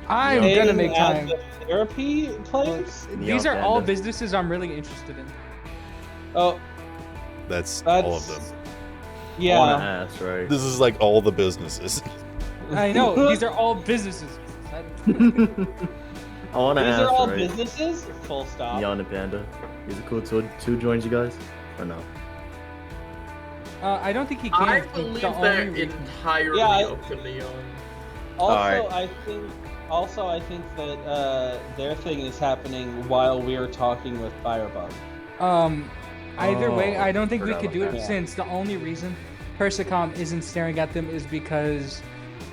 Speaker 5: I'm
Speaker 6: Staying
Speaker 5: gonna make
Speaker 6: at
Speaker 5: time.
Speaker 6: the therapy place?
Speaker 5: These are all businesses I'm really interested in.
Speaker 6: Oh,
Speaker 1: That's all of them.
Speaker 6: yeah.
Speaker 2: I wanna ask, right?
Speaker 1: This is like all the businesses.
Speaker 5: I know these are all businesses.
Speaker 2: I want to
Speaker 6: These
Speaker 2: ask,
Speaker 6: are all
Speaker 2: right?
Speaker 6: businesses? Full stop.
Speaker 2: Neon and Panda. Is it cool to join you guys? Or no?
Speaker 5: I don't think he can.
Speaker 3: I
Speaker 5: The
Speaker 3: believe
Speaker 5: only
Speaker 3: that
Speaker 5: reason-
Speaker 3: entirely
Speaker 6: Yeah,
Speaker 3: up to Neon.
Speaker 6: Also,
Speaker 2: Alright.
Speaker 6: I think that their thing is happening while we're talking with Firebug.
Speaker 5: Either way, I don't think we
Speaker 2: forgot
Speaker 5: could do
Speaker 2: about
Speaker 5: it
Speaker 6: that.
Speaker 5: since the only reason Persicom isn't staring at them is because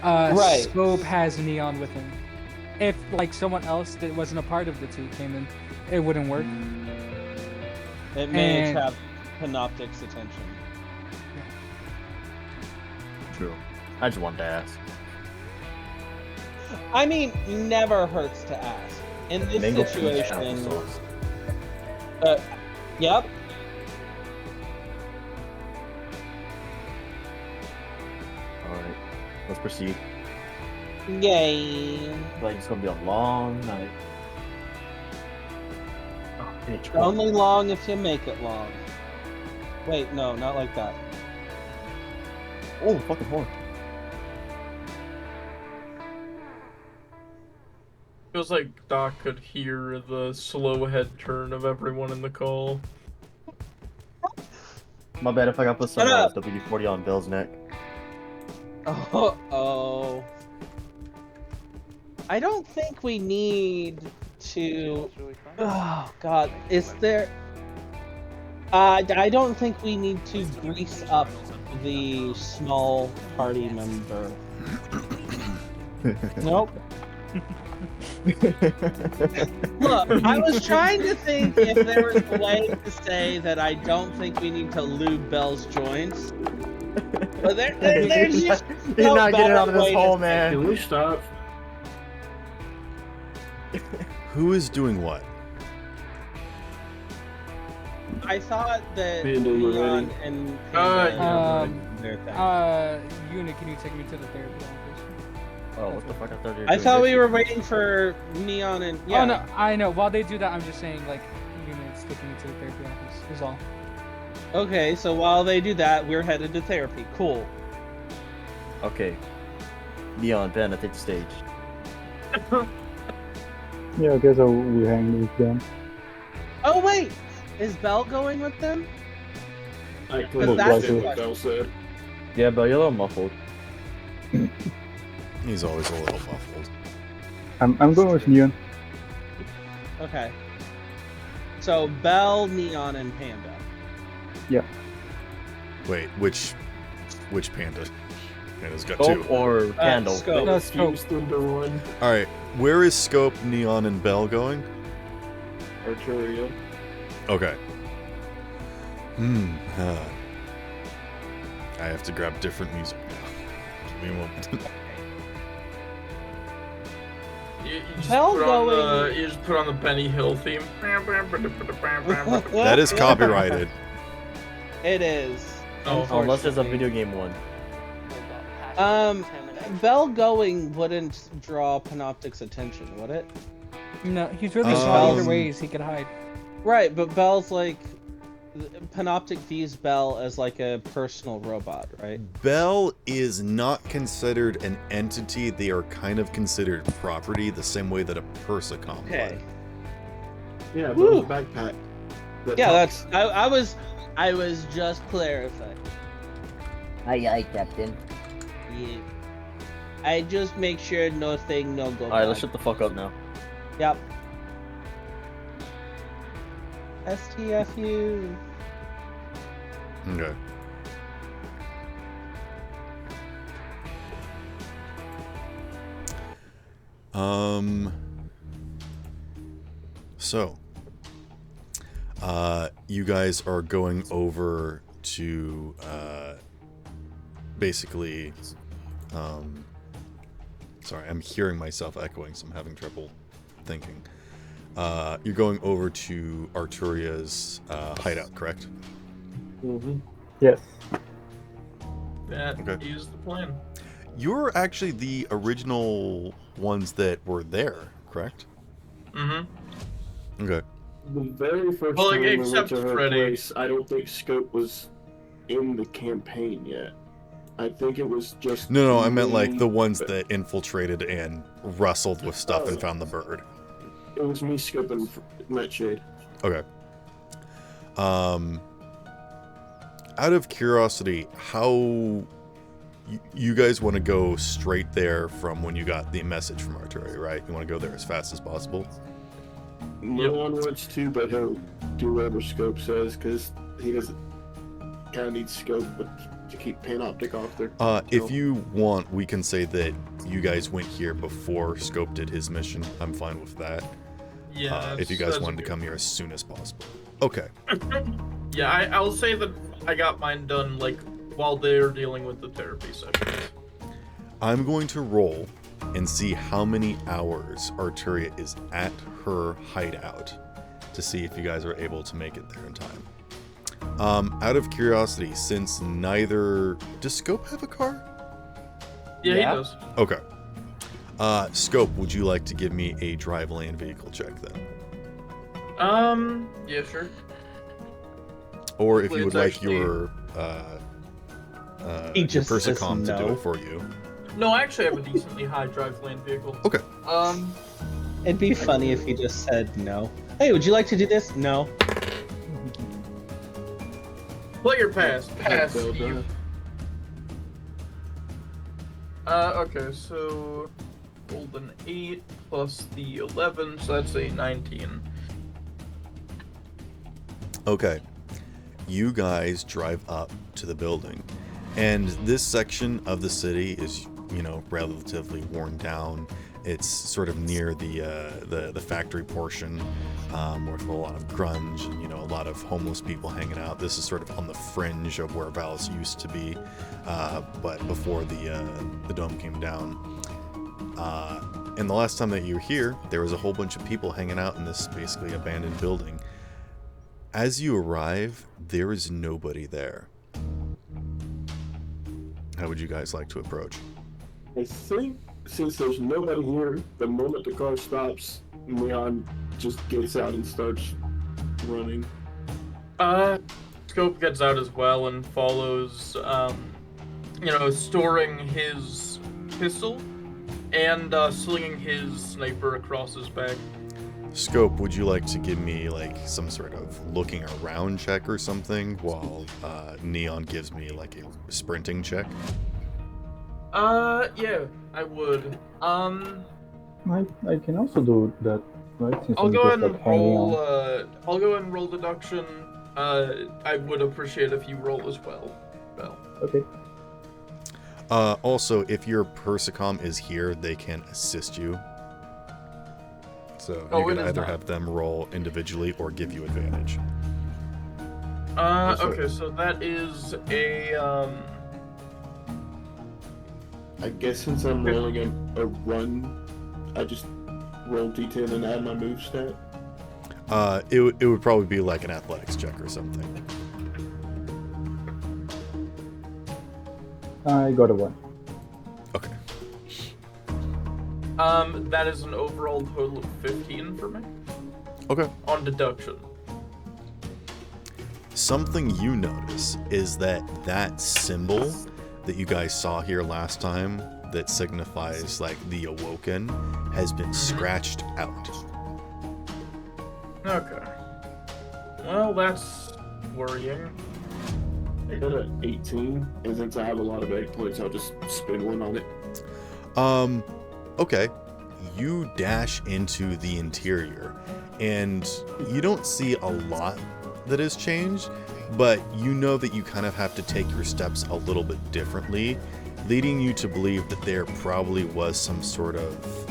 Speaker 6: Right.
Speaker 5: Scope has Neon with him. If like someone else that wasn't a part of the two came in, it wouldn't work.
Speaker 6: It may
Speaker 5: And-
Speaker 6: attract Panoptic's attention.
Speaker 2: True. I just wanted to ask.
Speaker 6: I mean, never hurts to ask. In this
Speaker 2: Mango peach
Speaker 6: situation,
Speaker 2: applesauce.
Speaker 6: yep.
Speaker 2: Alright. Let's proceed.
Speaker 6: Yay.
Speaker 2: Like, it's gonna be a long night. Oh, bitch.
Speaker 6: Only long if you make it long. Wait, no, not like that.
Speaker 2: Oh, fucking horn.
Speaker 3: Feels like Doc could hear the slow head turn of everyone in the call.
Speaker 2: My bad if I got put some
Speaker 6: Shut up.
Speaker 2: WD-40 on Bill's neck.
Speaker 6: Oh. I don't think we need to. Oh God, is there? I don't think we need to grease up the small party member. Nope. Look, I was trying to think if there was a way to say that I don't think we need to lube Bell's joints. But there's just
Speaker 2: He's
Speaker 6: no
Speaker 2: not getting
Speaker 6: better
Speaker 2: out of
Speaker 6: way
Speaker 2: this
Speaker 6: to
Speaker 2: hole,
Speaker 6: say
Speaker 2: man.
Speaker 4: Can we stop?
Speaker 1: Who is doing what?
Speaker 6: I thought that
Speaker 4: Panda, you
Speaker 6: Leon
Speaker 4: ready?
Speaker 6: and
Speaker 3: Yeah,
Speaker 6: their thing.
Speaker 5: Uni, can you take me to the therapy office?
Speaker 2: Oh, what the fuck? I thought you were
Speaker 6: I
Speaker 2: doing
Speaker 6: thought
Speaker 2: this.
Speaker 6: we were waiting for Neon and yeah.
Speaker 5: Oh no, I know. While they do that, I'm just saying like, Uni's taking me to the therapy office. Is all.
Speaker 6: Okay, so while they do that, we're headed to therapy. Cool.
Speaker 2: Okay. Neon, Panda, take the stage.
Speaker 10: Yeah, I guess we hang with them.
Speaker 6: Oh wait, is Bell going with them?
Speaker 4: I
Speaker 6: But
Speaker 4: clearly
Speaker 6: that's
Speaker 4: understand
Speaker 6: the
Speaker 4: what Bell said.
Speaker 2: Yeah, Bell, you're a little muffled.
Speaker 1: He's always a little muffled.
Speaker 10: I'm going with Neon.
Speaker 6: Okay. So Bell, Neon, and Panda.
Speaker 1: Wait, which panda? Panda's got
Speaker 2: Scope
Speaker 1: two.
Speaker 2: or Candle?
Speaker 6: Scope.
Speaker 5: No, Scope.
Speaker 4: Fused into one.
Speaker 1: All right, where is Scope, Neon, and Bell going?
Speaker 4: Arturia.
Speaker 1: Okay. I have to grab different music now. Give me a moment.
Speaker 3: You just
Speaker 6: Bell
Speaker 3: put on
Speaker 6: going-
Speaker 3: you just put on the Benny Hill theme.
Speaker 1: That is copyrighted.
Speaker 6: It is.
Speaker 3: Oh,
Speaker 2: Unless it's a
Speaker 6: unfortunately.
Speaker 2: video game one.
Speaker 6: Bell going wouldn't draw Panoptic's attention, would it?
Speaker 5: No, he's really small either
Speaker 1: Um,
Speaker 5: ways. He could hide.
Speaker 6: Right, but Bell's like Panoptic views Bell as like a personal robot, right?
Speaker 1: Bell is not considered an entity. They are kind of considered property, the same way that a Persicom
Speaker 6: Okay.
Speaker 1: would.
Speaker 4: Yeah,
Speaker 6: Woo.
Speaker 4: Bell's a backpack.
Speaker 6: Yeah, that's I was just clarifying.
Speaker 11: Aye, aye, Captain.
Speaker 6: Yeah. I just make sure no thing, no go.
Speaker 2: Alright, let's shut the fuck up now.
Speaker 6: Yep. STFU.
Speaker 1: Okay. So, you guys are going over to, basically, sorry, I'm hearing myself echoing, so I'm having trouble thinking. You're going over to Arturia's, hideout, correct?
Speaker 4: Mm-hmm.
Speaker 10: Yes.
Speaker 3: That
Speaker 1: Okay.
Speaker 3: is the plan.
Speaker 1: You're actually the original ones that were there, correct?
Speaker 3: Mm-hmm.
Speaker 1: Okay.
Speaker 4: The very first
Speaker 3: Well,
Speaker 4: time we went
Speaker 3: except
Speaker 4: to her
Speaker 3: Freddy.
Speaker 4: place, I don't think Scope was in the campaign yet. I think it was just
Speaker 1: No, I meant like
Speaker 4: me,
Speaker 1: the ones
Speaker 4: but
Speaker 1: that infiltrated and rustled with stuff and found the bird.
Speaker 4: it was me, Scope, and Nightshade.
Speaker 1: Okay. Out of curiosity, how you guys want to go straight there from when you got the message from Arturia, right? You want to go there as fast as possible?
Speaker 4: Leon wants to, but he'll do whatever Scope says because he doesn't kind of need Scope to keep Panoptic off there.
Speaker 1: If you want, we can say that you guys went here before Scope did his mission. I'm fine with that.
Speaker 3: Yeah.
Speaker 1: If you guys wanted to come here as soon as possible. Okay.
Speaker 3: Yeah, I'll say that I got mine done like while they're dealing with the therapy sessions.
Speaker 1: I'm going to roll and see how many hours Arturia is at her hideout to see if you guys are able to make it there in time. Out of curiosity, since neither... Does Scope have a car?
Speaker 3: Yeah, he does.
Speaker 1: Okay. Scope, would you like to give me a drive land vehicle check then?
Speaker 3: Yeah, sure.
Speaker 1: Or if
Speaker 3: Hopefully
Speaker 1: you would
Speaker 3: it's
Speaker 1: like
Speaker 3: actually-
Speaker 1: your
Speaker 6: He just says
Speaker 1: Persicom to do
Speaker 6: no.
Speaker 1: it for you.
Speaker 3: No, I actually have a decently high drive lane vehicle.
Speaker 1: Okay.
Speaker 6: It'd be funny if he just said no. Hey, would you like to do this? No.
Speaker 3: Player pass. Pass.
Speaker 4: Well
Speaker 3: Steve.
Speaker 4: done.
Speaker 3: Okay, so rolled an 8 plus the 11, so that's a 19.
Speaker 1: Okay. You guys drive up to the building. And this section of the city is, you know, relatively worn down. It's sort of near the factory portion, with a lot of grunge and, you know, a lot of homeless people hanging out. This is sort of on the fringe of where Vallis used to be, but before the dome came down. And the last time that you were here, there was a whole bunch of people hanging out in this basically abandoned building. As you arrive, there is nobody there. How would you guys like to approach?
Speaker 4: I think since there's nobody here, the moment the car stops, Leon just gets out and starts running.
Speaker 3: Scope gets out as well and follows, you know, storing his pistol and slinging his sniper across his back.
Speaker 1: Scope, would you like to give me like some sort of looking around check or something while Neon gives me like a sprinting check?
Speaker 3: Yeah, I would.
Speaker 10: I can also do that, right? Since
Speaker 3: I'll
Speaker 10: I'm
Speaker 3: go
Speaker 10: just,
Speaker 3: ahead and
Speaker 10: like, hanging
Speaker 3: roll.
Speaker 10: on.
Speaker 3: I'll go ahead and roll deduction. I would appreciate if you roll as well.
Speaker 10: Okay.
Speaker 1: Also, if your Persicom is here, they can assist you. So you
Speaker 3: it
Speaker 1: can
Speaker 3: is
Speaker 1: either
Speaker 3: not.
Speaker 1: have them roll individually or give you advantage.
Speaker 3: Okay, so that is a
Speaker 4: I guess since I'm rolling a run, I just roll D10 and add my move stat.
Speaker 1: It would probably be like an athletics check or something.
Speaker 10: I got a 1.
Speaker 1: Okay.
Speaker 3: that is an overall total of 15 for me
Speaker 1: Okay.
Speaker 3: on deduction.
Speaker 1: Something you notice is that symbol that you guys saw here last time that signifies like the awoken has been scratched out.
Speaker 3: Okay. Well, that's worrying.
Speaker 4: I got an 18, and since I have a lot of egg points, I'll just spin one on it.
Speaker 1: Okay. You dash into the interior, and you don't see a lot that has changed, but you know that you kind of have to take your steps a little bit differently, leading you to believe that there probably was some sort of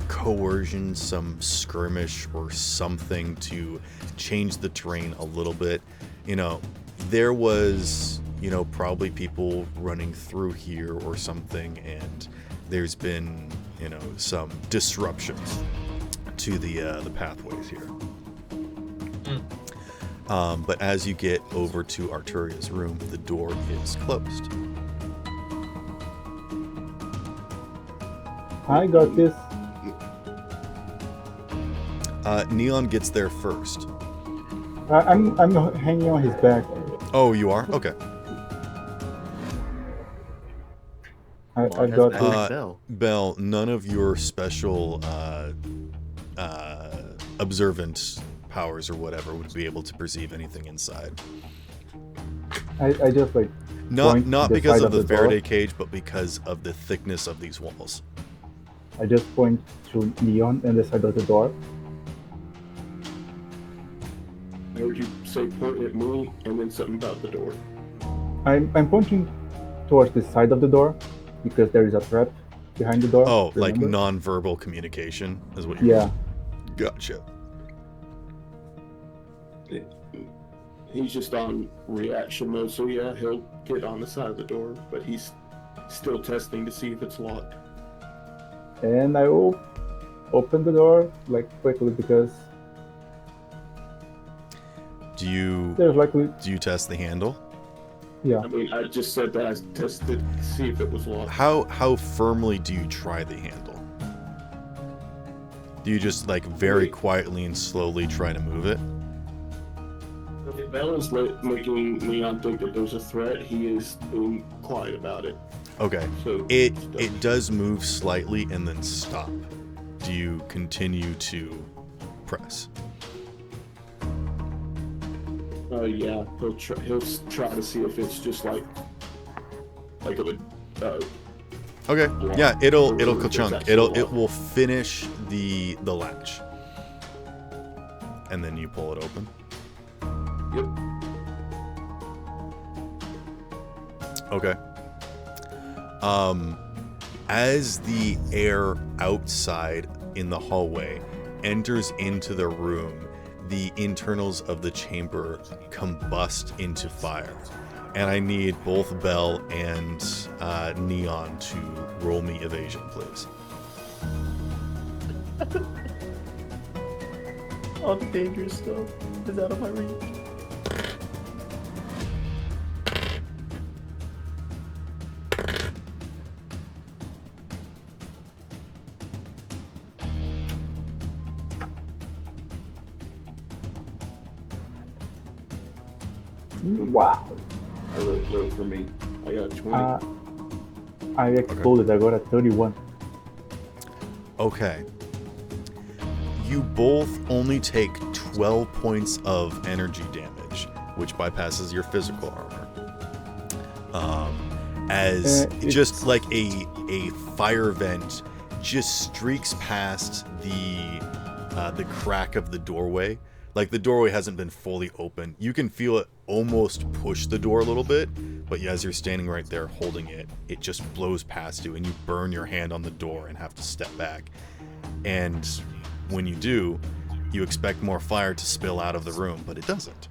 Speaker 1: coercion, some skirmish or something to change the terrain a little bit. You know, there was, probably people running through here or something, and there's been, some disruptions to the pathways here. But as you get over to Arturia's room, the door is closed.
Speaker 10: I got this.
Speaker 1: Neon gets there first.
Speaker 10: I'm hanging on his back.
Speaker 1: Oh, you are? Okay.
Speaker 10: I got this.
Speaker 1: Bell, none of your special observant powers or whatever would be able to perceive anything inside.
Speaker 10: I just like
Speaker 1: not because of the Faraday
Speaker 10: door.
Speaker 1: cage, but because of the thickness of these walls.
Speaker 10: I just point to Neon and the side of the door.
Speaker 4: I heard you say point at me and then something about the door.
Speaker 10: I'm pointing towards the side of the door because there is a trap behind the door.
Speaker 1: Oh,
Speaker 10: remember?
Speaker 1: like non-verbal communication is what you're...
Speaker 10: Yeah.
Speaker 1: Gotcha.
Speaker 4: He's just on reaction mode, so yeah, he'll get on the side of the door, but he's still testing to see if it's locked.
Speaker 10: And I will open the door like quickly because
Speaker 1: Do you test the handle?
Speaker 10: Yeah.
Speaker 4: I mean, I just said that I tested to see if it was locked.
Speaker 1: How firmly do you try the handle? Do you just like very quietly and slowly try to move it?
Speaker 4: If Bell is making Leon think that there's a threat, he is being quiet about it.
Speaker 1: Okay.
Speaker 4: So
Speaker 1: it does move slightly and then stop. Do you continue to press?
Speaker 4: Yeah, he'll try to see if it's just like it would.
Speaker 1: Okay. Yeah, it'll
Speaker 4: Or
Speaker 1: ka-chunk.
Speaker 4: if it's actually
Speaker 1: It will finish the latch, and then you pull it open.
Speaker 4: Yep.
Speaker 1: Okay. As the air outside in the hallway enters into the room, the internals of the chamber combust into fire. And I need both Bell and Neon to roll me evasion, please.
Speaker 2: All the dangerous stuff is out of my reach.
Speaker 10: Wow.
Speaker 4: I wrote low for me. I got 20.
Speaker 10: I exploded. I got a 31.
Speaker 1: Okay. You both only take 12 points of energy damage, which bypasses your physical armor. As just like a fire vent just streaks past the crack of the doorway. Like the doorway hasn't been fully open. You can feel it almost push the door a little bit, but as you're standing right there holding it, it just blows past you and you burn your hand on the door and have to step back. And when you do, you expect more fire to spill out of the room, but it doesn't.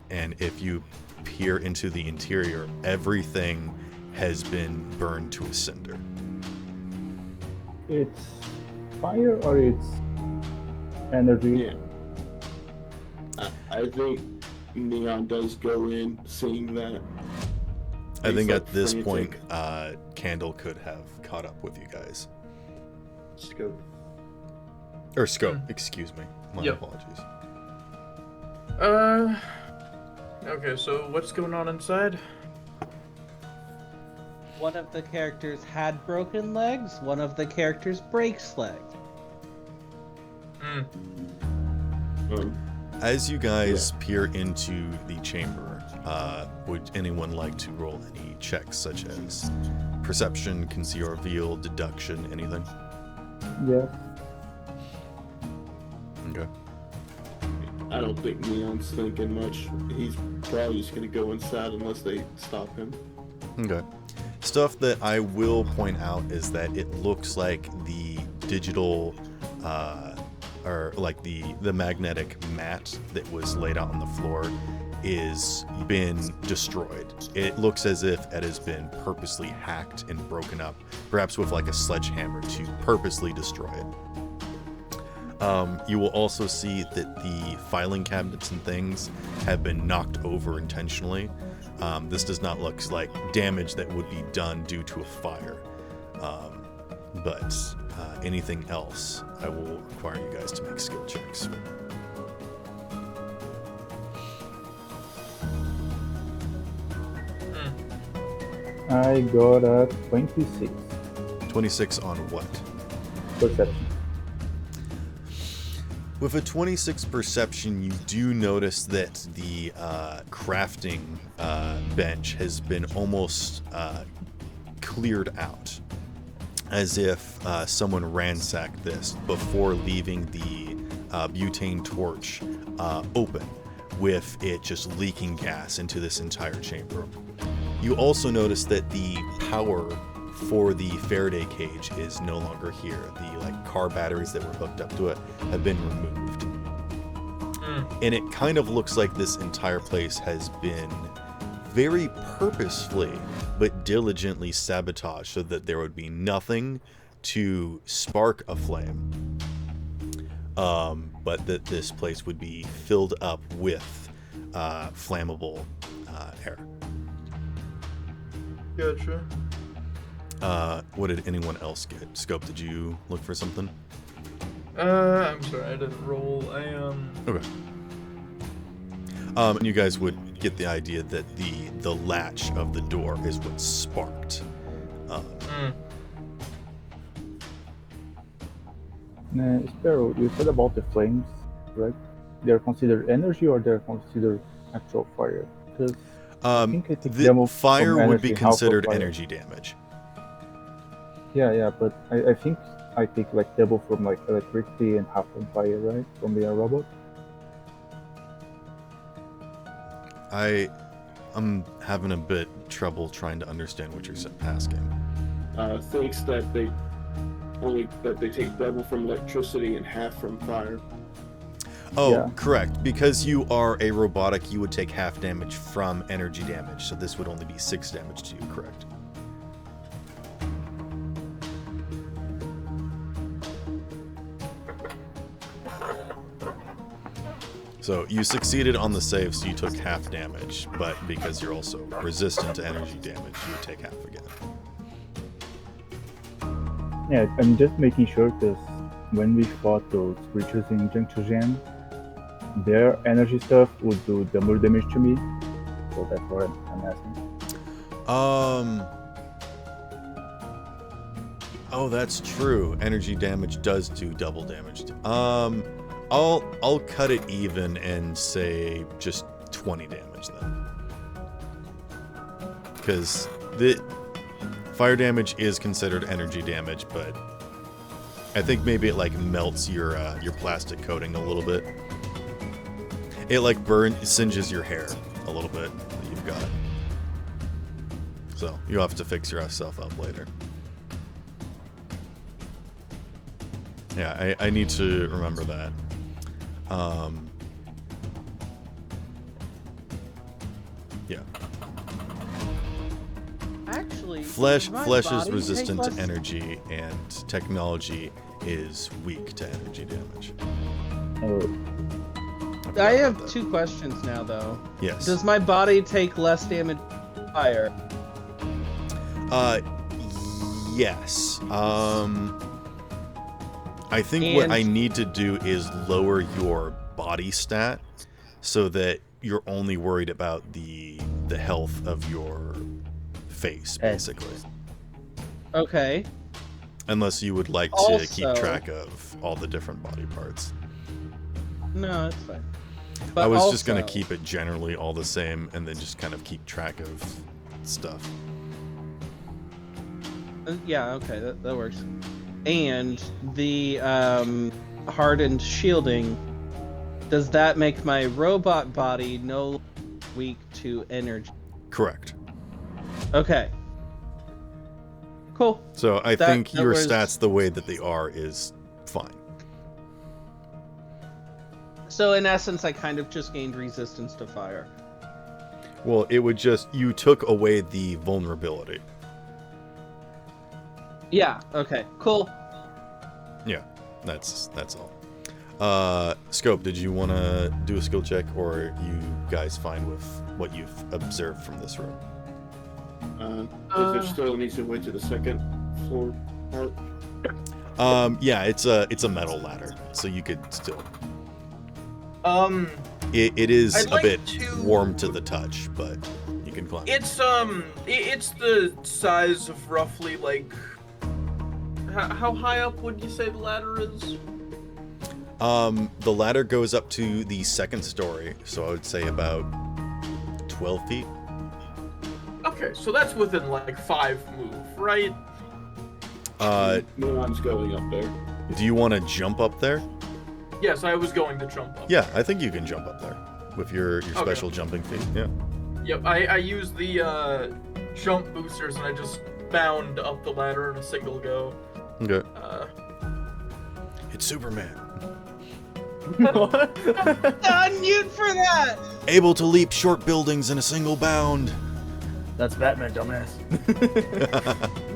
Speaker 1: And if you peer into the interior, everything has been burned to a cinder.
Speaker 10: It's fire or it's energy?
Speaker 4: Yeah. I think Neon does go in seeing that.
Speaker 1: I think at this
Speaker 4: frantic.
Speaker 1: point, Candle could have caught up with you guys.
Speaker 2: Scope.
Speaker 1: Or Scope, excuse me. My
Speaker 3: Yep.
Speaker 1: apologies.
Speaker 3: Okay, so what's going on inside?
Speaker 6: One of the characters had broken legs, one of the characters breaks legs.
Speaker 1: As you guys peer into the chamber, Would anyone like to roll any checks, such as perception, conceal, reveal, deduction, anything?
Speaker 10: Yes.
Speaker 1: Okay.
Speaker 4: I don't think Neon's thinking much. He's probably just gonna go inside unless they stop him.
Speaker 1: Okay. Stuff that I will point out is that it looks like the digital, or like the magnetic mat that was laid out on the floor is been destroyed. It looks as if it has been purposely hacked and broken up, perhaps with like a sledgehammer to purposely destroy it. You will also see that the filing cabinets and things have been knocked over intentionally. This does not look like damage that would be done due to a fire. But anything else, I will require you guys to make skill checks.
Speaker 10: I got a 26.
Speaker 1: 26 on what?
Speaker 10: Perception.
Speaker 1: With a 26 perception, you do notice that the crafting bench has been almost cleared out, as if someone ransacked this before leaving the butane torch open, with it just leaking gas into this entire chamber. You also notice that the power for the Faraday cage is no longer here. The car batteries that were hooked up to it have been removed. And it kind of looks like this entire place has been very purposefully but diligently sabotaged so that there would be nothing to spark a flame. But that this place would be filled up with flammable air.
Speaker 3: Gotcha.
Speaker 1: What did anyone else get? Scope, did you look for something?
Speaker 3: I'm sorry, I didn't roll.
Speaker 1: Okay. And you guys would get the idea that the latch of the door is what sparked.
Speaker 10: Sparrow, you said about the flames, right? They're considered energy or they're considered actual fire? Because I think I take
Speaker 1: the fire would be
Speaker 10: energy, half of
Speaker 1: considered
Speaker 10: fire.
Speaker 1: energy damage.
Speaker 10: Yeah, but I think I take like double from like electricity and half from fire, right? From the robot.
Speaker 1: I'm having a bit trouble trying to understand what you're asking.
Speaker 4: Thinks that they take double from electricity and half from fire.
Speaker 1: Oh,
Speaker 10: Yeah.
Speaker 1: correct. Because you are a robotic, you would take half damage from energy damage, so this would only be 6 damage to you, correct? So you succeeded on the save, so you took half damage, but because you're also resistant to energy damage, you would take half again.
Speaker 10: Yeah, I'm just making sure because when we fought those creatures in Juncture, their energy stuff would do double damage to me. So that's what I'm asking.
Speaker 1: Oh, that's true. Energy damage does do double damage. I'll cut it even and say just 20 damage then. Because the fire damage is considered energy damage, but I think maybe it like melts your plastic coating a little bit. It like singes your hair a little bit that you've got. So you'll have to fix yourself up later. Yeah, I need to remember that. Yeah.
Speaker 6: Actually,
Speaker 1: Flesh
Speaker 6: my
Speaker 1: is
Speaker 6: body
Speaker 1: resistant
Speaker 6: take
Speaker 1: to
Speaker 6: less-
Speaker 1: energy, and technology is weak to energy damage.
Speaker 10: Oh,
Speaker 6: I have 2 questions now, though.
Speaker 1: Yes.
Speaker 6: Does my body take less damage from fire?
Speaker 1: Yes. I think what I need to do is lower your body stat so that you're only worried about the health of your face, basically.
Speaker 6: Okay.
Speaker 1: Unless you would like to keep
Speaker 6: Also-
Speaker 1: track of all the different body parts.
Speaker 6: No, it's fine. But
Speaker 1: I was
Speaker 6: also,
Speaker 1: just gonna keep it generally all the same, and then just kind of keep track of stuff.
Speaker 6: Yeah, okay, that works. And the hardened shielding, does that make my robot body no weak to energy?
Speaker 1: Correct.
Speaker 6: Okay. Cool.
Speaker 1: So I think
Speaker 6: that
Speaker 1: your
Speaker 6: was-
Speaker 1: stats the way that they are is fine.
Speaker 6: So in essence, I kind of just gained resistance to fire.
Speaker 1: Well, it would just, you took away the vulnerability.
Speaker 6: Yeah, okay, cool.
Speaker 1: Yeah, that's all. Scope, did you want to do a skill check, or are you guys fine with what you've observed from this room?
Speaker 4: Is there still needs to wait to the second floor part?
Speaker 1: Yeah, it's a metal ladder, so you could still. It is
Speaker 3: I'd
Speaker 1: a
Speaker 3: like
Speaker 1: bit
Speaker 3: to-
Speaker 1: warm to the touch, but you can climb.
Speaker 3: It's the size of roughly like. How high up would you say the ladder is?
Speaker 1: The ladder goes up to the second story, so I would say about 12 feet.
Speaker 3: Okay, so that's within like 5 move, right?
Speaker 4: Neon's going up there.
Speaker 1: Do you want to jump up there?
Speaker 3: Yes, I was going to jump up.
Speaker 1: Yeah, I think you can jump up there with your special jumping feat. Yeah.
Speaker 3: Yep, I used the jump boosters and I just bound up the ladder in a single go.
Speaker 1: Okay. It's Superman.
Speaker 6: Unmute for that!
Speaker 1: Able to leap short buildings in a single bound.
Speaker 2: That's Batman, dumbass.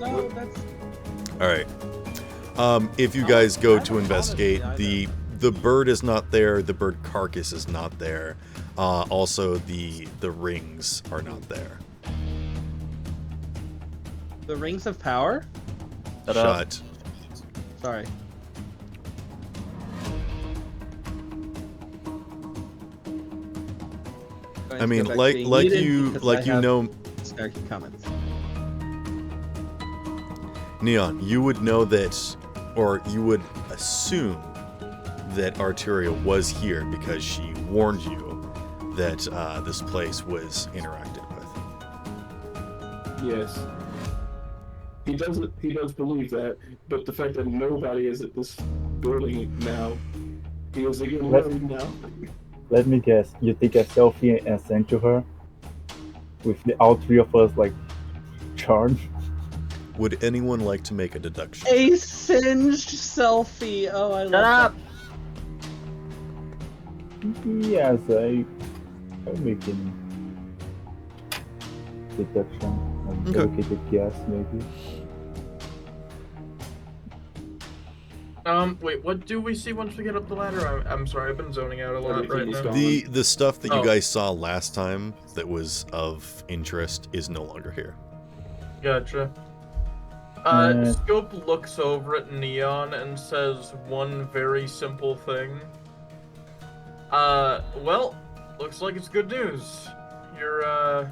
Speaker 6: No, that's...
Speaker 1: All right. If you guys go to investigate, the bird is not there. The bird carcass is not there. Also, the rings are not there.
Speaker 6: The rings of power?
Speaker 1: Shut.
Speaker 6: Sorry.
Speaker 1: I mean, like you know,
Speaker 6: snarky comments.
Speaker 1: Neon, you would know that, or you would assume that Arteria was here because she warned you that this place was interacted with.
Speaker 4: Yes. He does believe that, but the fact that nobody is at this building now, he is again worried now.
Speaker 10: Let me guess. You take a selfie and send to her, with all three of us like charged.
Speaker 1: Would anyone like to make a deduction?
Speaker 6: A singed selfie. Oh, I love
Speaker 2: up.
Speaker 10: Yes, I'm making deduction. An
Speaker 1: Okay.
Speaker 10: educated guess, maybe.
Speaker 3: Wait, what do we see once we get up the ladder? I'm sorry, I've been zoning out a lot right
Speaker 4: Everything is
Speaker 3: now.
Speaker 4: gone.
Speaker 1: The stuff that you
Speaker 3: Oh.
Speaker 1: guys saw last time that was of interest is no longer here.
Speaker 3: Gotcha. Scope looks over at Neon and says one very simple thing. Well, looks like it's good news. Your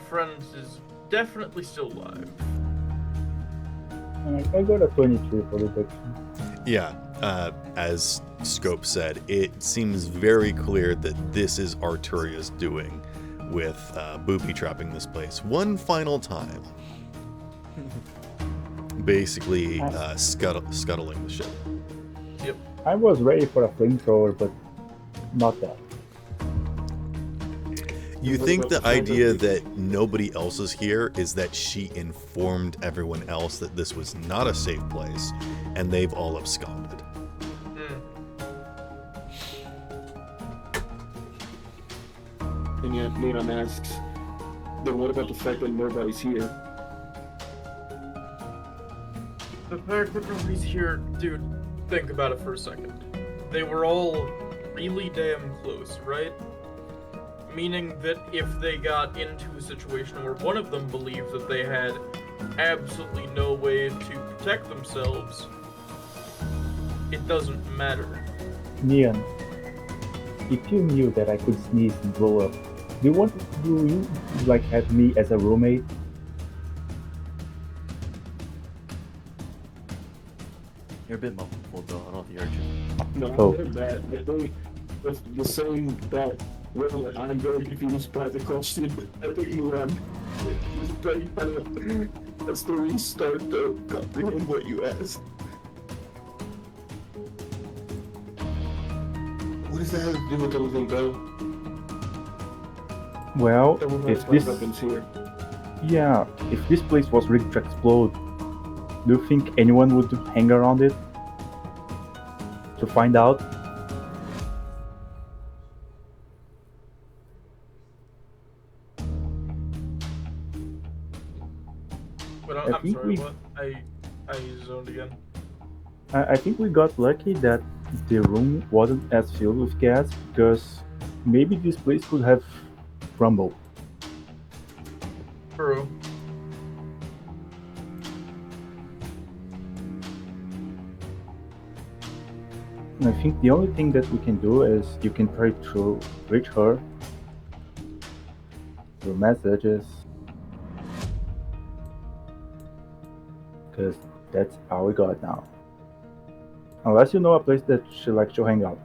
Speaker 3: friend is definitely still alive.
Speaker 10: I got a 23 for deduction.
Speaker 1: Yeah, as Scope said, it seems very clear that this is Arturia's doing with booby trapping this place one final time. Basically, scuttling the ship.
Speaker 3: Yep.
Speaker 10: I was ready for a flamethrower, but not that.
Speaker 1: You think the idea that nobody else is here is that she informed everyone else that this was not a safe place, and they've all absconded.
Speaker 4: And yet Neon asks, then what about the fact that nobody's here?
Speaker 3: The fact that nobody's here, dude, think about it for a second. They were all really damn close, right? Meaning that if they got into a situation where one of them believed that they had absolutely no way to protect themselves, it doesn't matter.
Speaker 10: Neon, if you knew that I could sneeze and blow up, do you like have me as a roommate?
Speaker 2: You're a bit muffled, though. I don't know if you heard you.
Speaker 4: No,
Speaker 10: Oh.
Speaker 4: I heard that. the same that. Well, I'm very confused by the question. I think Mulan was very kind of. That's the restart to comprehend what you asked. What does that have to do with anything, Bill?
Speaker 10: Well, if this,
Speaker 4: here.
Speaker 10: yeah, if this place was ready to explode, do you think anyone would hang around it to find out?
Speaker 3: But
Speaker 10: I
Speaker 3: I'm
Speaker 10: think
Speaker 3: sorry,
Speaker 10: we-
Speaker 3: what? I zoned again.
Speaker 10: I think we got lucky that the room wasn't as filled with gas because maybe this place could have crumbled.
Speaker 3: True.
Speaker 10: And I think the only thing that we can do is you can try to reach her through messages. Because that's all we got now. Unless you know a place that she likes to hang out.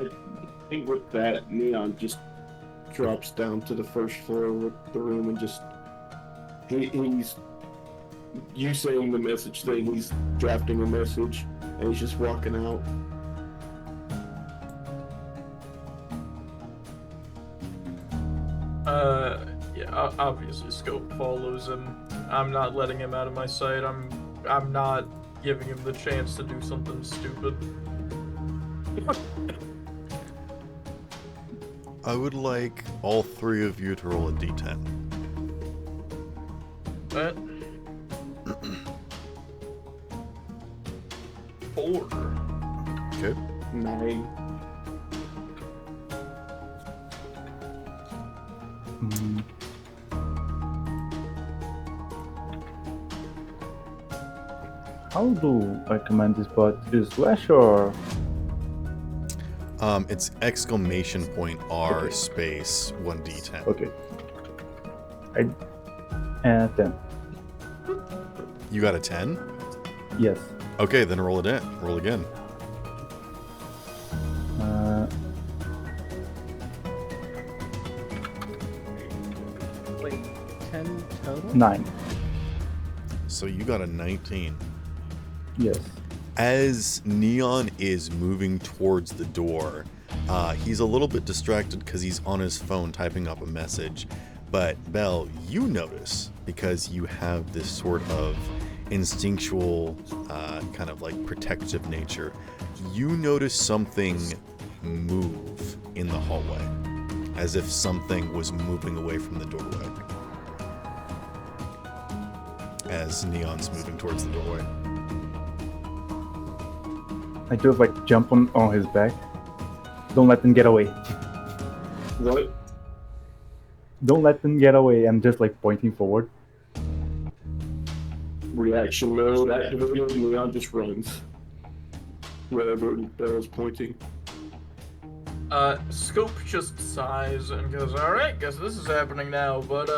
Speaker 4: I think with that, Neon just drops down to the first floor of the room and just he's you saying the message thing. He's drafting a message and he's just walking out.
Speaker 3: Yeah, obviously Scope follows him. I'm not letting him out of my sight. I'm not giving him the chance to do something stupid.
Speaker 1: I would like all three of you to roll a d10.
Speaker 3: What? 4.
Speaker 1: Okay.
Speaker 4: 9.
Speaker 10: How do I command this bot? Is slash or?
Speaker 1: It's exclamation point R space 1d10.
Speaker 10: Okay. 10.
Speaker 1: You got a 10?
Speaker 10: Yes.
Speaker 1: Okay, then roll it in. Roll again.
Speaker 6: Wait, 10 total?
Speaker 10: 9.
Speaker 1: So you got a 19.
Speaker 10: Yes.
Speaker 1: As Neon is moving towards the door, he's a little bit distracted because he's on his phone typing up a message. But Belle, you notice, because you have this sort of instinctual, kind of like protective nature, you notice something move in the hallway, as if something was moving away from the doorway. As Neon's moving towards the doorway.
Speaker 10: I just like jump on his back. Don't let them get away.
Speaker 4: What?
Speaker 10: Don't let them get away. I'm just like pointing forward.
Speaker 4: Reaction mode activated. Leon just runs wherever Bell's pointing.
Speaker 3: Scope just sighs and goes, "Alright, guess this is happening now," but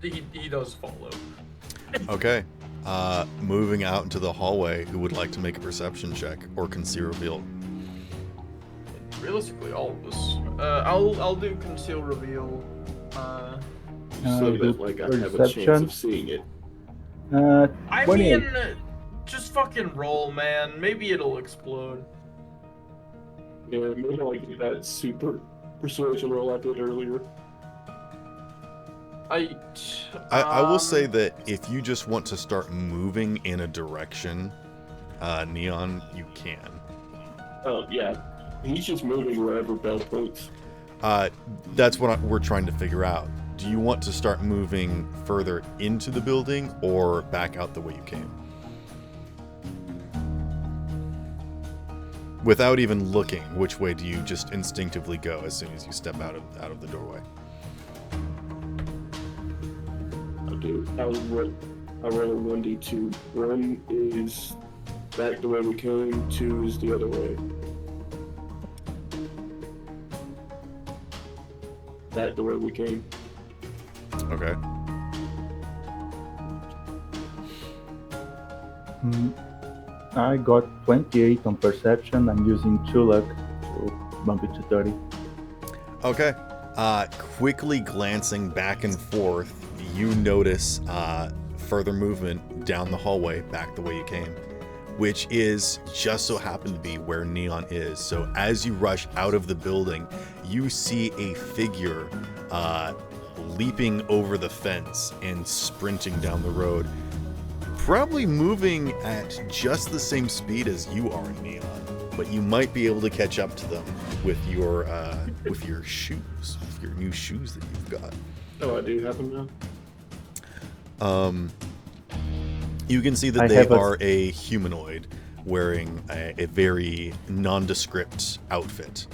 Speaker 3: he does follow.
Speaker 1: Okay. Moving out into the hallway, who would like to make a perception check or conceal reveal?
Speaker 3: Realistically, all of us. I'll do conceal reveal.
Speaker 4: So that like I have a chance of seeing it.
Speaker 3: I
Speaker 10: 28.
Speaker 3: mean, just fucking roll, man. Maybe it'll explode.
Speaker 4: Yeah, maybe like that super persuasion roll I did earlier.
Speaker 1: I will say that if you just want to start moving in a direction, Neon, you can.
Speaker 4: Oh, yeah. He's just moving wherever Bell points.
Speaker 1: That's what we're trying to figure out. Do you want to start moving further into the building or back out the way you came? Without even looking, which way do you just instinctively go as soon as you step out of the doorway?
Speaker 4: I'll roll a 1d2. 1 is back the way we came, 2 is the other way. Back the way we came.
Speaker 1: Okay.
Speaker 10: I got 28 on perception. I'm using 2 luck to bump it to 30.
Speaker 1: Okay. Quickly glancing back and forth, you notice further movement down the hallway back the way you came, which is just so happened to be where Neon is. So as you rush out of the building, you see a figure leaping over the fence and sprinting down the road, probably moving at just the same speed as you are, Neon. But you might be able to catch up to them with your shoes, with your new shoes that you've got.
Speaker 4: Oh, I do have them now.
Speaker 1: You can see that they are a humanoid wearing a very nondescript outfit.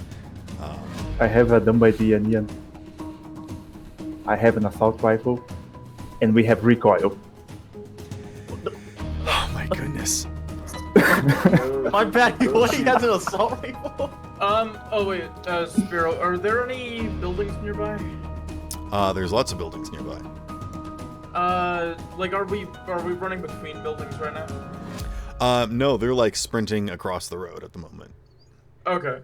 Speaker 10: I have a done by the Neon. I have an assault rifle, and we have recoil.
Speaker 1: Oh my goodness.
Speaker 2: My bad. What? He has an assault rifle?
Speaker 3: Oh wait, Spiro, are there any buildings nearby?
Speaker 1: There's lots of buildings nearby.
Speaker 3: Like, are we running between buildings right now?
Speaker 1: No, they're like sprinting across the road at the moment.
Speaker 3: Okay.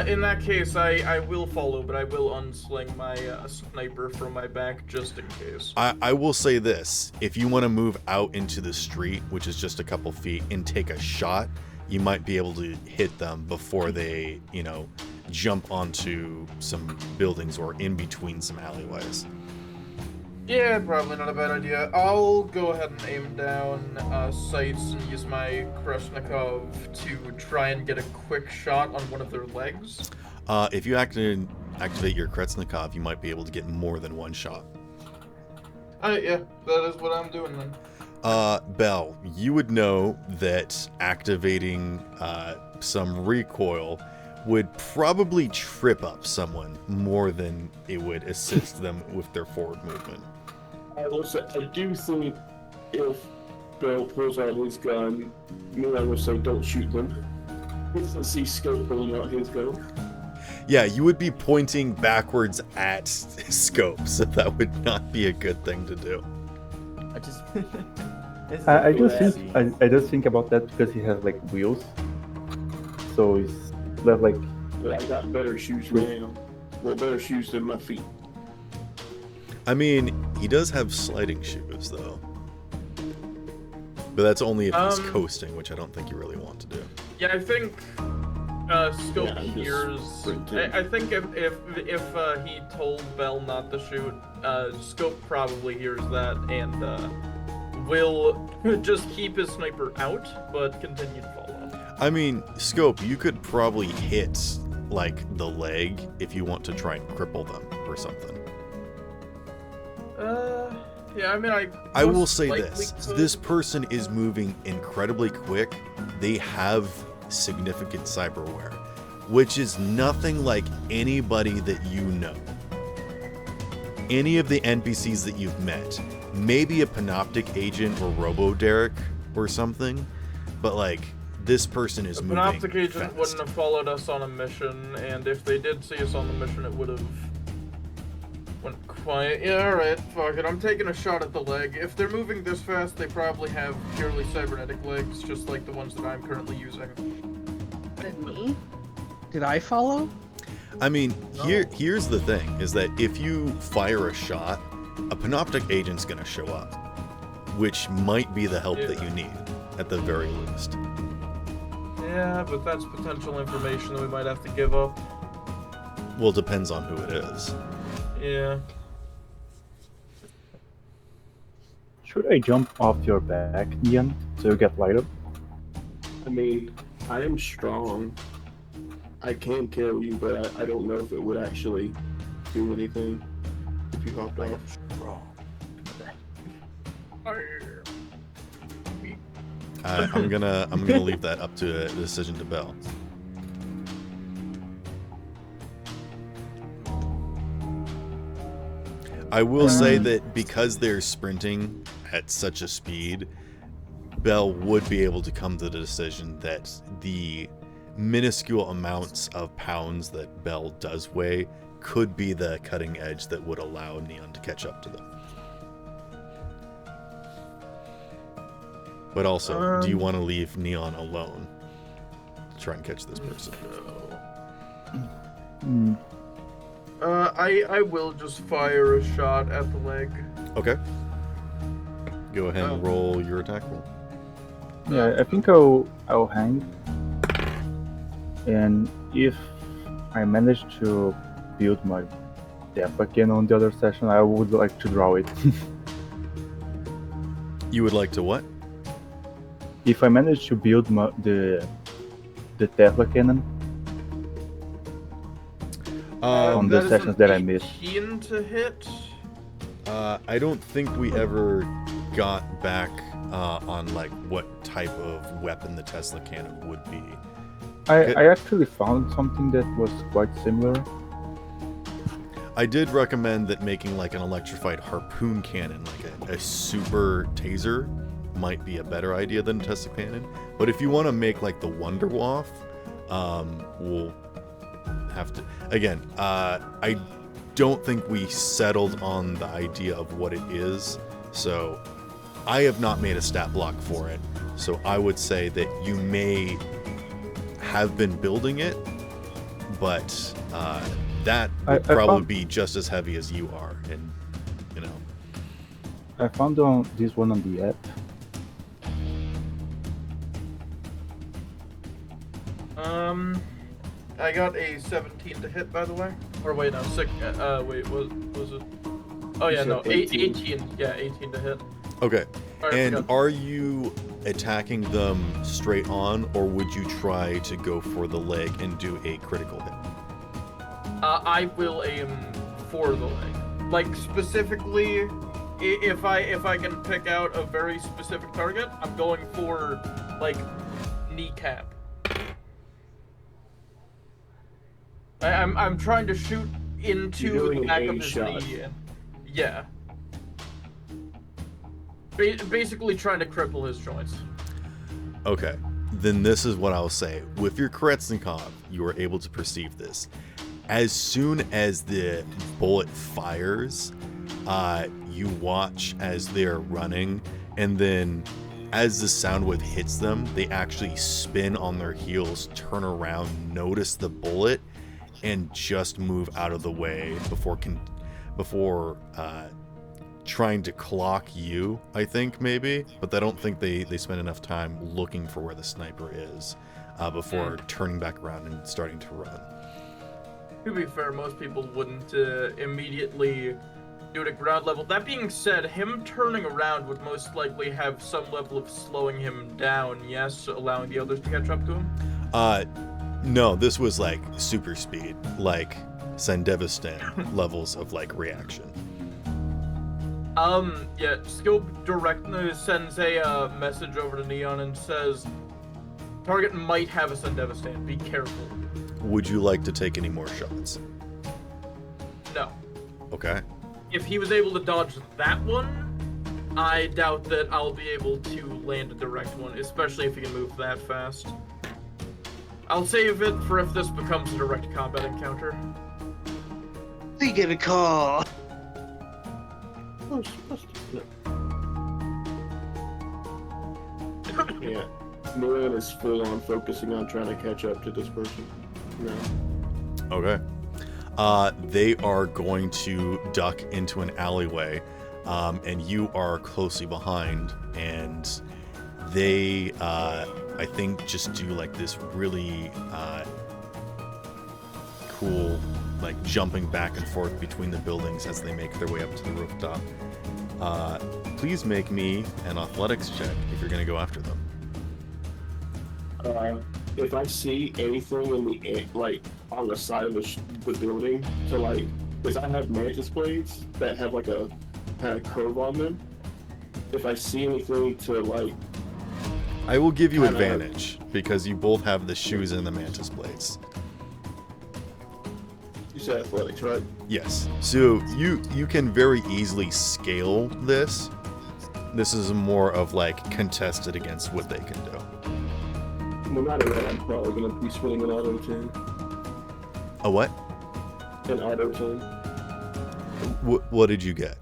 Speaker 3: In that case, I will follow, but I will unsling my sniper from my back just in case.
Speaker 1: I will say this: if you want to move out into the street, which is just a couple feet, and take a shot, you might be able to hit them before they, jump onto some buildings or in between some alleyways.
Speaker 3: Yeah, probably not a bad idea. I'll go ahead and aim down sights and use my Krasnikov to try and get a quick shot on one of their legs.
Speaker 1: If you activate your Krasnikov, you might be able to get more than one shot.
Speaker 3: Yeah, that is what I'm doing then.
Speaker 1: Bell, you would know that activating some recoil would probably trip up someone more than it would assist them with their forward movement.
Speaker 4: I do think if Bell pulls out his gun, Milan will say, "Don't shoot them." Let's see Scope pulling out his gun.
Speaker 1: Yeah, you would be pointing backwards at Scope, so that would not be a good thing to do.
Speaker 10: I just think about that because he has like wheels, so he's left like.
Speaker 4: But I got better shoes now. Well, better shoes than my feet.
Speaker 1: I mean, he does have sliding shoes though, but that's only if he's coasting, which I don't think you really want to do.
Speaker 3: Yeah, I think Scope hears. I think if he told Bell not to shoot, Scope probably hears that and will just keep his sniper out, but continue to follow.
Speaker 1: I mean, Scope, you could probably hit like the leg if you want to try and cripple them or something.
Speaker 3: Yeah, I mean,
Speaker 1: I will say this. This person is moving incredibly quick. They have significant cyberware, which is nothing like anybody that you know. Any of the NPCs that you've met. Maybe a Panoptic agent or Robo-Derek or something, but like, this person is moving fast.
Speaker 3: A Panoptic agent wouldn't have followed us on a mission, and if they did see us on the mission, it would have went quiet. Yeah, alright, fuck it. I'm taking a shot at the leg. If they're moving this fast, they probably have purely cybernetic legs, just like the ones that I'm currently using.
Speaker 6: Me? Did I follow?
Speaker 1: I mean, here's the thing, is that if you fire a shot, a Panoptic agent's gonna show up, which might be the help that you need, at the very least.
Speaker 3: Yeah, but that's potential information that we might have to give up.
Speaker 1: Well, it depends on who it is.
Speaker 3: Yeah.
Speaker 10: Should I jump off your back, Ian, so you get lighter?
Speaker 4: I mean, I am strong. I can kill you, but I don't know if it would actually do anything if you hopped off.
Speaker 1: I'm gonna leave that up to a decision to Bell. I will say that because they're sprinting at such a speed, Bell would be able to come to the decision that the minuscule amounts of pounds that Bell does weigh could be the cutting edge that would allow Neon to catch up to them. But also, do you want to leave Neon alone to try and catch this person?
Speaker 3: I will just fire a shot at the leg.
Speaker 1: Okay. Go ahead and roll your attack roll.
Speaker 10: Yeah, I think I'll hang. And if I manage to build my death again on the other session, I would like to draw it.
Speaker 1: You would like to what?
Speaker 10: If I manage to build the Tesla cannon on the sessions that I missed.
Speaker 3: 18 to hit.
Speaker 1: I don't think we ever got back on like what type of weapon the Tesla cannon would be.
Speaker 10: I actually found something that was quite similar.
Speaker 1: I did recommend that making like an electrified harpoon cannon, like a super taser, might be a better idea than a Tesla cannon. But if you want to make like the Wonder Waff, we'll have to. Again, I don't think we settled on the idea of what it is, so I have not made a stat block for it. So I would say that you may have been building it, but that would probably be just as heavy as you are, and you know.
Speaker 10: I found this one on the app.
Speaker 3: I got a 17 to hit, by the way. Or wait, no, six. Wait, was it? Oh yeah, no, 18. Yeah, 18 to hit.
Speaker 1: Okay.
Speaker 3: Sorry,
Speaker 1: And are you attacking them straight on, or would you try to go for the leg and do a critical hit?
Speaker 3: I will aim for the leg. Like specifically, if I can pick out a very specific target, I'm going for like kneecap. I'm trying to shoot into the back of his knee. Yeah. Basically trying to cripple his joints.
Speaker 1: Okay, then this is what I'll say. With your Keretsnikov, you are able to perceive this. As soon as the bullet fires, you watch as they're running, and then as the sound wave hits them, they actually spin on their heels, turn around, notice the bullet, and just move out of the way before trying to clock you, I think, maybe. But I don't think they spend enough time looking for where the sniper is before turning back around and starting to run.
Speaker 3: To be fair, most people wouldn't immediately do it at ground level. That being said, him turning around would most likely have some level of slowing him down, yes, allowing the others to catch up to him?
Speaker 1: No, this was like super speed, like Sandevistan levels of like reaction.
Speaker 3: Yeah, Scope sends a message over to Neon and says, target might have a Sandevistan, be careful.
Speaker 1: Would you like to take any more shots?
Speaker 3: No.
Speaker 1: Okay.
Speaker 3: If he was able to dodge that one, I doubt that I'll be able to land a direct one, especially if he can move that fast. I'll save it for if this becomes a direct combat encounter.
Speaker 9: You get a call.
Speaker 4: Yeah, Milan is full on focusing on trying to catch up to this person. No.
Speaker 1: Okay. They are going to duck into an alleyway, and you are closely behind, and they, I think, just do like this really cool, like jumping back and forth between the buildings as they make their way up to the rooftop. Please make me an athletics check if you're going to go after them.
Speaker 4: If I see anything in the like on the side of the building, so like, because I have mantis blades that have like a kind of curve on them. If I see anything to like,
Speaker 1: I will give you advantage because you both have the shoes and the mantis blades.
Speaker 4: You said athletics, right?
Speaker 1: Yes. So you can very easily scale this. This is more of like contested against what they can do.
Speaker 4: No matter what, I'm probably gonna be spinning an auto tune.
Speaker 1: A what?
Speaker 4: An auto tune.
Speaker 1: What did you get?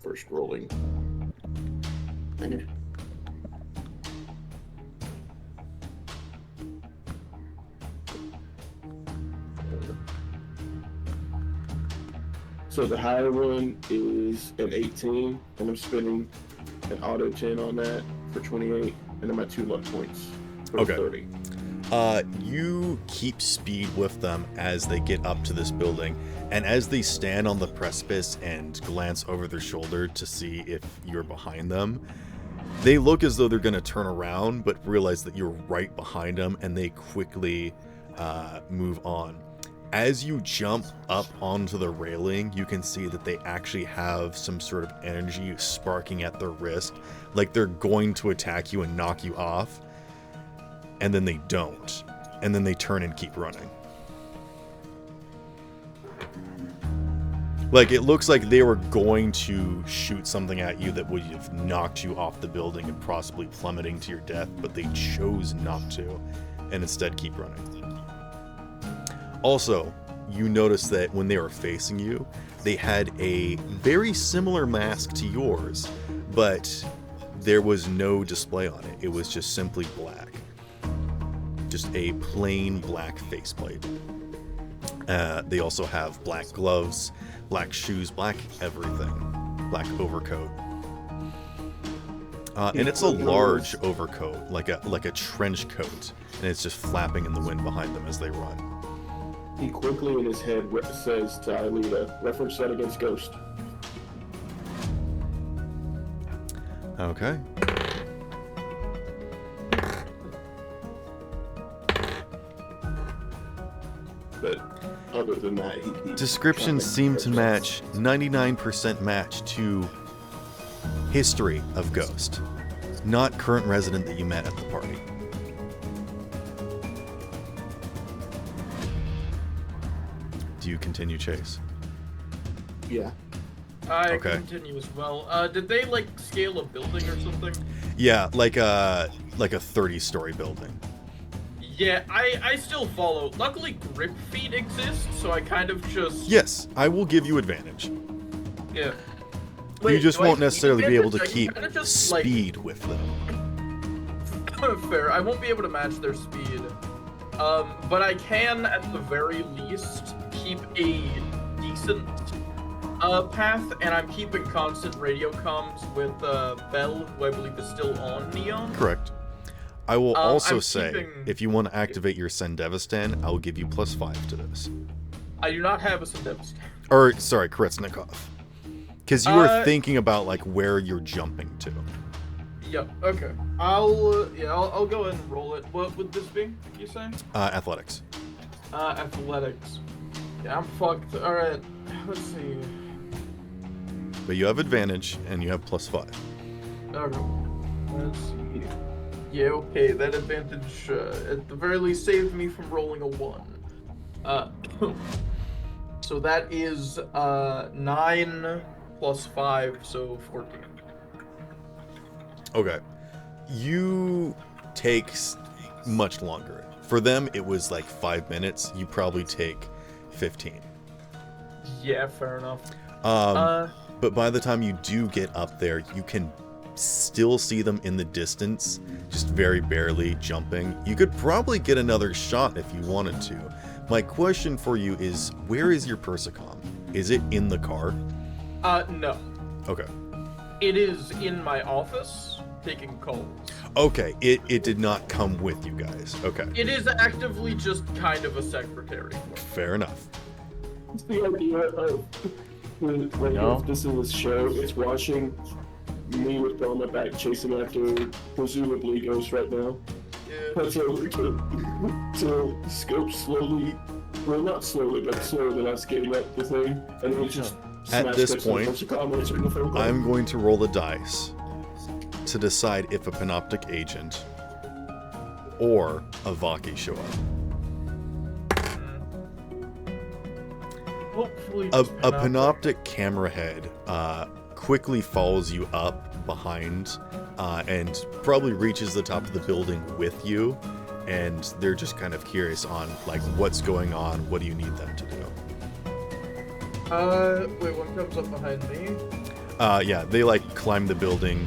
Speaker 4: First rolling. So the higher one is an 18, and I'm spending an auto 10 on that for 28, and I'm at 2 luck points for 30.
Speaker 1: You keep speed with them as they get up to this building, and as they stand on the precipice and glance over their shoulder to see if you're behind them, they look as though they're going to turn around, but realize that you're right behind them, and they quickly move on. As you jump up onto the railing, you can see that they actually have some sort of energy sparking at their wrist, like they're going to attack you and knock you off, and then they don't. And then they turn and keep running. Like, it looks like they were going to shoot something at you that would have knocked you off the building and possibly plummeting to your death, but they chose not to, and instead keep running. Also, you notice that when they were facing you, they had a very similar mask to yours, but there was no display on it. It was just simply black. Just a plain black faceplate. They also have black gloves, black shoes, black everything. Black overcoat. And it's a large overcoat, like a trench coat, and it's just flapping in the wind behind them as they run.
Speaker 4: He quickly in his head says to Aelita, reference that against Ghost.
Speaker 1: Okay.
Speaker 4: But other than that, he
Speaker 1: descriptions seem to match, 99% match to history of Ghost, not current resident that you met at the party. Do you continue, Chase?
Speaker 4: Yeah.
Speaker 3: I continue as well. Did they like scale a building or something?
Speaker 1: Yeah, like a 30-story building.
Speaker 3: Yeah, I still follow. Luckily, grip feet exist, so I kind of just...
Speaker 1: Yes, I will give you advantage.
Speaker 3: Yeah.
Speaker 1: You just won't necessarily be able to
Speaker 3: I
Speaker 1: keep
Speaker 3: kinda just,
Speaker 1: speed with them.
Speaker 3: Fair, I won't be able to match their speed. But I can, at the very least, keep a decent path, and I'm keeping constant radio comms with Bell, who I believe is still on Neon.
Speaker 1: Correct. I will also
Speaker 3: I'm
Speaker 1: say,
Speaker 3: keeping...
Speaker 1: if you want to activate your Sendevistan, I will give you +5 to this.
Speaker 3: I do not have a Sendevistan.
Speaker 1: Or, sorry, Kretsnikov. Because you were thinking about, like, where you're jumping to.
Speaker 3: Yep, okay. I'll go ahead and roll it. What would this be, you say?
Speaker 1: Athletics.
Speaker 3: Athletics. Yeah, I'm fucked. Alright, let's see.
Speaker 1: But you have advantage, and you have +5.
Speaker 3: Okay, let's see. Yeah, okay, that advantage, at the very least, saved me from rolling a 1. So that is, 9 plus 5, so 14.
Speaker 1: Okay. You take much longer. For them, it was like 5 minutes. You probably take 15.
Speaker 3: Yeah, fair enough.
Speaker 1: But by the time you do get up there, you can still see them in the distance, just very barely jumping. You could probably get another shot if you wanted to. My question for you is, where is your Persicom? Is it in the car?
Speaker 3: No.
Speaker 1: Okay.
Speaker 3: It is in my office, taking calls.
Speaker 1: Okay, it did not come with you guys. Okay.
Speaker 3: It is actively just kind of a secretary.
Speaker 1: Fair enough.
Speaker 4: It's the idea of, if this is a show, it's watching me with Bell on my back chasing after presumably Ghost right now.
Speaker 3: Yeah.
Speaker 4: So Scope slowly, well not slowly, but slower than us getting up the thing, and then just
Speaker 1: at this point, I'm going to roll the dice to decide if a Panoptic agent or a Vaki show up.
Speaker 3: Hopefully
Speaker 1: A Panoptic camera head quickly follows you up behind and probably reaches the top of the building with you, and they're just kind of curious on like what's going on, what do you need them to do.
Speaker 3: Wait, one comes up behind me?
Speaker 1: Yeah, they like climb the building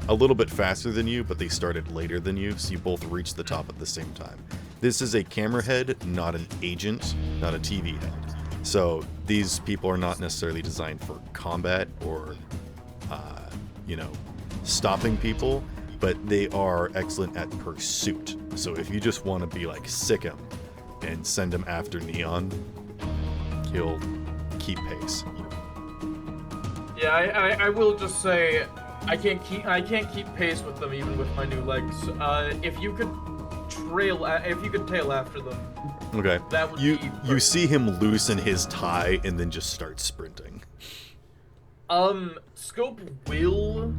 Speaker 1: a little bit faster than you, but they started later than you, so you both reached the top at the same time. This is a camera head, not an agent, not a TV head. So these people are not necessarily designed for combat or, stopping people, but they are excellent at pursuit. So if you just want to be like, sick him and send him after Neon, he'll keep pace.
Speaker 3: Yeah, I will just say I can't keep pace with them even with my new legs. If you could tail after them.
Speaker 1: Okay.
Speaker 3: That would
Speaker 1: you
Speaker 3: be
Speaker 1: you see him loosen his tie and then just start sprinting.
Speaker 3: Scope will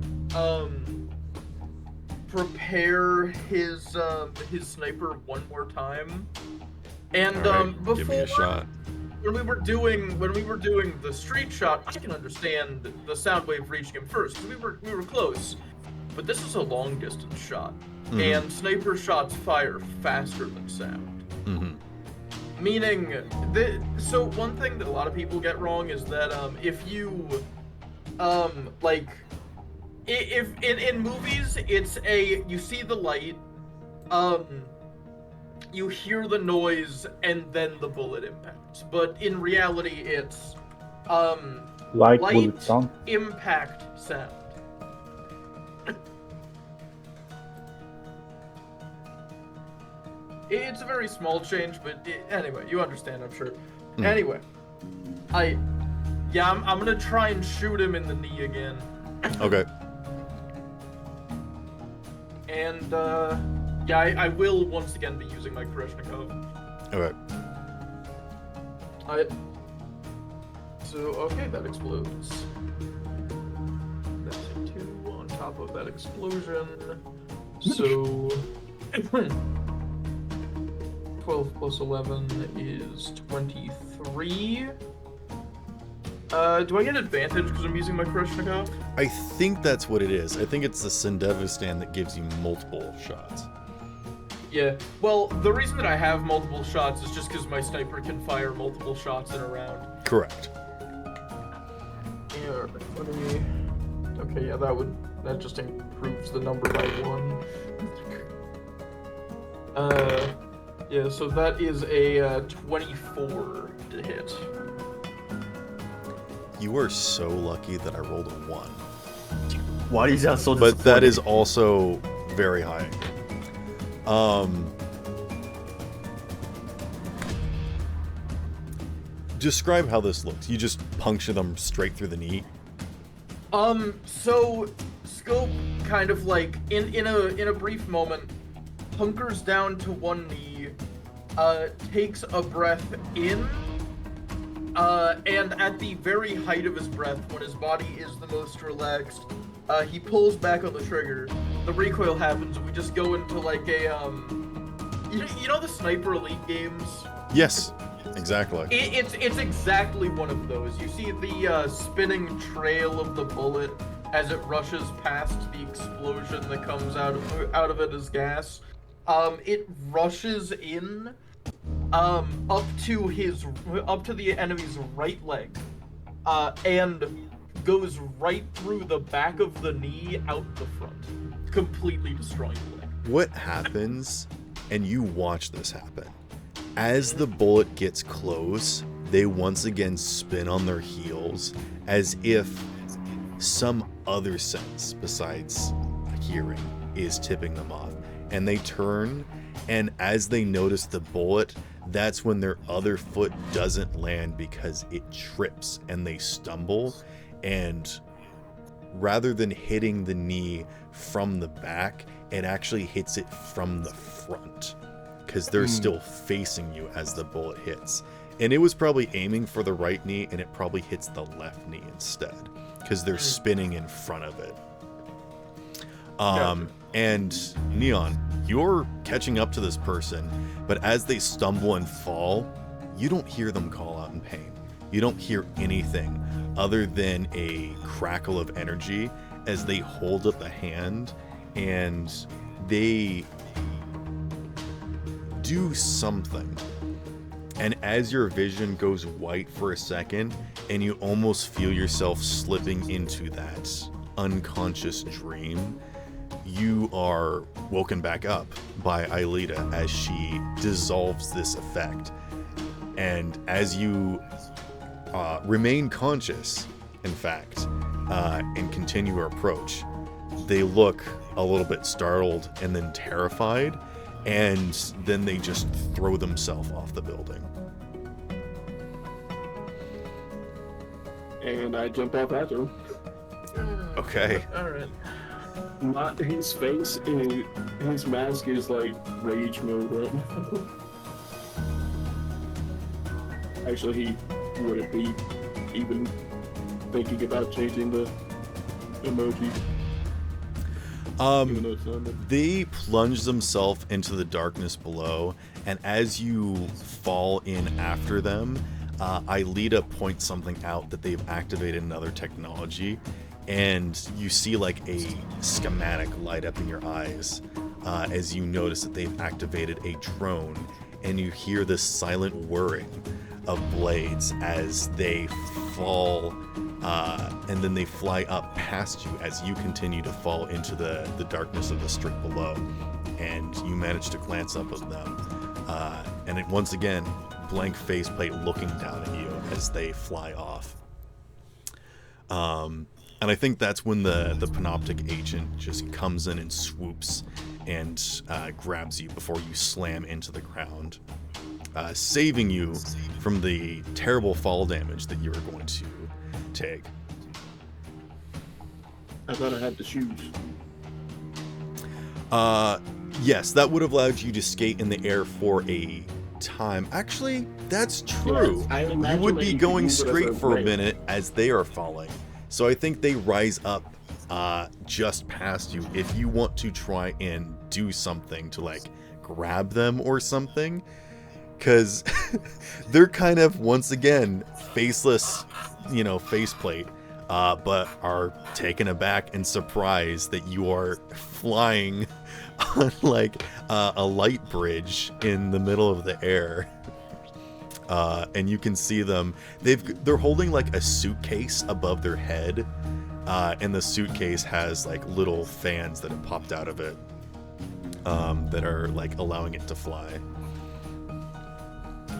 Speaker 3: prepare his sniper one more time. And
Speaker 1: Alright,
Speaker 3: before
Speaker 1: give me a shot.
Speaker 3: when we were doing the street shot, I can understand the sound wave reaching him first, 'cause we were close. But this is a long distance shot. And sniper shots fire faster than sound. Meaning, so one thing that a lot of people get wrong is that if you, if in movies it's you see the light, you hear the noise, and then the bullet impacts. But in reality, it's
Speaker 10: Light
Speaker 3: light
Speaker 10: bullet sound.
Speaker 3: impact sound. It's a very small change, but anyway, you understand, I'm sure. Anyway, I'm gonna try and shoot him in the knee again.
Speaker 1: Okay.
Speaker 3: And, I will once again be using my Koreshnikov.
Speaker 1: Okay.
Speaker 3: Okay, that explodes. That's a 2 on top of that explosion. So... 12 plus 11 is 23. Do I get advantage because I'm using my Koreshnikov?
Speaker 1: I think that's what it is. I think it's the Sendevistan that gives you multiple shots.
Speaker 3: Yeah, well, the reason that I have multiple shots is just because my sniper can fire multiple shots in a round.
Speaker 1: Correct.
Speaker 3: Yeah, okay, yeah, that just improves the number by 1. Yeah, so that is a 24 to hit.
Speaker 1: You are so lucky that I rolled a 1.
Speaker 2: Why do you sound so
Speaker 1: But that is also very high. Describe how this looks. You just puncture them straight through the knee.
Speaker 3: So Scope kind of like in a brief moment hunkers down to one knee, takes a breath in, and at the very height of his breath, when his body is the most relaxed, he pulls back on the trigger. The recoil happens, and we just go into like a you know the Sniper Elite games?
Speaker 1: Yes, exactly.
Speaker 3: It's exactly one of those. You see the spinning trail of the bullet as it rushes past the explosion that comes out of it as gas. It rushes in up to the enemy's right leg, and goes right through the back of the knee out the front, completely destroying the leg.
Speaker 1: What happens, and you watch this happen, as the bullet gets close, they once again spin on their heels as if some other sense besides hearing is tipping them off. And they turn, and as they notice the bullet, that's when their other foot doesn't land because it trips and they stumble, and rather than hitting the knee from the back, it actually hits it from the front because they're still facing you as the bullet hits. And it was probably aiming for the right knee, and it probably hits the left knee instead because they're spinning in front of it. And Neon, you're catching up to this person, but as they stumble and fall, you don't hear them call out in pain. You don't hear anything other than a crackle of energy as they hold up a hand and they do something. And as your vision goes white for a second, and you almost feel yourself slipping into that unconscious dream, you are woken back up by Aelita as she dissolves this effect. And as you remain conscious, in fact, and continue your approach, they look a little bit startled and then terrified, and then they just throw themselves off the building.
Speaker 4: And I jump off after him.
Speaker 1: Okay.
Speaker 3: Alright.
Speaker 4: Not his face, his mask is like rage mode right now. Actually, he wouldn't be even thinking about changing the emoji. Even though it's not.
Speaker 1: They plunge themselves into the darkness below, and as you fall in after them, Aelita points something out that they've activated another technology, and you see like a schematic light up in your eyes as you notice that they've activated a drone, and you hear this silent whirring of blades as they fall, and then they fly up past you as you continue to fall into the darkness of the street below, and you manage to glance up at them, and it once again, blank faceplate looking down at you as they fly off. And I think that's when the panoptic agent just comes in and swoops and grabs you before you slam into the ground, saving you from the terrible fall damage that you were going to take.
Speaker 4: I thought I had the shoes.
Speaker 1: Yes, that would have allowed you to skate in the air for a time. Actually, that's true.
Speaker 4: Yes,
Speaker 1: you would be going straight for a
Speaker 4: ramp.
Speaker 1: minute as they are falling. So I think they rise up just past you if you want to try and do something to like grab them or something. Because they're kind of, once again, faceless, faceplate, but are taken aback and surprised that you are flying on like a light bridge in the middle of the air. And you can see them. They're holding like a suitcase above their head, and the suitcase has like little fans that have popped out of it that are like allowing it to fly.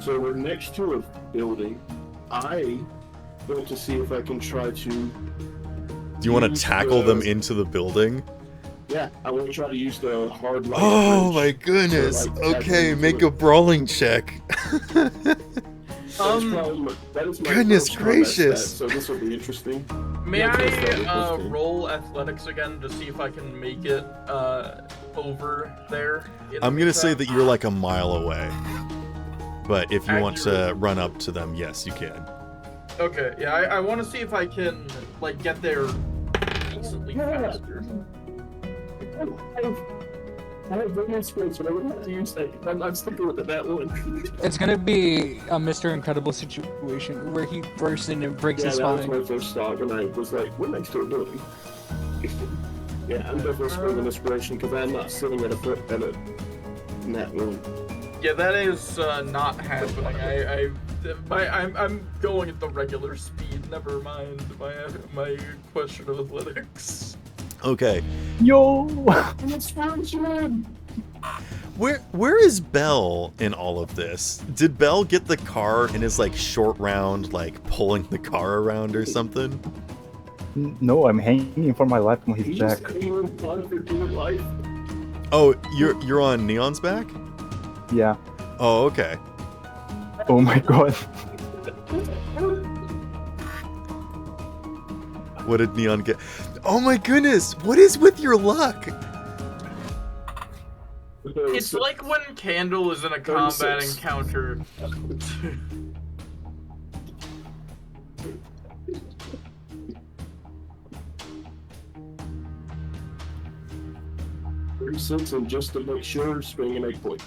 Speaker 4: So we're next to a building. I want to see if I can try to.
Speaker 1: Do you want to tackle them into the building?
Speaker 4: Yeah, I want to try to use the hard light.
Speaker 1: Oh my
Speaker 4: bridge
Speaker 1: goodness!
Speaker 4: to, like, tackle
Speaker 1: Okay,
Speaker 4: into
Speaker 1: make
Speaker 4: it.
Speaker 1: a brawling check.
Speaker 4: That is my
Speaker 1: Goodness
Speaker 4: first combat
Speaker 1: gracious.
Speaker 4: stat, so this will be interesting.
Speaker 3: May
Speaker 4: Yeah, that's
Speaker 3: I
Speaker 4: what we're
Speaker 3: roll athletics again to see if I can make it over there?
Speaker 1: I'm gonna say that you're like a mile away, but if you want to run up to them, yes, you can.
Speaker 3: Okay, yeah, I want to see if I can like get there decently faster.
Speaker 4: I have radio space, but I wouldn't have to use that. I'm sticking with that one.
Speaker 5: It's gonna be a Mr. Incredible situation where he bursts in and breaks
Speaker 4: Yeah,
Speaker 5: his
Speaker 4: that was
Speaker 5: spine.
Speaker 4: my first thought, and I was like, we're next to a building. Yeah, I'm definitely springing inspiration because I'm not sitting at in that room.
Speaker 3: Yeah, that is not happening. I'm going at the regular speed. Never mind my question of athletics.
Speaker 1: Okay.
Speaker 10: Yo!
Speaker 1: Where is Belle in all of this? Did Belle get the car and is like short round, like pulling the car around or something?
Speaker 10: No, I'm hanging for my life on his
Speaker 4: He's
Speaker 10: back.
Speaker 4: hanging fun for dear life.
Speaker 1: Oh, you're on Neon's back?
Speaker 10: Yeah.
Speaker 1: Oh, okay.
Speaker 10: Oh my god.
Speaker 1: What did Neon get? Oh my goodness! What is with your luck?
Speaker 3: It's like when Candle is in a combat
Speaker 4: 36.
Speaker 3: encounter.
Speaker 4: $36, and just to make sure, swing an 8 point.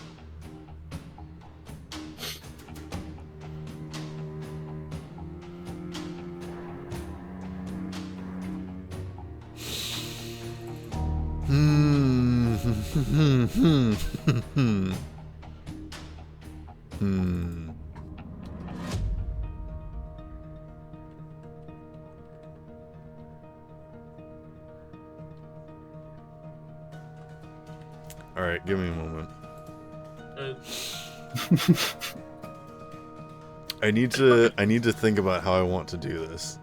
Speaker 1: All right, give me a moment. I need to think about how I want to do this.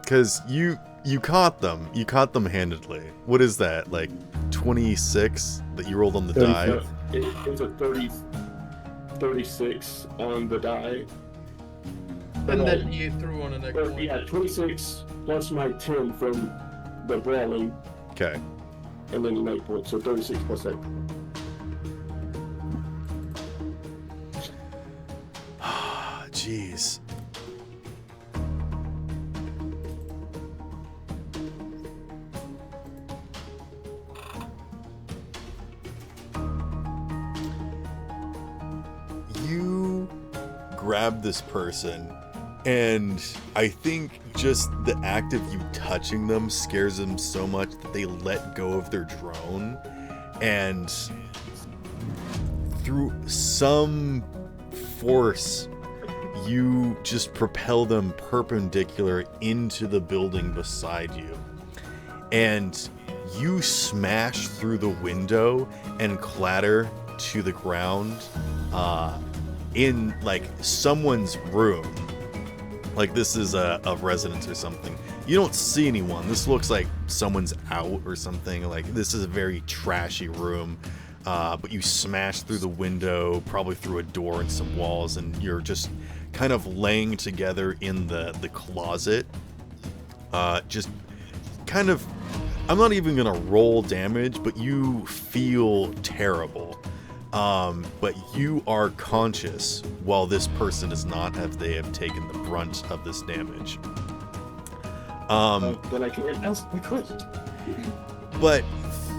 Speaker 1: Cause you caught them. You caught them handedly. What is that? Like 26 that you rolled on the die?
Speaker 4: It was a 36 on the die.
Speaker 3: And then you threw on an extra one.
Speaker 4: Yeah, 26 plus my 10 from the brawling.
Speaker 1: Okay.
Speaker 4: And then 9 points, so 36 plus 8.
Speaker 1: Jeez. You grab this person, and I think just the act of you touching them scares them so much that they let go of their drone, and through some force you just propel them perpendicular into the building beside you, and you smash through the window and clatter to the ground in like someone's room. Like this is a residence or something. You don't see anyone. This looks like someone's out or something. Like this is a very trashy room. But you smash through the window, probably through a door and some walls, and you're just kind of laying together in the closet. Just kind of, I'm not even gonna roll damage, but you feel terrible. But you are conscious while this person is not, as they have taken the brunt of this damage.
Speaker 4: Then I can't ask my question.
Speaker 1: But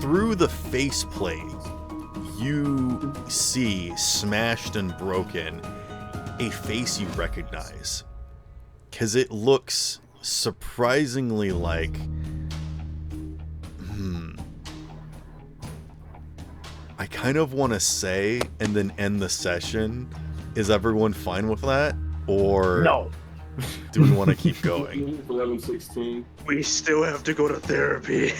Speaker 1: through the faceplate, you see, smashed and broken, a face you recognize. Because it looks surprisingly like... I kind of want to say, and then end the session. Is everyone fine with that? Or...
Speaker 2: No.
Speaker 1: Do we want to keep going?
Speaker 4: 11-16.
Speaker 7: We still have to go to therapy.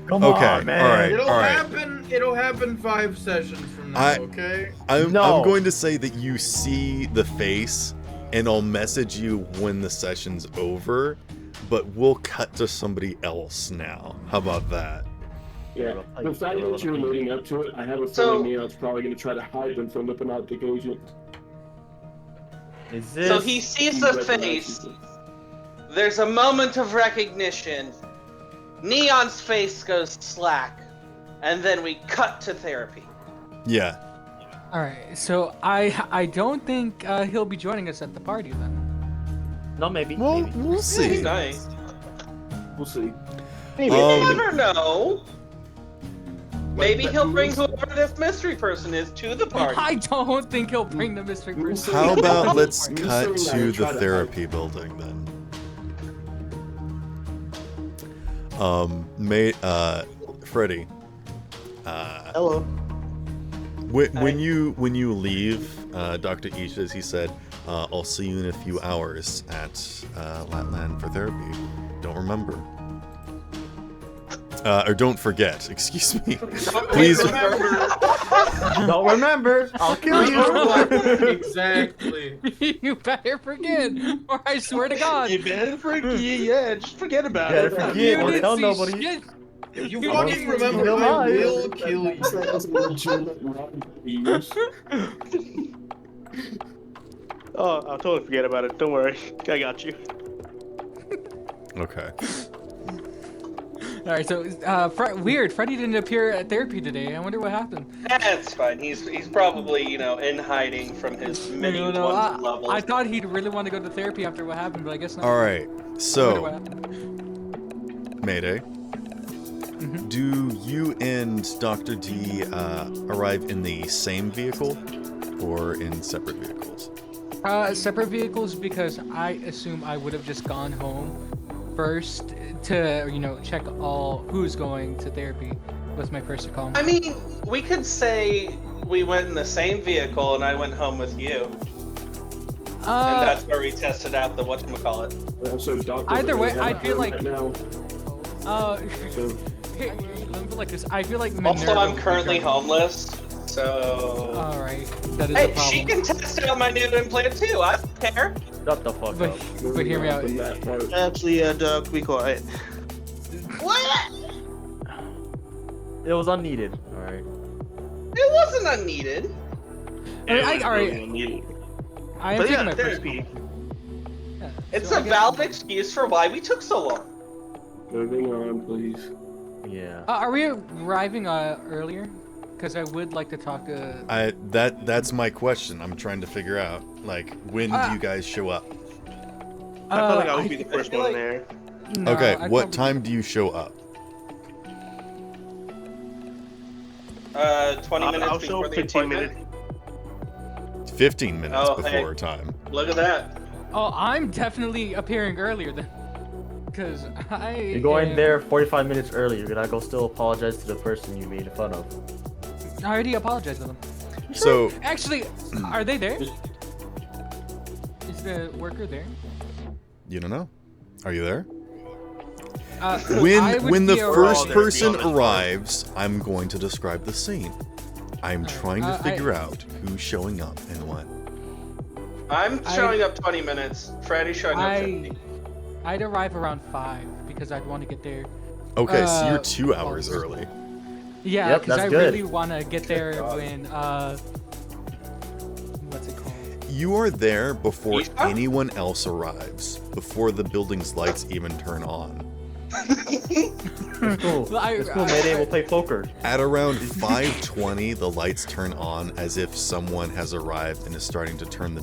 Speaker 2: Come
Speaker 1: Okay,
Speaker 2: on, man.
Speaker 1: all right.
Speaker 3: It'll happen 5 sessions from now, okay?
Speaker 1: I'm going to say that you see the face, and I'll message you when the session's over, but we'll cut to somebody else now. How about that?
Speaker 4: Yeah, the fact that you're leading up to it, I have a feeling Neon's probably going to try to hide them from the Panoptic agent.
Speaker 6: So he sees the face. There's a moment of recognition. Neon's face goes slack, and then we cut to therapy.
Speaker 1: Yeah.
Speaker 5: All right. So I don't think he'll be joining us at the party then.
Speaker 2: No, maybe.
Speaker 1: Well,
Speaker 2: maybe.
Speaker 1: we'll see.
Speaker 6: Nice.
Speaker 4: We'll see.
Speaker 6: Maybe. You never know. Maybe he'll bring whoever this mystery person is to the party.
Speaker 5: I don't think he'll bring the mystery person.
Speaker 1: How about let's cut to the therapy building then? Freddy.
Speaker 2: Hello.
Speaker 1: When you leave, Dr. Isha, he said, "I'll see you in a few hours at Latland for therapy. Don't remember." Or don't forget, excuse me. Please
Speaker 3: remember.
Speaker 2: Don't remember. I'll kill you.
Speaker 3: Exactly.
Speaker 5: You better forget, or I swear to God.
Speaker 7: You better forget. Yeah, just forget about
Speaker 2: Better
Speaker 7: it.
Speaker 2: forget.
Speaker 5: You
Speaker 2: Or
Speaker 5: didn't
Speaker 2: tell
Speaker 5: see
Speaker 2: nobody.
Speaker 5: shit.
Speaker 3: If you fucking remember,
Speaker 2: Still
Speaker 3: I
Speaker 2: alive.
Speaker 3: will kill you.
Speaker 4: That's a legitimate rivalries.
Speaker 7: Oh, I'll totally forget about it. Don't worry. I got you.
Speaker 1: Okay.
Speaker 5: All right. So weird. Freddie didn't appear at therapy today. I wonder what happened.
Speaker 6: That's fine. He's probably, in hiding from his many levels.
Speaker 5: I thought he'd really want to go to therapy after what happened, but I guess not.
Speaker 1: All right.
Speaker 5: I wonder
Speaker 1: So,
Speaker 5: what happened.
Speaker 1: Mayday. Do you and Dr. D arrive in the same vehicle or in separate vehicles?
Speaker 5: Separate vehicles, because I assume I would have just gone home first to, check all who's going to therapy with my first call.
Speaker 6: I mean, we could say we went in the same vehicle and I went home with you. And that's where we tested out the whatchamacallit.
Speaker 4: Also, Dr.
Speaker 5: Either way,
Speaker 4: Lee
Speaker 5: I
Speaker 4: had
Speaker 5: feel
Speaker 4: her
Speaker 5: like-
Speaker 4: right now. So,
Speaker 5: Let me put like this. I feel like
Speaker 6: Also,
Speaker 5: Minerva
Speaker 6: I'm
Speaker 5: would be
Speaker 6: currently
Speaker 5: great.
Speaker 6: homeless, so.
Speaker 5: Alright, that is a
Speaker 6: Hey,
Speaker 5: problem.
Speaker 6: she can test out my new implant too. I don't care.
Speaker 2: Shut the fuck
Speaker 5: But,
Speaker 2: up.
Speaker 5: but hear me out.
Speaker 9: Actually, Doug, be quiet.
Speaker 6: What?
Speaker 2: It was unneeded. All right.
Speaker 6: It wasn't unneeded.
Speaker 5: Alright, I am
Speaker 9: But
Speaker 5: taking
Speaker 9: yeah,
Speaker 5: my first
Speaker 9: therapy.
Speaker 5: Yeah,
Speaker 6: It's
Speaker 5: so
Speaker 6: a
Speaker 5: I guess-
Speaker 6: valid excuse for why we took so long.
Speaker 4: Moving on, please.
Speaker 2: Yeah.
Speaker 5: Are we arriving earlier? Because I would like to talk to.
Speaker 1: That's my question. I'm trying to figure out, like, when do you guys show up?
Speaker 9: I felt like I would be the first one there.
Speaker 5: No,
Speaker 1: Okay,
Speaker 5: I'd
Speaker 1: what
Speaker 5: probably-
Speaker 1: time do you show up?
Speaker 6: 20 minutes
Speaker 9: I'll
Speaker 6: before
Speaker 9: show
Speaker 6: the
Speaker 9: 15
Speaker 6: appointment.
Speaker 9: minutes.
Speaker 1: 15 minutes
Speaker 6: Oh,
Speaker 1: before
Speaker 6: hey.
Speaker 1: time.
Speaker 6: Look at that.
Speaker 5: Oh, I'm definitely appearing earlier then. Because I.
Speaker 2: You're going
Speaker 5: am-
Speaker 2: there 45 minutes early. You're gonna go still apologize to the person you made fun of.
Speaker 5: I already apologized to them.
Speaker 1: So,
Speaker 5: Actually, are they there? Is the worker there?
Speaker 1: you don't know. Are you there?
Speaker 5: I would
Speaker 1: When the
Speaker 5: be around
Speaker 1: first
Speaker 9: there, to be
Speaker 1: person
Speaker 9: honest.
Speaker 1: arrives, I'm going to describe the scene. I'm trying to
Speaker 5: I-
Speaker 1: figure out who's showing up and when.
Speaker 6: I'm showing up 20 minutes. Freddy's showing up 50.
Speaker 5: I'd arrive around 5 because I'd want to get there.
Speaker 1: Okay, so you're
Speaker 5: Uh,
Speaker 1: 2 hours
Speaker 5: well,
Speaker 1: early.
Speaker 5: Yeah,
Speaker 2: Yep,
Speaker 5: because
Speaker 2: that's
Speaker 5: I
Speaker 2: good.
Speaker 5: really want to get there when what's it called?
Speaker 1: You are there before
Speaker 6: East?
Speaker 1: anyone else arrives, before the building's lights even turn on.
Speaker 2: It's cool.
Speaker 5: Well,
Speaker 2: It's cool, Mayday. We'll play poker.
Speaker 1: At around 5:20, the lights turn on as if someone has arrived and is starting to turn the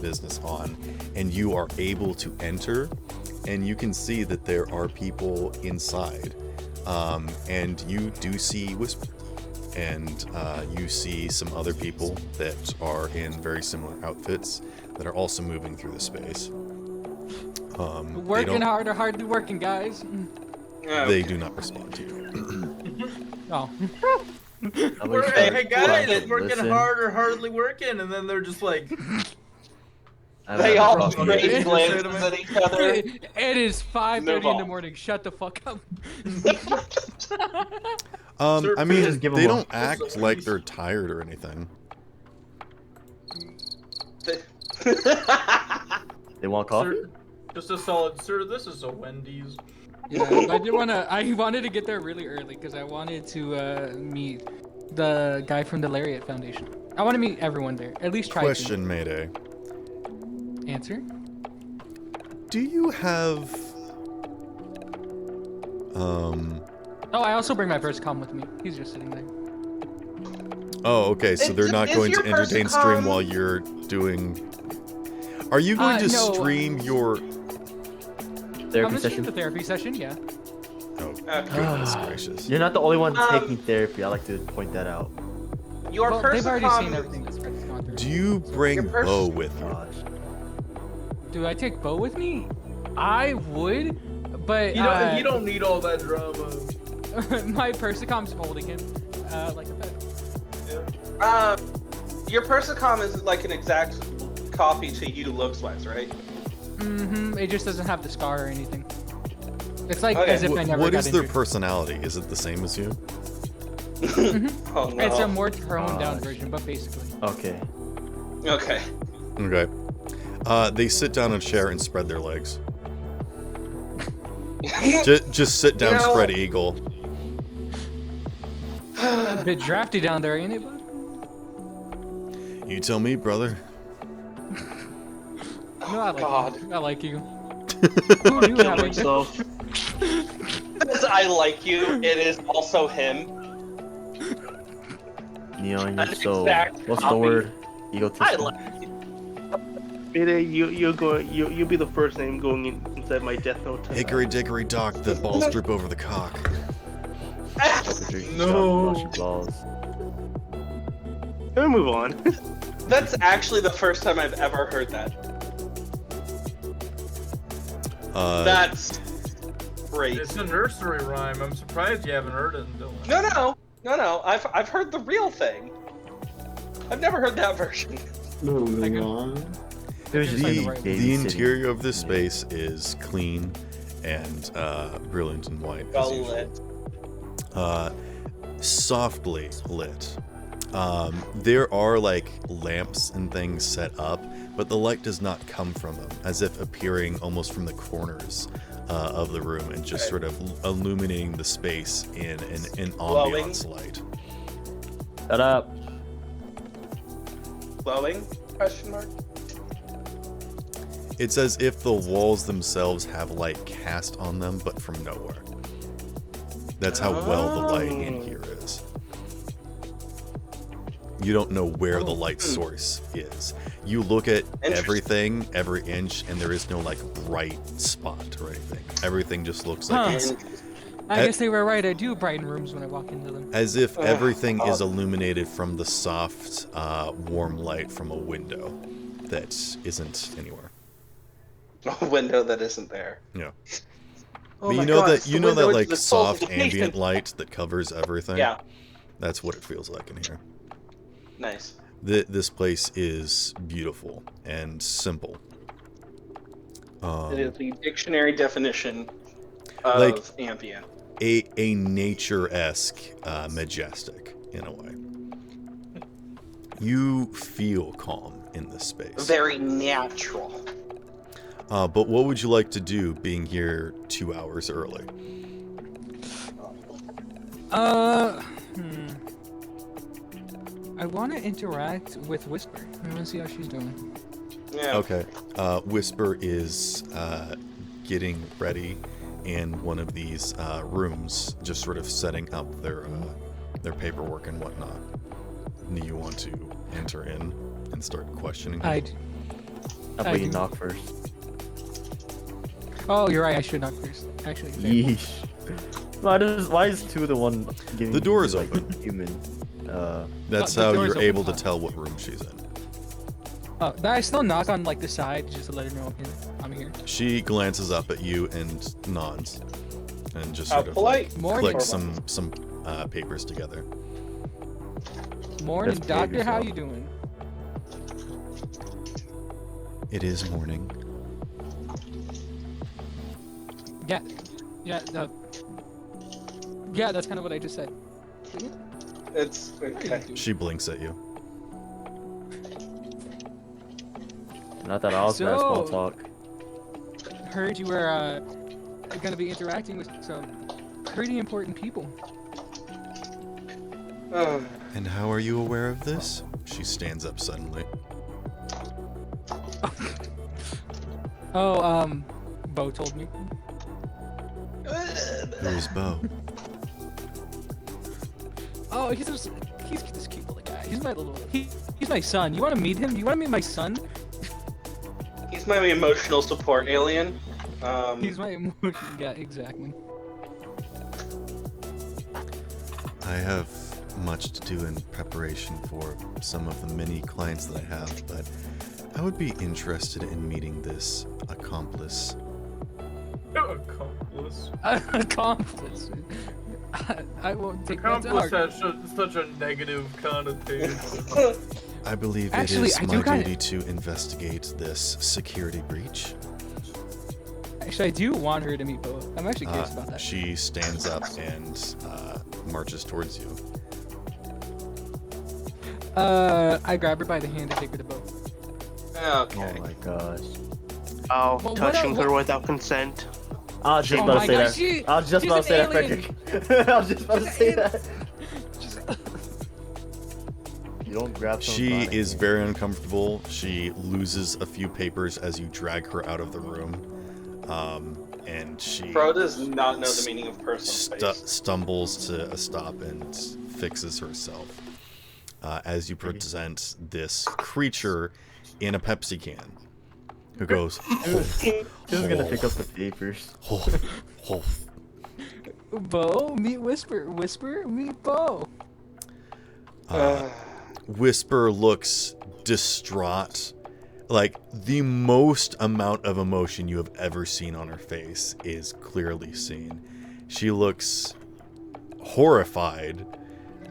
Speaker 1: business on, and you are able to enter, and you can see that there are people inside, and you do see Whisper, and you see some other people that are in very similar outfits that are also moving through the space. They
Speaker 5: Working
Speaker 1: don't-
Speaker 5: hard or hardly working, guys.
Speaker 1: They do not respond to you.
Speaker 5: Oh.
Speaker 3: Hey guys, working
Speaker 2: Listen.
Speaker 3: hard or hardly working, and then they're just like,
Speaker 6: They all
Speaker 3: Fuck
Speaker 6: raise
Speaker 3: you.
Speaker 6: glances at each other.
Speaker 5: It is 5:30 in the
Speaker 6: on.
Speaker 5: morning. Shut the fuck up.
Speaker 3: Sir,
Speaker 1: I mean,
Speaker 2: just give
Speaker 1: they
Speaker 2: them a-
Speaker 1: don't act like they're tired or anything.
Speaker 2: They want coffee?
Speaker 3: sir, just a solid, sir. This is a Wendy's.
Speaker 5: Yeah, I wanted to get there really early because I wanted to meet the guy from the Lariat Foundation. I want to meet everyone there. At least try
Speaker 1: Question, Mayday.
Speaker 5: to. Answer?
Speaker 1: Do you have
Speaker 5: Oh, I also bring my first comm with me. He's just sitting there.
Speaker 1: Oh, okay, so they're not
Speaker 6: Is
Speaker 1: going to
Speaker 6: your
Speaker 1: entertain
Speaker 6: person
Speaker 1: stream
Speaker 6: calm?
Speaker 1: while you're doing... Are you going to
Speaker 5: no.
Speaker 1: stream your...
Speaker 5: I'm
Speaker 2: Therapy
Speaker 5: gonna stream
Speaker 2: session?
Speaker 5: the therapy session, yeah.
Speaker 1: Oh,
Speaker 6: Okay.
Speaker 1: goodness gracious.
Speaker 2: You're not the only one
Speaker 6: Um,
Speaker 2: taking therapy. I like to point that out.
Speaker 6: Your
Speaker 5: Well, they've already seen
Speaker 6: persicom-
Speaker 5: everything that's Freddy's gone through.
Speaker 1: Do you bring
Speaker 6: Your pers-
Speaker 1: Bo with you?
Speaker 2: Gosh.
Speaker 5: Do I take Bo with me? I would, but
Speaker 3: You don't need all that drama.
Speaker 5: my persicom's holding him like a pet.
Speaker 6: Your persicom is like an exact copy to you looks-wise, right?
Speaker 5: Mm-hmm. It just doesn't have the scar or anything. It's like
Speaker 6: Okay.
Speaker 5: as if I never
Speaker 1: What
Speaker 5: got
Speaker 1: is their
Speaker 5: injured.
Speaker 1: personality? Is it the same as you?
Speaker 6: Oh no.
Speaker 5: It's a more toned down version, but basically.
Speaker 2: Okay.
Speaker 6: Okay.
Speaker 1: Okay. They sit down on a chair and spread their legs. Just sit down,
Speaker 6: You know-
Speaker 1: spread eagle.
Speaker 5: A bit drafty down there, ain't it, bud?
Speaker 1: You tell me, brother.
Speaker 5: No, I like
Speaker 6: God.
Speaker 5: you. I like you. Who knew
Speaker 9: Kill
Speaker 5: having
Speaker 9: myself.
Speaker 6: Because I like you, it is also him.
Speaker 2: Neon, you're
Speaker 6: An
Speaker 2: so...
Speaker 6: exact
Speaker 2: What's the
Speaker 6: copy.
Speaker 2: word?
Speaker 6: I
Speaker 2: Egotistical.
Speaker 6: like you.
Speaker 9: Mayday, you'll be the first name going inside my death note. tonight.
Speaker 1: Hickory dickory dock, the balls drip over the cock.
Speaker 3: No.
Speaker 2: Balls.
Speaker 9: Can we move on?
Speaker 6: That's actually the first time I've ever heard that. That's great.
Speaker 3: It's a nursery rhyme. I'm surprised you haven't heard it, Dylan.
Speaker 6: No. I've heard the real thing. I've never heard that version.
Speaker 4: Moving on.
Speaker 2: It was just like
Speaker 1: The
Speaker 2: babysitting.
Speaker 1: interior of this space is clean and brilliant and white as
Speaker 6: Well
Speaker 1: usual.
Speaker 6: lit.
Speaker 1: softly lit. There are like lamps and things set up, but the light does not come from them, as if appearing almost from the corners of the room and just sort of illuminating the space in an ambiance light.
Speaker 2: Shut up.
Speaker 6: Glowing? Question mark.
Speaker 1: It's as if the walls themselves have light cast on them, but from nowhere. That's how well the light in here is. You don't know where the light source is. You look at everything, every inch, and there is no like bright spot or anything. Everything just looks like it's...
Speaker 5: I guess they were right. I do brighten rooms when I walk into them.
Speaker 1: As if everything is illuminated from the soft, warm light from a window that isn't anywhere.
Speaker 6: A window that isn't there.
Speaker 1: Yeah.
Speaker 6: Oh
Speaker 1: but
Speaker 6: my
Speaker 1: you know
Speaker 6: God,
Speaker 1: that
Speaker 6: it's the
Speaker 1: you know
Speaker 6: window
Speaker 1: that
Speaker 6: into
Speaker 1: like
Speaker 6: the soul of
Speaker 1: soft
Speaker 6: the patient.
Speaker 1: ambient light that covers everything.
Speaker 6: Yeah.
Speaker 1: That's what it feels like in here.
Speaker 6: Nice.
Speaker 1: This place is beautiful and simple.
Speaker 6: It is the dictionary definition of
Speaker 1: like
Speaker 6: ambient.
Speaker 1: a nature-esque, majestic in a way. You feel calm in this space.
Speaker 6: Very natural.
Speaker 1: But what would you like to do, being here 2 hours early?
Speaker 5: I want to interact with Whisper. I want to see how she's doing.
Speaker 6: Yeah.
Speaker 1: Okay. Whisper is getting ready in one of these rooms, just sort of setting up their paperwork and whatnot. Do you want to enter in and start questioning her?
Speaker 2: How about you knock first?
Speaker 5: Oh, you're right. I should knock first. Actually.
Speaker 2: Yeesh. Why is 2 the one giving
Speaker 1: The door is
Speaker 2: like,
Speaker 1: open.
Speaker 2: human?
Speaker 1: That's
Speaker 5: the
Speaker 1: how
Speaker 5: door is
Speaker 1: you're able
Speaker 5: open.
Speaker 1: to tell what room she's in.
Speaker 5: But I still knock on like the side just to let her know I'm here.
Speaker 1: She glances up at you and nods, and just sort of
Speaker 6: polite.
Speaker 5: Morning.
Speaker 1: clicks some papers together.
Speaker 5: Morning,
Speaker 2: Just behave
Speaker 5: doctor. How
Speaker 2: yourself.
Speaker 5: you doing?
Speaker 1: It is morning.
Speaker 5: Yeah. Yeah, that's kind of what I just said.
Speaker 6: It's okay.
Speaker 1: She blinks at you.
Speaker 2: Not that I was bad small
Speaker 5: So-
Speaker 2: talk.
Speaker 5: Heard you were going to be interacting with some pretty important people.
Speaker 1: And how are you aware of this? She stands up suddenly.
Speaker 5: Oh, Bo told me.
Speaker 1: Who is Bo?
Speaker 5: Oh, he's this cute little guy. He's my son. You want to meet him? Do you want to meet my son?
Speaker 6: He's my emotional support alien.
Speaker 5: He's my emotion. Yeah, exactly.
Speaker 1: I have much to do in preparation for some of the many clients that I have, but I would be interested in meeting this accomplice.
Speaker 3: Accomplice.
Speaker 5: Accomplice. I won't take that to
Speaker 3: Accomplice
Speaker 5: heart.
Speaker 3: has such a negative connotation.
Speaker 1: I believe
Speaker 5: Actually,
Speaker 1: it is
Speaker 5: I do
Speaker 1: my
Speaker 5: kinda-
Speaker 1: duty to investigate this security breach.
Speaker 5: Actually, I do want her to meet Bo. I'm actually curious about that.
Speaker 1: She stands up and marches towards you.
Speaker 5: I grab her by the hand and take her to Bo.
Speaker 6: Okay.
Speaker 2: Oh my gosh.
Speaker 9: Oh,
Speaker 5: Well,
Speaker 9: touching
Speaker 5: what-
Speaker 9: her without consent.
Speaker 2: I was just
Speaker 5: Oh
Speaker 2: about
Speaker 5: my
Speaker 2: to say
Speaker 5: God,
Speaker 2: that.
Speaker 5: she-
Speaker 2: I was just
Speaker 5: she's
Speaker 2: about to say
Speaker 5: an
Speaker 2: that,
Speaker 5: alien.
Speaker 2: Frederick. I was just about to
Speaker 5: She's
Speaker 2: say
Speaker 5: an
Speaker 2: that. You don't grab someone
Speaker 1: She
Speaker 2: by the
Speaker 1: is
Speaker 2: hand.
Speaker 1: very uncomfortable. She loses a few papers as you drag her out of the room. And she
Speaker 6: Bro does not know the meaning of personal space.
Speaker 1: stumbles to a stop and fixes herself. As you present this creature in a Pepsi can, who goes,
Speaker 2: Who's gonna pick up the papers?
Speaker 5: Bo, meet Whisper. Whisper, meet Bo.
Speaker 1: Whisper looks distraught. Like, the most amount of emotion you have ever seen on her face is clearly seen. She looks horrified,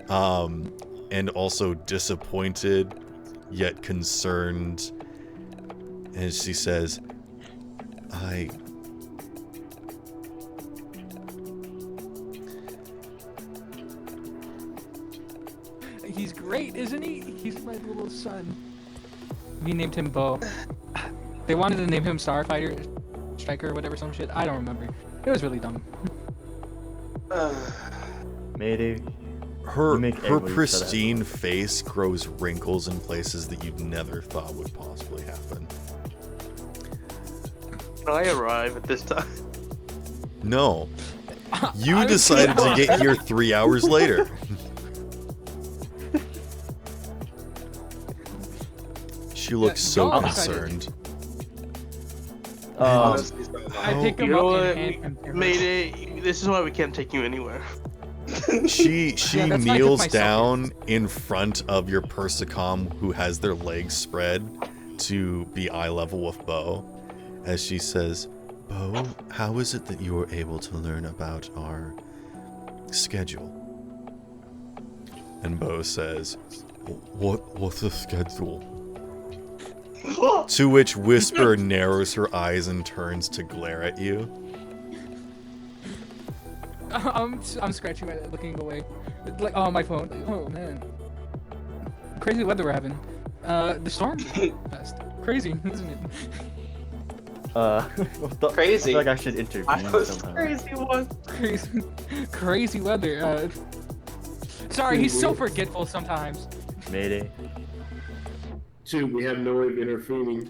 Speaker 1: and also disappointed, yet concerned. And she says,
Speaker 5: He's great, isn't he? He's my little son. We named him Bo. They wanted to name him Starfighter, Striker, or whatever, some shit. I don't remember. It was really dumb.
Speaker 2: Mayday.
Speaker 1: Her
Speaker 2: make everybody
Speaker 1: pristine face grows wrinkles in places that you'd never thought would possibly happen.
Speaker 9: Can I arrive at this time?
Speaker 1: No. You decided to get here 3 hours later. She looks so
Speaker 5: Y'all
Speaker 1: concerned.
Speaker 5: I pick him
Speaker 9: You know
Speaker 5: up
Speaker 9: what?
Speaker 5: and hand him to her.
Speaker 9: Mayday, this is why we can't take you anywhere.
Speaker 1: She
Speaker 5: Yeah, that's why I
Speaker 1: kneels
Speaker 5: took myself.
Speaker 1: down in front of your Persicom, who has their legs spread to be eye level with Bo, as she says, "Bo, how is it that you were able to learn about our schedule?" And Bo says, "What's the schedule?" To which Whisper narrows her eyes and turns to glare at you.
Speaker 5: I'm scratching my head, looking away. Like, oh, my phone. Oh, man. Crazy weather we're having. The storm passed. Crazy, isn't it?
Speaker 6: Crazy.
Speaker 2: I feel like I should intervene somehow.
Speaker 9: Crazy one.
Speaker 5: Crazy weather. Sorry, he's so forgetful sometimes.
Speaker 2: Mayday.
Speaker 4: 2, we have no way of intervening.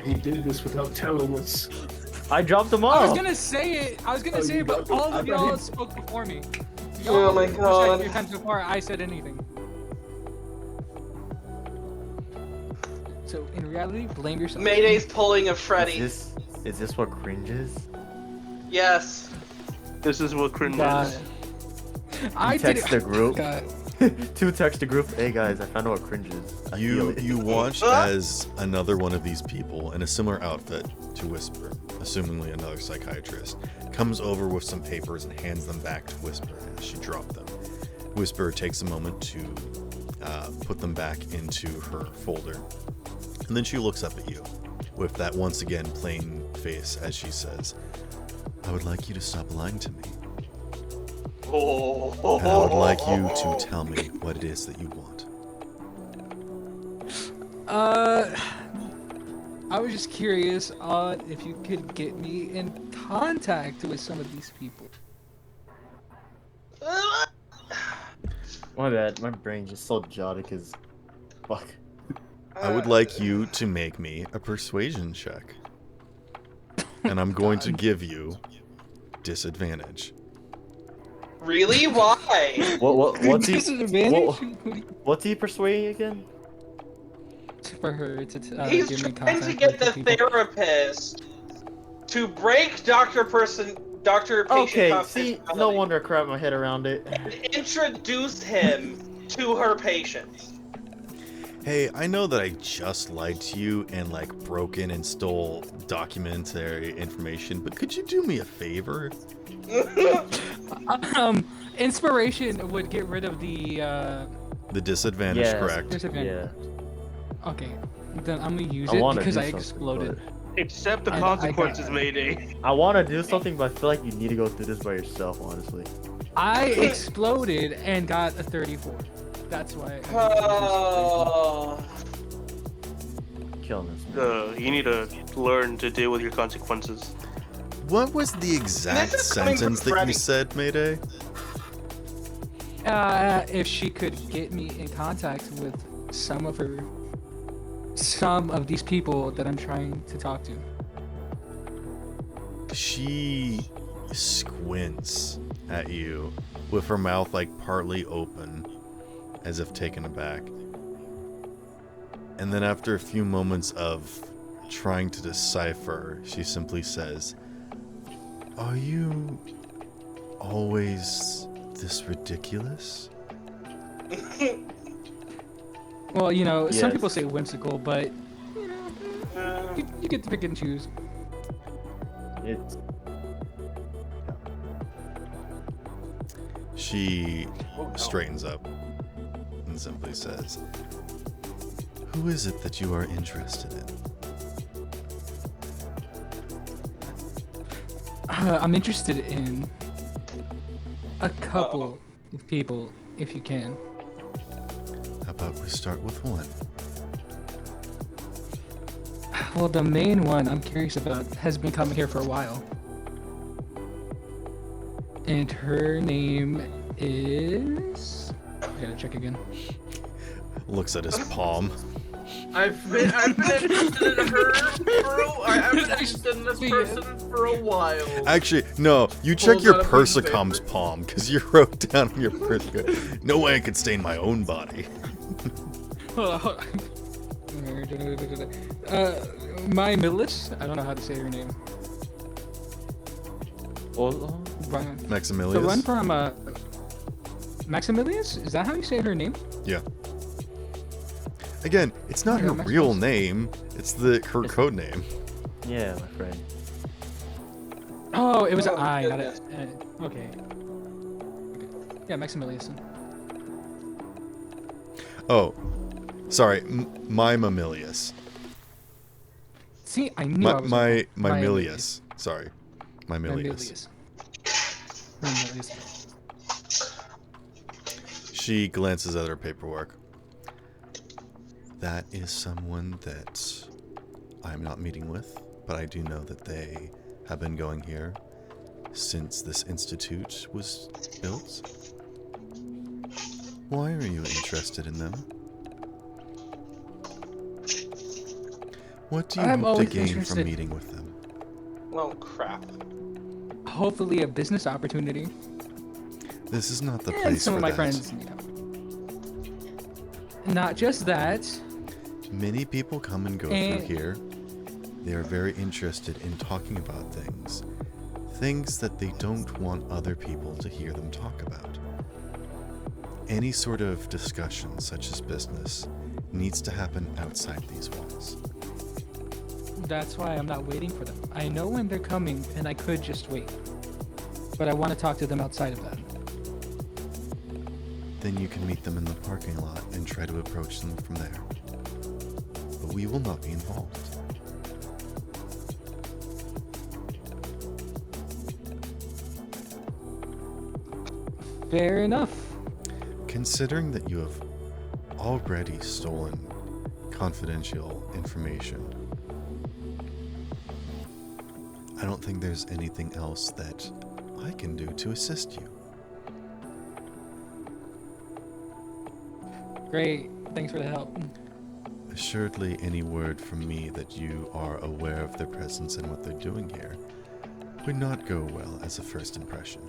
Speaker 4: He did this without telling us.
Speaker 2: I dropped them
Speaker 5: I was
Speaker 2: off.
Speaker 5: gonna say it.
Speaker 4: you
Speaker 5: But
Speaker 4: got
Speaker 5: all
Speaker 4: them.
Speaker 5: of y'all spoke before me.
Speaker 6: Oh my God.
Speaker 5: Your time before I said anything. So in reality, blame yourself.
Speaker 6: Mayday's pulling a Freddy.
Speaker 2: Is this what cringes?
Speaker 6: Yes.
Speaker 9: This is what cringe
Speaker 5: God.
Speaker 9: is.
Speaker 5: I
Speaker 2: text
Speaker 5: did
Speaker 2: the group.
Speaker 5: God.
Speaker 2: 2 text the group. Hey guys, I found out what cringes. I feel it.
Speaker 1: You watch as another one of these people in a similar outfit to Whisper, assumingly another psychiatrist, comes over with some papers and hands them back to Whisper as she dropped them. Whisper takes a moment to put them back into her folder, and then she looks up at you with that once again plain face as she says, "I would like you to stop lying to me. And I would like you to tell me what it is that you want."
Speaker 5: I was just curious on if you could get me in contact with some of these people.
Speaker 2: My bad. My brain's just so jotted because, fuck.
Speaker 1: I would like you to make me a persuasion check. And I'm going to give you disadvantage.
Speaker 6: Really? Why?
Speaker 2: What's he?
Speaker 5: Disadvantage?
Speaker 2: What's he persuading again?
Speaker 5: For her to
Speaker 6: He's
Speaker 5: give me
Speaker 6: trying
Speaker 5: contact
Speaker 6: to get
Speaker 5: with
Speaker 6: the
Speaker 5: people.
Speaker 6: therapist to break doctor-patient
Speaker 2: Okay, see,
Speaker 6: confidentiality
Speaker 2: no wonder I crap my head around it.
Speaker 6: and introduce him to her patients.
Speaker 1: Hey, I know that I just lied to you and like broke in and stole documentary information, but could you do me a favor?
Speaker 5: Inspiration would get rid of the
Speaker 1: The disadvantage,
Speaker 2: Yes.
Speaker 1: correct?
Speaker 5: disadvantage.
Speaker 2: Yeah.
Speaker 5: Okay, then I'm gonna use
Speaker 2: I
Speaker 5: it
Speaker 2: want to
Speaker 5: because
Speaker 2: do
Speaker 5: I
Speaker 2: something,
Speaker 5: exploded.
Speaker 9: Accept the
Speaker 5: I
Speaker 9: consequences,
Speaker 5: got-
Speaker 9: Mayday.
Speaker 2: I want to do something, but I feel like you need to go through this by yourself, honestly.
Speaker 5: I exploded and got a 34. That's why.
Speaker 2: Killing this man.
Speaker 9: You need to learn to deal with your consequences.
Speaker 1: What was the exact
Speaker 6: This is coming from
Speaker 1: sentence that you
Speaker 6: Freddy.
Speaker 1: said, Mayday?
Speaker 5: If she could get me in contact with some of these people that I'm trying to talk to.
Speaker 1: She squints at you with her mouth like partly open, as if taken aback. And then after a few moments of trying to decipher, she simply says, "Are you always this ridiculous?"
Speaker 5: Well, you know, some
Speaker 2: Yes.
Speaker 5: people say whimsical, but you know, you get to pick and choose.
Speaker 2: It's
Speaker 1: She straightens up and simply says, "Who is it that you are interested in?"
Speaker 5: I'm interested in a couple of people, if you can.
Speaker 1: about we start with one?
Speaker 5: Well, the main one I'm curious about has been coming here for a while. And her name is... I gotta check again.
Speaker 1: Looks at his palm.
Speaker 3: I've been interested in her I've been interested in this person for a while.
Speaker 1: Actually, no. You check
Speaker 3: Pulls
Speaker 1: your
Speaker 3: out a piece of
Speaker 1: Persicom's
Speaker 3: paper.
Speaker 1: palm, because you wrote down on your Persicom, no way I could stain my own body.
Speaker 5: Hold on. My Millis? I don't know how to say her name.
Speaker 1: Maximilius?
Speaker 5: The one from Maximilius? Is that how you say her name?
Speaker 1: Yeah. Again, it's not
Speaker 5: Yeah,
Speaker 1: her
Speaker 5: Maximilius.
Speaker 1: real name. It's her code name.
Speaker 2: Yeah, my friend.
Speaker 5: Oh, it was an I, not a... okay. Yeah, Maximilius.
Speaker 1: Oh, sorry, my Mamilius.
Speaker 5: See, I knew I was wrong.
Speaker 1: My Milius. Sorry, my Milius.
Speaker 5: Mamilius.
Speaker 1: She glances at her paperwork. That is someone that I'm not meeting with, but I do know that they have been going here since this institute was built. Why are you interested in them? What do you
Speaker 5: I'm
Speaker 1: hope to
Speaker 5: always
Speaker 1: gain
Speaker 5: interested.
Speaker 1: from meeting with them?
Speaker 6: Oh crap.
Speaker 5: Hopefully a business opportunity.
Speaker 1: This is not the
Speaker 5: And
Speaker 1: place
Speaker 5: some
Speaker 1: for
Speaker 5: of my
Speaker 1: that.
Speaker 5: friends need help. Not just that.
Speaker 1: Many people come and go
Speaker 5: And-
Speaker 1: through here. They are very interested in talking about things. Things that they don't want other people to hear them talk about. Any sort of discussion, such as business, needs to happen outside these walls.
Speaker 5: That's why I'm not waiting for them. I know when they're coming, and I could just wait. But I want to talk to them outside of that.
Speaker 1: Then you can meet them in the parking lot and try to approach them from there. But we will not be involved.
Speaker 5: Fair enough.
Speaker 1: Considering that you have already stolen confidential information, I don't think there's anything else that I can do to assist you.
Speaker 5: Great. Thanks for the help.
Speaker 1: Assuredly, any word from me that you are aware of their presence and what they're doing here would not go well as a first impression.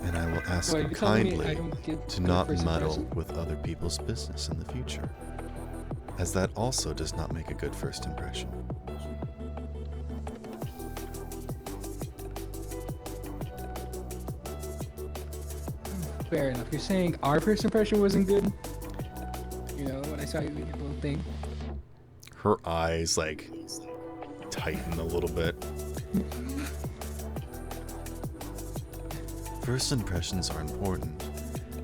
Speaker 1: And I will ask
Speaker 5: Well,
Speaker 1: you
Speaker 5: you're telling me I
Speaker 1: kindly
Speaker 5: don't get
Speaker 1: to
Speaker 5: good
Speaker 1: not
Speaker 5: first
Speaker 1: muddle
Speaker 5: impression?
Speaker 1: with other people's business in the future, as that also does not make a good first impression.
Speaker 5: Fair enough. You're saying our first impression wasn't good? You know, when I saw you do your little thing.
Speaker 1: Her eyes, like, tighten a little bit. First impressions are important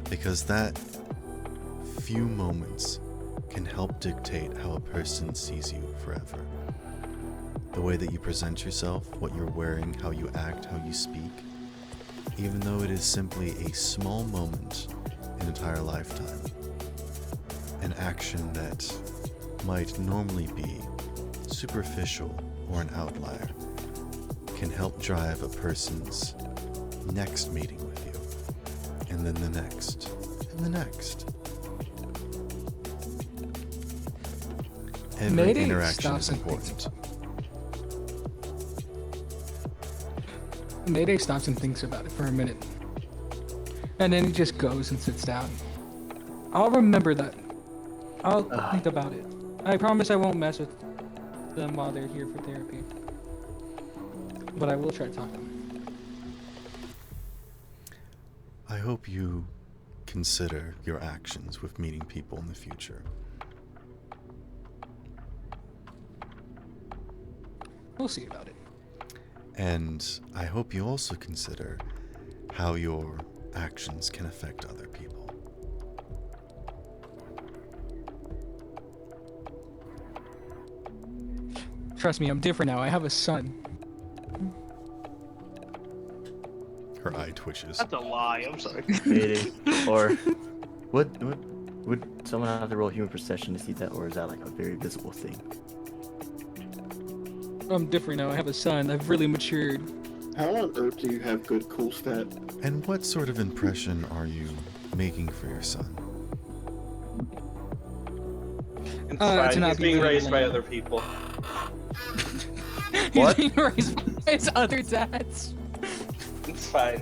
Speaker 1: because that few moments can help dictate how a person sees you forever. The way that you present yourself, what you're wearing, how you act, how you speak, even though it is simply a small moment in an entire lifetime. An action that might normally be superficial or an outlier can help drive a person's next meeting with you, and then the next, and the next. Every
Speaker 5: Mayday
Speaker 1: interaction
Speaker 5: stops
Speaker 1: is
Speaker 5: and thinks
Speaker 1: important.
Speaker 5: Mayday stops and thinks about it for a minute. And then he just goes and sits down. I'll remember that. I'll think about it. I promise I won't mess with them while they're here for therapy. But I will try to talk to them.
Speaker 1: I hope you consider your actions with meeting people in the future.
Speaker 5: We'll see about it.
Speaker 1: And I hope you also consider how your actions can affect other people.
Speaker 5: Trust me, I'm different now. I have a son.
Speaker 1: Her eye twitches.
Speaker 9: That's a lie. I'm sorry.
Speaker 2: Mayday. Or would someone have to roll human perception to see that, or is that like a very visible thing?
Speaker 5: I'm different now. I have a son. I've really matured.
Speaker 4: How on earth do you have good cool stat?
Speaker 1: And what sort of impression are you making for your son?
Speaker 6: It's fine.
Speaker 5: to not
Speaker 6: He's
Speaker 5: be
Speaker 6: being
Speaker 5: rude
Speaker 6: raised by
Speaker 5: anymore.
Speaker 6: other people.
Speaker 5: He's
Speaker 2: What?
Speaker 5: being raised by his other dads.
Speaker 6: It's fine.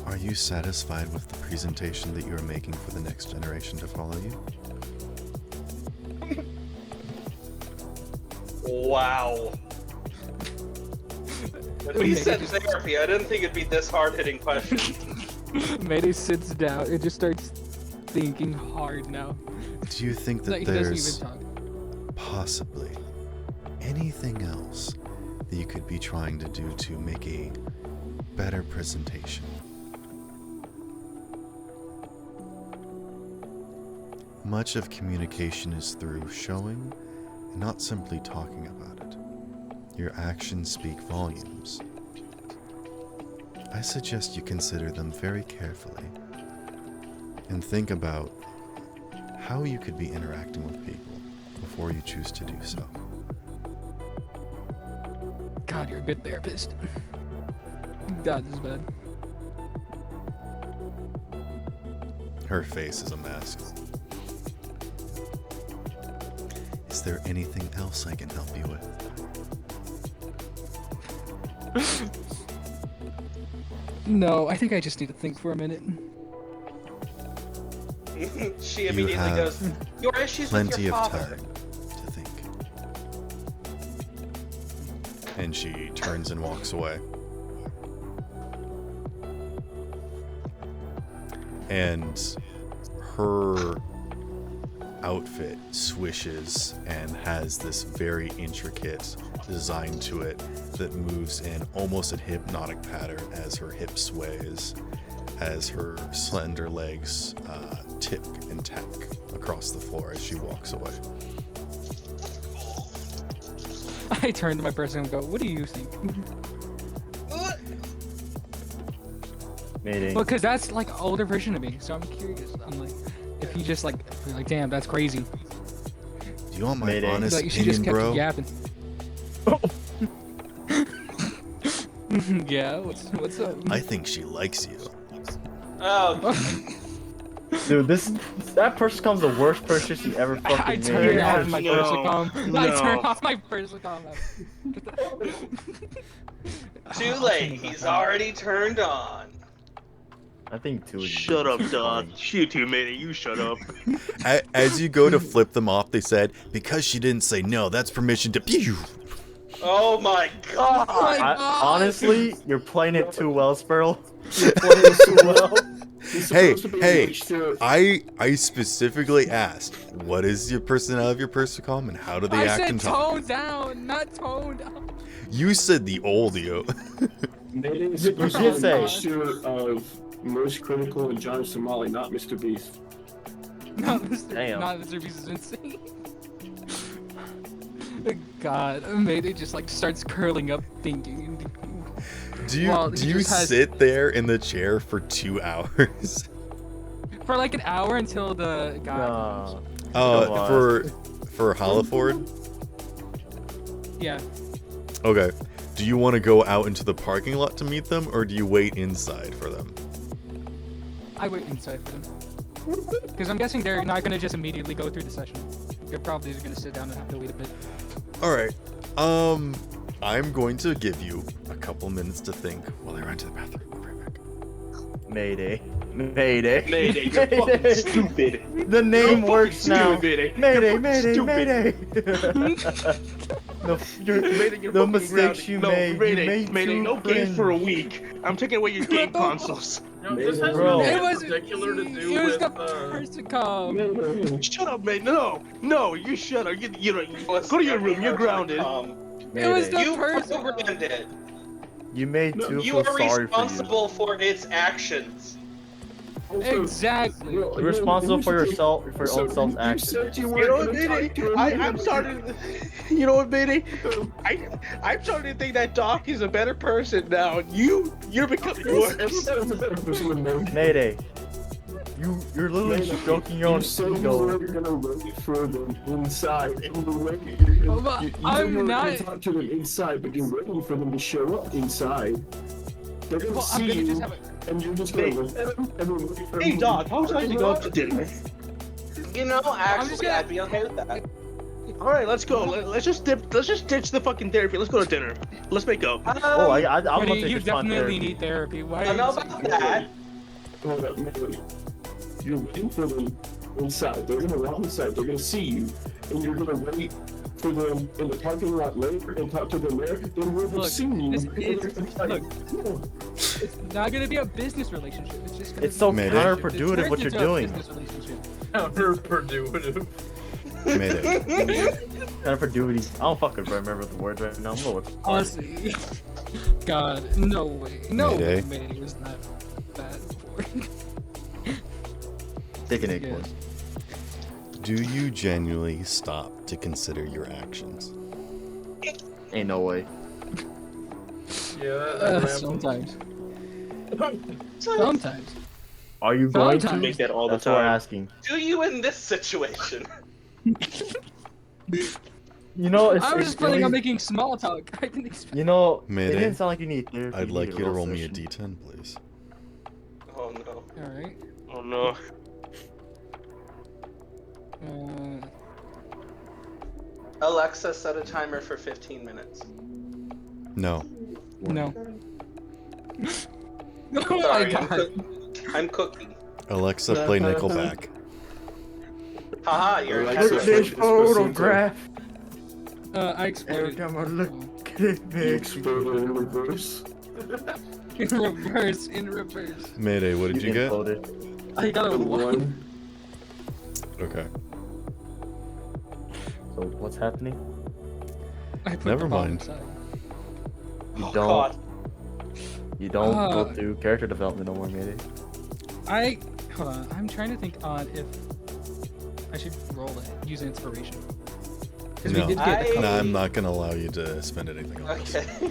Speaker 1: Are you satisfied with the presentation that you are making for the next generation to follow you?
Speaker 6: Wow. When he said therapy, I didn't think it'd be this hard-hitting question.
Speaker 5: Mayday sits down and just starts thinking hard now.
Speaker 1: Do you think that
Speaker 5: Like, he doesn't
Speaker 1: there's
Speaker 5: even talk.
Speaker 1: possibly anything else that you could be trying to do to make a better presentation? Much of communication is through showing and not simply talking about it. Your actions speak volumes. I suggest you consider them very carefully and think about how you could be interacting with people before you choose to do so.
Speaker 5: God, you're a good therapist. God, this is bad.
Speaker 1: Her face is a mask. Is there anything else I can help you with?
Speaker 5: No, I think I just need to think for a minute.
Speaker 6: She immediately goes, "Your issues with
Speaker 1: Plenty
Speaker 6: your
Speaker 1: of
Speaker 6: father."
Speaker 1: time to think. And she turns and walks away. And her outfit swishes and has this very intricate design to it that moves in almost a hypnotic pattern as her hip sways, as her slender legs tick and tack across the floor as she walks away.
Speaker 5: I turn to my person and go, what do you think?
Speaker 2: Mayday.
Speaker 5: Well, because that's like an older version of me, so I'm curious. I'm like, if he just like, damn, that's crazy.
Speaker 1: Do you want my
Speaker 2: Mayday.
Speaker 1: honest
Speaker 5: Like, she just
Speaker 1: opinion,
Speaker 5: kept
Speaker 1: bro?
Speaker 5: yapping. Yeah, what's up?
Speaker 1: I think she likes you.
Speaker 6: Oh,
Speaker 2: Dude, that person comes the worst person she ever fucking
Speaker 5: I
Speaker 2: made.
Speaker 5: turn off my
Speaker 9: No,
Speaker 5: persicom. I
Speaker 9: no.
Speaker 5: turn off my persicom.
Speaker 6: too late. He's already turned on.
Speaker 2: I think two would
Speaker 9: Shut up,
Speaker 2: be
Speaker 9: dog.
Speaker 2: funny.
Speaker 9: Shoot you, mate. You shut up.
Speaker 1: As you go to flip them off, they said, because she didn't say no, that's permission to pew.
Speaker 6: Oh my god!
Speaker 2: Honestly, you're playing it too well, Sperl. You're playing it too well.
Speaker 4: He's
Speaker 1: Hey,
Speaker 4: supposed to be
Speaker 1: hey,
Speaker 4: rich to-
Speaker 1: I specifically asked, what is your personality of your persicom and how do they
Speaker 5: I
Speaker 1: act
Speaker 5: said
Speaker 1: and talk?
Speaker 5: tone down, not tone up.
Speaker 1: You said the old you.
Speaker 4: Mayday
Speaker 2: You did say.
Speaker 4: mixture of most critical and John Somali, not Mr. Beast.
Speaker 5: No, Mr.
Speaker 2: Damn.
Speaker 5: Not Mr. Beast is insane. God, Mayday just like starts curling up thinking.
Speaker 1: Do you
Speaker 5: Well,
Speaker 1: do
Speaker 5: he
Speaker 1: you
Speaker 5: just has-
Speaker 1: sit there in the chair for 2 hours?
Speaker 5: For like an hour until the guy
Speaker 2: Nah.
Speaker 5: comes.
Speaker 2: Come on.
Speaker 1: For Halliford?
Speaker 5: Yeah.
Speaker 1: Okay. Do you want to go out into the parking lot to meet them, or do you wait inside for them?
Speaker 5: I wait inside for them. Because I'm guessing they're not going to just immediately go through the session. They're probably just going to sit down and have to wait a bit.
Speaker 1: Alright. I'm going to give you a couple minutes to think while I run to the bathroom. I'll be right back.
Speaker 2: Mayday. Mayday.
Speaker 9: Mayday, you're fucking stupid.
Speaker 2: The name
Speaker 9: You're
Speaker 2: works
Speaker 9: fucking
Speaker 2: now.
Speaker 9: stupid,
Speaker 2: Mayday,
Speaker 9: You're
Speaker 2: Mayday,
Speaker 9: fucking
Speaker 2: Mayday.
Speaker 9: Mayday, you're
Speaker 2: the
Speaker 9: fucking
Speaker 2: mistakes
Speaker 9: grounded.
Speaker 2: you
Speaker 9: No,
Speaker 2: made.
Speaker 9: Mayday,
Speaker 2: You made
Speaker 9: Mayday,
Speaker 2: two
Speaker 9: no game for a
Speaker 2: friends.
Speaker 9: week. I'm taking away your game consoles.
Speaker 3: No, this has
Speaker 2: Bro.
Speaker 3: nothing
Speaker 5: It
Speaker 3: in
Speaker 5: was
Speaker 3: particular to do
Speaker 5: it was
Speaker 3: with.
Speaker 5: the persicom.
Speaker 9: Shut up, mate. No, you shut up. You go to your room. You're grounded.
Speaker 5: It was
Speaker 2: Mayday.
Speaker 5: the
Speaker 6: You
Speaker 5: persicom.
Speaker 6: programmed it.
Speaker 2: You made two
Speaker 6: You
Speaker 2: feel
Speaker 6: are
Speaker 2: sorry for you.
Speaker 6: responsible for its actions.
Speaker 5: Exactly.
Speaker 2: You're responsible for yourself, for your own self's actions.
Speaker 9: You know what, Mayday? I'm starting. You know what, Mayday? I'm starting to think that Doc is a better person now. You're becoming worse.
Speaker 2: Mayday. You're literally stroking your own
Speaker 4: You
Speaker 2: ego.
Speaker 4: were gonna wait for them inside, and the way you're
Speaker 5: I'm not.
Speaker 4: talk to them inside, but you're waiting for them to show up inside. They're gonna see
Speaker 5: I'm gonna
Speaker 4: you,
Speaker 5: just have
Speaker 4: and you're just gonna look at them, and then wait for
Speaker 9: Hey,
Speaker 4: them
Speaker 9: Doc, how would you like to go out to dinner?
Speaker 11: You know, actually,
Speaker 5: gonna-
Speaker 11: I'd be okay with that.
Speaker 9: All right, let's go. Let's just ditch the fucking therapy. Let's go to dinner. Let's make go.
Speaker 2: I'm gonna
Speaker 5: Buddy,
Speaker 2: take
Speaker 5: you
Speaker 2: this on
Speaker 5: definitely
Speaker 2: therapy.
Speaker 5: need therapy. Why
Speaker 11: I
Speaker 5: are
Speaker 11: know
Speaker 5: you
Speaker 11: about that.
Speaker 4: Hold up, Mary. You're waiting for them inside. They're gonna walk inside. They're gonna see you, and you're gonna wait for them in the parking lot later and talk to them there. Then we'll have
Speaker 5: Look,
Speaker 4: seen you.
Speaker 5: this
Speaker 4: and they're
Speaker 5: is-
Speaker 4: gonna be like,
Speaker 5: look. It's not gonna be a business relationship. It's just gonna
Speaker 2: It's so
Speaker 1: Mayday.
Speaker 2: counterproductive what you're doing.
Speaker 3: Counterproductive.
Speaker 1: Mayday.
Speaker 2: Counterproductive. I don't fucking remember the words right now. I'm gonna look.
Speaker 5: Honestly, God, no way. No
Speaker 1: Mayday.
Speaker 5: way. Mayday was not that boring.
Speaker 2: Take an egg
Speaker 5: Yeah.
Speaker 2: course.
Speaker 1: Do you genuinely stop to consider your actions?
Speaker 2: Ain't no way.
Speaker 3: Yeah,
Speaker 5: Sometimes. Sometimes.
Speaker 2: Are you going to?
Speaker 5: Sometimes.
Speaker 9: Make that all the
Speaker 2: That's what we're
Speaker 9: time.
Speaker 2: asking.
Speaker 11: Do you in this situation?
Speaker 2: You know, it's.
Speaker 5: I was
Speaker 2: it's
Speaker 5: just planning on
Speaker 2: really-
Speaker 5: making small talk. I didn't expect.
Speaker 2: You know,
Speaker 1: Mayday.
Speaker 2: it didn't sound like you need therapy.
Speaker 1: I'd like
Speaker 2: need
Speaker 1: you to
Speaker 2: a
Speaker 1: roll me a
Speaker 2: session.
Speaker 1: d10, please.
Speaker 11: Oh no.
Speaker 5: All right.
Speaker 9: Oh no.
Speaker 11: Alexa, set a timer for 15 minutes.
Speaker 1: No.
Speaker 5: No. Oh my
Speaker 11: Sorry,
Speaker 5: God.
Speaker 11: I'm cooking.
Speaker 1: Alexa, play Nickelback.
Speaker 11: Haha, you're
Speaker 4: Like
Speaker 2: Look
Speaker 11: a
Speaker 2: at this photograph.
Speaker 5: I
Speaker 2: Every
Speaker 5: exploded.
Speaker 2: time I look at it, makes me.
Speaker 4: Exploded in reverse.
Speaker 5: In reverse. In reverse.
Speaker 1: Mayday, what did you get?
Speaker 2: Imploded.
Speaker 5: I got a one.
Speaker 4: One.
Speaker 1: Okay.
Speaker 2: So what's happening?
Speaker 5: I put
Speaker 1: Never
Speaker 5: the ball
Speaker 1: mind.
Speaker 5: inside.
Speaker 2: You
Speaker 11: Oh,
Speaker 2: don't.
Speaker 11: God.
Speaker 2: You don't go
Speaker 5: Uh,
Speaker 2: through character development no more, Mayday.
Speaker 5: Hold on. I'm trying to think on if I should roll it. Use inspiration. Because
Speaker 1: No.
Speaker 5: we did get a couple.
Speaker 1: No, I'm not gonna allow you to spend anything on this.
Speaker 11: Okay.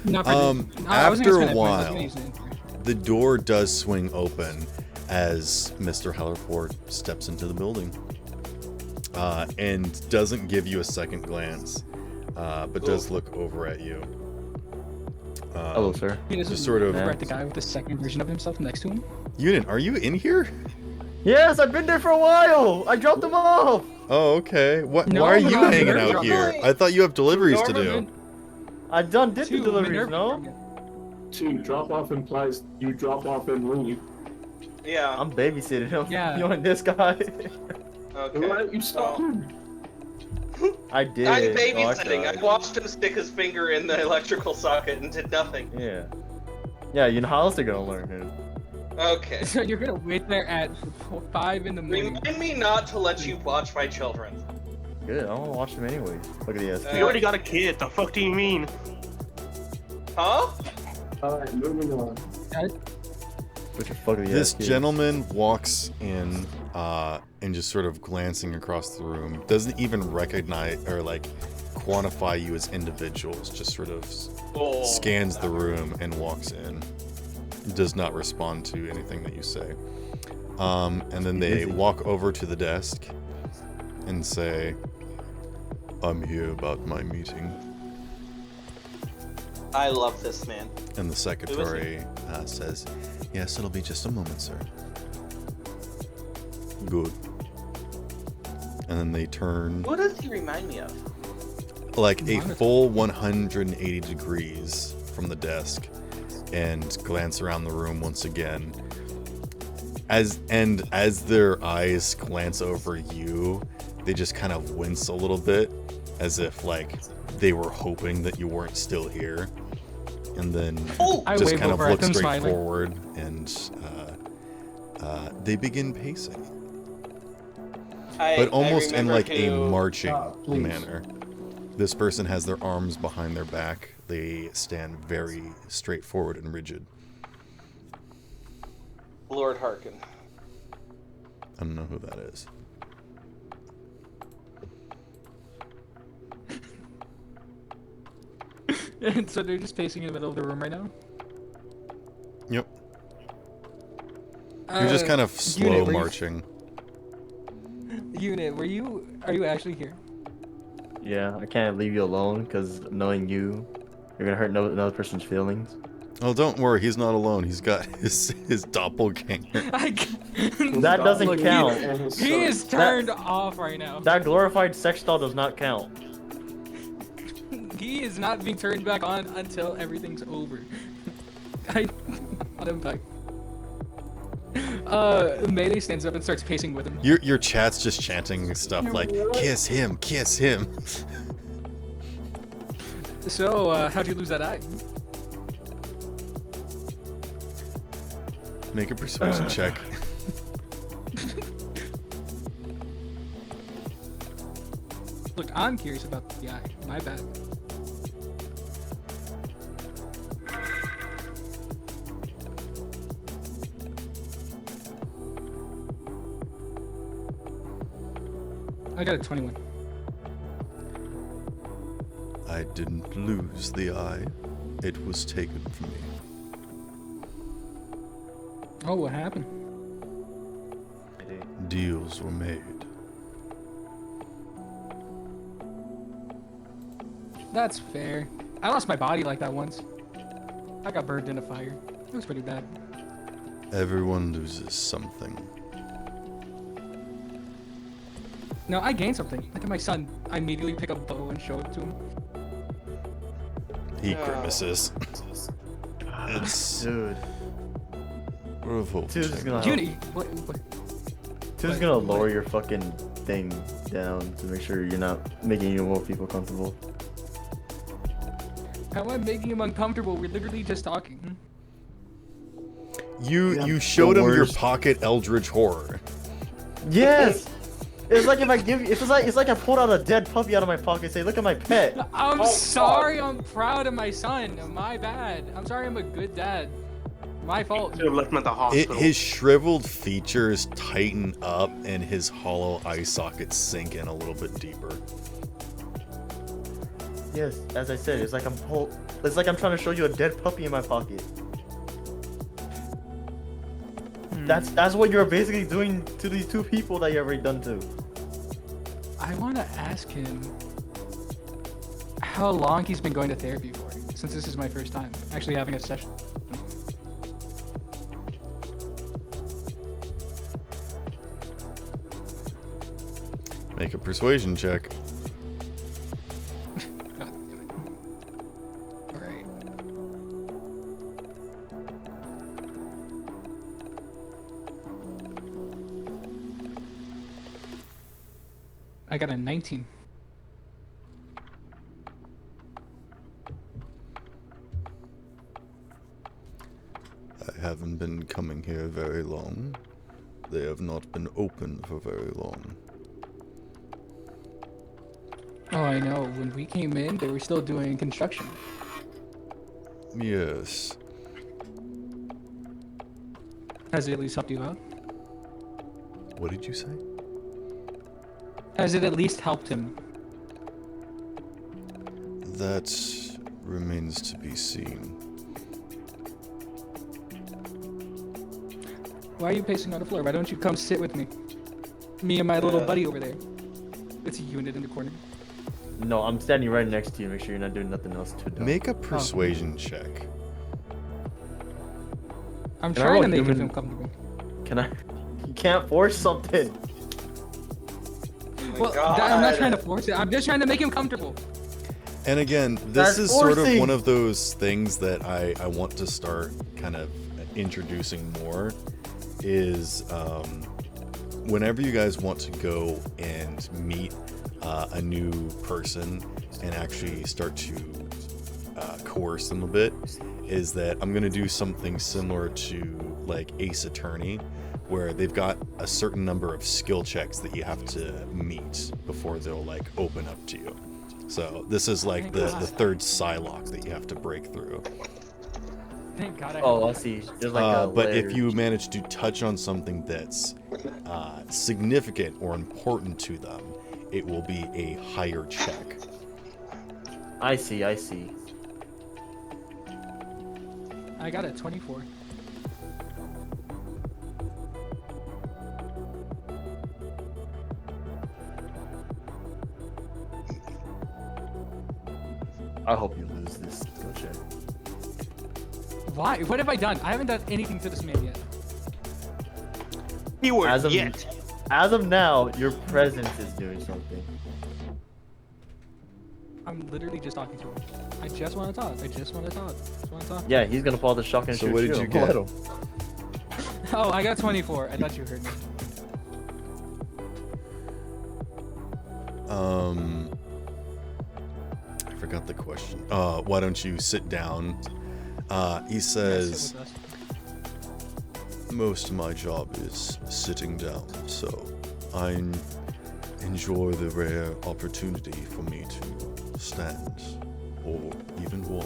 Speaker 5: Not for this. I wasn't
Speaker 1: After
Speaker 5: gonna
Speaker 1: a
Speaker 5: spend it, but I was
Speaker 1: while,
Speaker 5: gonna use the inspiration.
Speaker 1: the door does swing open as Mr. Hellerford steps into the building. And doesn't give you a second glance, but does look over at you.
Speaker 2: Hello, sir.
Speaker 5: He doesn't
Speaker 1: Just sort of-
Speaker 5: look at the guy with the second version of himself next to him.
Speaker 1: Unit, are you in here?
Speaker 2: Yes, I've been there for a while. I dropped them off.
Speaker 1: Oh, okay. What?
Speaker 5: No,
Speaker 1: why are you
Speaker 5: no,
Speaker 1: hanging
Speaker 5: you're
Speaker 1: out here?
Speaker 11: right.
Speaker 1: I thought you have deliveries to do.
Speaker 5: Norman,
Speaker 2: I done did the
Speaker 5: two,
Speaker 2: deliveries,
Speaker 5: Minerva.
Speaker 2: no?
Speaker 4: 2. Drop off implies you drop off and leave.
Speaker 11: Yeah.
Speaker 2: I'm babysitting him.
Speaker 5: Yeah.
Speaker 2: You want this guy?
Speaker 11: Okay.
Speaker 4: Why don't you stop him?
Speaker 2: I did.
Speaker 11: I'm
Speaker 2: Oh,
Speaker 11: babysitting.
Speaker 2: tried.
Speaker 11: I watched him stick his finger in the electrical socket and did nothing.
Speaker 2: Yeah. Yeah, you know how else they're gonna learn him?
Speaker 11: Okay.
Speaker 5: So you're gonna wait there at 5 in the morning.
Speaker 11: Remind me not to let you watch my children.
Speaker 2: Good, I don't wanna watch them anyways. Look at the SP.
Speaker 9: You already got a kid. The fuck do you mean?
Speaker 11: Huh?
Speaker 4: Alright, moving on.
Speaker 2: Look at fuck the
Speaker 1: This
Speaker 2: SP.
Speaker 1: gentleman walks in and just sort of glancing across the room, doesn't even recognize or like quantify you as individuals, just sort of
Speaker 11: Oh.
Speaker 1: scans the room and walks in. Does not respond to anything that you say. And then they
Speaker 2: Busy.
Speaker 1: walk over to the desk and say, "I'm here about my meeting."
Speaker 11: I love this man.
Speaker 1: And the secretary says, "Yes, it'll be just a moment, sir." Good. And then they turn
Speaker 11: Who does he remind me of?
Speaker 1: like a full 180 degrees from the desk and glance around the room once again. As their eyes glance over you, they just kind of wince a little bit, as if like they were hoping that you weren't still here. And then
Speaker 5: I
Speaker 1: just
Speaker 5: wave
Speaker 1: kind of
Speaker 5: over at
Speaker 1: look
Speaker 5: them,
Speaker 1: straight
Speaker 5: smiling.
Speaker 1: forward, and they begin pacing, but almost in like a marching
Speaker 4: please.
Speaker 1: manner. This person has their arms behind their back. They stand very straightforward and rigid.
Speaker 11: Lord Harkin.
Speaker 1: I don't know who that is.
Speaker 5: And so they're just pacing in the middle of the room right now?
Speaker 1: Yep. You're just kind of slow
Speaker 5: Unit,
Speaker 1: marching.
Speaker 5: Unit, are you actually here?
Speaker 2: Yeah, I can't leave you alone because knowing you're gonna hurt another person's feelings.
Speaker 1: Oh, don't worry, he's not alone. He's got his doppelganger.
Speaker 2: That doesn't count.
Speaker 5: He is turned off right now.
Speaker 2: That glorified sex doll does not count.
Speaker 5: He is not being turned back on until everything's over. I want him back. Mayday stands up and starts pacing with him.
Speaker 1: Your chat's just chanting stuff like, kiss him, kiss him.
Speaker 5: So, how'd you lose that eye?
Speaker 1: Make a persuasion check.
Speaker 5: Look, I'm curious about the eye. My bad. I got a 21.
Speaker 1: I didn't lose the eye. It was taken from me.
Speaker 5: Oh, what happened?
Speaker 1: Deals were made.
Speaker 5: That's fair. I lost my body like that once. I got burned in a fire. It was pretty bad.
Speaker 1: Everyone loses something.
Speaker 5: No, I gained something. Look at my son. I immediately pick up a bow and show it to him.
Speaker 1: He grimaces. It's
Speaker 2: Dude.
Speaker 1: revolting.
Speaker 2: Dude's gonna
Speaker 5: Junie, what?
Speaker 2: Dude's gonna lower your fucking thing down to make sure you're not making any more people comfortable.
Speaker 5: How am I making him uncomfortable? We're literally just talking.
Speaker 1: You showed him your
Speaker 2: worst.
Speaker 1: pocket eldritch horror.
Speaker 2: Yes. It's like if I give you, it's like I pulled out a dead puppy out of my pocket and say, "Look at my pet."
Speaker 5: I'm sorry. I'm proud of my son. My bad. I'm sorry. I'm a good dad. My fault.
Speaker 7: Should have left him at the hospital.
Speaker 1: His shriveled features tighten up and his hollow eye sockets sink in a little bit deeper.
Speaker 2: Yes, as I said, it's like I'm trying to show you a dead puppy in my pocket. That's what you're basically doing to these two people that you already done to.
Speaker 5: I want to ask him how long he's been going to therapy for, since this is my first time actually having a session.
Speaker 1: Make a persuasion check.
Speaker 5: Alright. I got a 19.
Speaker 1: I haven't been coming here very long. They have not been open for very long.
Speaker 5: Oh, I know. When we came in, they were still doing construction.
Speaker 1: Yes.
Speaker 5: Has it at least helped you out?
Speaker 1: What did you say?
Speaker 5: Has it at least helped him?
Speaker 1: That remains to be seen.
Speaker 5: Why are you pacing on the floor? Why don't you come sit with me? Me and my little buddy over there. It's a unit in the corner.
Speaker 2: No, I'm standing right next to you. Make sure you're not doing nothing else too dumb.
Speaker 1: Make a persuasion check.
Speaker 5: I'm
Speaker 2: Can I
Speaker 5: trying
Speaker 2: roll
Speaker 5: to make him
Speaker 2: human-
Speaker 5: feel comfortable.
Speaker 2: Can I? You can't force something.
Speaker 5: Well, I'm not trying to force it. I'm just trying to make him comfortable.
Speaker 1: And again, this
Speaker 2: That's
Speaker 1: is sort of
Speaker 2: forcing.
Speaker 1: one of those things that I want to start kind of introducing more is whenever you guys want to go and meet a new person and actually start to coerce them a bit, is that I'm going to do something similar to like Ace Attorney, where they've got a certain number of skill checks that you have to meet before they'll like open up to you. So this is like the third Psylocke that you have to break through.
Speaker 5: Thank God I
Speaker 2: Oh, I
Speaker 5: have
Speaker 2: see. There's like a
Speaker 1: but if
Speaker 2: layer.
Speaker 1: you manage to touch on something that's significant or important to them, it will be a higher check.
Speaker 2: I see. I see.
Speaker 5: I got a 24.
Speaker 2: I hope you lose this skill check.
Speaker 5: Why? What have I done? I haven't done anything to this man yet.
Speaker 9: Keyword
Speaker 2: As of,
Speaker 9: yet.
Speaker 2: as of now, your presence is doing something.
Speaker 5: I'm literally just talking to him. I just want to talk. I just want to talk. Just want to talk.
Speaker 2: Yeah, he's gonna fall the shotgun.
Speaker 1: So
Speaker 2: shoot
Speaker 1: what did
Speaker 2: shield.
Speaker 1: you get?
Speaker 2: Let him.
Speaker 5: Oh, I got 24. I thought you heard me.
Speaker 1: I forgot the question. Why don't you sit down? He says, most of my job is sitting down, so I enjoy the rare opportunity for me to stand or even walk.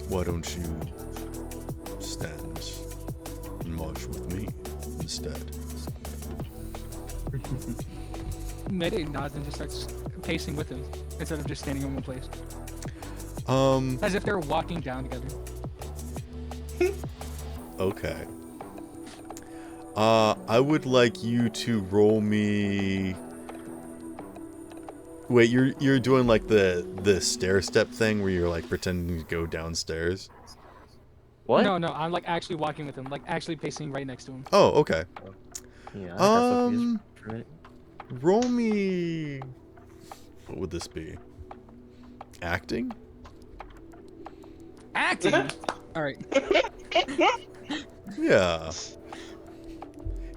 Speaker 1: Why don't you stand and march with me instead?
Speaker 5: Mayday nods and just starts pacing with him instead of just standing in one place. As if they're walking down together.
Speaker 1: Okay. I would like you to roll me. Wait, you're doing like the stair step thing where you're like pretending to go downstairs?
Speaker 2: What?
Speaker 5: No, I'm like actually walking with him, like actually pacing right next to him.
Speaker 1: Oh, okay.
Speaker 2: Yeah, I got something for it.
Speaker 1: Roll me. What would this be? Acting?
Speaker 5: Acting. All right.
Speaker 1: Yeah.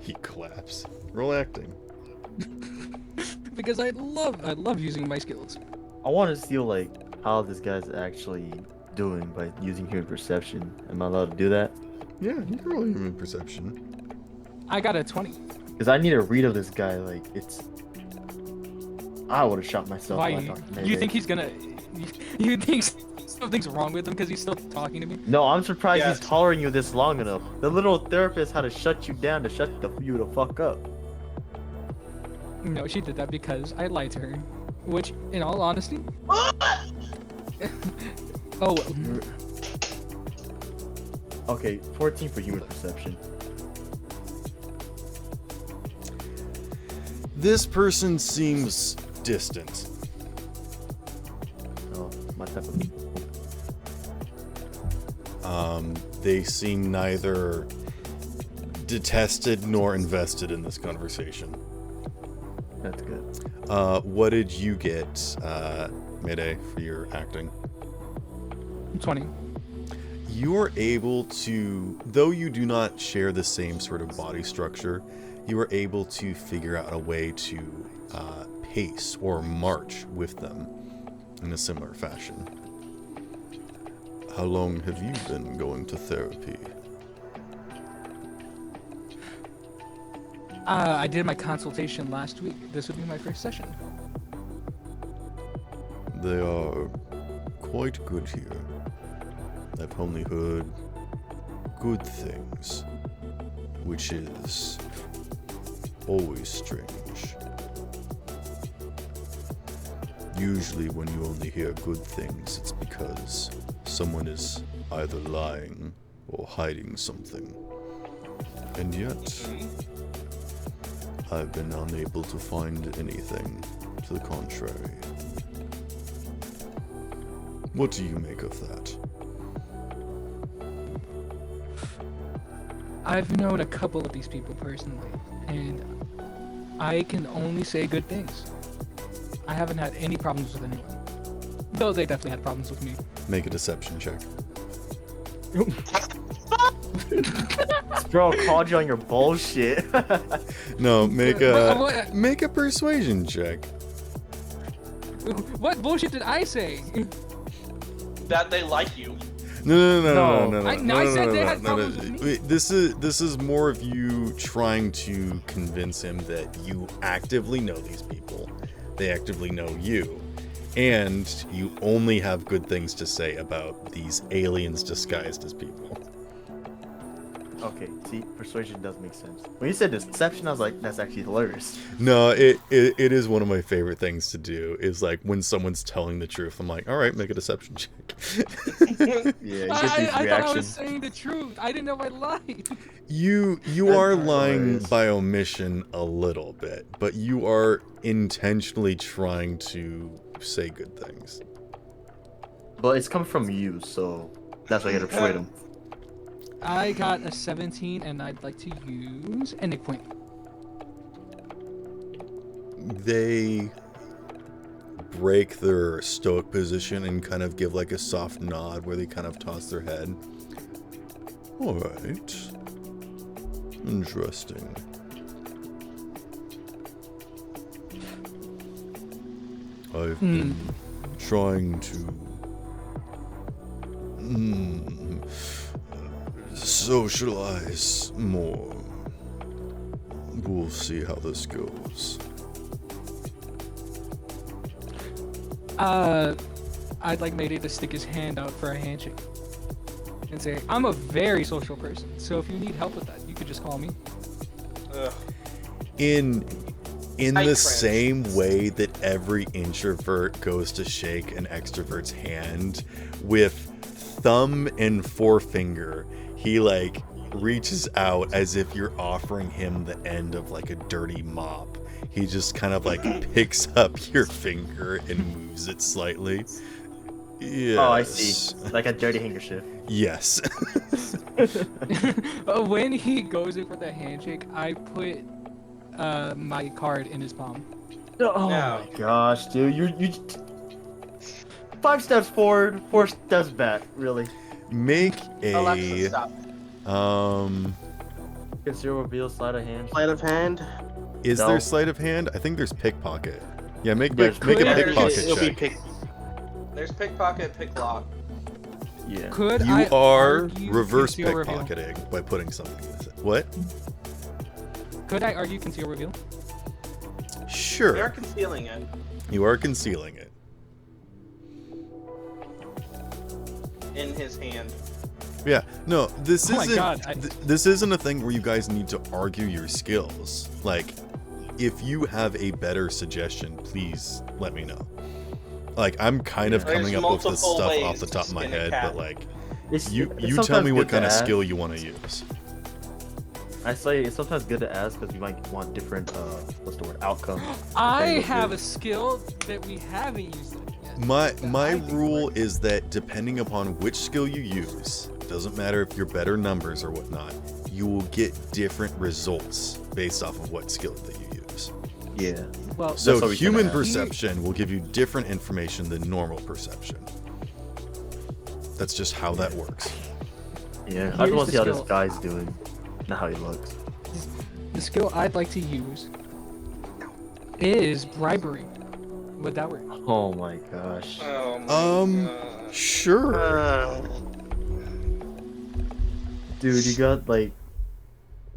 Speaker 1: He claps. Roll acting.
Speaker 5: Because I love using my skills.
Speaker 2: I want to see like how this guy's actually doing by using human perception. Am I allowed to do that?
Speaker 1: Yeah, you can roll human perception.
Speaker 5: I got a 20.
Speaker 2: Because I need a read of this guy. Like it's. I would have shot myself.
Speaker 5: Why?
Speaker 2: If I talked to
Speaker 5: You think he's gonna? You think something's wrong with him because he's still talking to me?
Speaker 2: No, I'm surprised he's tolerating you this long enough. The little therapist had to shut you down to shut you the fuck up.
Speaker 5: No, she did that because I lied to her. Which, in all honesty... oh.
Speaker 2: Okay, 14 for human perception.
Speaker 1: This person seems distant.
Speaker 2: Oh, my type of people.
Speaker 1: They seem neither detested nor invested in this conversation.
Speaker 2: That's good.
Speaker 1: What did you get, Mayday, for your acting?
Speaker 5: 20.
Speaker 1: You are able to, though you do not share the same sort of body structure, you are able to figure out a way to pace or march with them in a similar fashion. How long have you been going to therapy?
Speaker 5: I did my consultation last week. This would be my first session.
Speaker 1: They are quite good here. I've only heard good things, which is always strange. Usually when you only hear good things, it's because someone is either lying or hiding something. And yet, I've been unable to find anything to the contrary. What do you make of that?
Speaker 5: I've known a couple of these people personally, and I can only say good things. I haven't had any problems with anyone. Though they definitely had problems with me.
Speaker 1: Make a deception check.
Speaker 2: Bro called you on your bullshit.
Speaker 1: No, make a persuasion check.
Speaker 5: What bullshit did I say?
Speaker 11: That they like you.
Speaker 1: No.
Speaker 5: I said they had problems with me.
Speaker 1: Wait, this is more of you trying to convince him that you actively know these people. They actively know you, And you only have good things to say about these aliens disguised as people.
Speaker 2: Okay, see, persuasion does make sense. When you said deception, I was like, that's actually hilarious.
Speaker 1: No, it is one of my favorite things to do, is like when someone's telling the truth, I'm like, all right, make a deception check.
Speaker 2: Yeah, you get these
Speaker 5: I thought I was
Speaker 2: reactions.
Speaker 5: saying the truth. I didn't know I lied.
Speaker 1: You are lying by omission a little bit, but you are intentionally trying to say good things.
Speaker 2: But it's coming from you, so that's why you gotta persuade him.
Speaker 5: I got a 17, and I'd like to use an egg point.
Speaker 1: They break their stoic position and kind of give like a soft nod where they kind of toss their head. All right. Interesting. I've been trying to socialize more. We'll see how this goes.
Speaker 5: I'd like Mayday to stick his hand out for a handshake and say, I'm a very social person, so if you need help with that, you could just call me.
Speaker 1: In the same way that every introvert goes to shake an extrovert's hand, with thumb and forefinger, he like reaches out as if you're offering him the end of like a dirty mop. He just kind of like picks up your finger and moves it slightly. Yes.
Speaker 2: Oh, I see. Like a dirty handkerchief.
Speaker 1: Yes.
Speaker 5: When he goes in for the handshake, I put my card in his palm.
Speaker 2: Oh my gosh, dude, you 5 steps forward, 4 steps back, really.
Speaker 1: Make
Speaker 11: Alexa,
Speaker 1: a
Speaker 11: stop.
Speaker 2: Conceal, reveal, sleight of hand.
Speaker 9: Sleight of hand.
Speaker 1: Is
Speaker 2: No.
Speaker 1: there sleight of hand? I think there's pickpocket. Yeah, make a
Speaker 2: There's
Speaker 1: pickpocket
Speaker 11: It'll be
Speaker 1: check.
Speaker 11: There's pickpocket, pick lock.
Speaker 2: Yeah.
Speaker 5: Could
Speaker 1: You
Speaker 5: I
Speaker 1: are
Speaker 5: argue
Speaker 1: reverse
Speaker 5: conceal reveal?
Speaker 1: pickpocketing by putting something in it. What?
Speaker 5: Could I argue conceal reveal?
Speaker 11: We are
Speaker 1: Sure.
Speaker 11: concealing it.
Speaker 1: You are concealing it.
Speaker 11: In his hand.
Speaker 1: Yeah. No, this
Speaker 5: Oh my
Speaker 1: isn't
Speaker 5: God,
Speaker 1: this isn't a thing where you guys need to argue your skills. Like, if you have a better suggestion, please let me know. Like, I'm kind of
Speaker 11: There's
Speaker 1: coming up with this
Speaker 11: multiple
Speaker 1: stuff
Speaker 11: ways
Speaker 1: off the
Speaker 11: to
Speaker 1: top of my
Speaker 11: skin a
Speaker 1: head,
Speaker 11: cat.
Speaker 1: but like,
Speaker 2: It's
Speaker 1: you
Speaker 2: sometimes
Speaker 1: tell me what
Speaker 2: good to
Speaker 1: kind of
Speaker 2: ask.
Speaker 1: skill you want to use.
Speaker 2: I say it's sometimes good to ask because you might want different, what's the word, outcome.
Speaker 5: I
Speaker 2: Depending
Speaker 5: have
Speaker 2: what
Speaker 5: a skill that we haven't used yet.
Speaker 1: My
Speaker 5: that I think
Speaker 1: rule
Speaker 5: works.
Speaker 1: is that depending upon which skill you use, doesn't matter if you're better numbers or whatnot, you will get different results based off of what skill that you use.
Speaker 2: Yeah.
Speaker 5: Well,
Speaker 1: So
Speaker 2: what we can
Speaker 1: human
Speaker 2: ask.
Speaker 1: perception will give you different information than normal perception. That's just how that works.
Speaker 2: Yeah. I just
Speaker 5: Here's
Speaker 2: want to
Speaker 5: the
Speaker 2: see how this
Speaker 5: skill.
Speaker 2: guy's doing, not how he looks.
Speaker 5: the skill I'd like to use is bribery. Would that work?
Speaker 2: Oh my gosh.
Speaker 11: Oh my
Speaker 1: Sure.
Speaker 2: Dude, you got like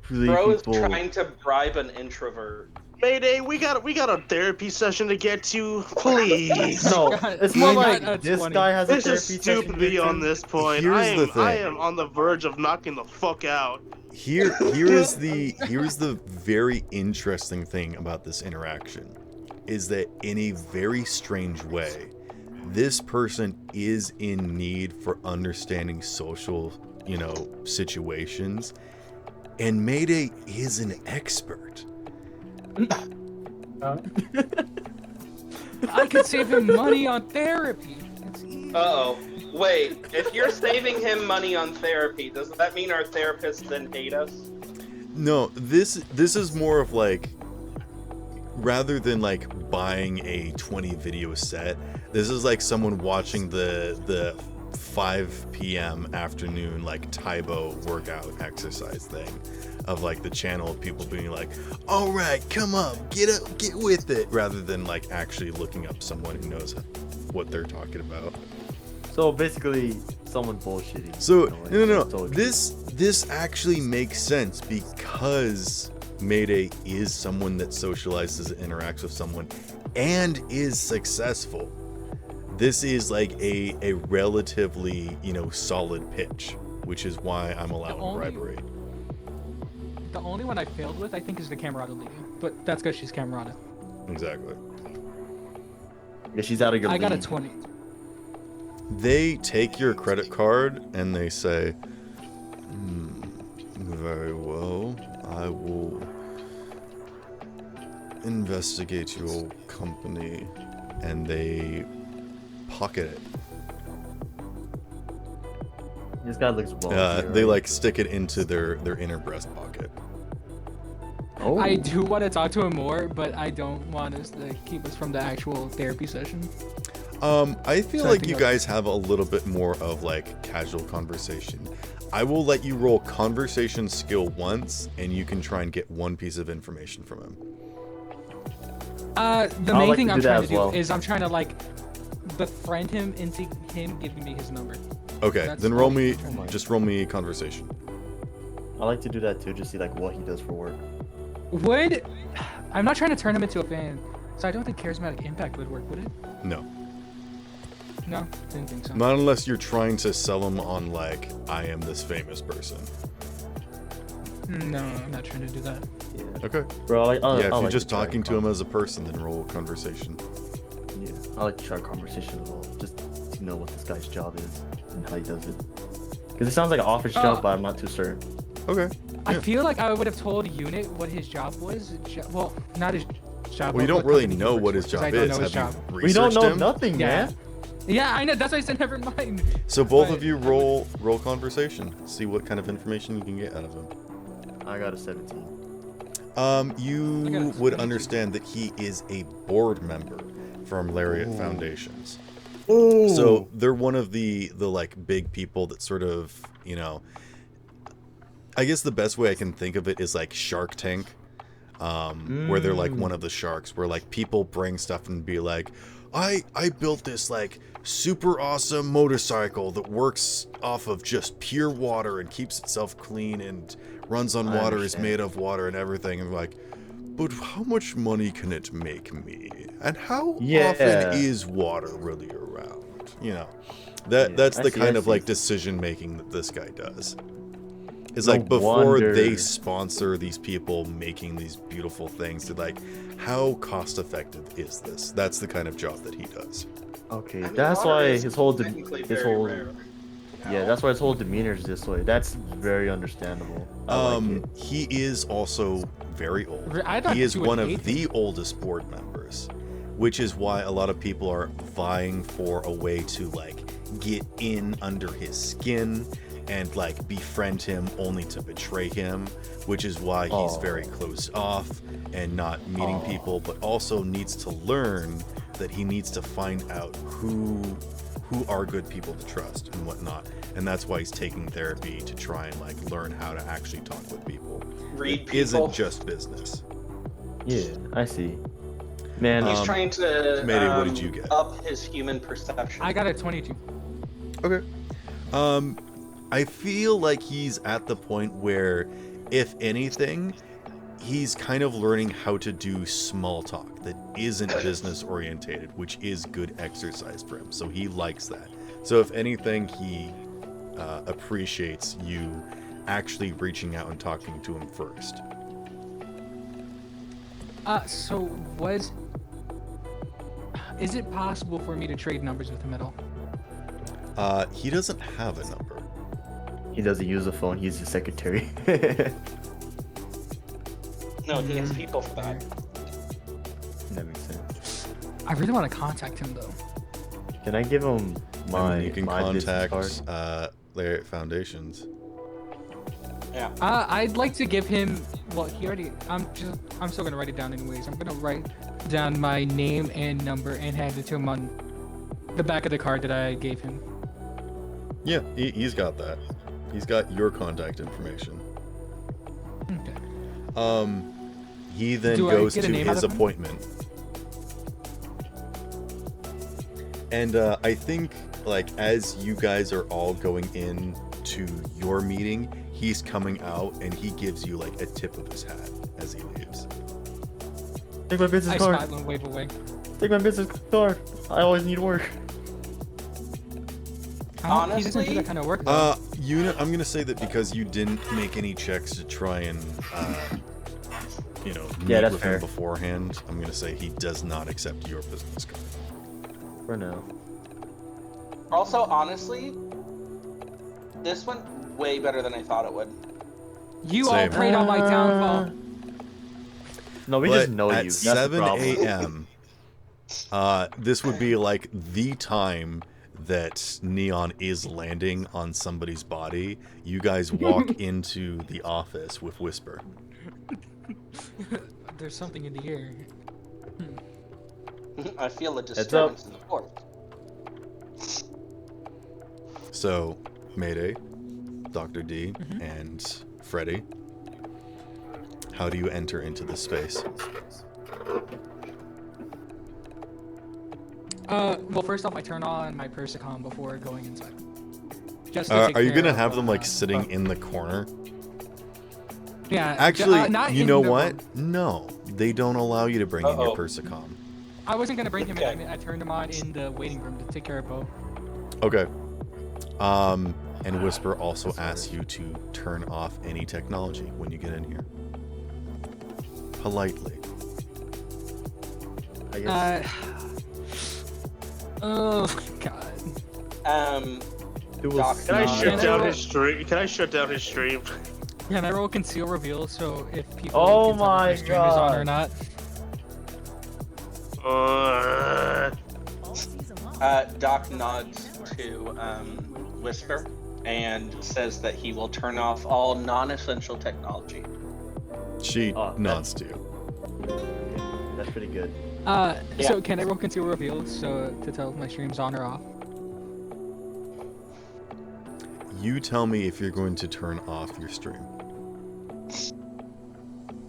Speaker 2: really
Speaker 11: Bro is
Speaker 2: people.
Speaker 11: trying to bribe an introvert.
Speaker 9: Mayday, we got a therapy session to get to, please.
Speaker 2: No, it's more
Speaker 5: I got
Speaker 2: like
Speaker 5: a
Speaker 2: this
Speaker 5: 20.
Speaker 2: guy has a
Speaker 9: This
Speaker 2: therapy
Speaker 9: is
Speaker 2: session
Speaker 9: stupid
Speaker 2: to
Speaker 9: me
Speaker 2: get
Speaker 9: on
Speaker 2: to.
Speaker 9: this point.
Speaker 1: Here's
Speaker 9: I
Speaker 1: the
Speaker 9: I
Speaker 1: thing.
Speaker 9: am on the verge of knocking the fuck out.
Speaker 1: Here's the very interesting thing about this interaction is that in a very strange way, this person is in need for understanding social, situations, and Mayday is an expert.
Speaker 5: I could save him money on therapy. It's easy.
Speaker 11: Uh-oh. Wait, if you're saving him money on therapy, does that mean our therapists then hate us?
Speaker 1: No, this is more of like, rather than like buying a 20 video set, this is like someone watching the 5 p.m. afternoon like Taibo workout exercise thing of like the channel of people being like, all right, come on, get with it, rather than like actually looking up someone who knows what they're talking about.
Speaker 2: So basically, someone bullshitting.
Speaker 1: So no.
Speaker 2: It's totally-
Speaker 1: This actually makes sense because Mayday is someone that socializes and interacts with someone and is successful. this is like a relatively, solid pitch, which is why I'm allowing bribery.
Speaker 5: The only one I failed with, I think, is the Camerata lady, but that's because she's Camerata.
Speaker 1: Exactly.
Speaker 2: Yeah, she's out of your
Speaker 5: I
Speaker 2: league.
Speaker 5: got a 20.
Speaker 1: They take your credit card and they say, very well, I will investigate your company, and they pocket it.
Speaker 2: This guy looks wealthy.
Speaker 1: They like stick it into their inner breast pocket.
Speaker 2: Oh.
Speaker 5: I do want to talk to him more, but I don't want us to keep us from the actual therapy session.
Speaker 1: I feel like you guys have a little bit more of like casual conversation. I will let you roll conversation skill once, and you can try and get one piece of information from him.
Speaker 5: The main thing I'm trying to do is I'm trying to like befriend him into him giving me his number.
Speaker 1: Okay, then roll me conversation.
Speaker 2: I like to do that too, just see like what he does for work.
Speaker 5: I'm not trying to turn him into a fan, so I don't think charismatic impact would work, would it?
Speaker 1: No.
Speaker 5: No, didn't think so.
Speaker 1: Not unless you're trying to sell him on like, I am this famous person.
Speaker 5: No, I'm not trying to do that.
Speaker 2: Yeah.
Speaker 1: Okay.
Speaker 2: Bro,
Speaker 1: if you're just talking to him as a person, then roll conversation.
Speaker 2: Yeah, I like to try conversation as well, just to know what this guy's job is and how he does it. Because it sounds like an office job, but I'm not too certain.
Speaker 1: Okay.
Speaker 5: I feel like I would have told Unit what his job was. Well, not his job.
Speaker 1: Well, you don't really know what his job is.
Speaker 2: We don't know nothing, man.
Speaker 5: Yeah, I know. That's why I said never mind.
Speaker 1: So both of you roll conversation. See what kind of information you can get out of him.
Speaker 2: I got a 17.
Speaker 1: You would understand that he is a board member from Lariat Foundations.
Speaker 2: Ooh.
Speaker 1: So they're one of the like big people that sort of, I guess the best way I can think of it is like Shark Tank, where they're like one of the sharks, where like people bring stuff and be like, I built this like super awesome motorcycle that works off of just pure water and keeps itself clean and runs on water, is made of water and everything, and like, but how much money can it make me? And how often is water really around? That's the kind of like decision making that this guy does. Is like before they sponsor these people making these beautiful things, they're like, how cost effective is this? That's the kind of job that he does.
Speaker 2: Okay, that's why his whole that's why his whole demeanor is this way. That's very understandable.
Speaker 1: He is also very old. He is one of the oldest board members, which is why a lot of people are vying for a way to like get in under his skin and like befriend him only to betray him, which is why he's very closed off and not meeting people, but also needs to learn that he needs to find out who are good people to trust and whatnot. And that's why he's taking therapy, to try and like learn how to actually talk with people.
Speaker 11: Read
Speaker 1: it
Speaker 11: people.
Speaker 1: Isn't just business.
Speaker 2: Yeah, I see. Man,
Speaker 11: he's trying to
Speaker 1: Maybe, what did you get?
Speaker 11: Up his human perception.
Speaker 5: I got a 22.
Speaker 1: Okay. I feel like he's at the point where, if anything, he's kind of learning how to do small talk that isn't business orientated, which is good exercise for him. So he likes that. So if anything, he appreciates you actually reaching out and talking to him first.
Speaker 5: Is it possible for me to trade numbers with him at all?
Speaker 1: He doesn't have a number.
Speaker 2: He doesn't use a phone. He's the secretary.
Speaker 11: No, he has people for that.
Speaker 2: That makes sense.
Speaker 5: I really want to contact him though.
Speaker 2: Can I give him
Speaker 1: you can contact Lariat Foundations.
Speaker 11: Yeah.
Speaker 5: I'd like to give him. Well, he already. I'm still gonna write it down anyways. I'm gonna write down my name and number and hand it to him on the back of the card that I gave him.
Speaker 1: Yeah, he's got that. He's got your contact information.
Speaker 5: Okay.
Speaker 1: He then goes to his appointment. And I think, like, as you guys are all going in to your meeting, he's coming out and he gives you, like, a tip of his hat as he leaves.
Speaker 2: Take my business card.
Speaker 5: I smile and wave away.
Speaker 2: Take my business card. I always need work.
Speaker 5: He doesn't do
Speaker 6: Honestly,
Speaker 5: that kind of work. Though.
Speaker 1: I'm gonna say that because you didn't make any checks to try and, meet
Speaker 2: that's
Speaker 1: with
Speaker 2: fair.
Speaker 1: him beforehand. I'm gonna say he does not accept your business card.
Speaker 2: For now.
Speaker 6: also, honestly, this went way better than I thought it would.
Speaker 5: You all
Speaker 1: Same.
Speaker 5: preyed on my downfall.
Speaker 2: No, we
Speaker 1: But
Speaker 2: just know
Speaker 1: at
Speaker 2: you. That's the
Speaker 1: 7
Speaker 2: problem.
Speaker 1: a.m., this would be like the time that Neon is landing on somebody's body. You guys walk into the office with Whisper.
Speaker 5: There's something in the air.
Speaker 6: I feel a disturbance in the port.
Speaker 1: So, Mayday, Dr. D, and Freddy, how do you enter into this space?
Speaker 5: Well, first off, I turn on my Persicom before going inside. Just to take
Speaker 1: Are you
Speaker 5: care
Speaker 1: gonna
Speaker 5: of,
Speaker 1: have them like sitting in the corner?
Speaker 5: Yeah.
Speaker 1: Actually,
Speaker 5: not
Speaker 1: you
Speaker 5: in
Speaker 1: know
Speaker 5: the
Speaker 1: what?
Speaker 5: room.
Speaker 1: No, they don't allow you to bring in your Persicom.
Speaker 5: I wasn't gonna bring him in. I mean, I turned him on in the waiting room to take care of Bo.
Speaker 1: Okay. And Whisper also asks you to turn off any technology when you get in here. Politely.
Speaker 2: I guess.
Speaker 5: Oh god.
Speaker 6: Doc,
Speaker 9: Can I shut
Speaker 5: down
Speaker 9: his stream? Can I shut down his stream?
Speaker 5: Yeah, and I roll conceal reveal, so if people
Speaker 2: Oh
Speaker 5: can tell if
Speaker 2: my
Speaker 5: my stream is on or
Speaker 2: God.
Speaker 5: not.
Speaker 6: Doc nods to Whisper and says that he will turn off all non-essential technology.
Speaker 1: She nods to you.
Speaker 2: That's pretty good.
Speaker 5: So can I roll conceal reveal so to tell if my stream's on or off?
Speaker 1: You tell me if you're going to turn off your stream.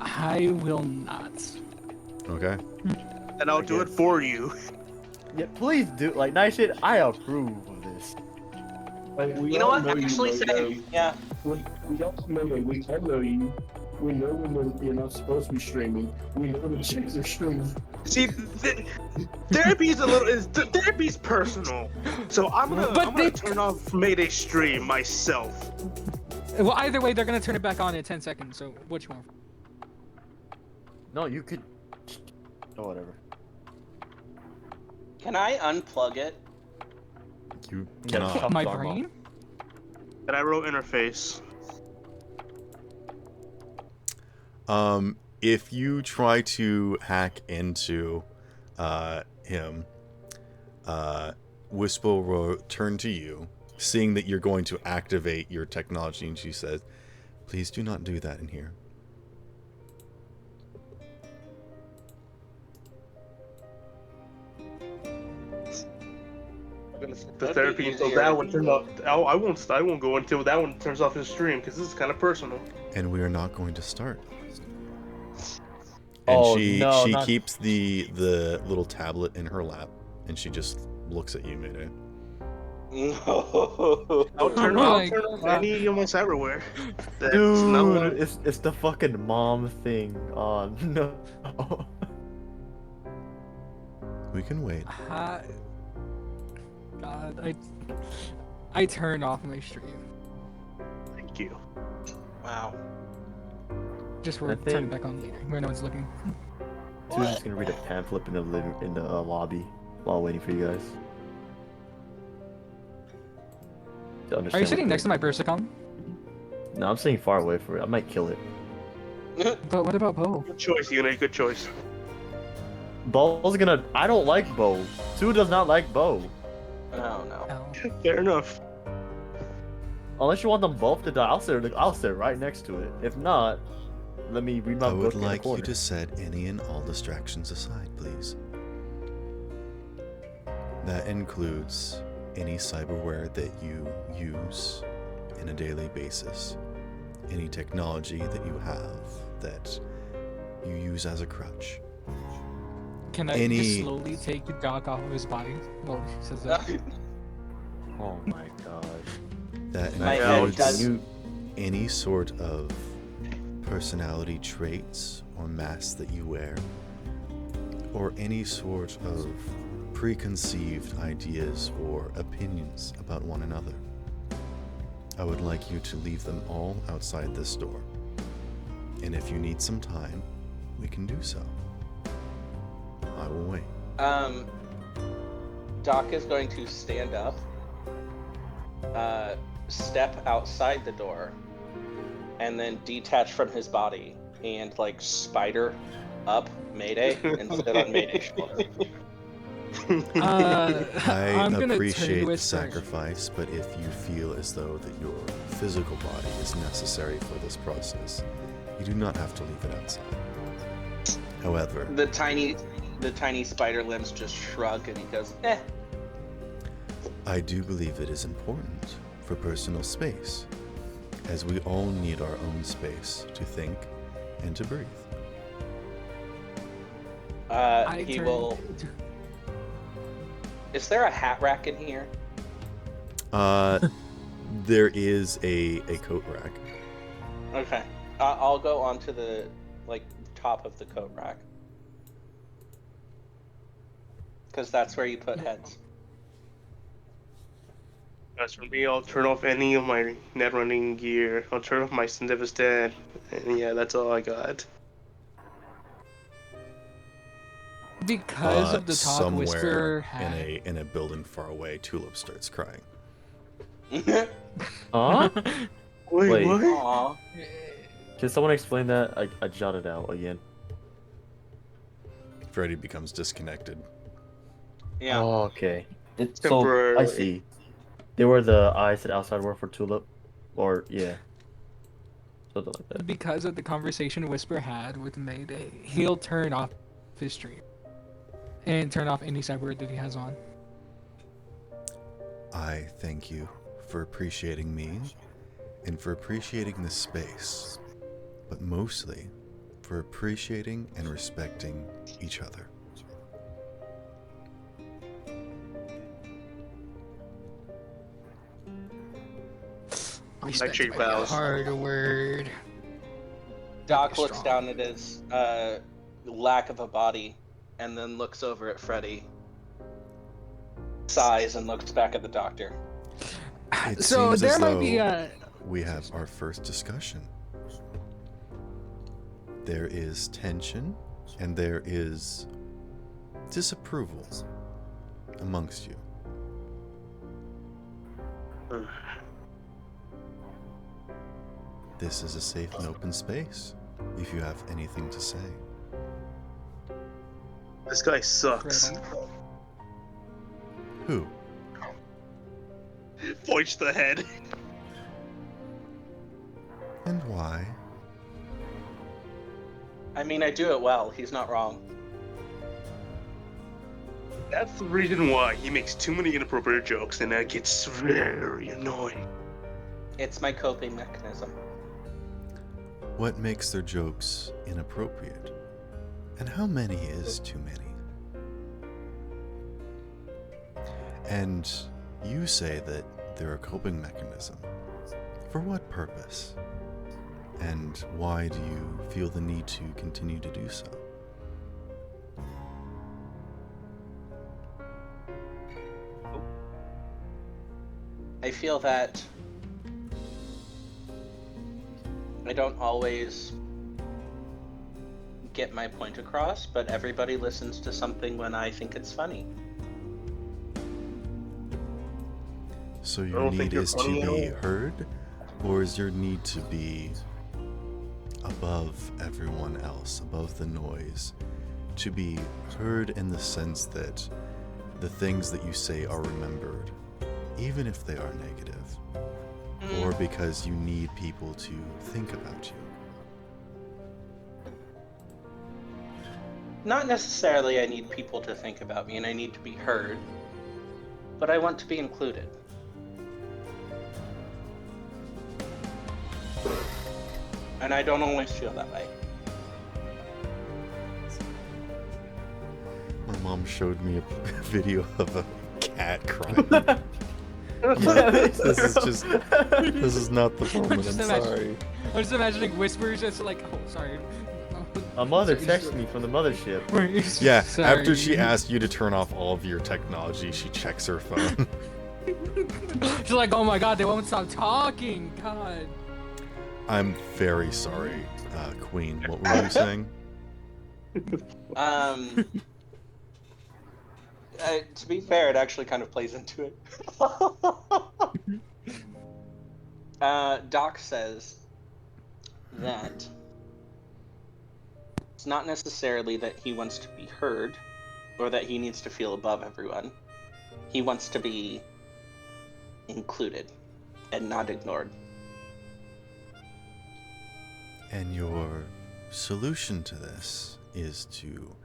Speaker 5: I will not.
Speaker 1: Okay.
Speaker 9: And I'll do it for you.
Speaker 2: Yeah, please do. Like, nice shit. I approve of this.
Speaker 4: Like, we
Speaker 6: You know
Speaker 4: all
Speaker 6: what? Actually, same. Yeah.
Speaker 4: We all know that we all know you. We know when you're not supposed to be streaming. We know the chicks are streaming.
Speaker 9: See, therapy's therapy's personal. So I'm gonna turn off Mayday stream myself.
Speaker 5: Well, either way, they're gonna turn it back on in 10 seconds. So which one?
Speaker 2: No, you could. Oh, whatever.
Speaker 6: Can I unplug it?
Speaker 1: You
Speaker 2: Yeah,
Speaker 1: cannot.
Speaker 2: shut
Speaker 5: My
Speaker 2: the
Speaker 5: brain?
Speaker 9: And I wrote interface.
Speaker 1: If you try to hack into him, Whisper will turn to you, seeing that you're going to activate your technology, and she says, "Please do not do that in here."
Speaker 9: The therapy until that one turns off. I won't go until that one turns off his stream because this is kind of personal.
Speaker 1: And we are not going to start. And
Speaker 2: Oh,
Speaker 1: she
Speaker 2: no, not-
Speaker 1: keeps the little tablet in her lap, and she just looks at you, Mayday.
Speaker 6: No.
Speaker 9: I'll turn
Speaker 5: Oh
Speaker 9: off any of my cyberware. That's
Speaker 2: Dude,
Speaker 9: not-
Speaker 2: it's the fucking mom thing. Oh no.
Speaker 1: We can wait.
Speaker 5: God, I turn off my stream.
Speaker 9: Thank you.
Speaker 6: Wow.
Speaker 5: Just
Speaker 2: I
Speaker 5: we're
Speaker 2: think-
Speaker 5: turning back on later where no one's looking.
Speaker 2: Sue's just gonna read a pamphlet in the lobby while waiting for you guys. To
Speaker 5: Are
Speaker 2: understand
Speaker 5: you sitting
Speaker 2: what
Speaker 5: next to my Persicom?
Speaker 2: No, I'm sitting far away from it. I might kill it.
Speaker 5: But what about Bo?
Speaker 9: Good choice, Una. Good choice.
Speaker 2: Bo's gonna. I don't like Bo. Sue does not like Bo.
Speaker 6: Oh no.
Speaker 5: Oh.
Speaker 9: Fair enough.
Speaker 2: Unless you want them both to die, I'll sit right next to it. If not, let me read my
Speaker 1: I
Speaker 2: book
Speaker 1: would
Speaker 2: in the
Speaker 1: like you
Speaker 2: corner.
Speaker 1: to set any and all distractions aside, please. That includes any cyberware that you use on a daily basis, any technology that you have that you use as a crutch.
Speaker 5: Can I just slowly take the dog off of his body? Well, he says that.
Speaker 2: Oh my god.
Speaker 1: That
Speaker 6: My head
Speaker 1: includes
Speaker 6: does-
Speaker 1: any sort of personality traits or masks that you wear, or any sort of preconceived ideas or opinions about one another. I would like you to leave them all outside this door. And if you need some time, we can do so. I will wait.
Speaker 6: Doc is going to stand up, step outside the door, and then detach from his body and like spider up Mayday and sit on Mayday's shoulder.
Speaker 1: I
Speaker 5: I'm gonna
Speaker 1: appreciate
Speaker 5: turn
Speaker 1: the
Speaker 5: Whisper.
Speaker 1: sacrifice, but if you feel as though that your physical body is necessary for this process, you do not have to leave it outside. However,
Speaker 6: The tiny spider limbs just shrug and he goes, eh.
Speaker 1: I do believe it is important for personal space, as we all need our own space to think and to breathe.
Speaker 6: He will. Is there a hat rack in here?
Speaker 1: There is a coat rack.
Speaker 6: Okay. I'll go onto the top of the coat rack. Because that's where you put heads.
Speaker 7: As for me, I'll turn off any of my net running gear. I'll turn off my Syndevistat, and yeah, that's all I got.
Speaker 5: Because of the talk
Speaker 1: somewhere
Speaker 5: Whisper had.
Speaker 1: in a building far away, Tulip starts crying.
Speaker 2: Huh? Wait.
Speaker 4: what?
Speaker 6: Aww.
Speaker 2: Can someone explain that? I jotted out again.
Speaker 1: Freddy becomes disconnected.
Speaker 6: Yeah.
Speaker 2: Oh, okay. So I
Speaker 7: Temporarily.
Speaker 2: see. They were the eyes that outside were for Tulip, or yeah, something like that.
Speaker 5: Because of the conversation Whisper had with Mayday, he'll turn off his stream and turn off any cyber that he has on.
Speaker 1: I thank you for appreciating me and for appreciating this space, but mostly for appreciating and respecting each other.
Speaker 7: Actually, bows.
Speaker 5: Hard word.
Speaker 6: Doc
Speaker 5: Be
Speaker 6: looks
Speaker 5: strong.
Speaker 6: down at his lack of a body and then looks over at Freddy. Sighs and looks back at the doctor.
Speaker 1: It
Speaker 5: So
Speaker 1: seems
Speaker 5: there
Speaker 1: as
Speaker 5: might be
Speaker 1: though
Speaker 5: a.
Speaker 1: we have our first discussion. There is tension and there is disapproval amongst you. This is a safe and open space if you have anything to say.
Speaker 7: This guy sucks.
Speaker 5: Freddy.
Speaker 1: Who?
Speaker 7: Points the head.
Speaker 1: And why?
Speaker 6: I mean, I do it well. He's not wrong.
Speaker 7: That's the reason why he makes too many inappropriate jokes, and that gets very annoying.
Speaker 6: It's my coping mechanism.
Speaker 1: What makes their jokes inappropriate? And how many is too many? And you say that they're a coping mechanism. For what purpose? And why do you feel the need to continue to do so?
Speaker 6: I feel that I don't always get my point across, but everybody listens to something when I think it's funny.
Speaker 1: So
Speaker 7: I
Speaker 1: your
Speaker 7: don't think
Speaker 1: need
Speaker 7: you're
Speaker 1: is to
Speaker 7: funny at
Speaker 1: be
Speaker 7: all.
Speaker 1: heard, or is your need to be above everyone else, above the noise, to be heard in the sense that the things that you say are remembered, even if they are negative, or because you need people to think about you?
Speaker 6: Not necessarily I need people to think about me and I need to be heard, but I want to be included. And I don't always feel that way.
Speaker 1: My mom showed me a video of a cat crying. This is not the moment.
Speaker 5: Just
Speaker 1: I'm
Speaker 5: imagine-
Speaker 1: sorry.
Speaker 5: I'm just imagining Whispers just like, oh, sorry.
Speaker 2: A mother texted me from the mothership.
Speaker 1: Yeah,
Speaker 5: Sorry.
Speaker 1: after she asked you to turn off all of your technology, she checks her phone.
Speaker 5: She's like, oh my god, they won't stop talking. God.
Speaker 1: I'm very sorry, Queen. What were you saying?
Speaker 11: To be fair, it actually kind of plays into it. Doc says that it's not necessarily that he wants to be heard or that he needs to feel above everyone. He wants to be included and not ignored.
Speaker 1: And your solution to this is to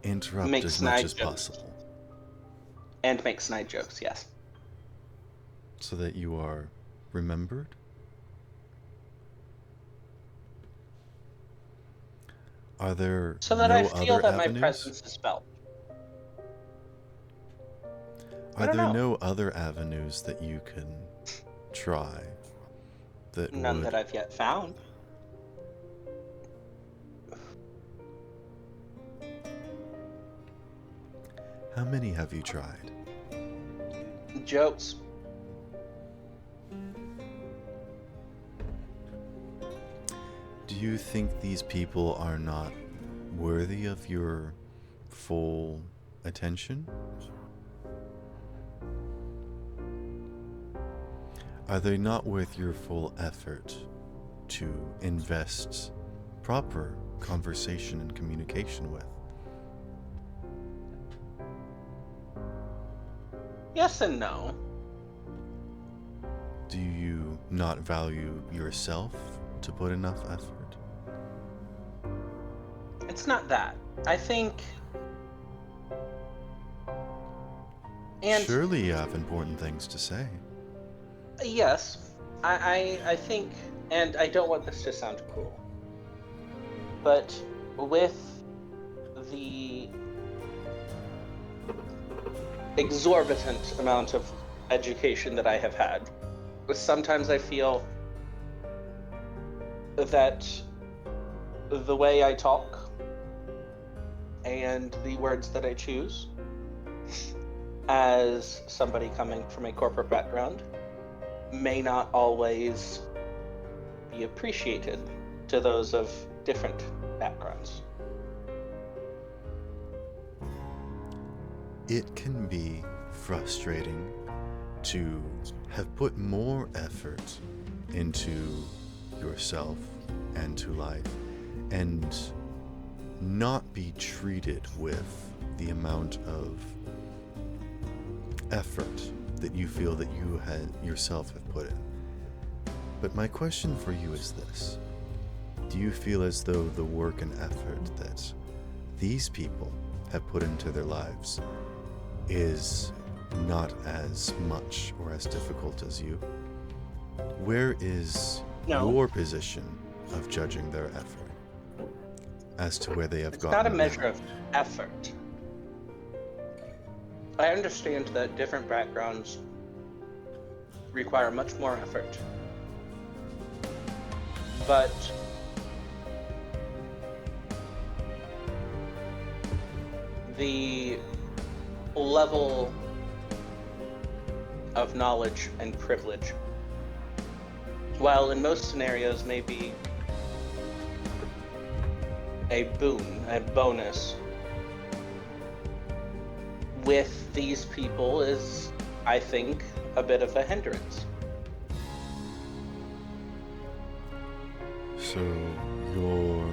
Speaker 1: interrupt
Speaker 11: Make
Speaker 1: as much
Speaker 11: snide
Speaker 1: as
Speaker 11: jokes.
Speaker 1: possible,
Speaker 11: And make snide jokes, yes.
Speaker 1: so that you are remembered. Are there
Speaker 11: So that
Speaker 1: no
Speaker 11: I feel
Speaker 1: other
Speaker 11: that my
Speaker 1: avenues?
Speaker 11: presence is felt. I
Speaker 1: Are
Speaker 11: don't
Speaker 1: there
Speaker 11: know.
Speaker 1: no other avenues that you can try that
Speaker 11: None
Speaker 1: would...
Speaker 11: that I've yet found.
Speaker 1: How many have you tried?
Speaker 11: Jokes.
Speaker 1: Do you think these people are not worthy of your full attention? Are they not worth your full effort to invest proper conversation and communication with?
Speaker 11: Yes and no.
Speaker 1: Do you not value yourself to put enough effort?
Speaker 11: It's not that. I think... And
Speaker 1: Surely you have important things to say.
Speaker 11: yes, I think, and I don't want this to sound cruel, but with the exorbitant amount of education that I have had, sometimes I feel that the way I talk and the words that I choose, as somebody coming from a corporate background, may not always be appreciated to those of different backgrounds.
Speaker 1: It can be frustrating to have put more effort into yourself and to life and not be treated with the amount of effort that you feel that you yourself have put in. But my question for you is this. Do you feel as though the work and effort that these people have put into their lives is not as much or as difficult as you? Where is your position of judging their effort as to where they have gotten?
Speaker 11: It's not a measure of effort. I understand that different backgrounds require much more effort. But the level of knowledge and privilege, while in most scenarios may be a boon, a bonus, with these people is, I think, a bit of a hindrance.
Speaker 1: So your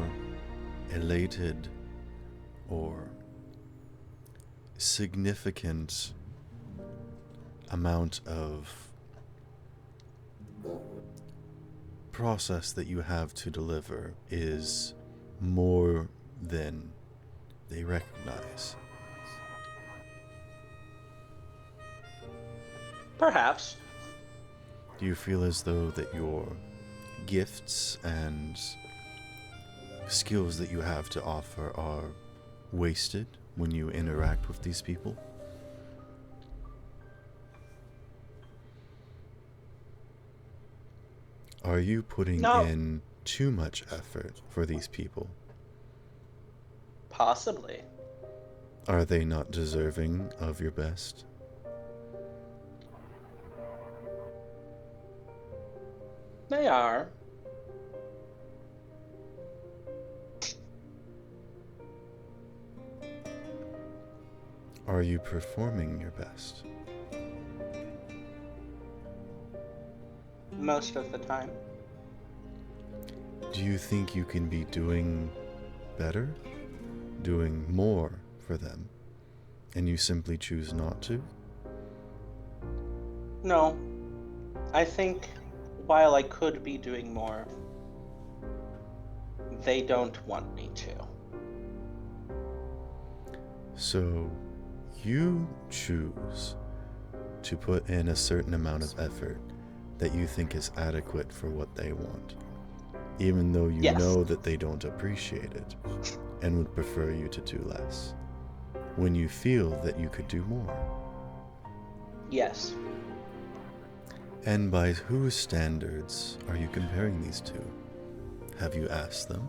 Speaker 1: elated or significant amount of process that you have to deliver is more than they recognize.
Speaker 11: Perhaps.
Speaker 1: Do you feel as though that your gifts and skills that you have to offer are wasted when you interact with these people? Are you putting in too much effort for these people?
Speaker 11: Possibly.
Speaker 1: Are they not deserving of your best?
Speaker 11: They are.
Speaker 1: Are you performing your best?
Speaker 11: Most of the time.
Speaker 1: Do you think you can be doing better? Doing more for them? And you simply choose not to?
Speaker 11: No. I think while I could be doing more, they don't want me to.
Speaker 1: So, you choose to put in a certain amount of effort that you think is adequate for what they want, even though you
Speaker 11: Yes.
Speaker 1: know that they don't appreciate it and would prefer you to do less, when you feel that you could do more.
Speaker 11: Yes.
Speaker 1: And by whose standards are you comparing these two? Have you asked them?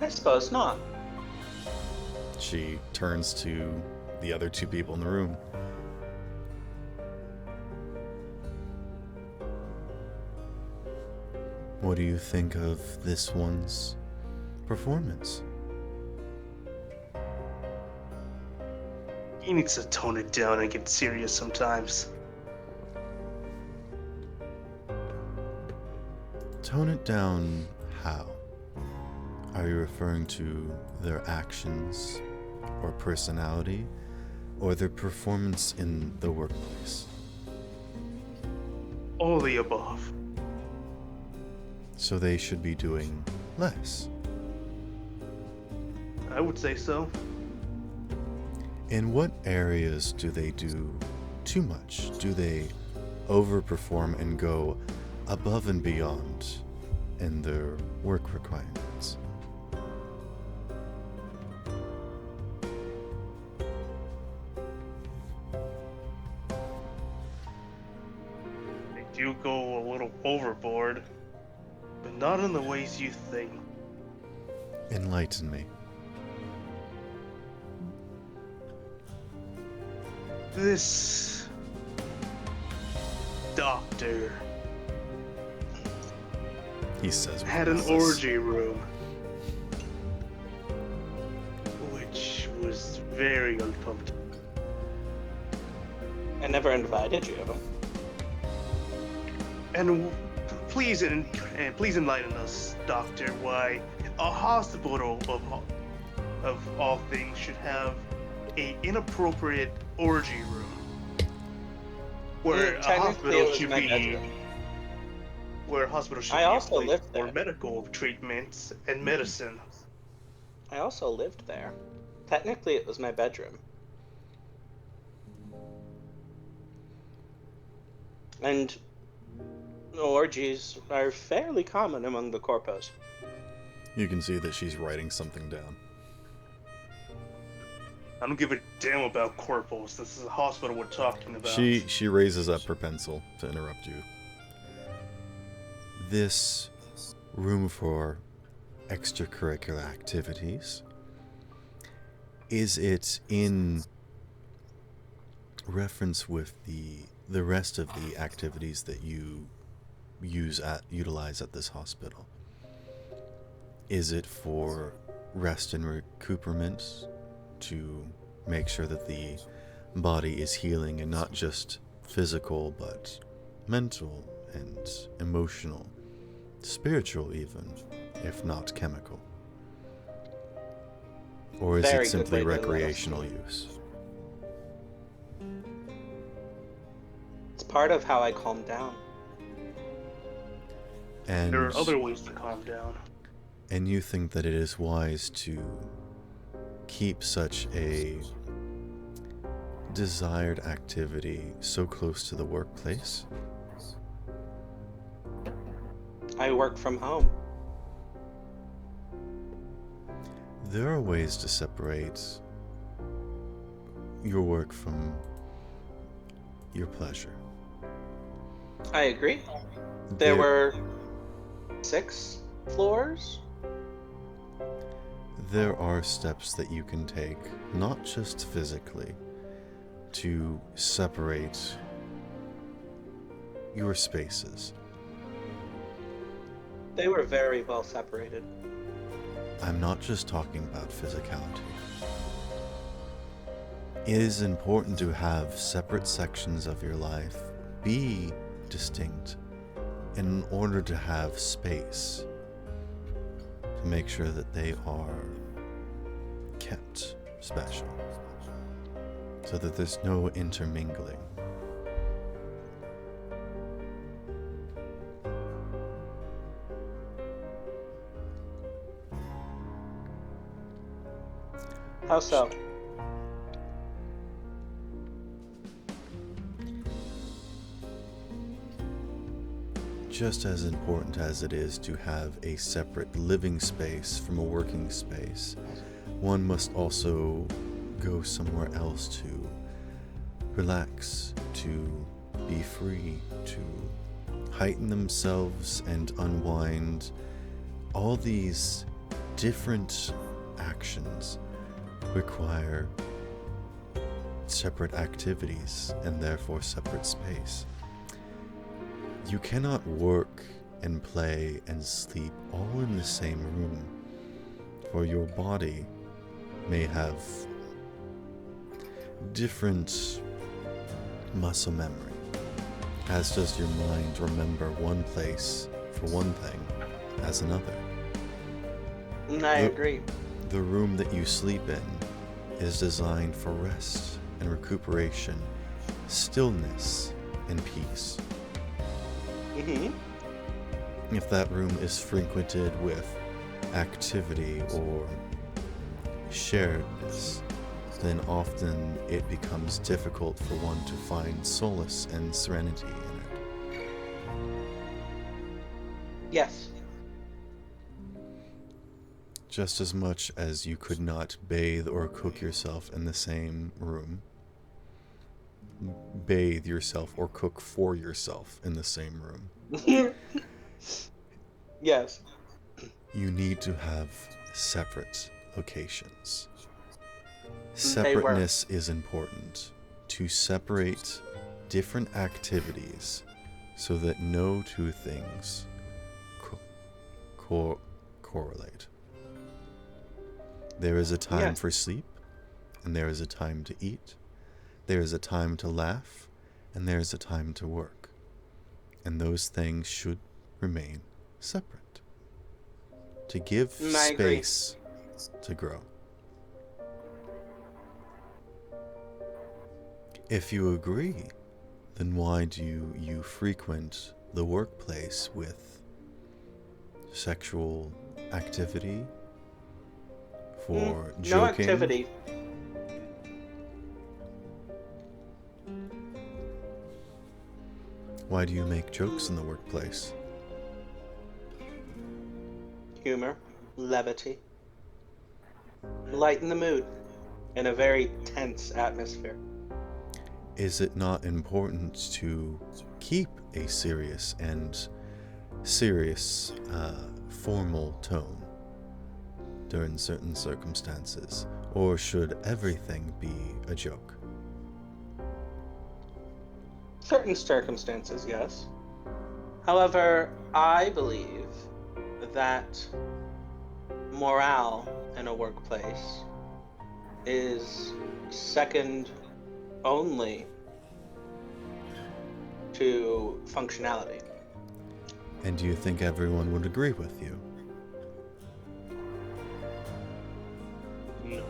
Speaker 11: I suppose not.
Speaker 1: She turns to the other two people in the room. What do you think of this one's performance?
Speaker 7: He needs to tone it down and get serious sometimes.
Speaker 1: Tone it down how? Are you referring to their actions or personality or their performance in the workplace?
Speaker 7: All the above.
Speaker 1: So they should be doing less.
Speaker 7: I would say so.
Speaker 1: In what areas do they do too much? Do they overperform and go above and beyond in their work requirements?
Speaker 7: They do go a little overboard, but not in the ways you think.
Speaker 1: Enlighten me.
Speaker 7: This doctor
Speaker 1: He says
Speaker 7: had an
Speaker 1: "What is this?"
Speaker 7: orgy room, which was very uncomfortable.
Speaker 11: I never invited you.
Speaker 7: And please enlighten us, Doctor, why a hospital of all things should have a inappropriate orgy room, where a
Speaker 11: Technically,
Speaker 7: hospital
Speaker 11: it was
Speaker 7: should
Speaker 11: my
Speaker 7: be
Speaker 11: bedroom.
Speaker 7: where a hospital should
Speaker 11: I
Speaker 7: be a
Speaker 11: also
Speaker 7: place
Speaker 11: lived
Speaker 7: for
Speaker 11: there.
Speaker 7: medical treatments and medicine.
Speaker 11: I also lived there. Technically, it was my bedroom. And orgies are fairly common among the corpos.
Speaker 1: You can see that she's writing something down.
Speaker 7: I don't give a damn about corporals. This is a hospital we're talking about.
Speaker 1: She raises up her pencil to interrupt you. This room for extracurricular activities, is it in reference with the rest of the activities that you utilize at this hospital? Is it for rest and recuperament, to make sure that the body is healing, and not just physical but mental and emotional, spiritual even, if not chemical? Or is
Speaker 11: Very
Speaker 1: it
Speaker 11: good
Speaker 1: simply
Speaker 11: way to let us
Speaker 1: recreational
Speaker 11: know.
Speaker 1: use?
Speaker 11: It's part of how I calm down.
Speaker 1: And
Speaker 7: There are other ways to calm down.
Speaker 1: And you think that it is wise to keep such a desired activity so close to the workplace?
Speaker 11: I work from home.
Speaker 1: There are ways to separate your work from your pleasure.
Speaker 11: I agree. There were 6 floors?
Speaker 1: There are steps that you can take, not just physically, to separate your spaces.
Speaker 11: They were very well separated.
Speaker 1: I'm not just talking about physicality. It is important to have separate sections of your life be distinct in order to have space to make sure that they are kept special, so that there's no intermingling.
Speaker 11: How so?
Speaker 1: Just as important as it is to have a separate living space from a working space, one must also go somewhere else to relax, to be free, to heighten themselves and unwind. All these different actions require separate activities and therefore separate space. You cannot work and play and sleep all in the same room, for your body may have different muscle memory, as does your mind remember one place for one thing as another.
Speaker 11: I agree.
Speaker 1: The room that you sleep in is designed for rest and recuperation, stillness and peace. If that room is frequented with activity or sharedness, then often it becomes difficult for one to find solace and serenity in it.
Speaker 11: Yes.
Speaker 1: Just as much as you could not bathe or cook yourself in the same room, bathe yourself or cook for yourself in the same room.
Speaker 11: Yes.
Speaker 1: You need to have separate locations. Separateness is important. To separate different activities so that no two things correlate. There is a time for sleep, and there is a time to eat. There is a time to laugh, and there is a time to work. And those things should remain separate to give space to grow. If you agree, then why do you frequent the workplace with sexual activity? For joking?
Speaker 11: No activity.
Speaker 1: Why do you make jokes in the workplace?
Speaker 11: Humor, levity. Lighten the mood in a very tense atmosphere.
Speaker 1: Is it not important to keep a serious formal tone during certain circumstances, or should everything be a joke?
Speaker 11: Certain circumstances, yes. However, I believe that morale in a workplace is second only to functionality.
Speaker 1: And do you think everyone would agree with you?
Speaker 11: No.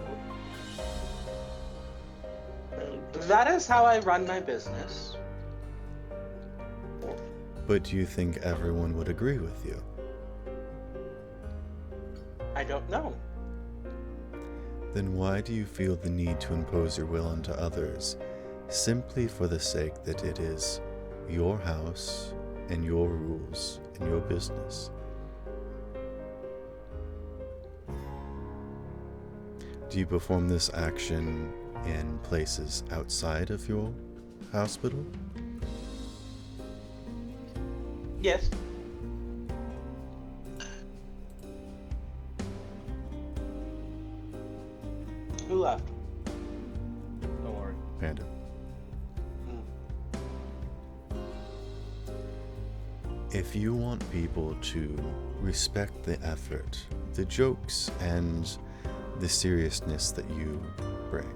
Speaker 11: That is how I run my business.
Speaker 1: But do you think everyone would agree with you?
Speaker 11: I don't know.
Speaker 1: Then why do you feel the need to impose your will onto others simply for the sake that it is your house and your rules and your business? Do you perform this action in places outside of your hospital?
Speaker 11: Yes. Who left?
Speaker 2: Don't worry.
Speaker 1: Panda. If you want people to respect the effort, the jokes, and the seriousness that you bring,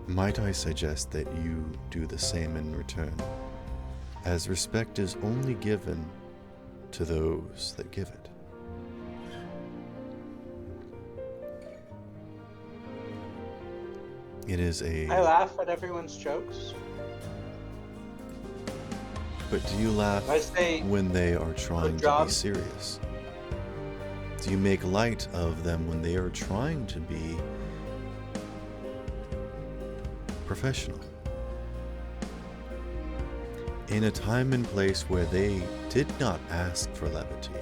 Speaker 1: might I suggest that you do the same in return, as respect is only given to those that give it. It is a...
Speaker 11: I laugh at everyone's jokes.
Speaker 1: But do you laugh
Speaker 11: I say,
Speaker 1: when they are trying to be serious? Do you make light of them when they are trying to be professional? In a time and place where they did not ask for levity,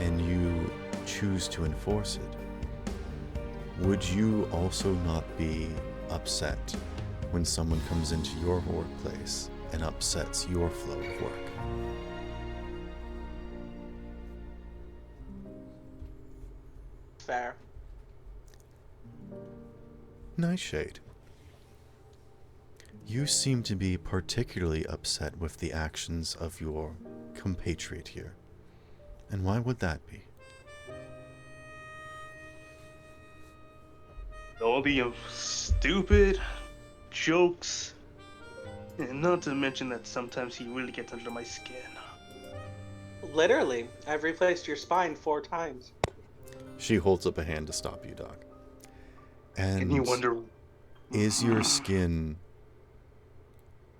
Speaker 1: and you choose to enforce it, would you also not be upset when someone comes into your workplace and upsets your flow of work?
Speaker 11: fair.
Speaker 1: Nightshade, you seem to be particularly upset with the actions of your compatriot here. And why would that be?
Speaker 7: All the stupid jokes, and not to mention that sometimes he really gets under my skin.
Speaker 11: Literally, I've replaced your spine 4 times.
Speaker 1: She holds up a hand to stop you, Doc. And
Speaker 7: you wonder,
Speaker 1: is your skin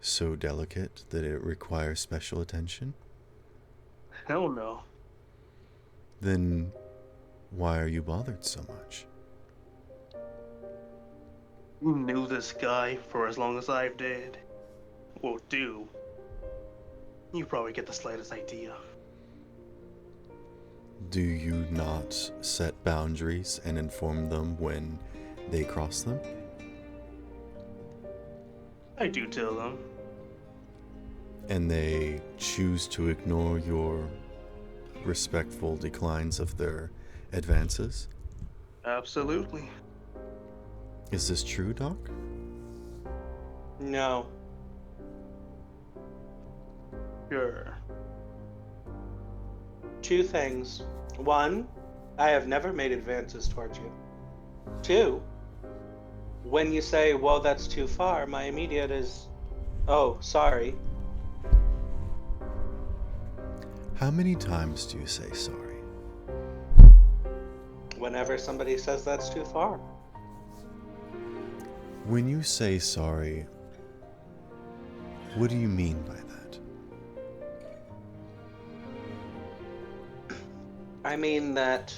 Speaker 1: so delicate that it requires special attention?
Speaker 7: Hell no.
Speaker 1: Then why are you bothered so much?
Speaker 7: You knew this guy for as long as I did. Or do. You probably get the slightest idea.
Speaker 1: Do you not set boundaries and inform them when they cross them?
Speaker 7: I do tell them.
Speaker 1: And they choose to ignore your respectful declines of their advances?
Speaker 7: Absolutely.
Speaker 1: Is this true, Doc?
Speaker 11: No.
Speaker 7: Sure.
Speaker 11: 2 things. 1, I have never made advances towards you. 2, when you say, "Whoa, that's too far," my immediate is, "Oh, sorry."
Speaker 1: How many times do you say sorry?
Speaker 11: Whenever somebody says that's too far.
Speaker 1: When you say sorry, what do you mean by that?
Speaker 11: I mean that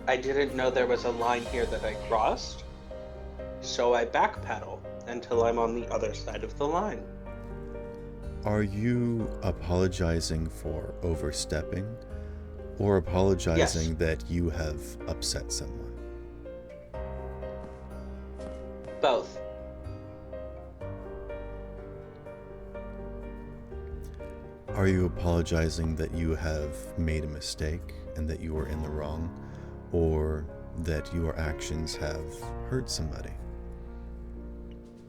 Speaker 11: I didn't know there was a line here that I crossed, so I backpedal until I'm on the other side of the line.
Speaker 1: Are you apologizing for overstepping, or apologizing that you have upset someone?
Speaker 11: Both.
Speaker 1: Are you apologizing that you have made a mistake and that you were in the wrong, or that your actions have hurt somebody?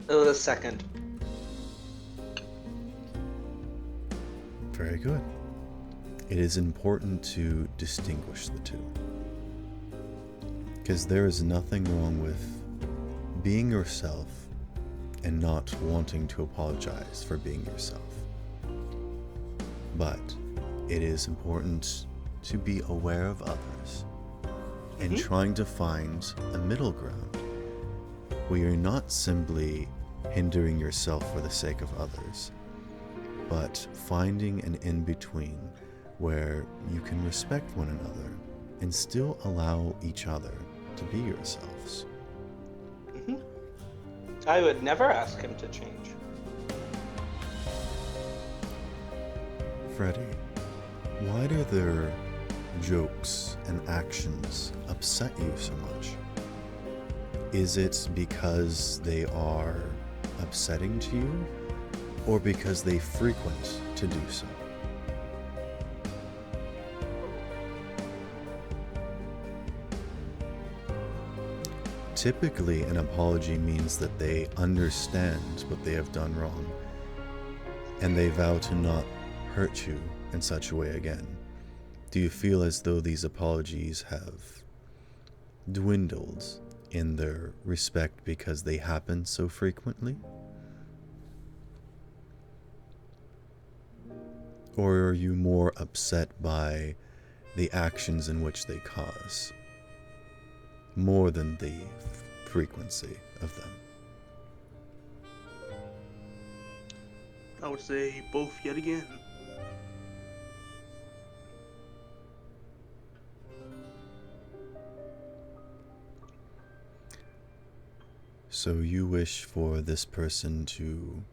Speaker 11: The second.
Speaker 1: Very good. It is important to distinguish the two, because there is nothing wrong with being yourself and not wanting to apologize for being yourself. But it is important to be aware of others and trying to find a middle ground where you're not simply hindering yourself for the sake of others, but finding an in-between where you can respect one another and still allow each other to be yourselves.
Speaker 11: I would never ask him to change.
Speaker 1: Freddy, why do their jokes and actions upset you so much? Is it because they are upsetting to you, or because they frequent to do so? typically an apology means that they understand what they have done wrong, and they vow to not hurt you in such a way again. Do you feel as though these apologies have dwindled in their respect because they happen so frequently? Or are you more upset by the actions in which they cause, more than the frequency of them?
Speaker 7: I would say both yet again.
Speaker 1: So you wish for this person to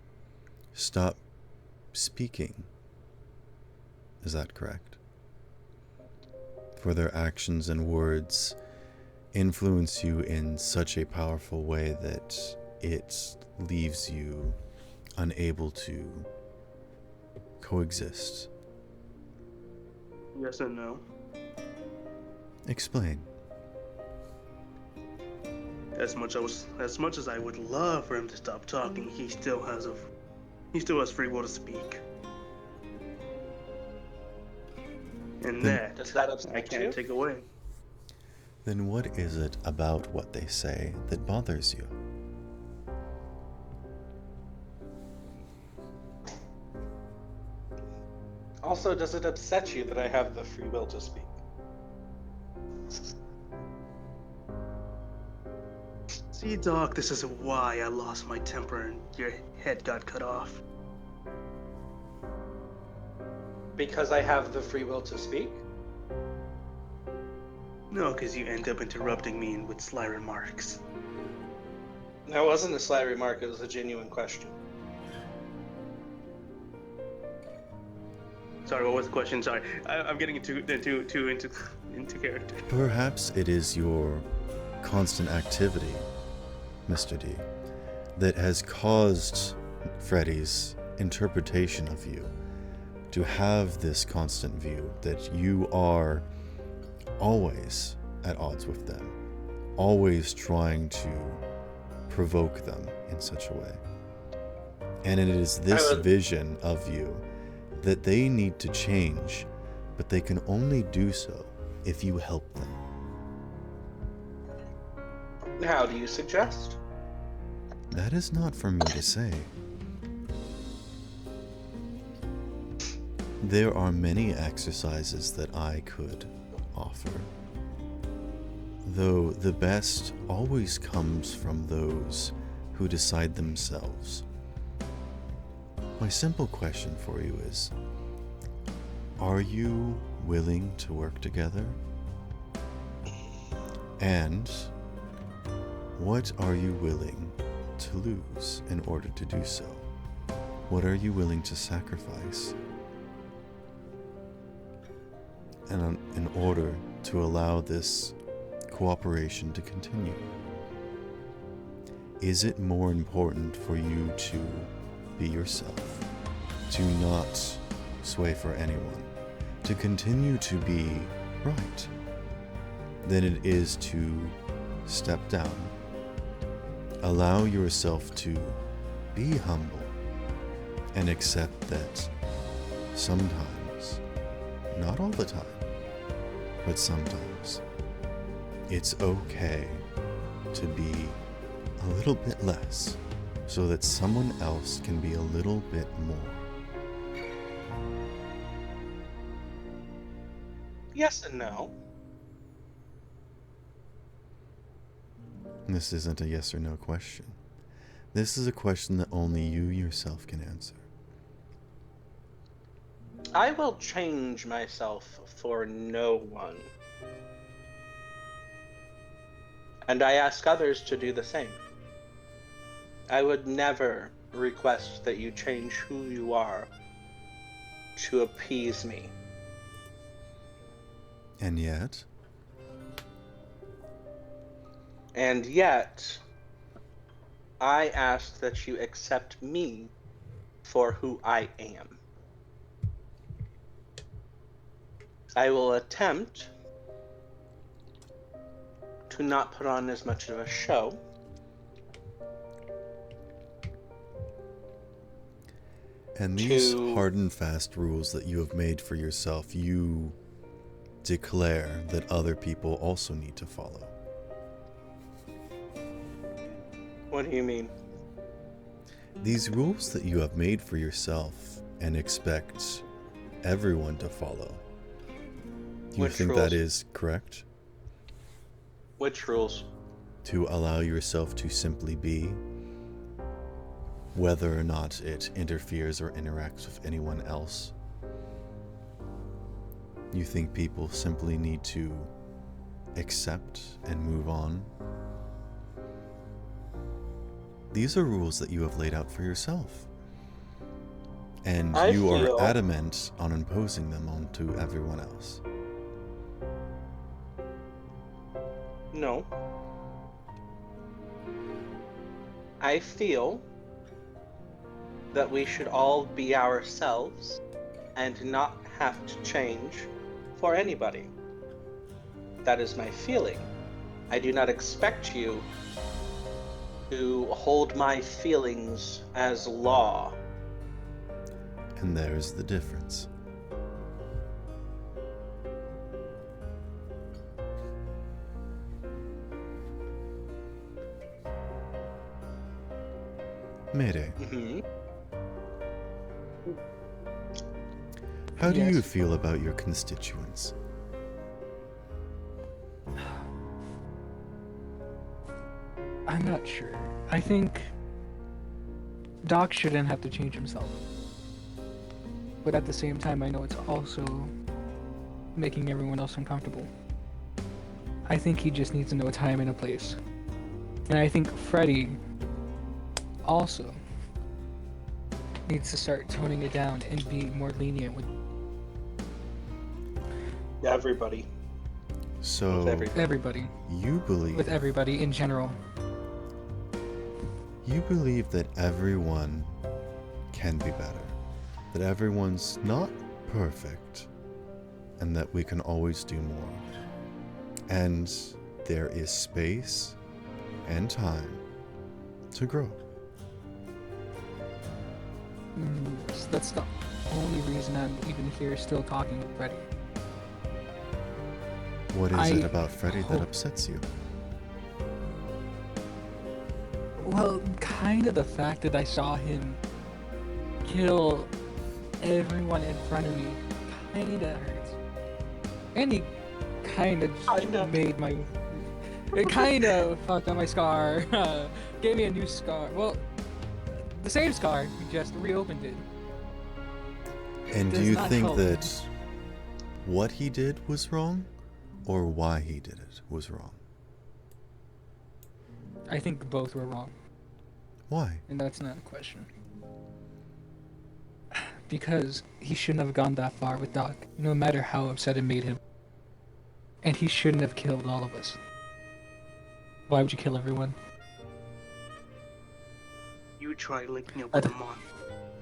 Speaker 1: stop speaking, is that correct? For their actions and words influence you in such a powerful way that it leaves you unable to coexist.
Speaker 7: Yes and no.
Speaker 1: Explain.
Speaker 7: As much as I would love for him to stop talking, he still has free will to speak. And
Speaker 11: Does that upset
Speaker 7: I can't
Speaker 11: you?
Speaker 7: take away.
Speaker 1: Then what is it about what they say that bothers you?
Speaker 11: Also, does it upset you that I have the free will to speak?
Speaker 7: See, Doc, this is why I lost my temper and your head got cut off.
Speaker 11: Because I have the free will to speak?
Speaker 7: No, because you end up interrupting me with sly remarks.
Speaker 11: That wasn't a sly remark, it was a genuine question.
Speaker 7: Sorry, what was the question? Sorry, I'm getting into character.
Speaker 1: Perhaps it is your constant activity, Mr. D, that has caused Freddy's interpretation of you to have this constant view that you are always at odds with them, always trying to provoke them in such a way. And it is this vision of you that they need to change, but they can only do so if you help them.
Speaker 11: How do you suggest?
Speaker 1: That is not for me to say. There are many exercises that I could offer, though the best always comes from those who decide themselves. My simple question for you is, are you willing to work together? And what are you willing to lose in order to do so? What are you willing to sacrifice and in order to allow this cooperation to continue? Is it more important for you to be yourself, to not sway for anyone, to continue to be right, than it is to step down, allow yourself to be humble, and accept that sometimes, not all the time, but sometimes, it's okay to be a little bit less so that someone else can be a little bit more.
Speaker 11: Yes and no.
Speaker 1: This isn't a yes or no question. This is a question that only you yourself can answer.
Speaker 11: I will change myself for no one. And I ask others to do the same. I would never request that you change who you are to appease me.
Speaker 1: And yet?
Speaker 11: And yet, I ask that you accept me for who I am. I will attempt to not put on as much of a show.
Speaker 1: And these hard and fast rules that you have made for yourself, you declare that other people also need to follow.
Speaker 11: What do you mean?
Speaker 1: These rules that you have made for yourself and expect everyone to follow. Do you think that is correct?
Speaker 11: Which rules?
Speaker 1: To allow yourself to simply be, whether or not it interferes or interacts with anyone else. You think people simply need to accept and move on? These are rules that you have laid out for yourself. And you are adamant on imposing them onto everyone else.
Speaker 11: No. I feel that we should all be ourselves and not have to change for anybody. That is my feeling. I do not expect you to hold my feelings as law.
Speaker 1: And there's the difference. Mayday. How do you feel about your constituents?
Speaker 5: I'm not sure. I think Doc shouldn't have to change himself. But at the same time, I know it's also making everyone else uncomfortable. I think he just needs to know a time and a place. And I think Freddy also needs to start toning it down and be more lenient with
Speaker 11: everybody.
Speaker 1: So,
Speaker 5: everybody.
Speaker 1: You believe...
Speaker 5: With everybody in general.
Speaker 1: You believe that everyone can be better. That everyone's not perfect. And that we can always do more. And there is space and time to grow.
Speaker 5: That's the only reason I'm even here still talking with Freddy.
Speaker 1: What is it about Freddy that upsets you?
Speaker 5: Well, kind of the fact that I saw him kill everyone in front of me kinda hurts. And he kinda made my... It kinda fucked up my scar. Gave me a new scar. Well, the same scar, we just reopened it.
Speaker 1: And do you think that what he did was wrong? Or why he did it was wrong?
Speaker 5: I think both were wrong.
Speaker 1: Why?
Speaker 5: And that's not a question. Because he shouldn't have gone that far with Doc, no matter how upset it made him. And he shouldn't have killed all of us. Why would you kill everyone?
Speaker 7: You try linking up with a mon.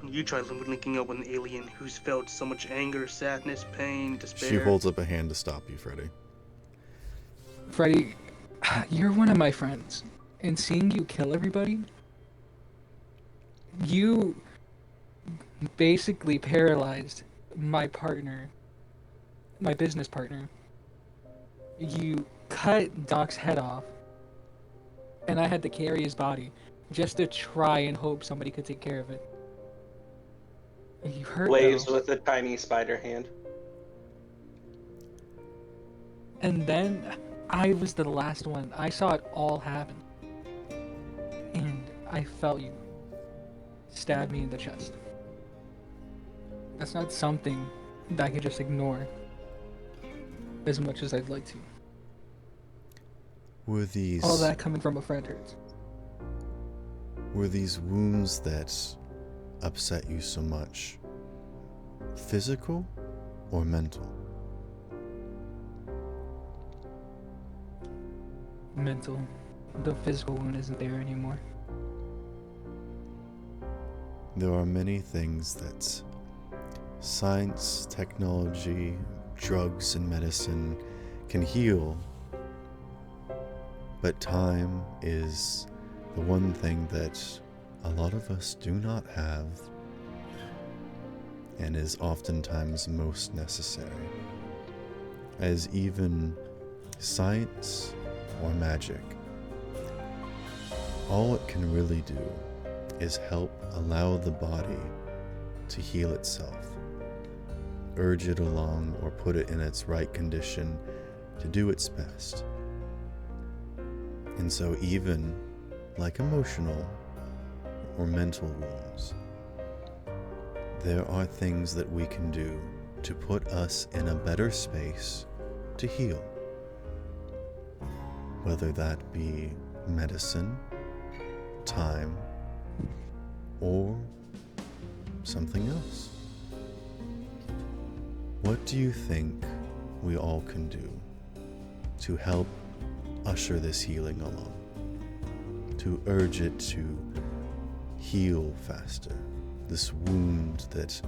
Speaker 7: You try linking up with an alien who's felt so much anger, sadness, pain, despair.
Speaker 1: She holds up a hand to stop you, Freddy.
Speaker 5: Freddy, you're one of my friends. And seeing you kill everybody, you basically paralyzed my partner, my business partner. You cut Doc's head off, and I had to carry his body just to try and hope somebody could take care of it. You hurt
Speaker 11: Waves with a tiny spider hand.
Speaker 5: And then I was the last one. I saw it all happen. And I felt you stab me in the chest. That's not something that I could just ignore as much as I'd like to.
Speaker 1: Were these...
Speaker 5: All that coming from a friend hurts.
Speaker 1: Were these wounds that upset you so much physical or mental?
Speaker 5: Mental. The physical wound isn't there anymore.
Speaker 1: There are many things that science, technology, drugs, and medicine can heal, But time is the one thing that a lot of us do not have and is oftentimes most necessary, as even science or magic, all it can really do is help allow the body to heal itself, urge it along, or put it in its right condition to do its best. And so even like emotional or mental wounds, there are things that we can do to put us in a better space to heal. Whether that be medicine, time, or something else. What do you think we all can do to help usher this healing along? To urge it to heal faster? This wound that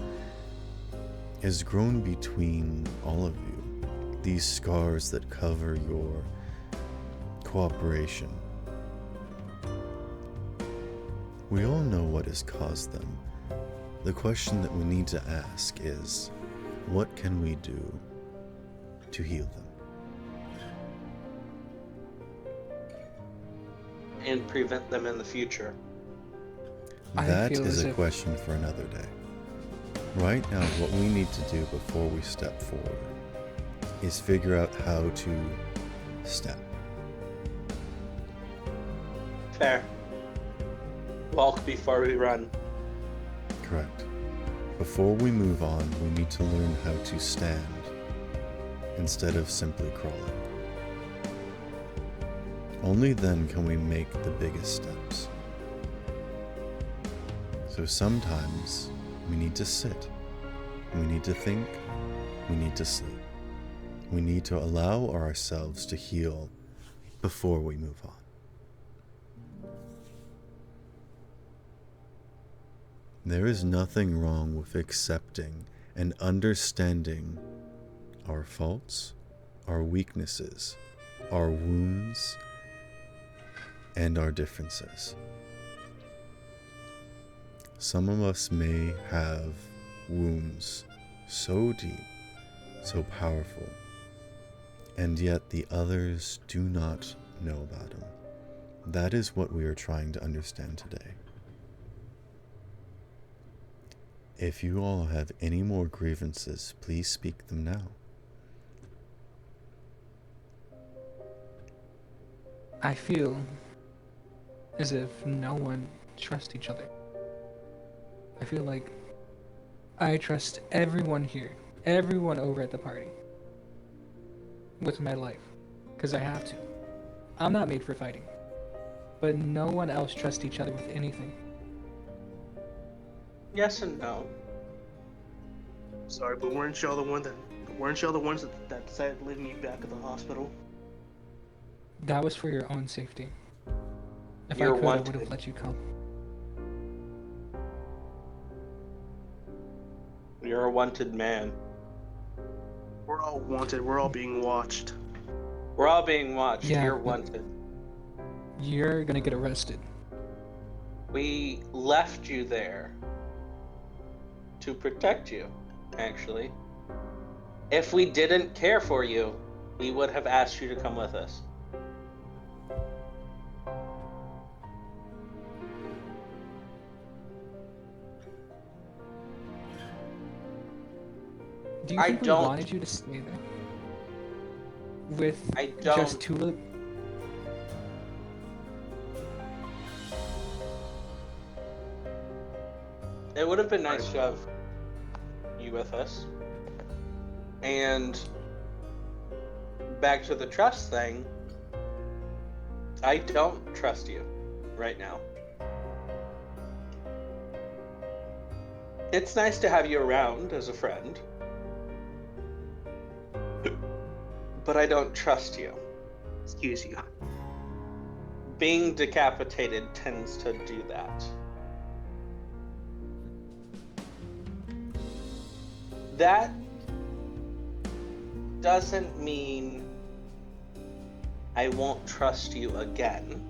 Speaker 1: has grown between all of you, these scars that cover your cooperation. We all know what has caused them. The question that we need to ask is, what can we do to heal them?
Speaker 11: And prevent them in the future.
Speaker 1: That is a question for another day. Right now, what we need to do before we step forward is figure out how to step.
Speaker 11: Fair. Walk before we run.
Speaker 1: Correct. Before we move on, we need to learn how to stand instead of simply crawling. Only then can we make the biggest steps. So sometimes we need to sit, we need to think, we need to sleep. We need to allow ourselves to heal before we move on. There is nothing wrong with accepting and understanding our faults, our weaknesses, our wounds, and our differences. Some of us may have wounds so deep, so powerful, and yet the others do not know about them. That is what we are trying to understand today. If you all have any more grievances, please speak them now.
Speaker 5: I feel as if no one trusts each other. I feel like I trust everyone here, everyone over at the party, with my life, because I have to. I'm not made for fighting, but no one else trusts each other with anything.
Speaker 11: Yes and no.
Speaker 7: Sorry, but weren't y'all the ones that decided to leave me back at the hospital?
Speaker 5: That was for your own safety. If
Speaker 11: You're
Speaker 5: I could, I
Speaker 11: wanted.
Speaker 5: would have let you come.
Speaker 11: You're a wanted man.
Speaker 7: We're all wanted. We're all being watched.
Speaker 11: We're all being watched.
Speaker 5: Yeah,
Speaker 11: You're
Speaker 5: but-
Speaker 11: wanted.
Speaker 5: You're gonna get arrested.
Speaker 11: We left you there to protect you, actually. If we didn't care for you, we would have asked you to come with us.
Speaker 5: Do you
Speaker 11: I
Speaker 5: think we
Speaker 11: don't-
Speaker 5: wanted you to stay there? With
Speaker 11: I
Speaker 5: just
Speaker 11: don't.
Speaker 5: Tulip?
Speaker 11: It would have been nice to have you with us. And back to the trust thing, I don't trust you right now. It's nice to have you around as a friend, but I don't trust you.
Speaker 7: Excuse you.
Speaker 11: Being decapitated tends to do that. That doesn't mean I won't trust you again.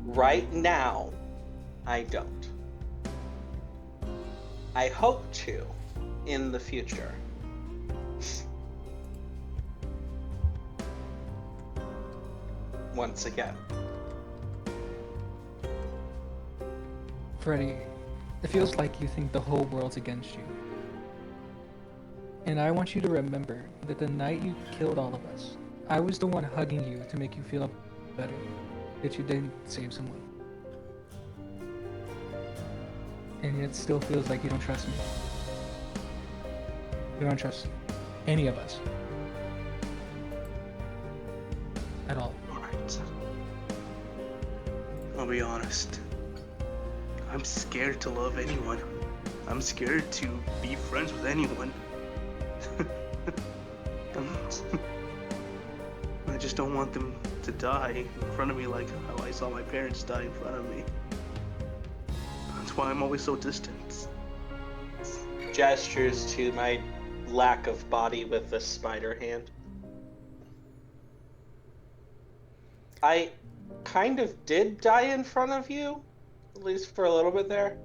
Speaker 11: Right now, I don't. I hope to in the future. Once again.
Speaker 5: Freddy, it feels like you think the whole world's against you. And I want you to remember that the night you killed all of us, I was the one hugging you to make you feel better, that you didn't save someone. And yet it still feels like you don't trust me. You don't trust any of us. At all.
Speaker 7: Alright. I'll be honest. I'm scared to love anyone. I'm scared to be friends with anyone. I just don't want them to die in front of me like how I saw my parents die in front of me. That's why I'm always so distant.
Speaker 11: Gestures to my lack of body with the spider hand. I kind of did die in front of you, at least for a little bit there.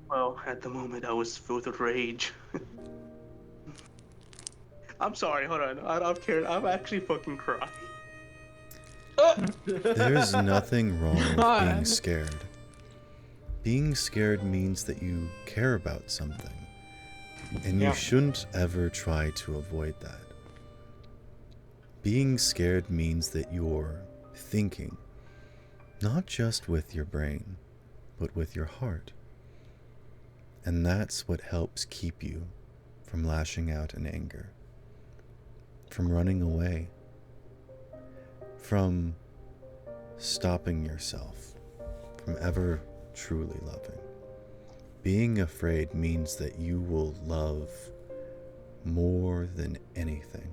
Speaker 7: Well, at the moment I was filled with rage. I'm sorry, hold on. I'm scared. I'm actually fucking crying.
Speaker 1: There's nothing wrong with being scared. Being scared means that you care about something. And you shouldn't ever try to avoid that. Being scared means that you're thinking, not just with your brain, but with your heart. And that's what helps keep you from lashing out in anger, from running away, from stopping yourself from ever truly loving. Being afraid means that you will love more than anything.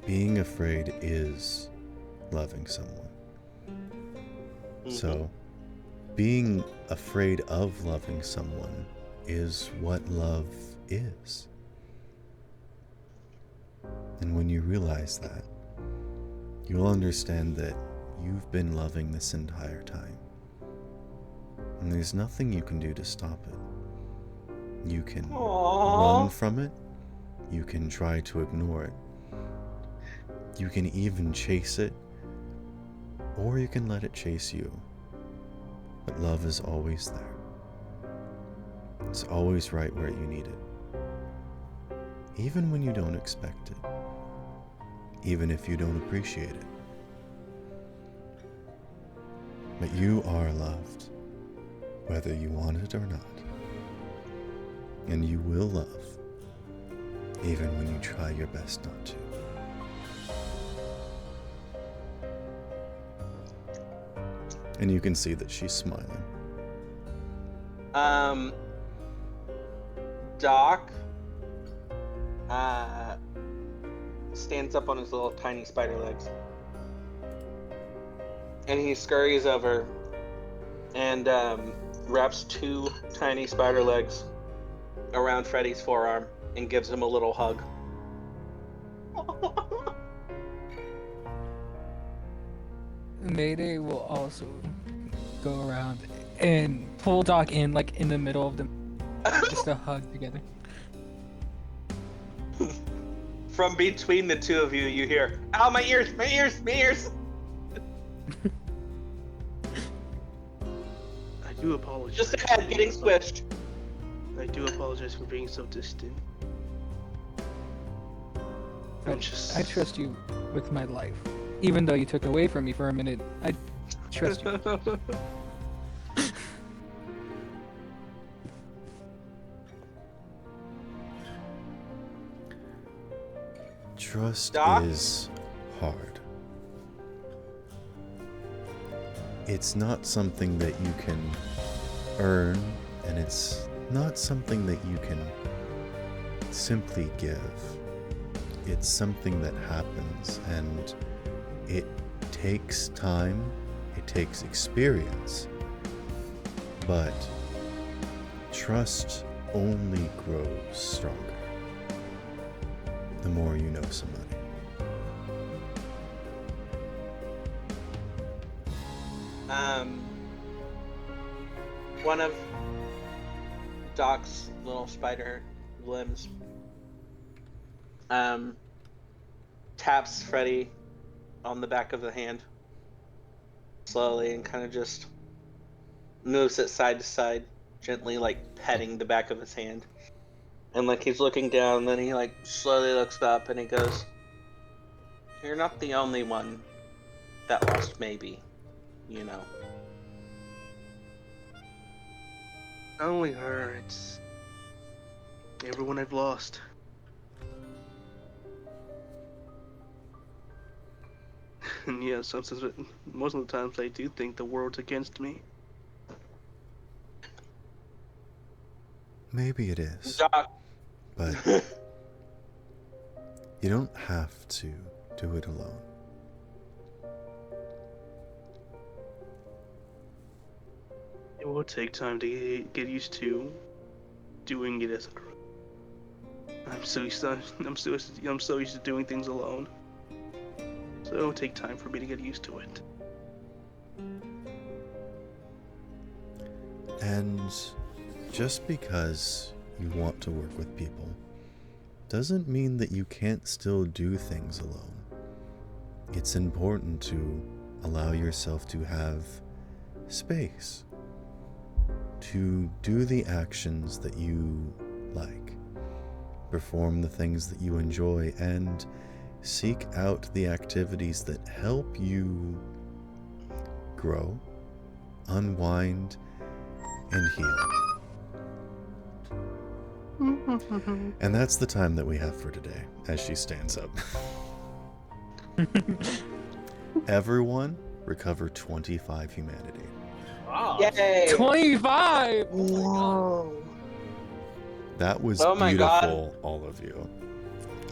Speaker 1: Being afraid is loving someone. So, being afraid of loving someone is what love is. And when you realize that, you'll understand that you've been loving this entire time. And there's nothing you can do to stop it. You can run from it. You can try to ignore it. You can even chase it. Or you can let it chase you. But love is always there. It's always right where you need it. Even when you don't expect it. Even if you don't appreciate it. But you are loved, whether you want it or not. And you will love, even when you try your best not to. And you can see that she's smiling.
Speaker 11: Doc stands up on his little tiny spider legs. And he scurries over and wraps two tiny spider legs around Freddy's forearm and gives him a little hug.
Speaker 5: Mayday will also go around and pull Doc in, like in the middle of them, just a hug together.
Speaker 11: From between the two of you, you hear, "Ow, my ears, my ears, my ears!"
Speaker 7: I do apologize.
Speaker 11: Just ahead, getting squished.
Speaker 7: I do apologize for being so distant.
Speaker 5: I trust you with my life. Even though you took away from me for a minute, I trust you.
Speaker 1: Trust
Speaker 11: Doc?
Speaker 1: is hard. It's not something that you can earn, and it's not something that you can simply give. It's something that happens, and it takes time, it takes experience, but trust only grows stronger the more you know somebody.
Speaker 11: One of Doc's little spider limbs taps Freddy on the back of the hand slowly and kind of just moves it side to side, gently, like petting the back of his hand. And like he's looking down, then he like slowly looks up and he goes, "You're not the only one that lost maybe, you know."
Speaker 7: Not only her, it's everyone I've lost. And yeah, most of the times I do think the world's against me.
Speaker 1: Maybe it is,
Speaker 11: Doc.
Speaker 1: but you don't have to do it alone.
Speaker 7: It will take time to get used to doing it as a group. I'm so used to doing things alone. So it'll take time for me to get used to it.
Speaker 1: And just because you want to work with people doesn't mean that you can't still do things alone. It's important to allow yourself to have space to do the actions that you like, perform the things that you enjoy, and seek out the activities that help you grow, unwind, and heal. And that's the time that we have for today, as she stands up. Everyone recover 25 humanity.
Speaker 9: Wow.
Speaker 11: Yay!
Speaker 5: 25!
Speaker 9: Whoa.
Speaker 1: That was
Speaker 11: Oh my
Speaker 1: beautiful,
Speaker 11: God.
Speaker 1: all of you.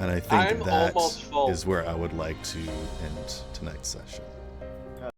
Speaker 1: And I think
Speaker 11: I'm
Speaker 1: that
Speaker 11: almost full.
Speaker 1: is where I would like to end tonight's session.